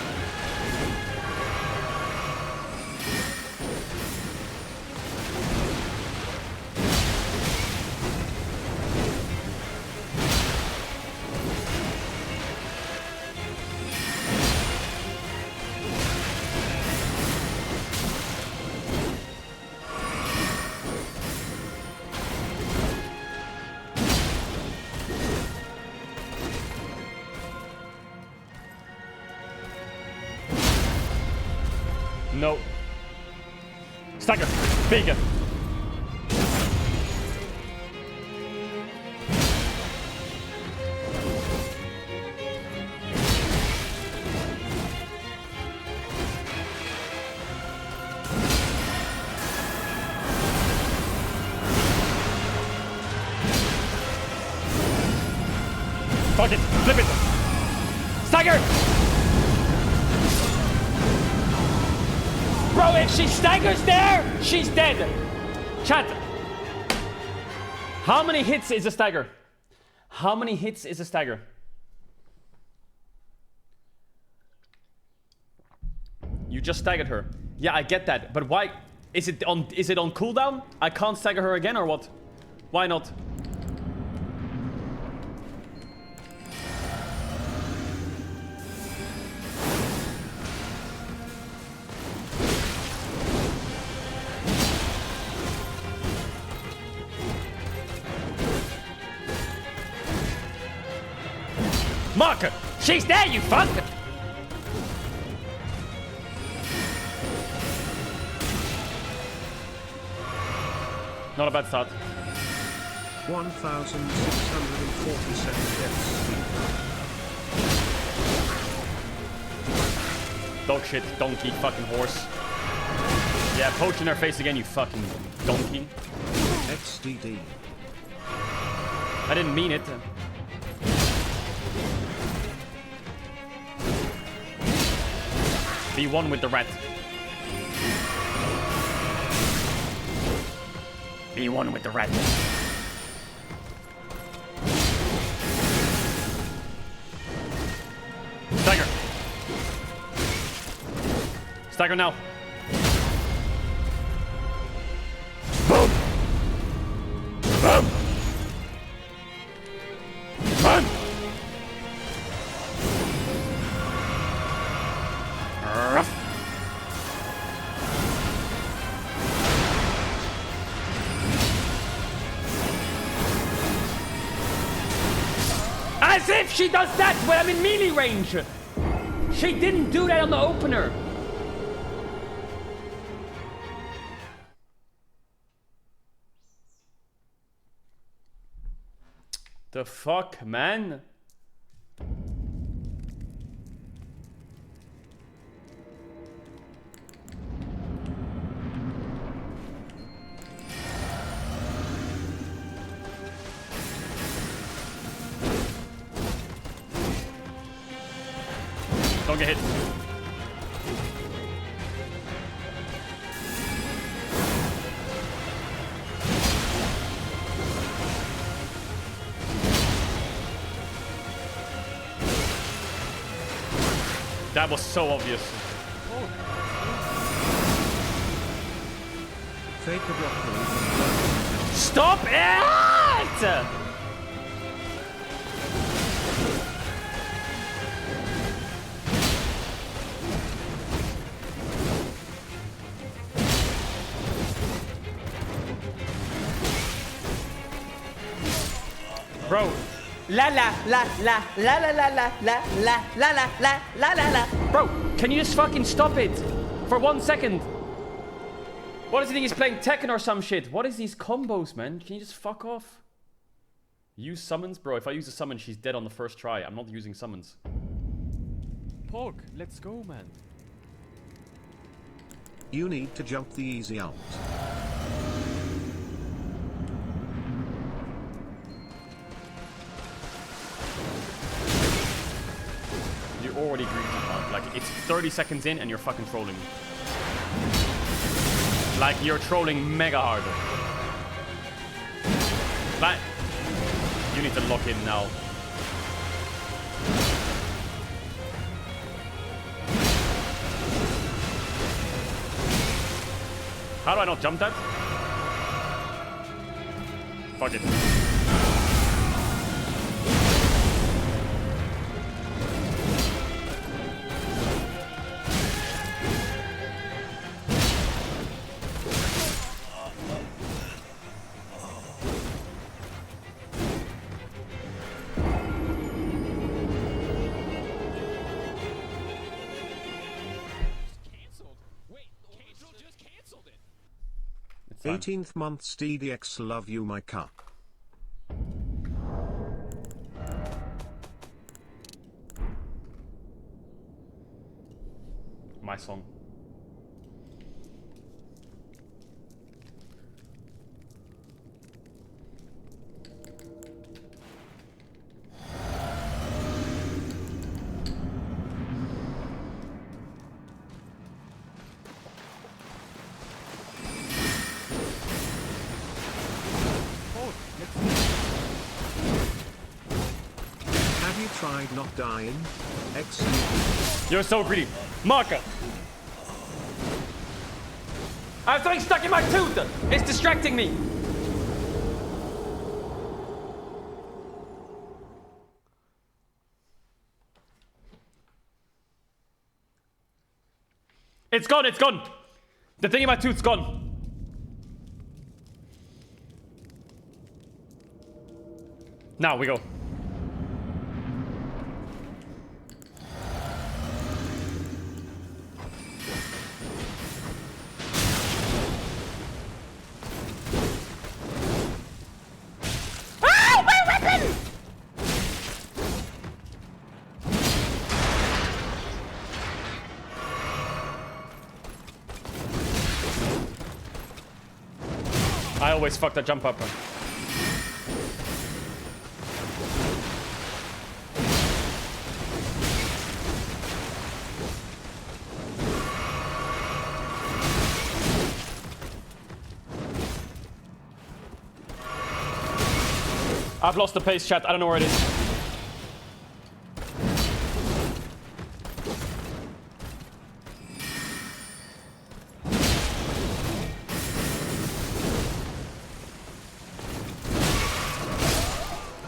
No. Stagger. Big. Fuck it. Flip it. Stagger. Bro, if she staggers there, she's dead. Chat. How many hits is a stagger? How many hits is a stagger? You just staggered her. Yeah, I get that. But why? Is it on cooldown? I can't stagger her again or what? Why not? Mark! She's there, you fuck! Not a bad start. 1,647 deaths. Dog shit, donkey, fucking horse. Yeah, poach in her face again, you fucking donkey. XDD. I didn't mean it. Be one with the rat. Be one with the rat. Stagger. Stagger now. Boom. Boom. Boom. As if she does that when I'm in melee range! She didn't do that on the opener! The fuck, man? Don't get hit. That was so obvious. Fake a broccoli. Stop it! Bro. La la la la la la la la la la la la la la la la. Bro, can you just fucking stop it for 1 second? What does he think he's playing Tekken or some shit? What is these combos, man? Can you just fuck off? Use summons? Bro, if I use a summon, she's dead on the first try. I'm not using summons. Pog, let's go, man. You need to jump the easy out. You already agreed to that. Like, it's 30 seconds in and you're fucking trolling me. Like, you're trolling mega hard. Like, you need to lock in now. How do I not jump that? Fuck it. Fine. 18th month STDX, love you my cup. My song. Have you tried not dying? You're so greedy. Marker! I have something stuck in my tooth! It's distracting me! It's gone, it's gone! The thing in my tooth's gone. Now we go. I always fuck that jump up. I've lost the pace, chat. I don't know where it is.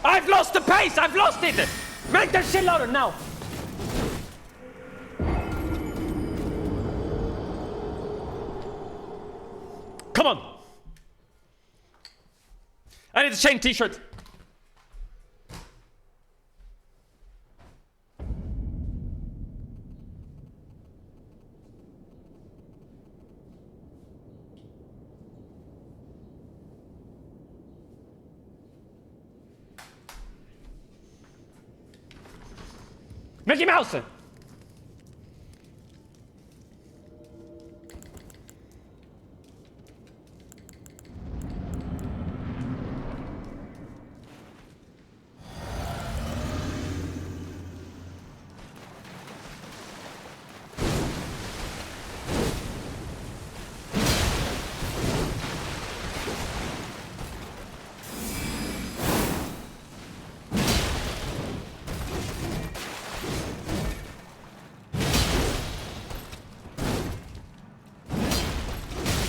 I've lost the pace! I've lost it! Make that shit louder now! Come on! I need to change t-shirt. Mickey Mouse!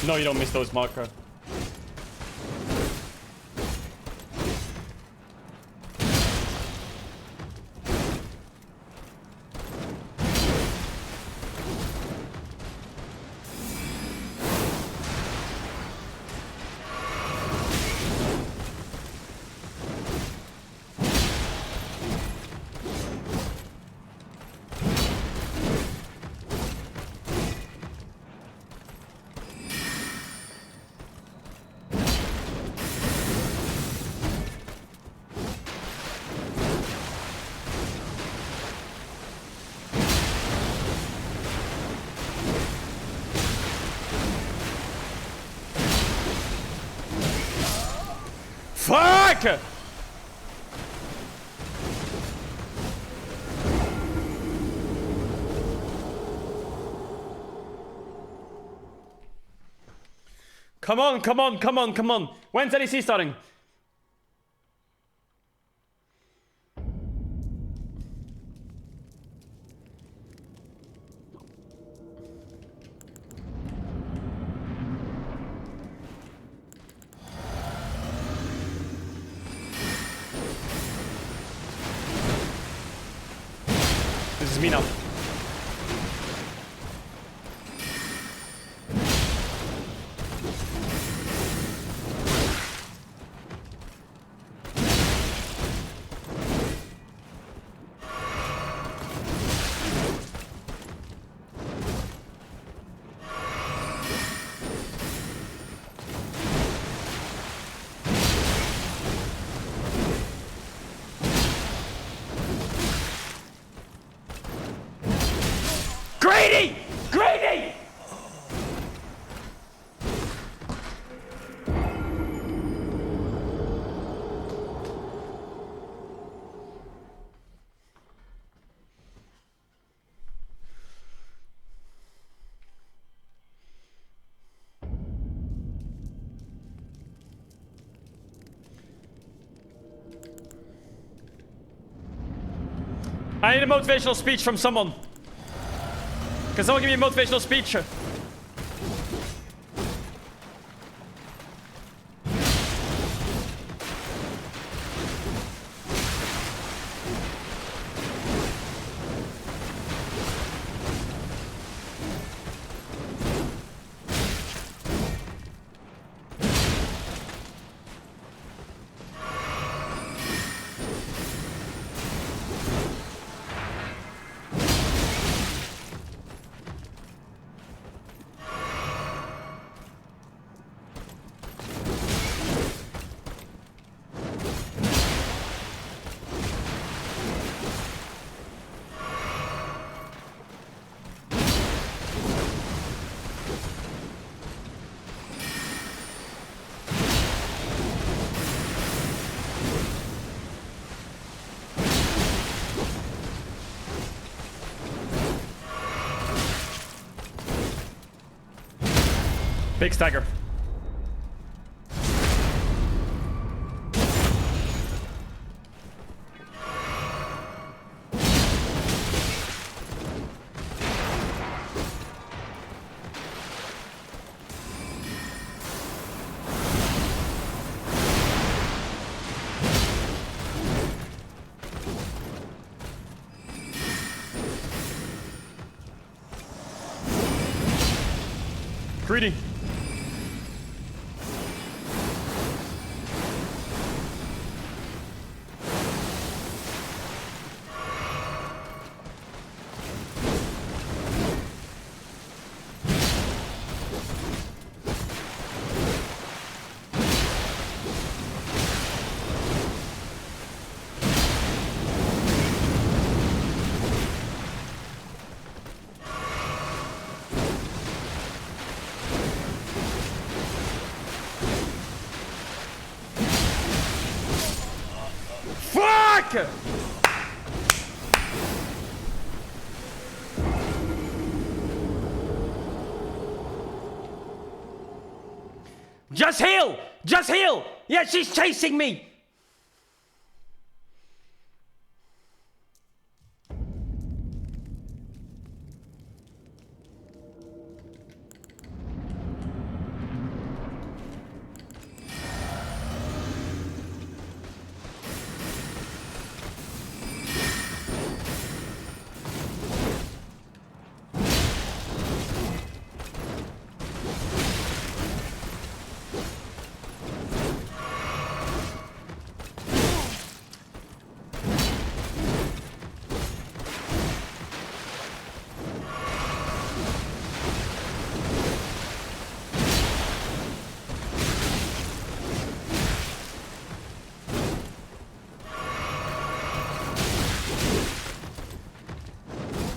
No, you don't miss those, Marco. Fuck! Come on, come on, come on, come on. When's NEC starting? This is me now. Grady! Grady! I need a motivational speech from someone. Can someone give me a motivational speech? Big stagger. Greedy. back! Just heal! Just heal! Yeah, she's chasing me!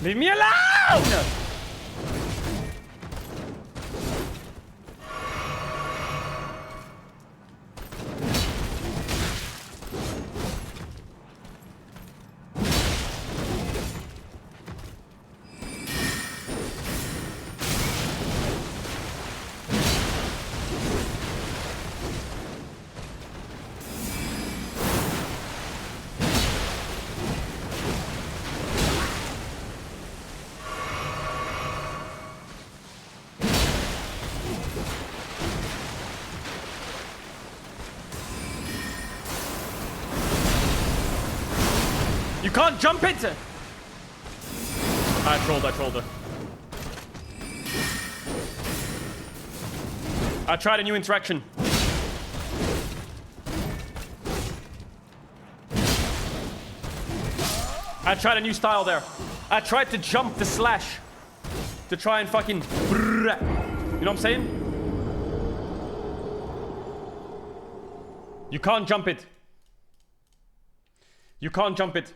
Leave me alone! You can't jump it! I trolled her. I tried a new interaction. I tried a new style there. I tried to jump the slash. To try and fucking... You know what I'm saying? You can't jump it. You can't jump it.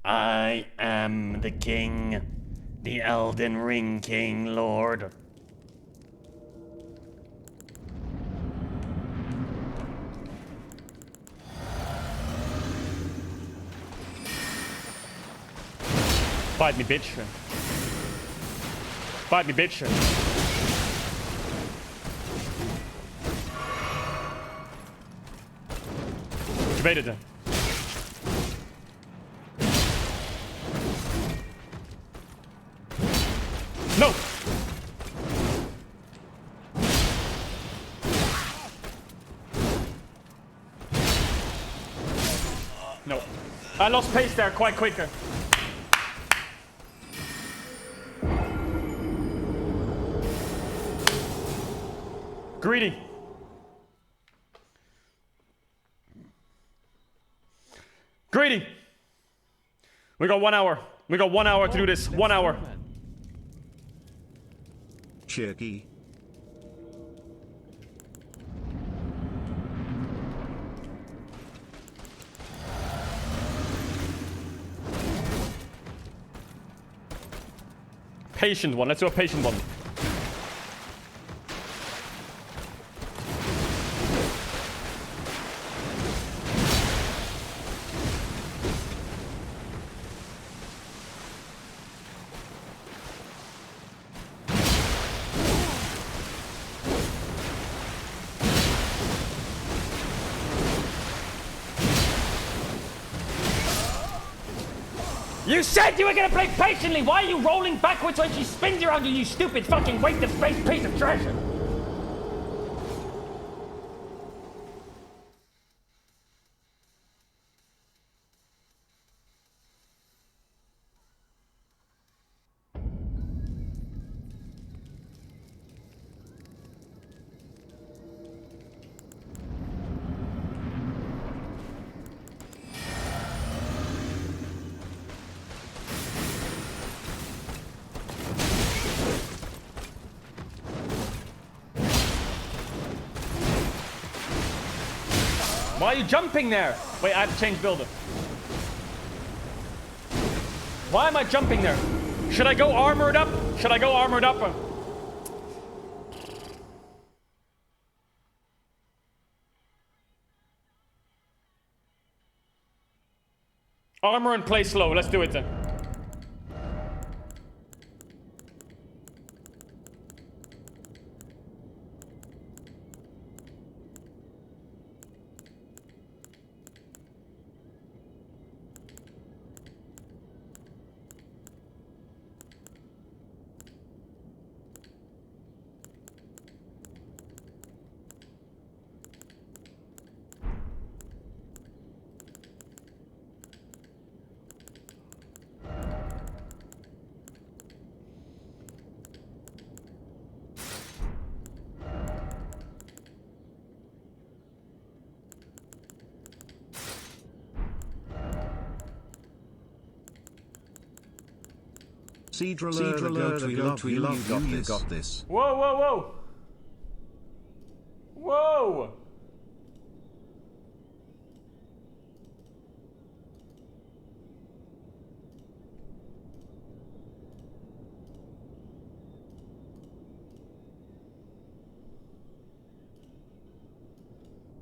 I am the king, the Elden Ring King Lord. Fight me, bitch. Fight me, bitch. Evaded her. No! No. I lost pace there quite quicker. Greedy. Greedy. We got 1 hour. We got 1 hour to do this. 1 hour. Cherky. Patient one. Let's do a patient one. You said you were gonna play patiently! Why are you rolling backwards when she spins around you, you stupid fucking waste of space piece of treasure? Why are you jumping there? Wait, I have to change builder. Why am I jumping there? Should I go armored up? Should I go armored up? Armor and play slow. Let's do it then. Cedra alert, we love you got this. Whoa, whoa, whoa! Whoa!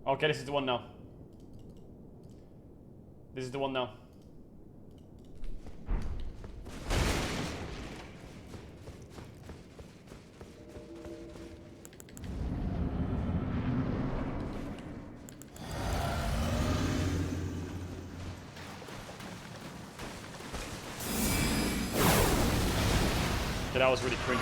Okay, this is the one now. This is the one now. Yeah, that was really cringe.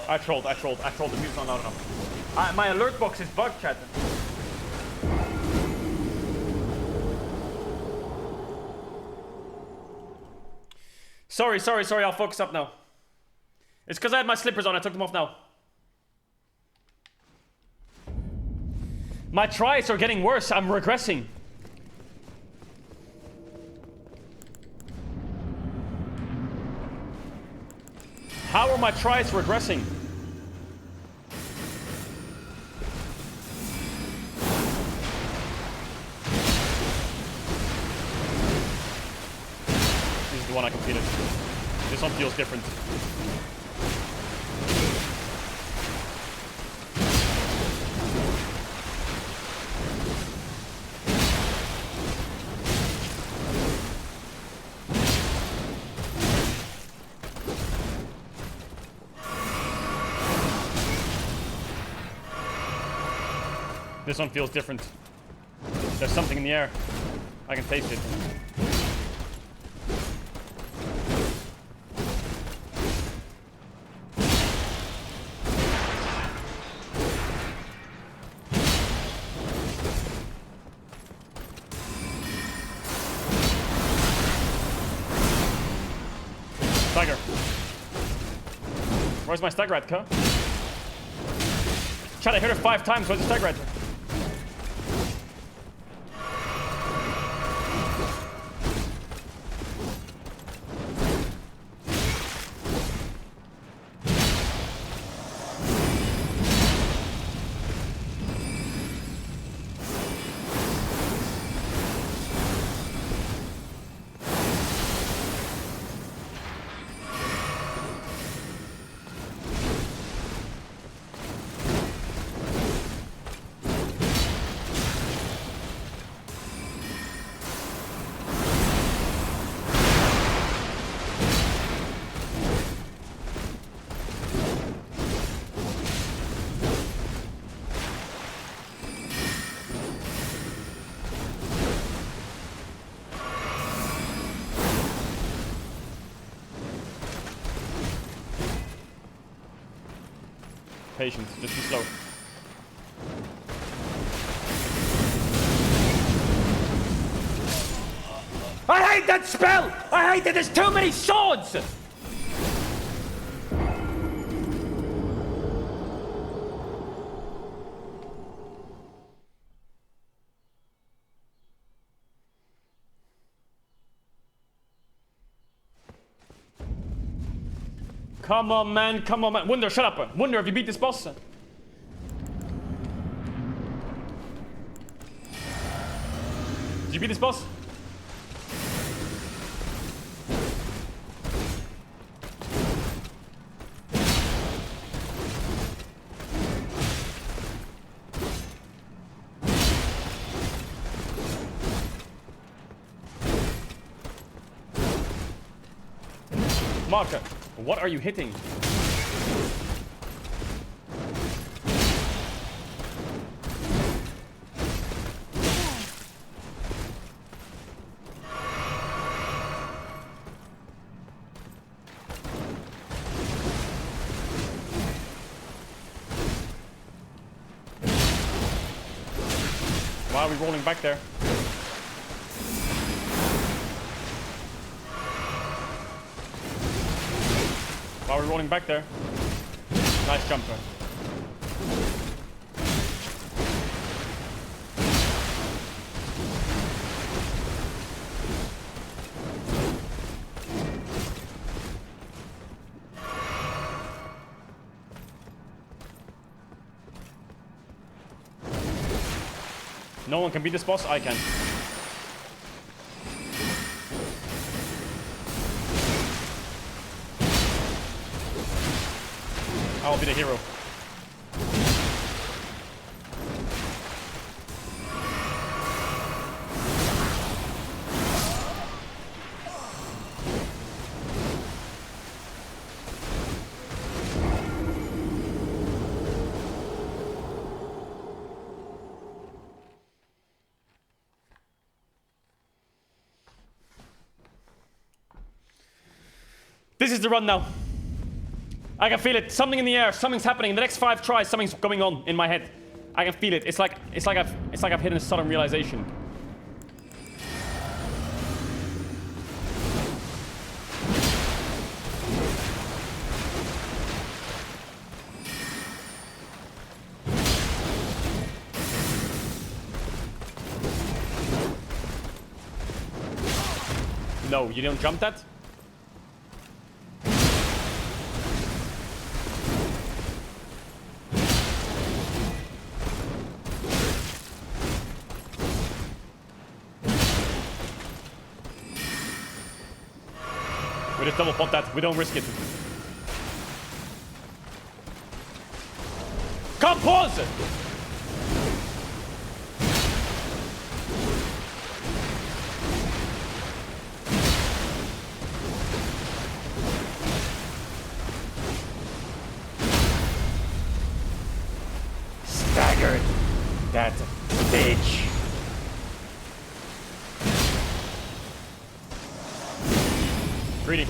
I trolled. The music's not loud enough. My alert box is bugged, chat. Sorry, I'll focus up now. It's because I had my slippers on, I took them off now. My tries are getting worse, I'm regressing. How are my tries regressing? This is the one I completed. This one feels different. This one feels different. There's something in the air. I can taste it. Stagger. Where's my stagger at, cuh? Chat, I heard it 5 times. Where's the stagger at? Patience, just be slow. I hate that spell! I hate that there's too many swords! Come on, man. Come on, man. Wunder, shut up. Wunder, have you beat this boss? Did you beat this boss? Mark, what are you hitting? Why are we rolling back there? Why are we rolling back there? Nice jumper. No one can beat this boss, I can. I'll be the hero. This is the run now. I can feel it. Something in the air. Something's happening. In the next 5 tries, something's going on in my head. I can feel it. It's like I've hit a sudden realization. No, you don't jump that? We just double pot that. We don't risk it. Come, pause! Staggered. That bitch. Greedy.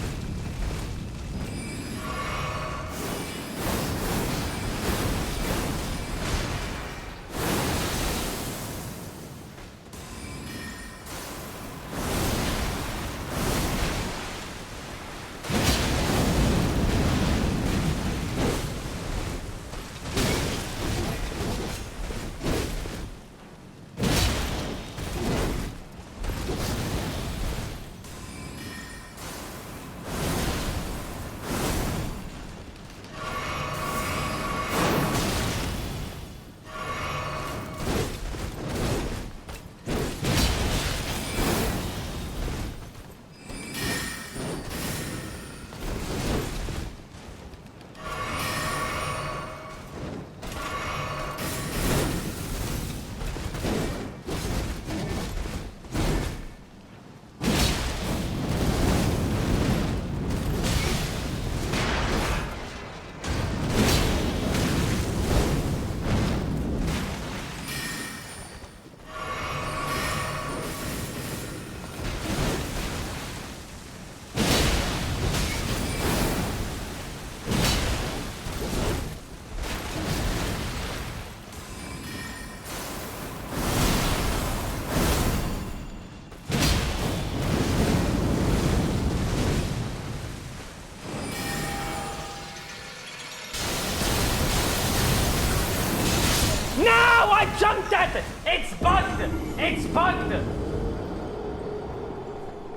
I jumped at it! It's bugged! It's bugged!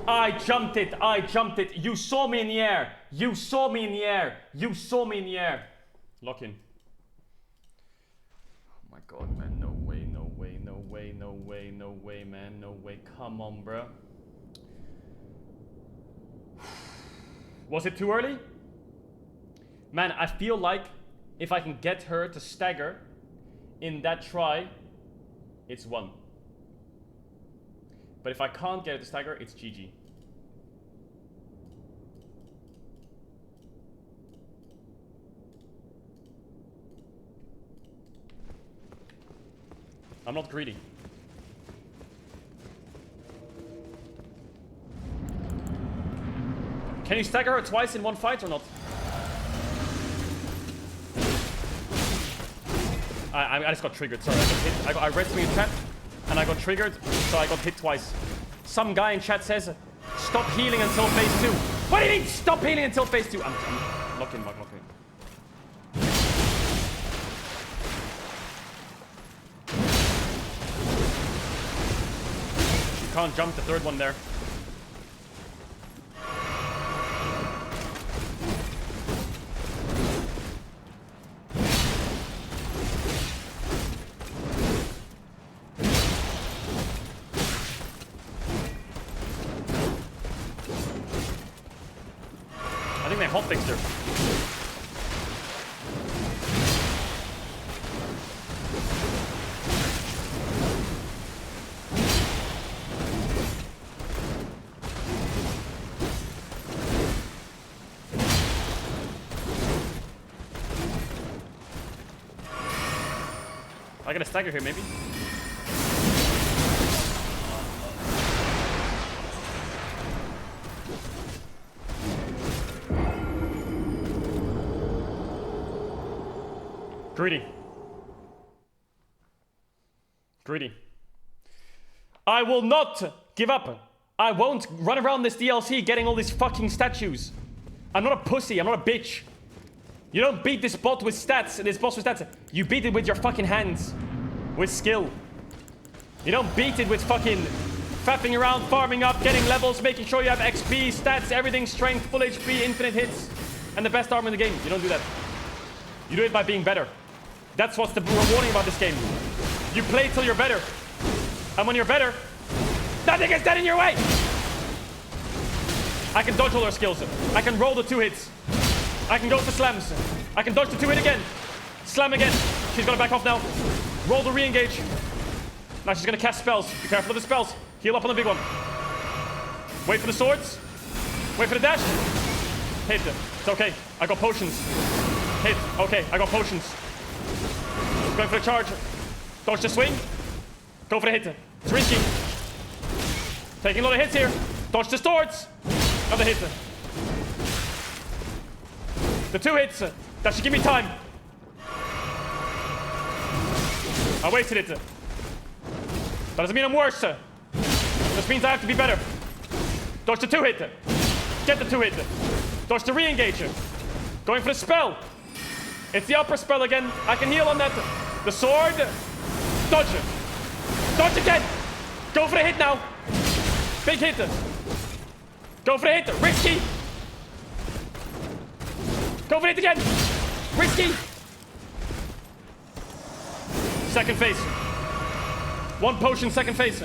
I jumped it! I jumped it! You saw me in the air! You saw me in the air! You saw me in the air! Lock in. Oh my god, man. No way, no way, no way, no way, no No way, man. No way. Come on, bro. Was it too early? Man, I feel like if I can get her to stagger in that try, it's 1. But if I can't get her to stagger, it's GG. I'm not greedy. Can you stagger her twice in one fight or not? I just got triggered, sorry. I got hit. I read something in chat, and I got triggered, so I got hit twice. Some guy in chat says, stop healing until phase 2. What do you mean, stop healing until phase 2? I'm locking, locking. You can't jump the third one there. I think they hotfixed her. I got a stagger here, maybe. Greedy. Greedy. I will not give up. I won't run around this DLC getting all these fucking statues. I'm not a pussy. I'm not a bitch. You don't beat this bot with stats, this boss with stats. You beat it with your fucking hands. With skill. You don't beat it with fucking faffing around, farming up, getting levels, making sure you have XP, stats, everything, strength, full HP, infinite hits, and the best armor in the game. You don't do that. You do it by being better. That's what's the rewarding about this game. You play till you're better. And when you're better, nothing gets dead in your way! I can dodge all her skills. I can roll the 2 hits. I can go for slams. I can dodge the 2 hit again. Slam again. She's gonna back off now. Roll the re-engage. Now she's gonna cast spells. Be careful of the spells. Heal up on the big one. Wait for the swords. Wait for the dash. Hit. It's okay. I got potions. Hit. Okay, I got potions. Going for the charge. Dodge the swing. Go for the hit. It's risky. Taking a lot of hits here. Dodge the swords. Another hit. The 2 hits. That should give me time. I wasted it. That doesn't mean I'm worse. This means I have to be better. Dodge the 2 hit. Get the 2 hit. Dodge the re-engage. Going for the spell. It's the upper spell again. I can heal on that. The sword. Dodge. Dodge again. Go for the hit now. Big hit. Go for the hit. Risky. Go for it again. Risky. Second phase. 1 potion, second phase.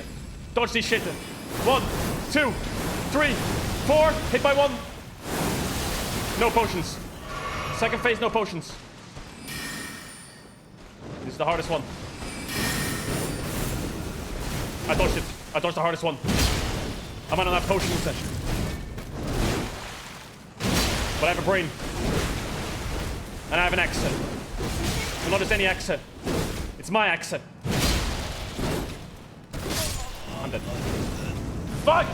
Dodge these shit. 1, 2, 3, 4. Hit by 1. No potions. Second phase, no potions. This is the hardest one. I dodged it. I dodged the hardest one. I might not have potions. But I have a brain. And I have an axe. And not just any axe. It's my axe. I'm dead. Fuck!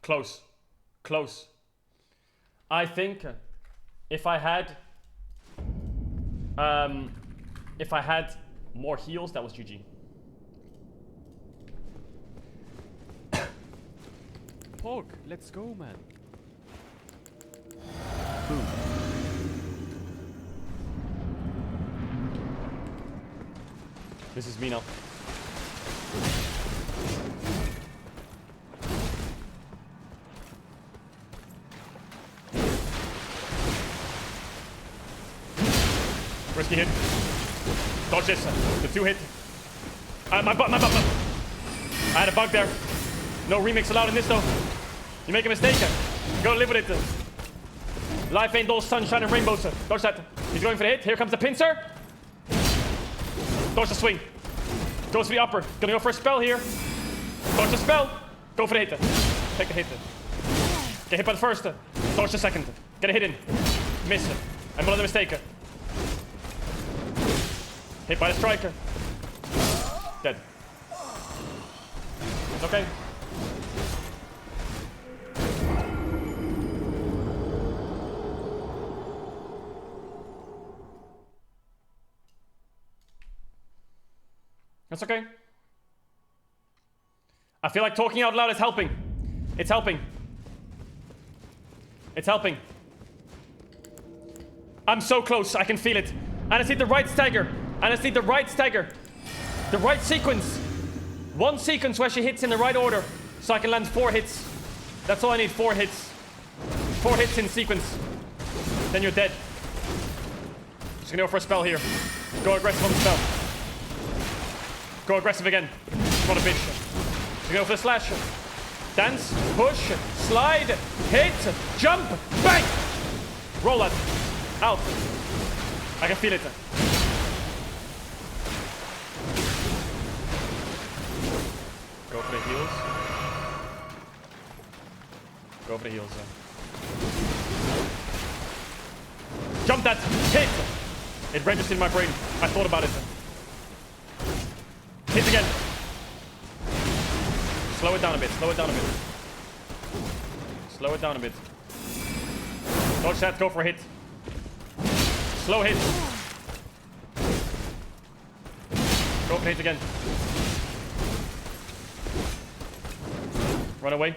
Close. Close. I think if I had more heals, that was GG. Pog, let's go, man. Boom. This is me now. Risky hit. Dodge this. The 2 hit. My butt. I had a bug there. No remix allowed in this though. You make a mistake. You gotta live with it. Life ain't all sunshine and rainbows. Dodge that. He's going for the hit. Here comes the pincer. Dodge the swing. Goes for the upper. Gonna go for a spell here. Dodge the spell. Go for the hit. Take the hit. Get hit by the first. Dodge the second. Get a hit in. Miss. And another mistake. Hit by the striker. Dead. It's okay. That's okay. I feel like talking out loud is helping. It's helping. It's helping. I'm so close. I can feel it. And I just need the right stagger. And I just need the right stagger. The right sequence. One sequence where she hits in the right order. So I can land 4 hits. That's all I need. 4 hits. 4 hits in sequence. Then you're dead. Just gonna go for a spell here. Go aggressive on the spell. Go aggressive again. What a bitch. So go for the slash. Dance, push, slide, hit, jump, bang! Roll that. Out. I can feel it. Go for the heels. Go for the heels. Jump that. Hit. It registered in my brain. I thought about it. Hit again. Slow it down a bit. Slow it down a bit. Slow it down a bit. Dodge that. Go for a hit. Slow hit. Go for hit again. Run away.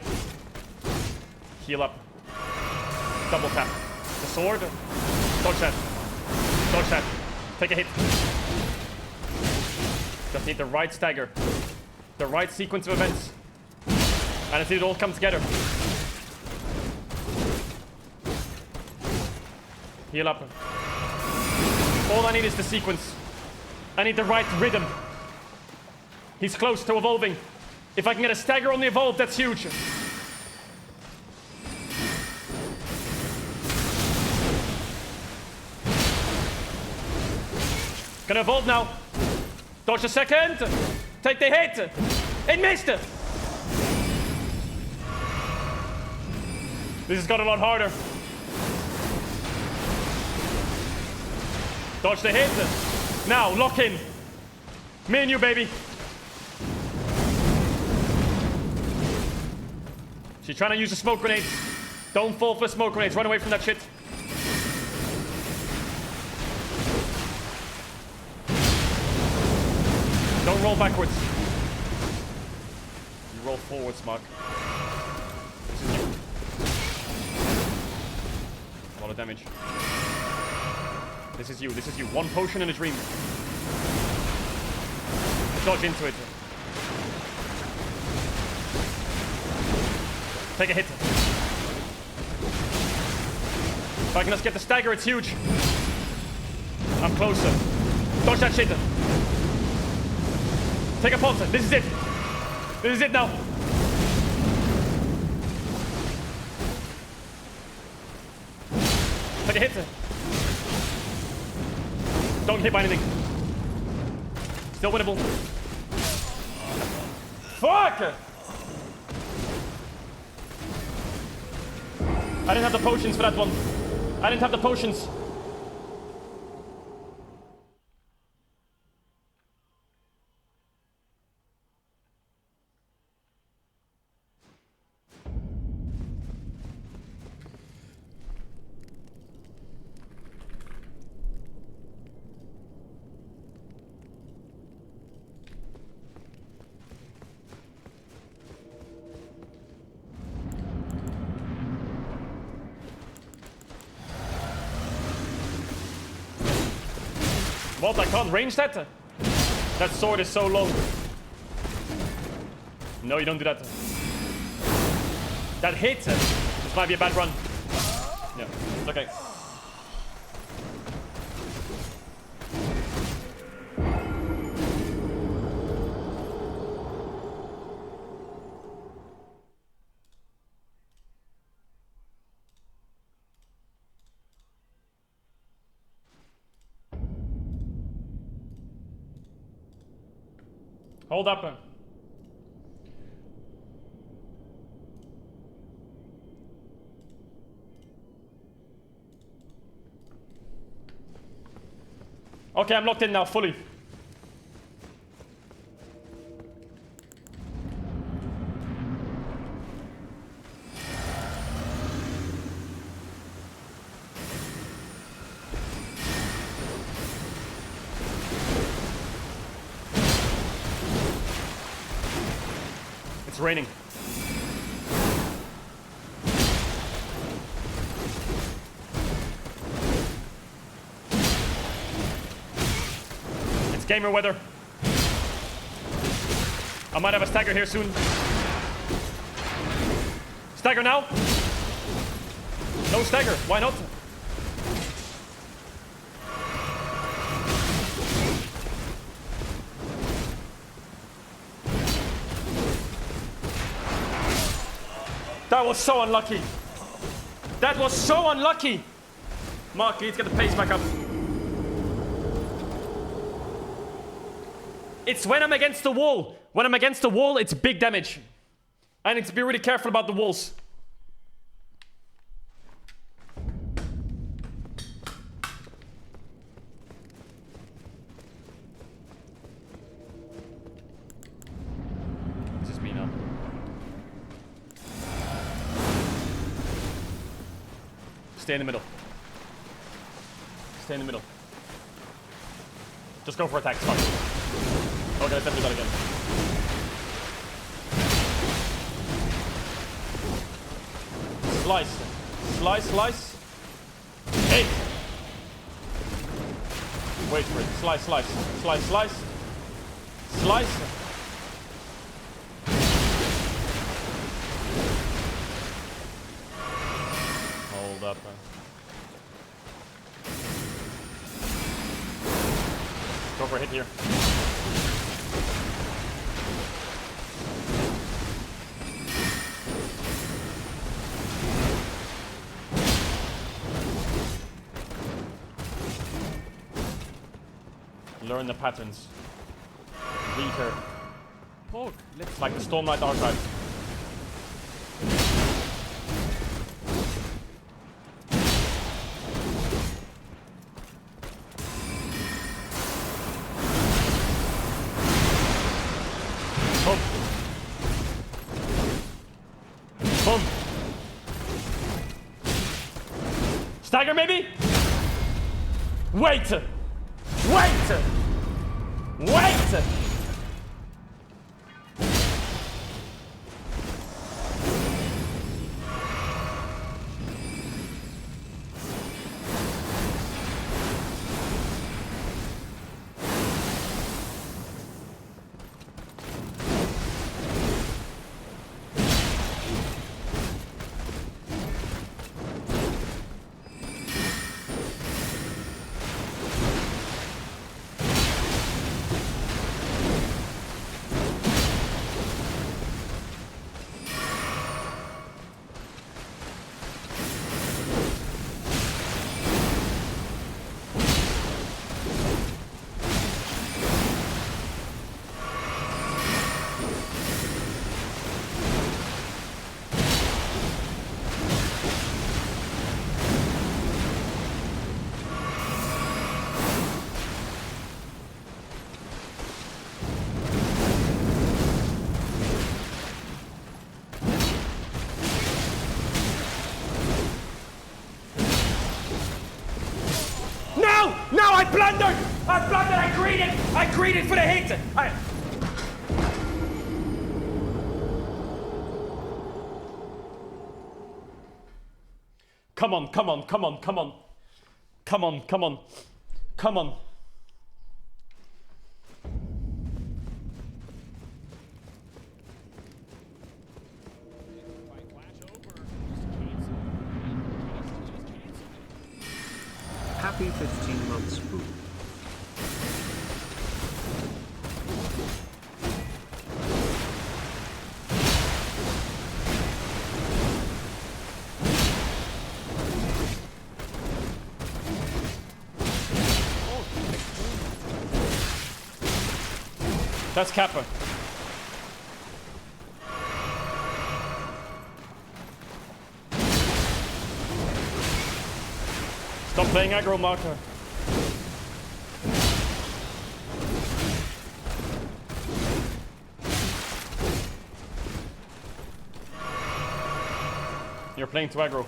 Heal up. Double tap. The sword. Dodge that. Dodge that. Take a hit. Just need the right stagger. The right sequence of events. And I see it all come together. Heal up. All I need is the sequence. I need the right rhythm. He's close to evolving. If I can get a stagger on the evolve, that's huge. Gonna evolve now. Dodge a second. Take the hit. It missed. This has got a lot harder. Dodge the hit. Now, lock in. Me and you, baby. She's trying to use a smoke grenade. Don't fall for smoke grenades. Run away from that shit. Don't roll backwards. You roll forwards, Mark. This is you. A lot of damage. This is you. This is you. 1 potion in a dream. Dodge into it. Take a hit. If I can just get the stagger, it's huge. I'm closer. Dodge that shit. Take a pulse. This is it. This is it now. Take a hit. Don't get hit by anything. Still winnable. Fuck! I didn't have the potions for that one. I didn't have the potions. What? I can't range that? That sword is so long. No, you don't do that. That hit. This might be a bad run. Yeah, it's okay. Hold up. Okay, I'm locked in now, fully. It's raining. It's gamer weather. I might have a stagger here soon. Stagger now? No stagger. Why not? That was so unlucky. That was so unlucky. Mark, you need to get the pace back up. It's when I'm against the wall. When I'm against the wall, it's big damage. I need to be really careful about the walls. This is me now. Stay in the middle. Stay in the middle. Just go for attacks. Fuck. Okay, let's do that again. Slice. Slice, slice. Hey! Wait for it. Slice, slice. Slice, slice. Slice. Hold up. Go for a hit here. Learn the patterns. Read her. Pog, let's like the Stormlight Archive. Boom. Boom. Stagger maybe? Wait! Wait! Wait! No, I blundered! I blundered, I greeted for the hit! Come on, come on, come on, come on. Come on, come on. Come on. Happy 15 months, boo. That's Kappa. Stop playing aggro, Marker. You're playing to aggro.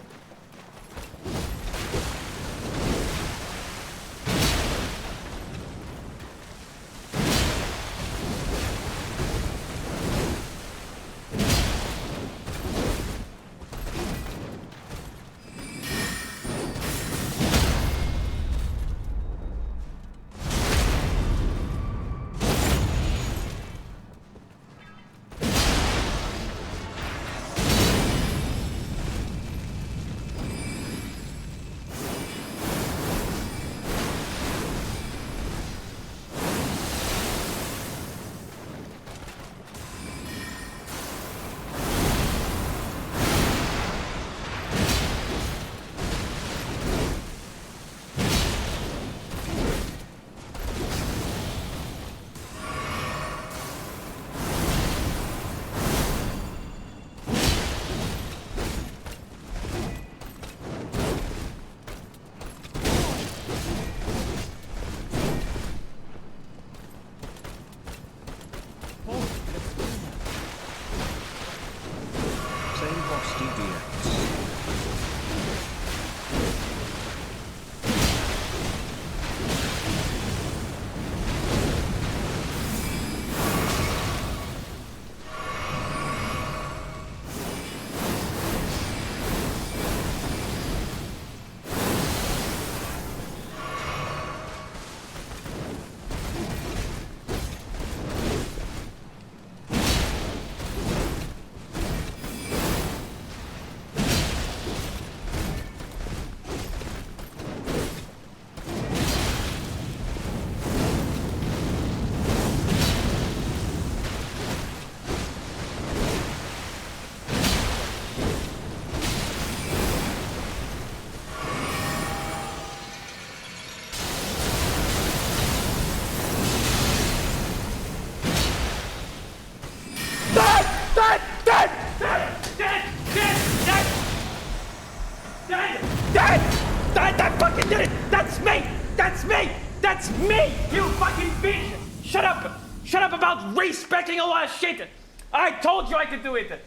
That fucking did it! That's me! That's me! That's me! You fucking bitch! Shut up! Shut up about respecting all that shit! I told you I could do it!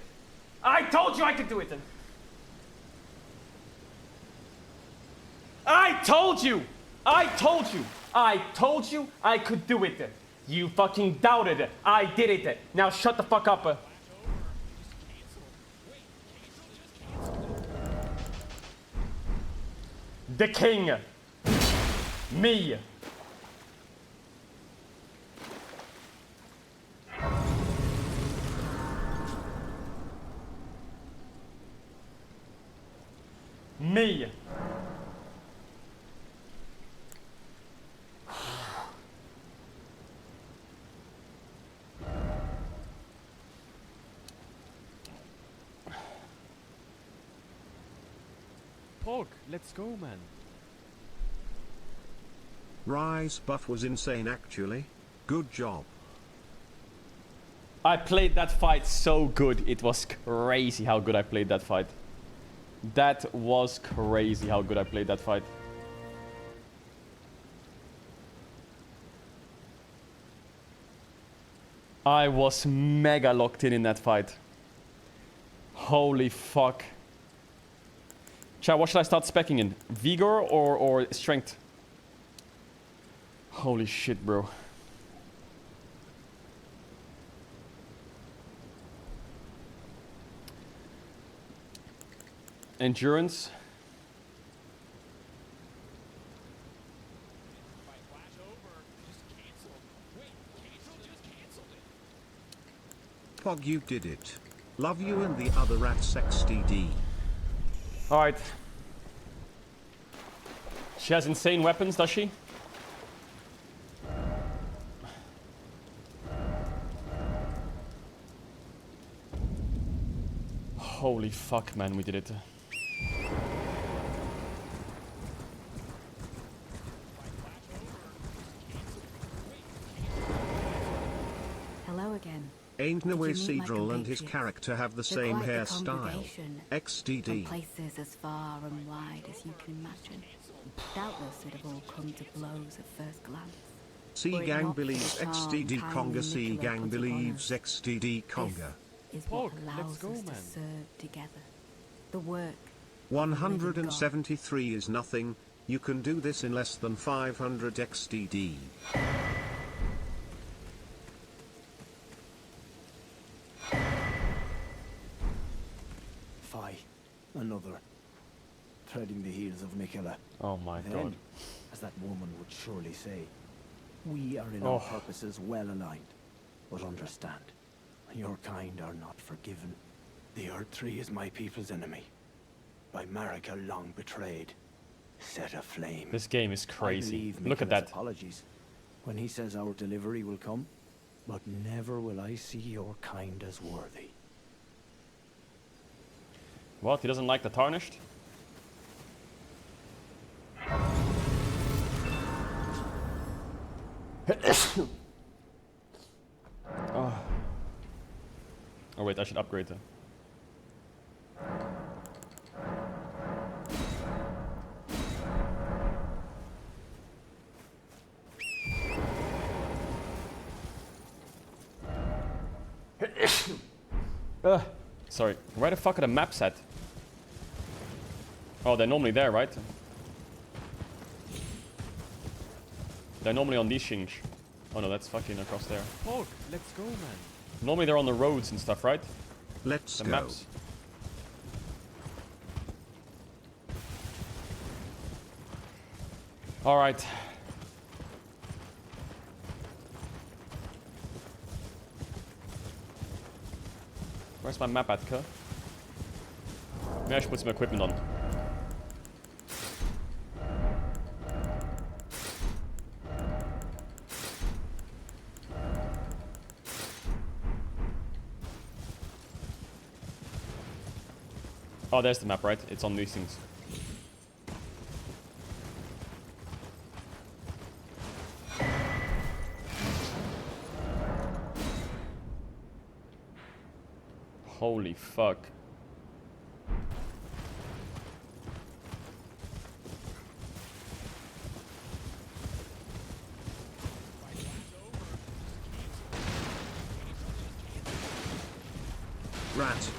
I told you I could do it! I told you! I told you! I told you I could do it! You fucking doubted it! I did it! Now shut the fuck up! The king! Me! Me! Pog, let's go, man. Rise buff was insane actually. Good job. I played that fight so good. It was crazy how good I played that fight. That was crazy how good I played that fight. I was mega locked in that fight. Holy fuck. Chat, what should I start speccing in? Vigor or strength? Holy shit, bro. Endurance. Pog, you did it. Love you and the other rats XDD. Alright. She has insane weapons, does she? Holy fuck, man, we did it. again. Ain't no Did way you meet my Cedral and his compatriots? character have the They're same quite the hairstyle. congregation, From XDD. places as far and wide as you can imagine. Doubtless they'd have all come to blows at first glance. C Were it gang not for the believes charm, XDD time, Conga. and C Nicola gang put upon believes us. XDD Conga. Is what Pog, allows let's go, us to man. serve together. The work. 173 is nothing. You can do this in less than 500 XDD. Fie, another. Treading the heels of Nicola. Oh my Then, god. as that woman would surely say, we are in our Oh. purposes well aligned. But understand, your kind are not forgiven. The Earth Tree is my people's enemy. By Marika long betrayed. Set aflame. This game is I crazy. believe Look at Mikola's that. apologies when he says our delivery will come, but never will I see your kind as worthy. What? He doesn't like the tarnished? Oh. Oh wait, I should upgrade them. Sorry. Where the fuck are the maps at? Oh, they're normally there, right? They're normally on these shinch. Oh no, that's fucking across there. Pog, let's go, man. Normally they're on the roads and stuff, right? Let's the go. maps. Alright. Where's my map at, cuh? Maybe I should put some equipment on. Oh, there's the map, right? It's on these things. Holy fuck. Rat.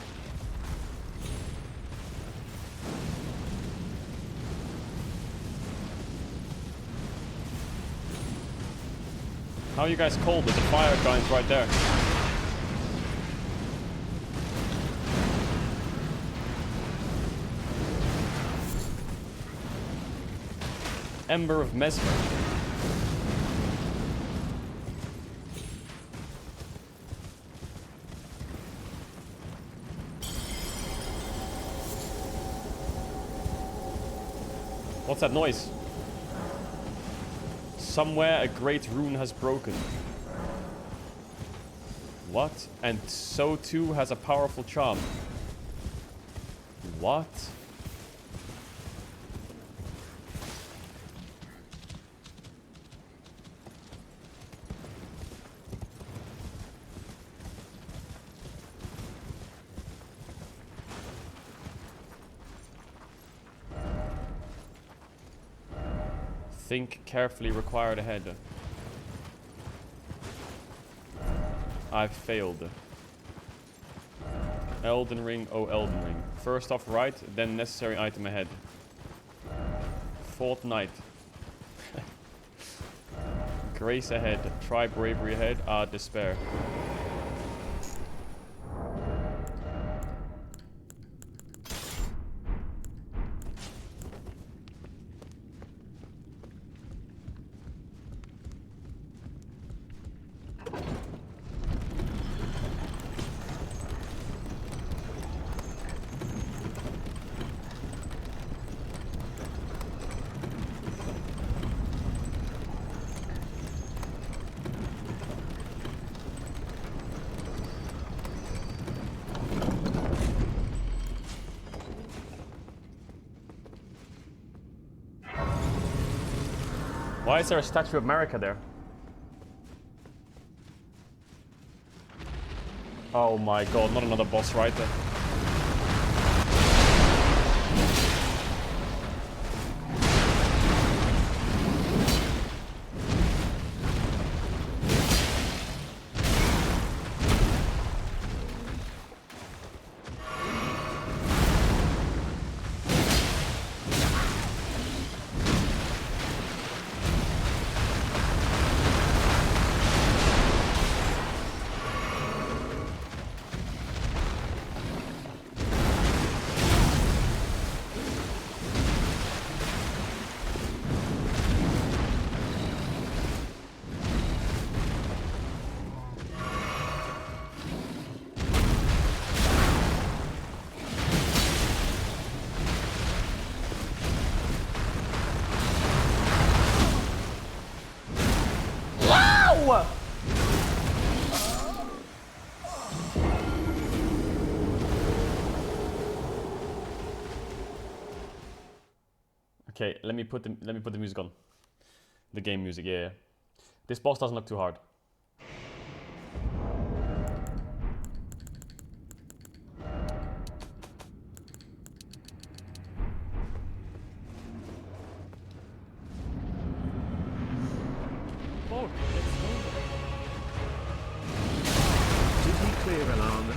How are you guys cold? There's a fire giant right there. Ember of Mesmer. What's that noise? Somewhere a great rune has broken. What? And so too has a powerful charm. What? Think carefully, required ahead. I've failed. Elden Ring, oh Elden Ring. First off right, then necessary item ahead. Fourth night. Grace ahead, try bravery ahead, despair. Why is there a statue of Marika there? Oh my god, not another boss right there. Wow! Okay, let me put the music on. The game music, yeah. This boss doesn't look too hard. Pog, let's go. Did he clear Alana?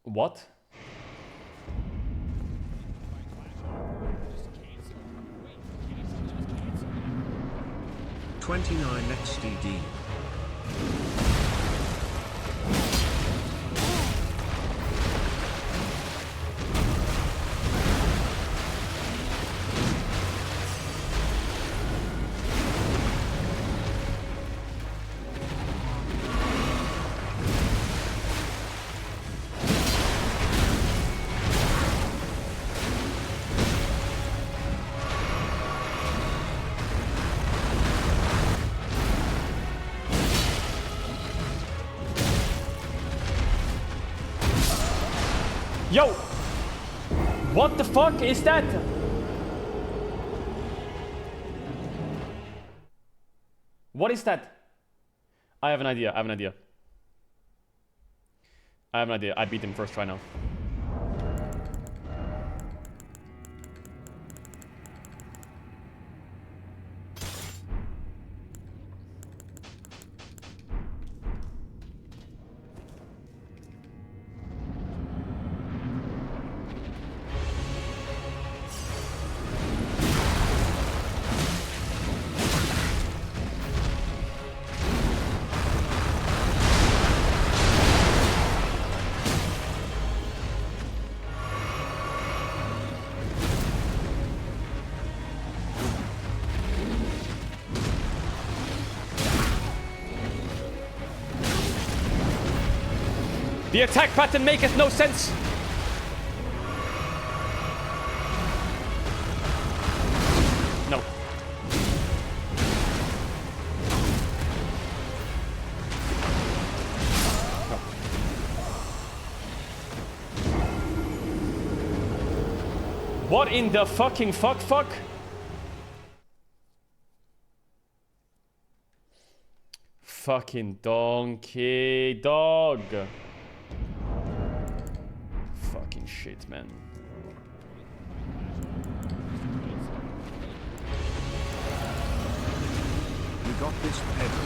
What? $29 XDD. Yo! What the fuck is that? What is that? I have an idea. I have an idea. I beat him first try now. The attack pattern maketh no sense. No. What in the fucking fuck? Fucking donkey dog. Fucking shit, man. We got this, Pedro.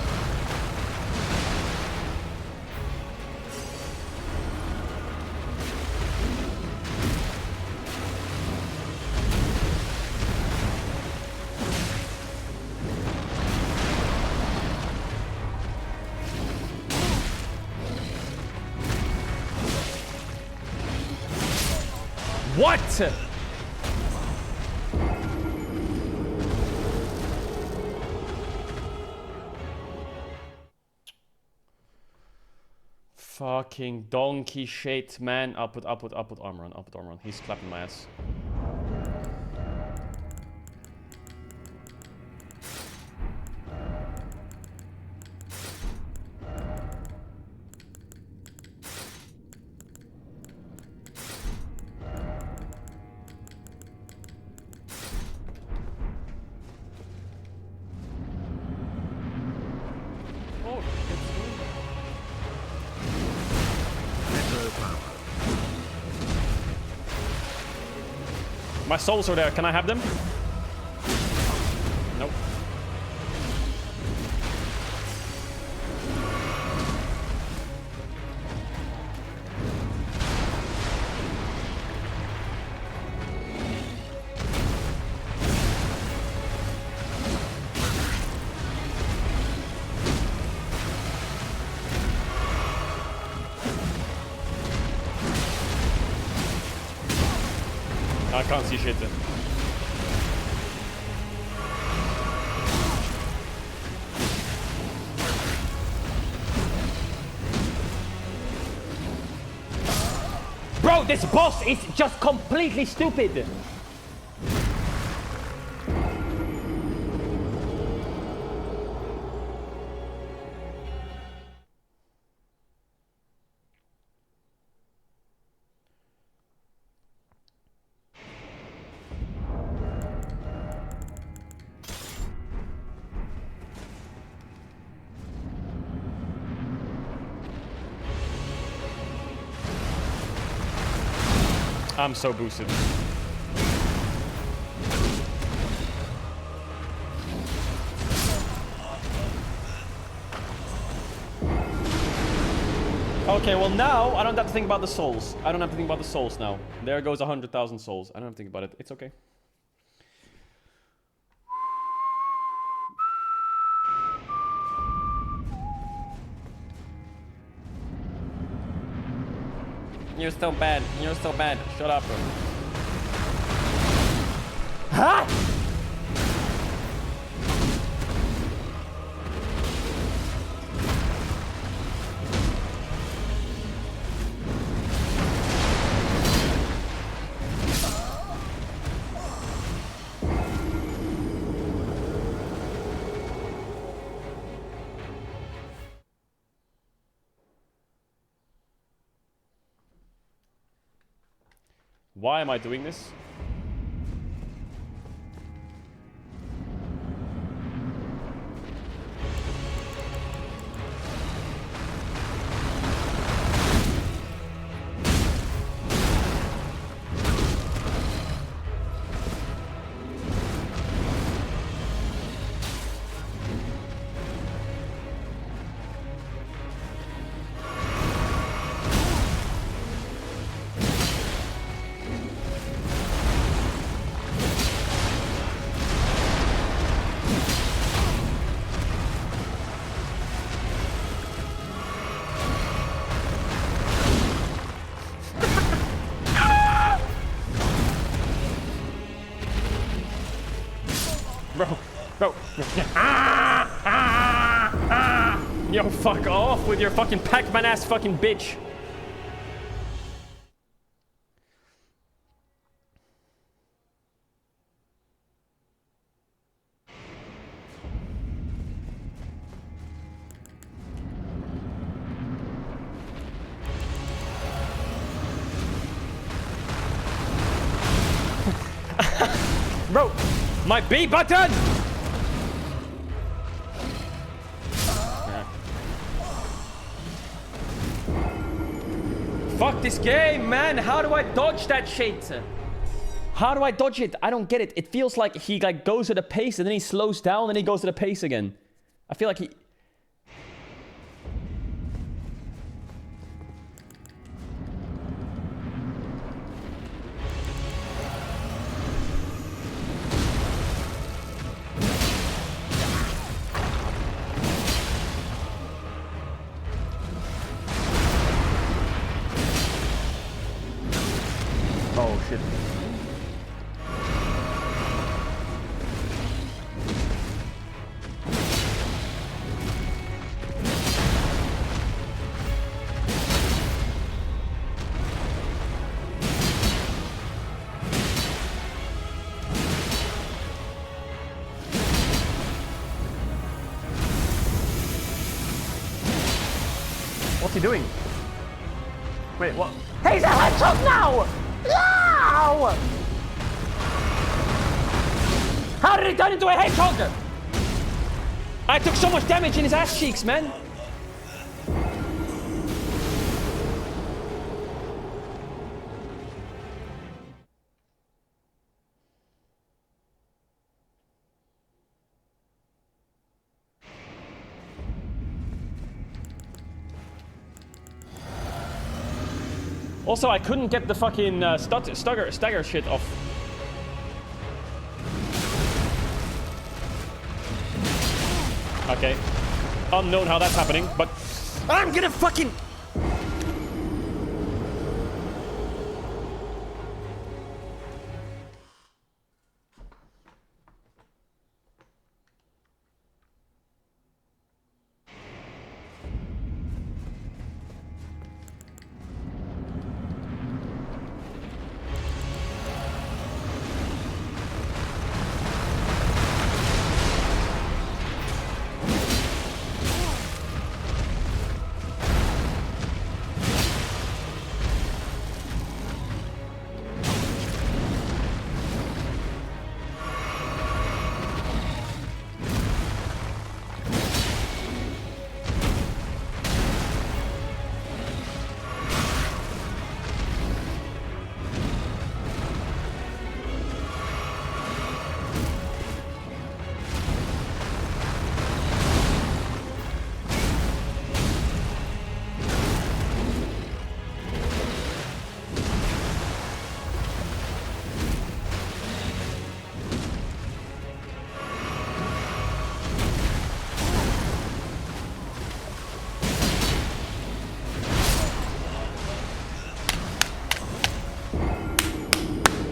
What? Fucking donkey shit, man. I'll put armor on. I'll put armor on. He's clapping my ass. My souls are there. Can I have them? Nope. I can't see shit then. Bro, this boss is just completely stupid. I'm so boosted. Okay, well now I don't have to think about the souls. I don't have to think about the souls now. There goes 100,000 souls. I don't have to think about it. It's okay. You're so bad. You're so bad. Shut up, bro. Huh? Why am I doing this? Bro. Yo, fuck off with your fucking Pac-Man ass fucking bitch. Bro, my B button! Fuck this game, man. How do I dodge that shit? How do I dodge it? I don't get it. It feels like he goes at a pace and then he slows down and he goes at a pace again. I feel like he... Oh, shit. What's he doing? Wait, what? He's a hedgehog now! No! How did he turn into a hedgehog? I took so much damage in his ass cheeks, man. Also, I couldn't get the fucking stagger shit off. Okay. Unknown how that's happening, but I'm gonna fucking...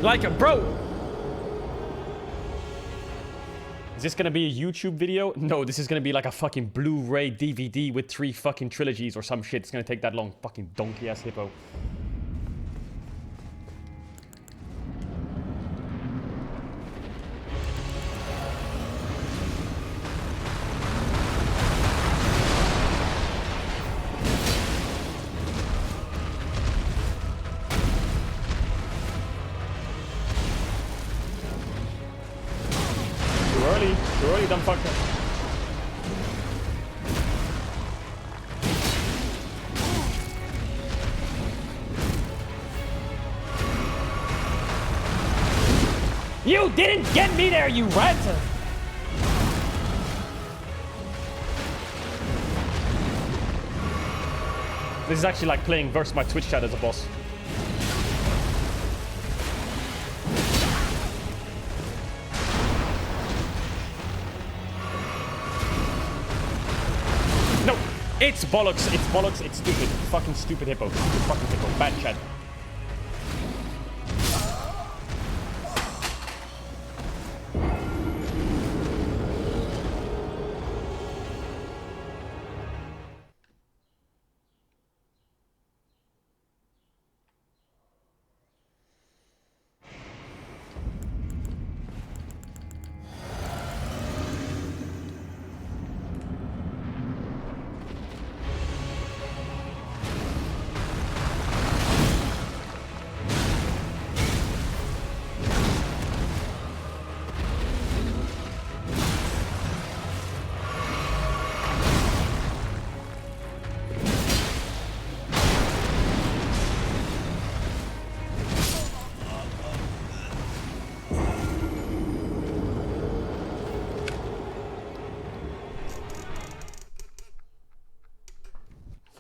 Like a bro. Is this gonna be a YouTube video? No, this is gonna be like a fucking Blu-ray DVD with 3 fucking trilogies or some shit. It's gonna take that long. Fucking donkey ass hippo. Too early, dumb fucker. You didn't get me there, you rat! This is actually like playing versus my Twitch chat as a boss. No! It's bollocks, it's stupid. Fucking stupid hippo. Stupid fucking hippo. Bad chat.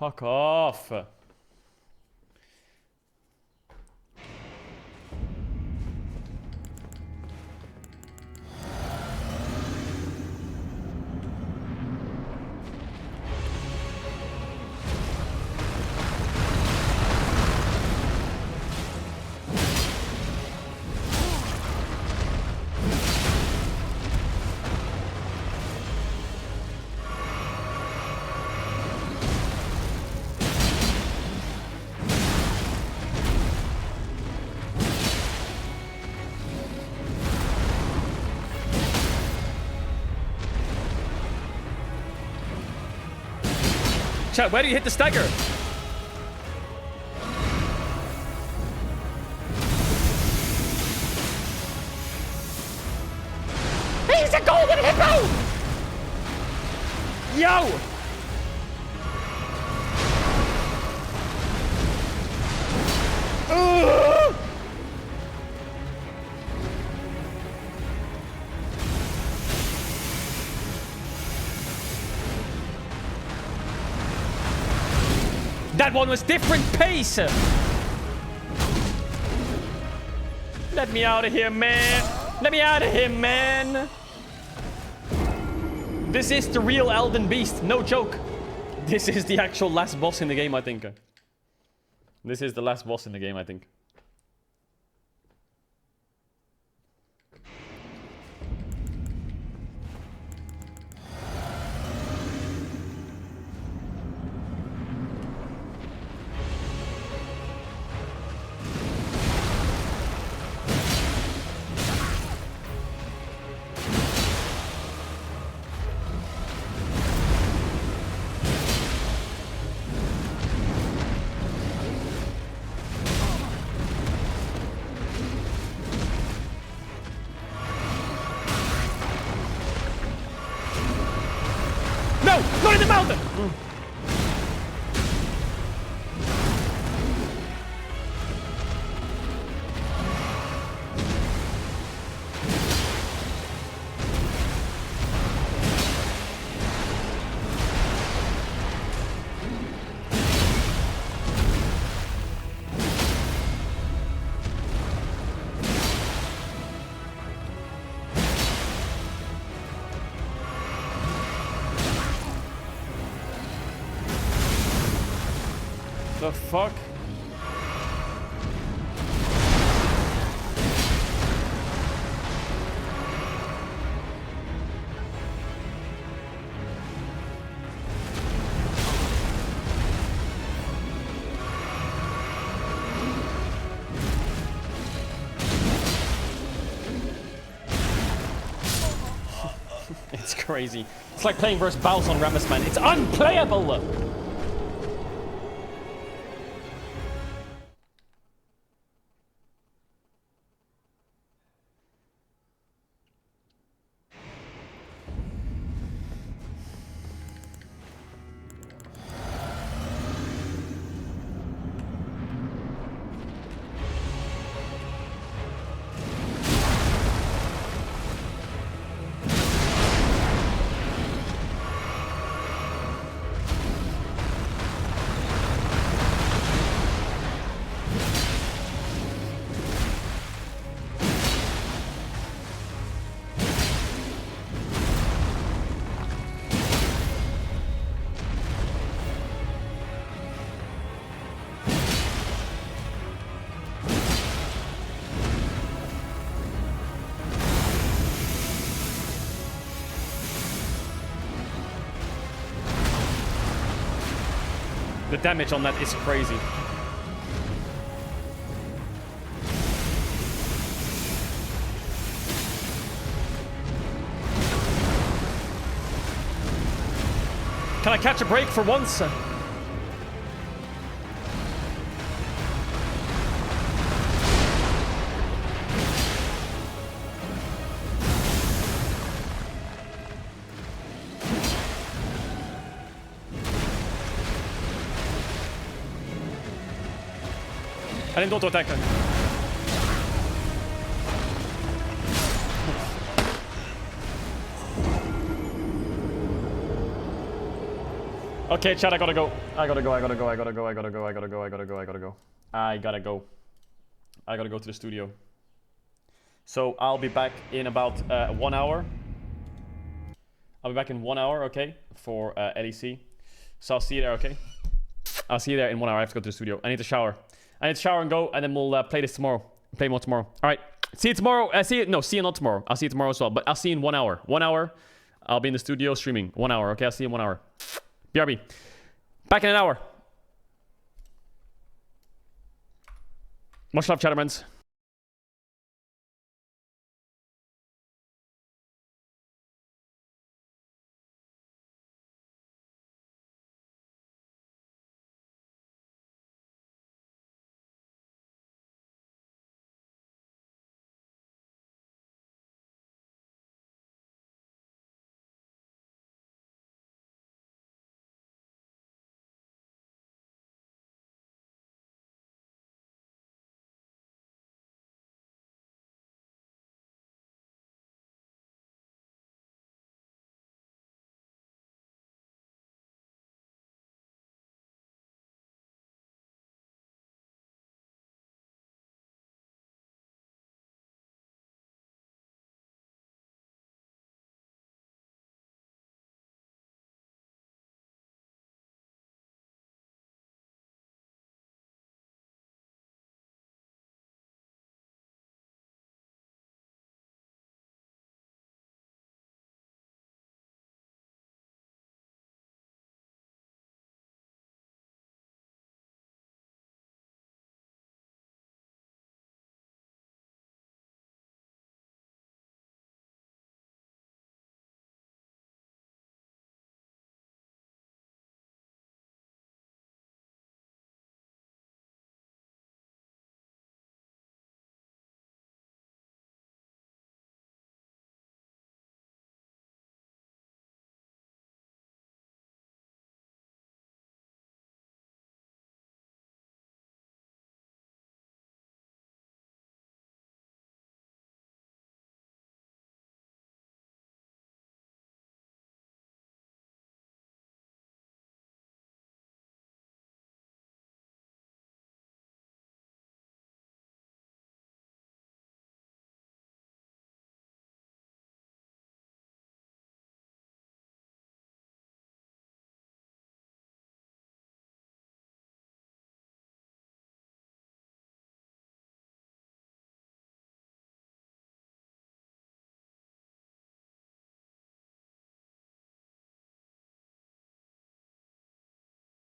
Fuck off. Chat, where do you hit the stagger? He's a golden hippo! Yo! That one was different pace! Let me out of here, man! Let me out of here, man! This is the real Elden Beast, no joke. This is the actual last boss in the game, I think. This is the last boss in the game, I think. Not in the mountain! The fuck? It's crazy. It's like playing versus Baus on Rammus, man. It's unplayable! The damage on that is crazy. Can I catch a break for once? I didn't auto-attack her. Okay, chat, I gotta go. I gotta go to the studio. So I'll be back in about 1 hour. I'll be back in 1 hour, okay? For LEC. So I'll see you there, okay? I'll see you there in 1 hour. I have to go to the studio. I need to shower. And go, and then we'll play this tomorrow. Play more tomorrow. All right. See you tomorrow. See you not tomorrow. I'll see you tomorrow as well. But I'll see you in 1 hour. 1 hour. I'll be in the studio streaming. 1 hour. Okay, I'll see you in 1 hour. BRB. Back in an hour. Much love, Chattermans.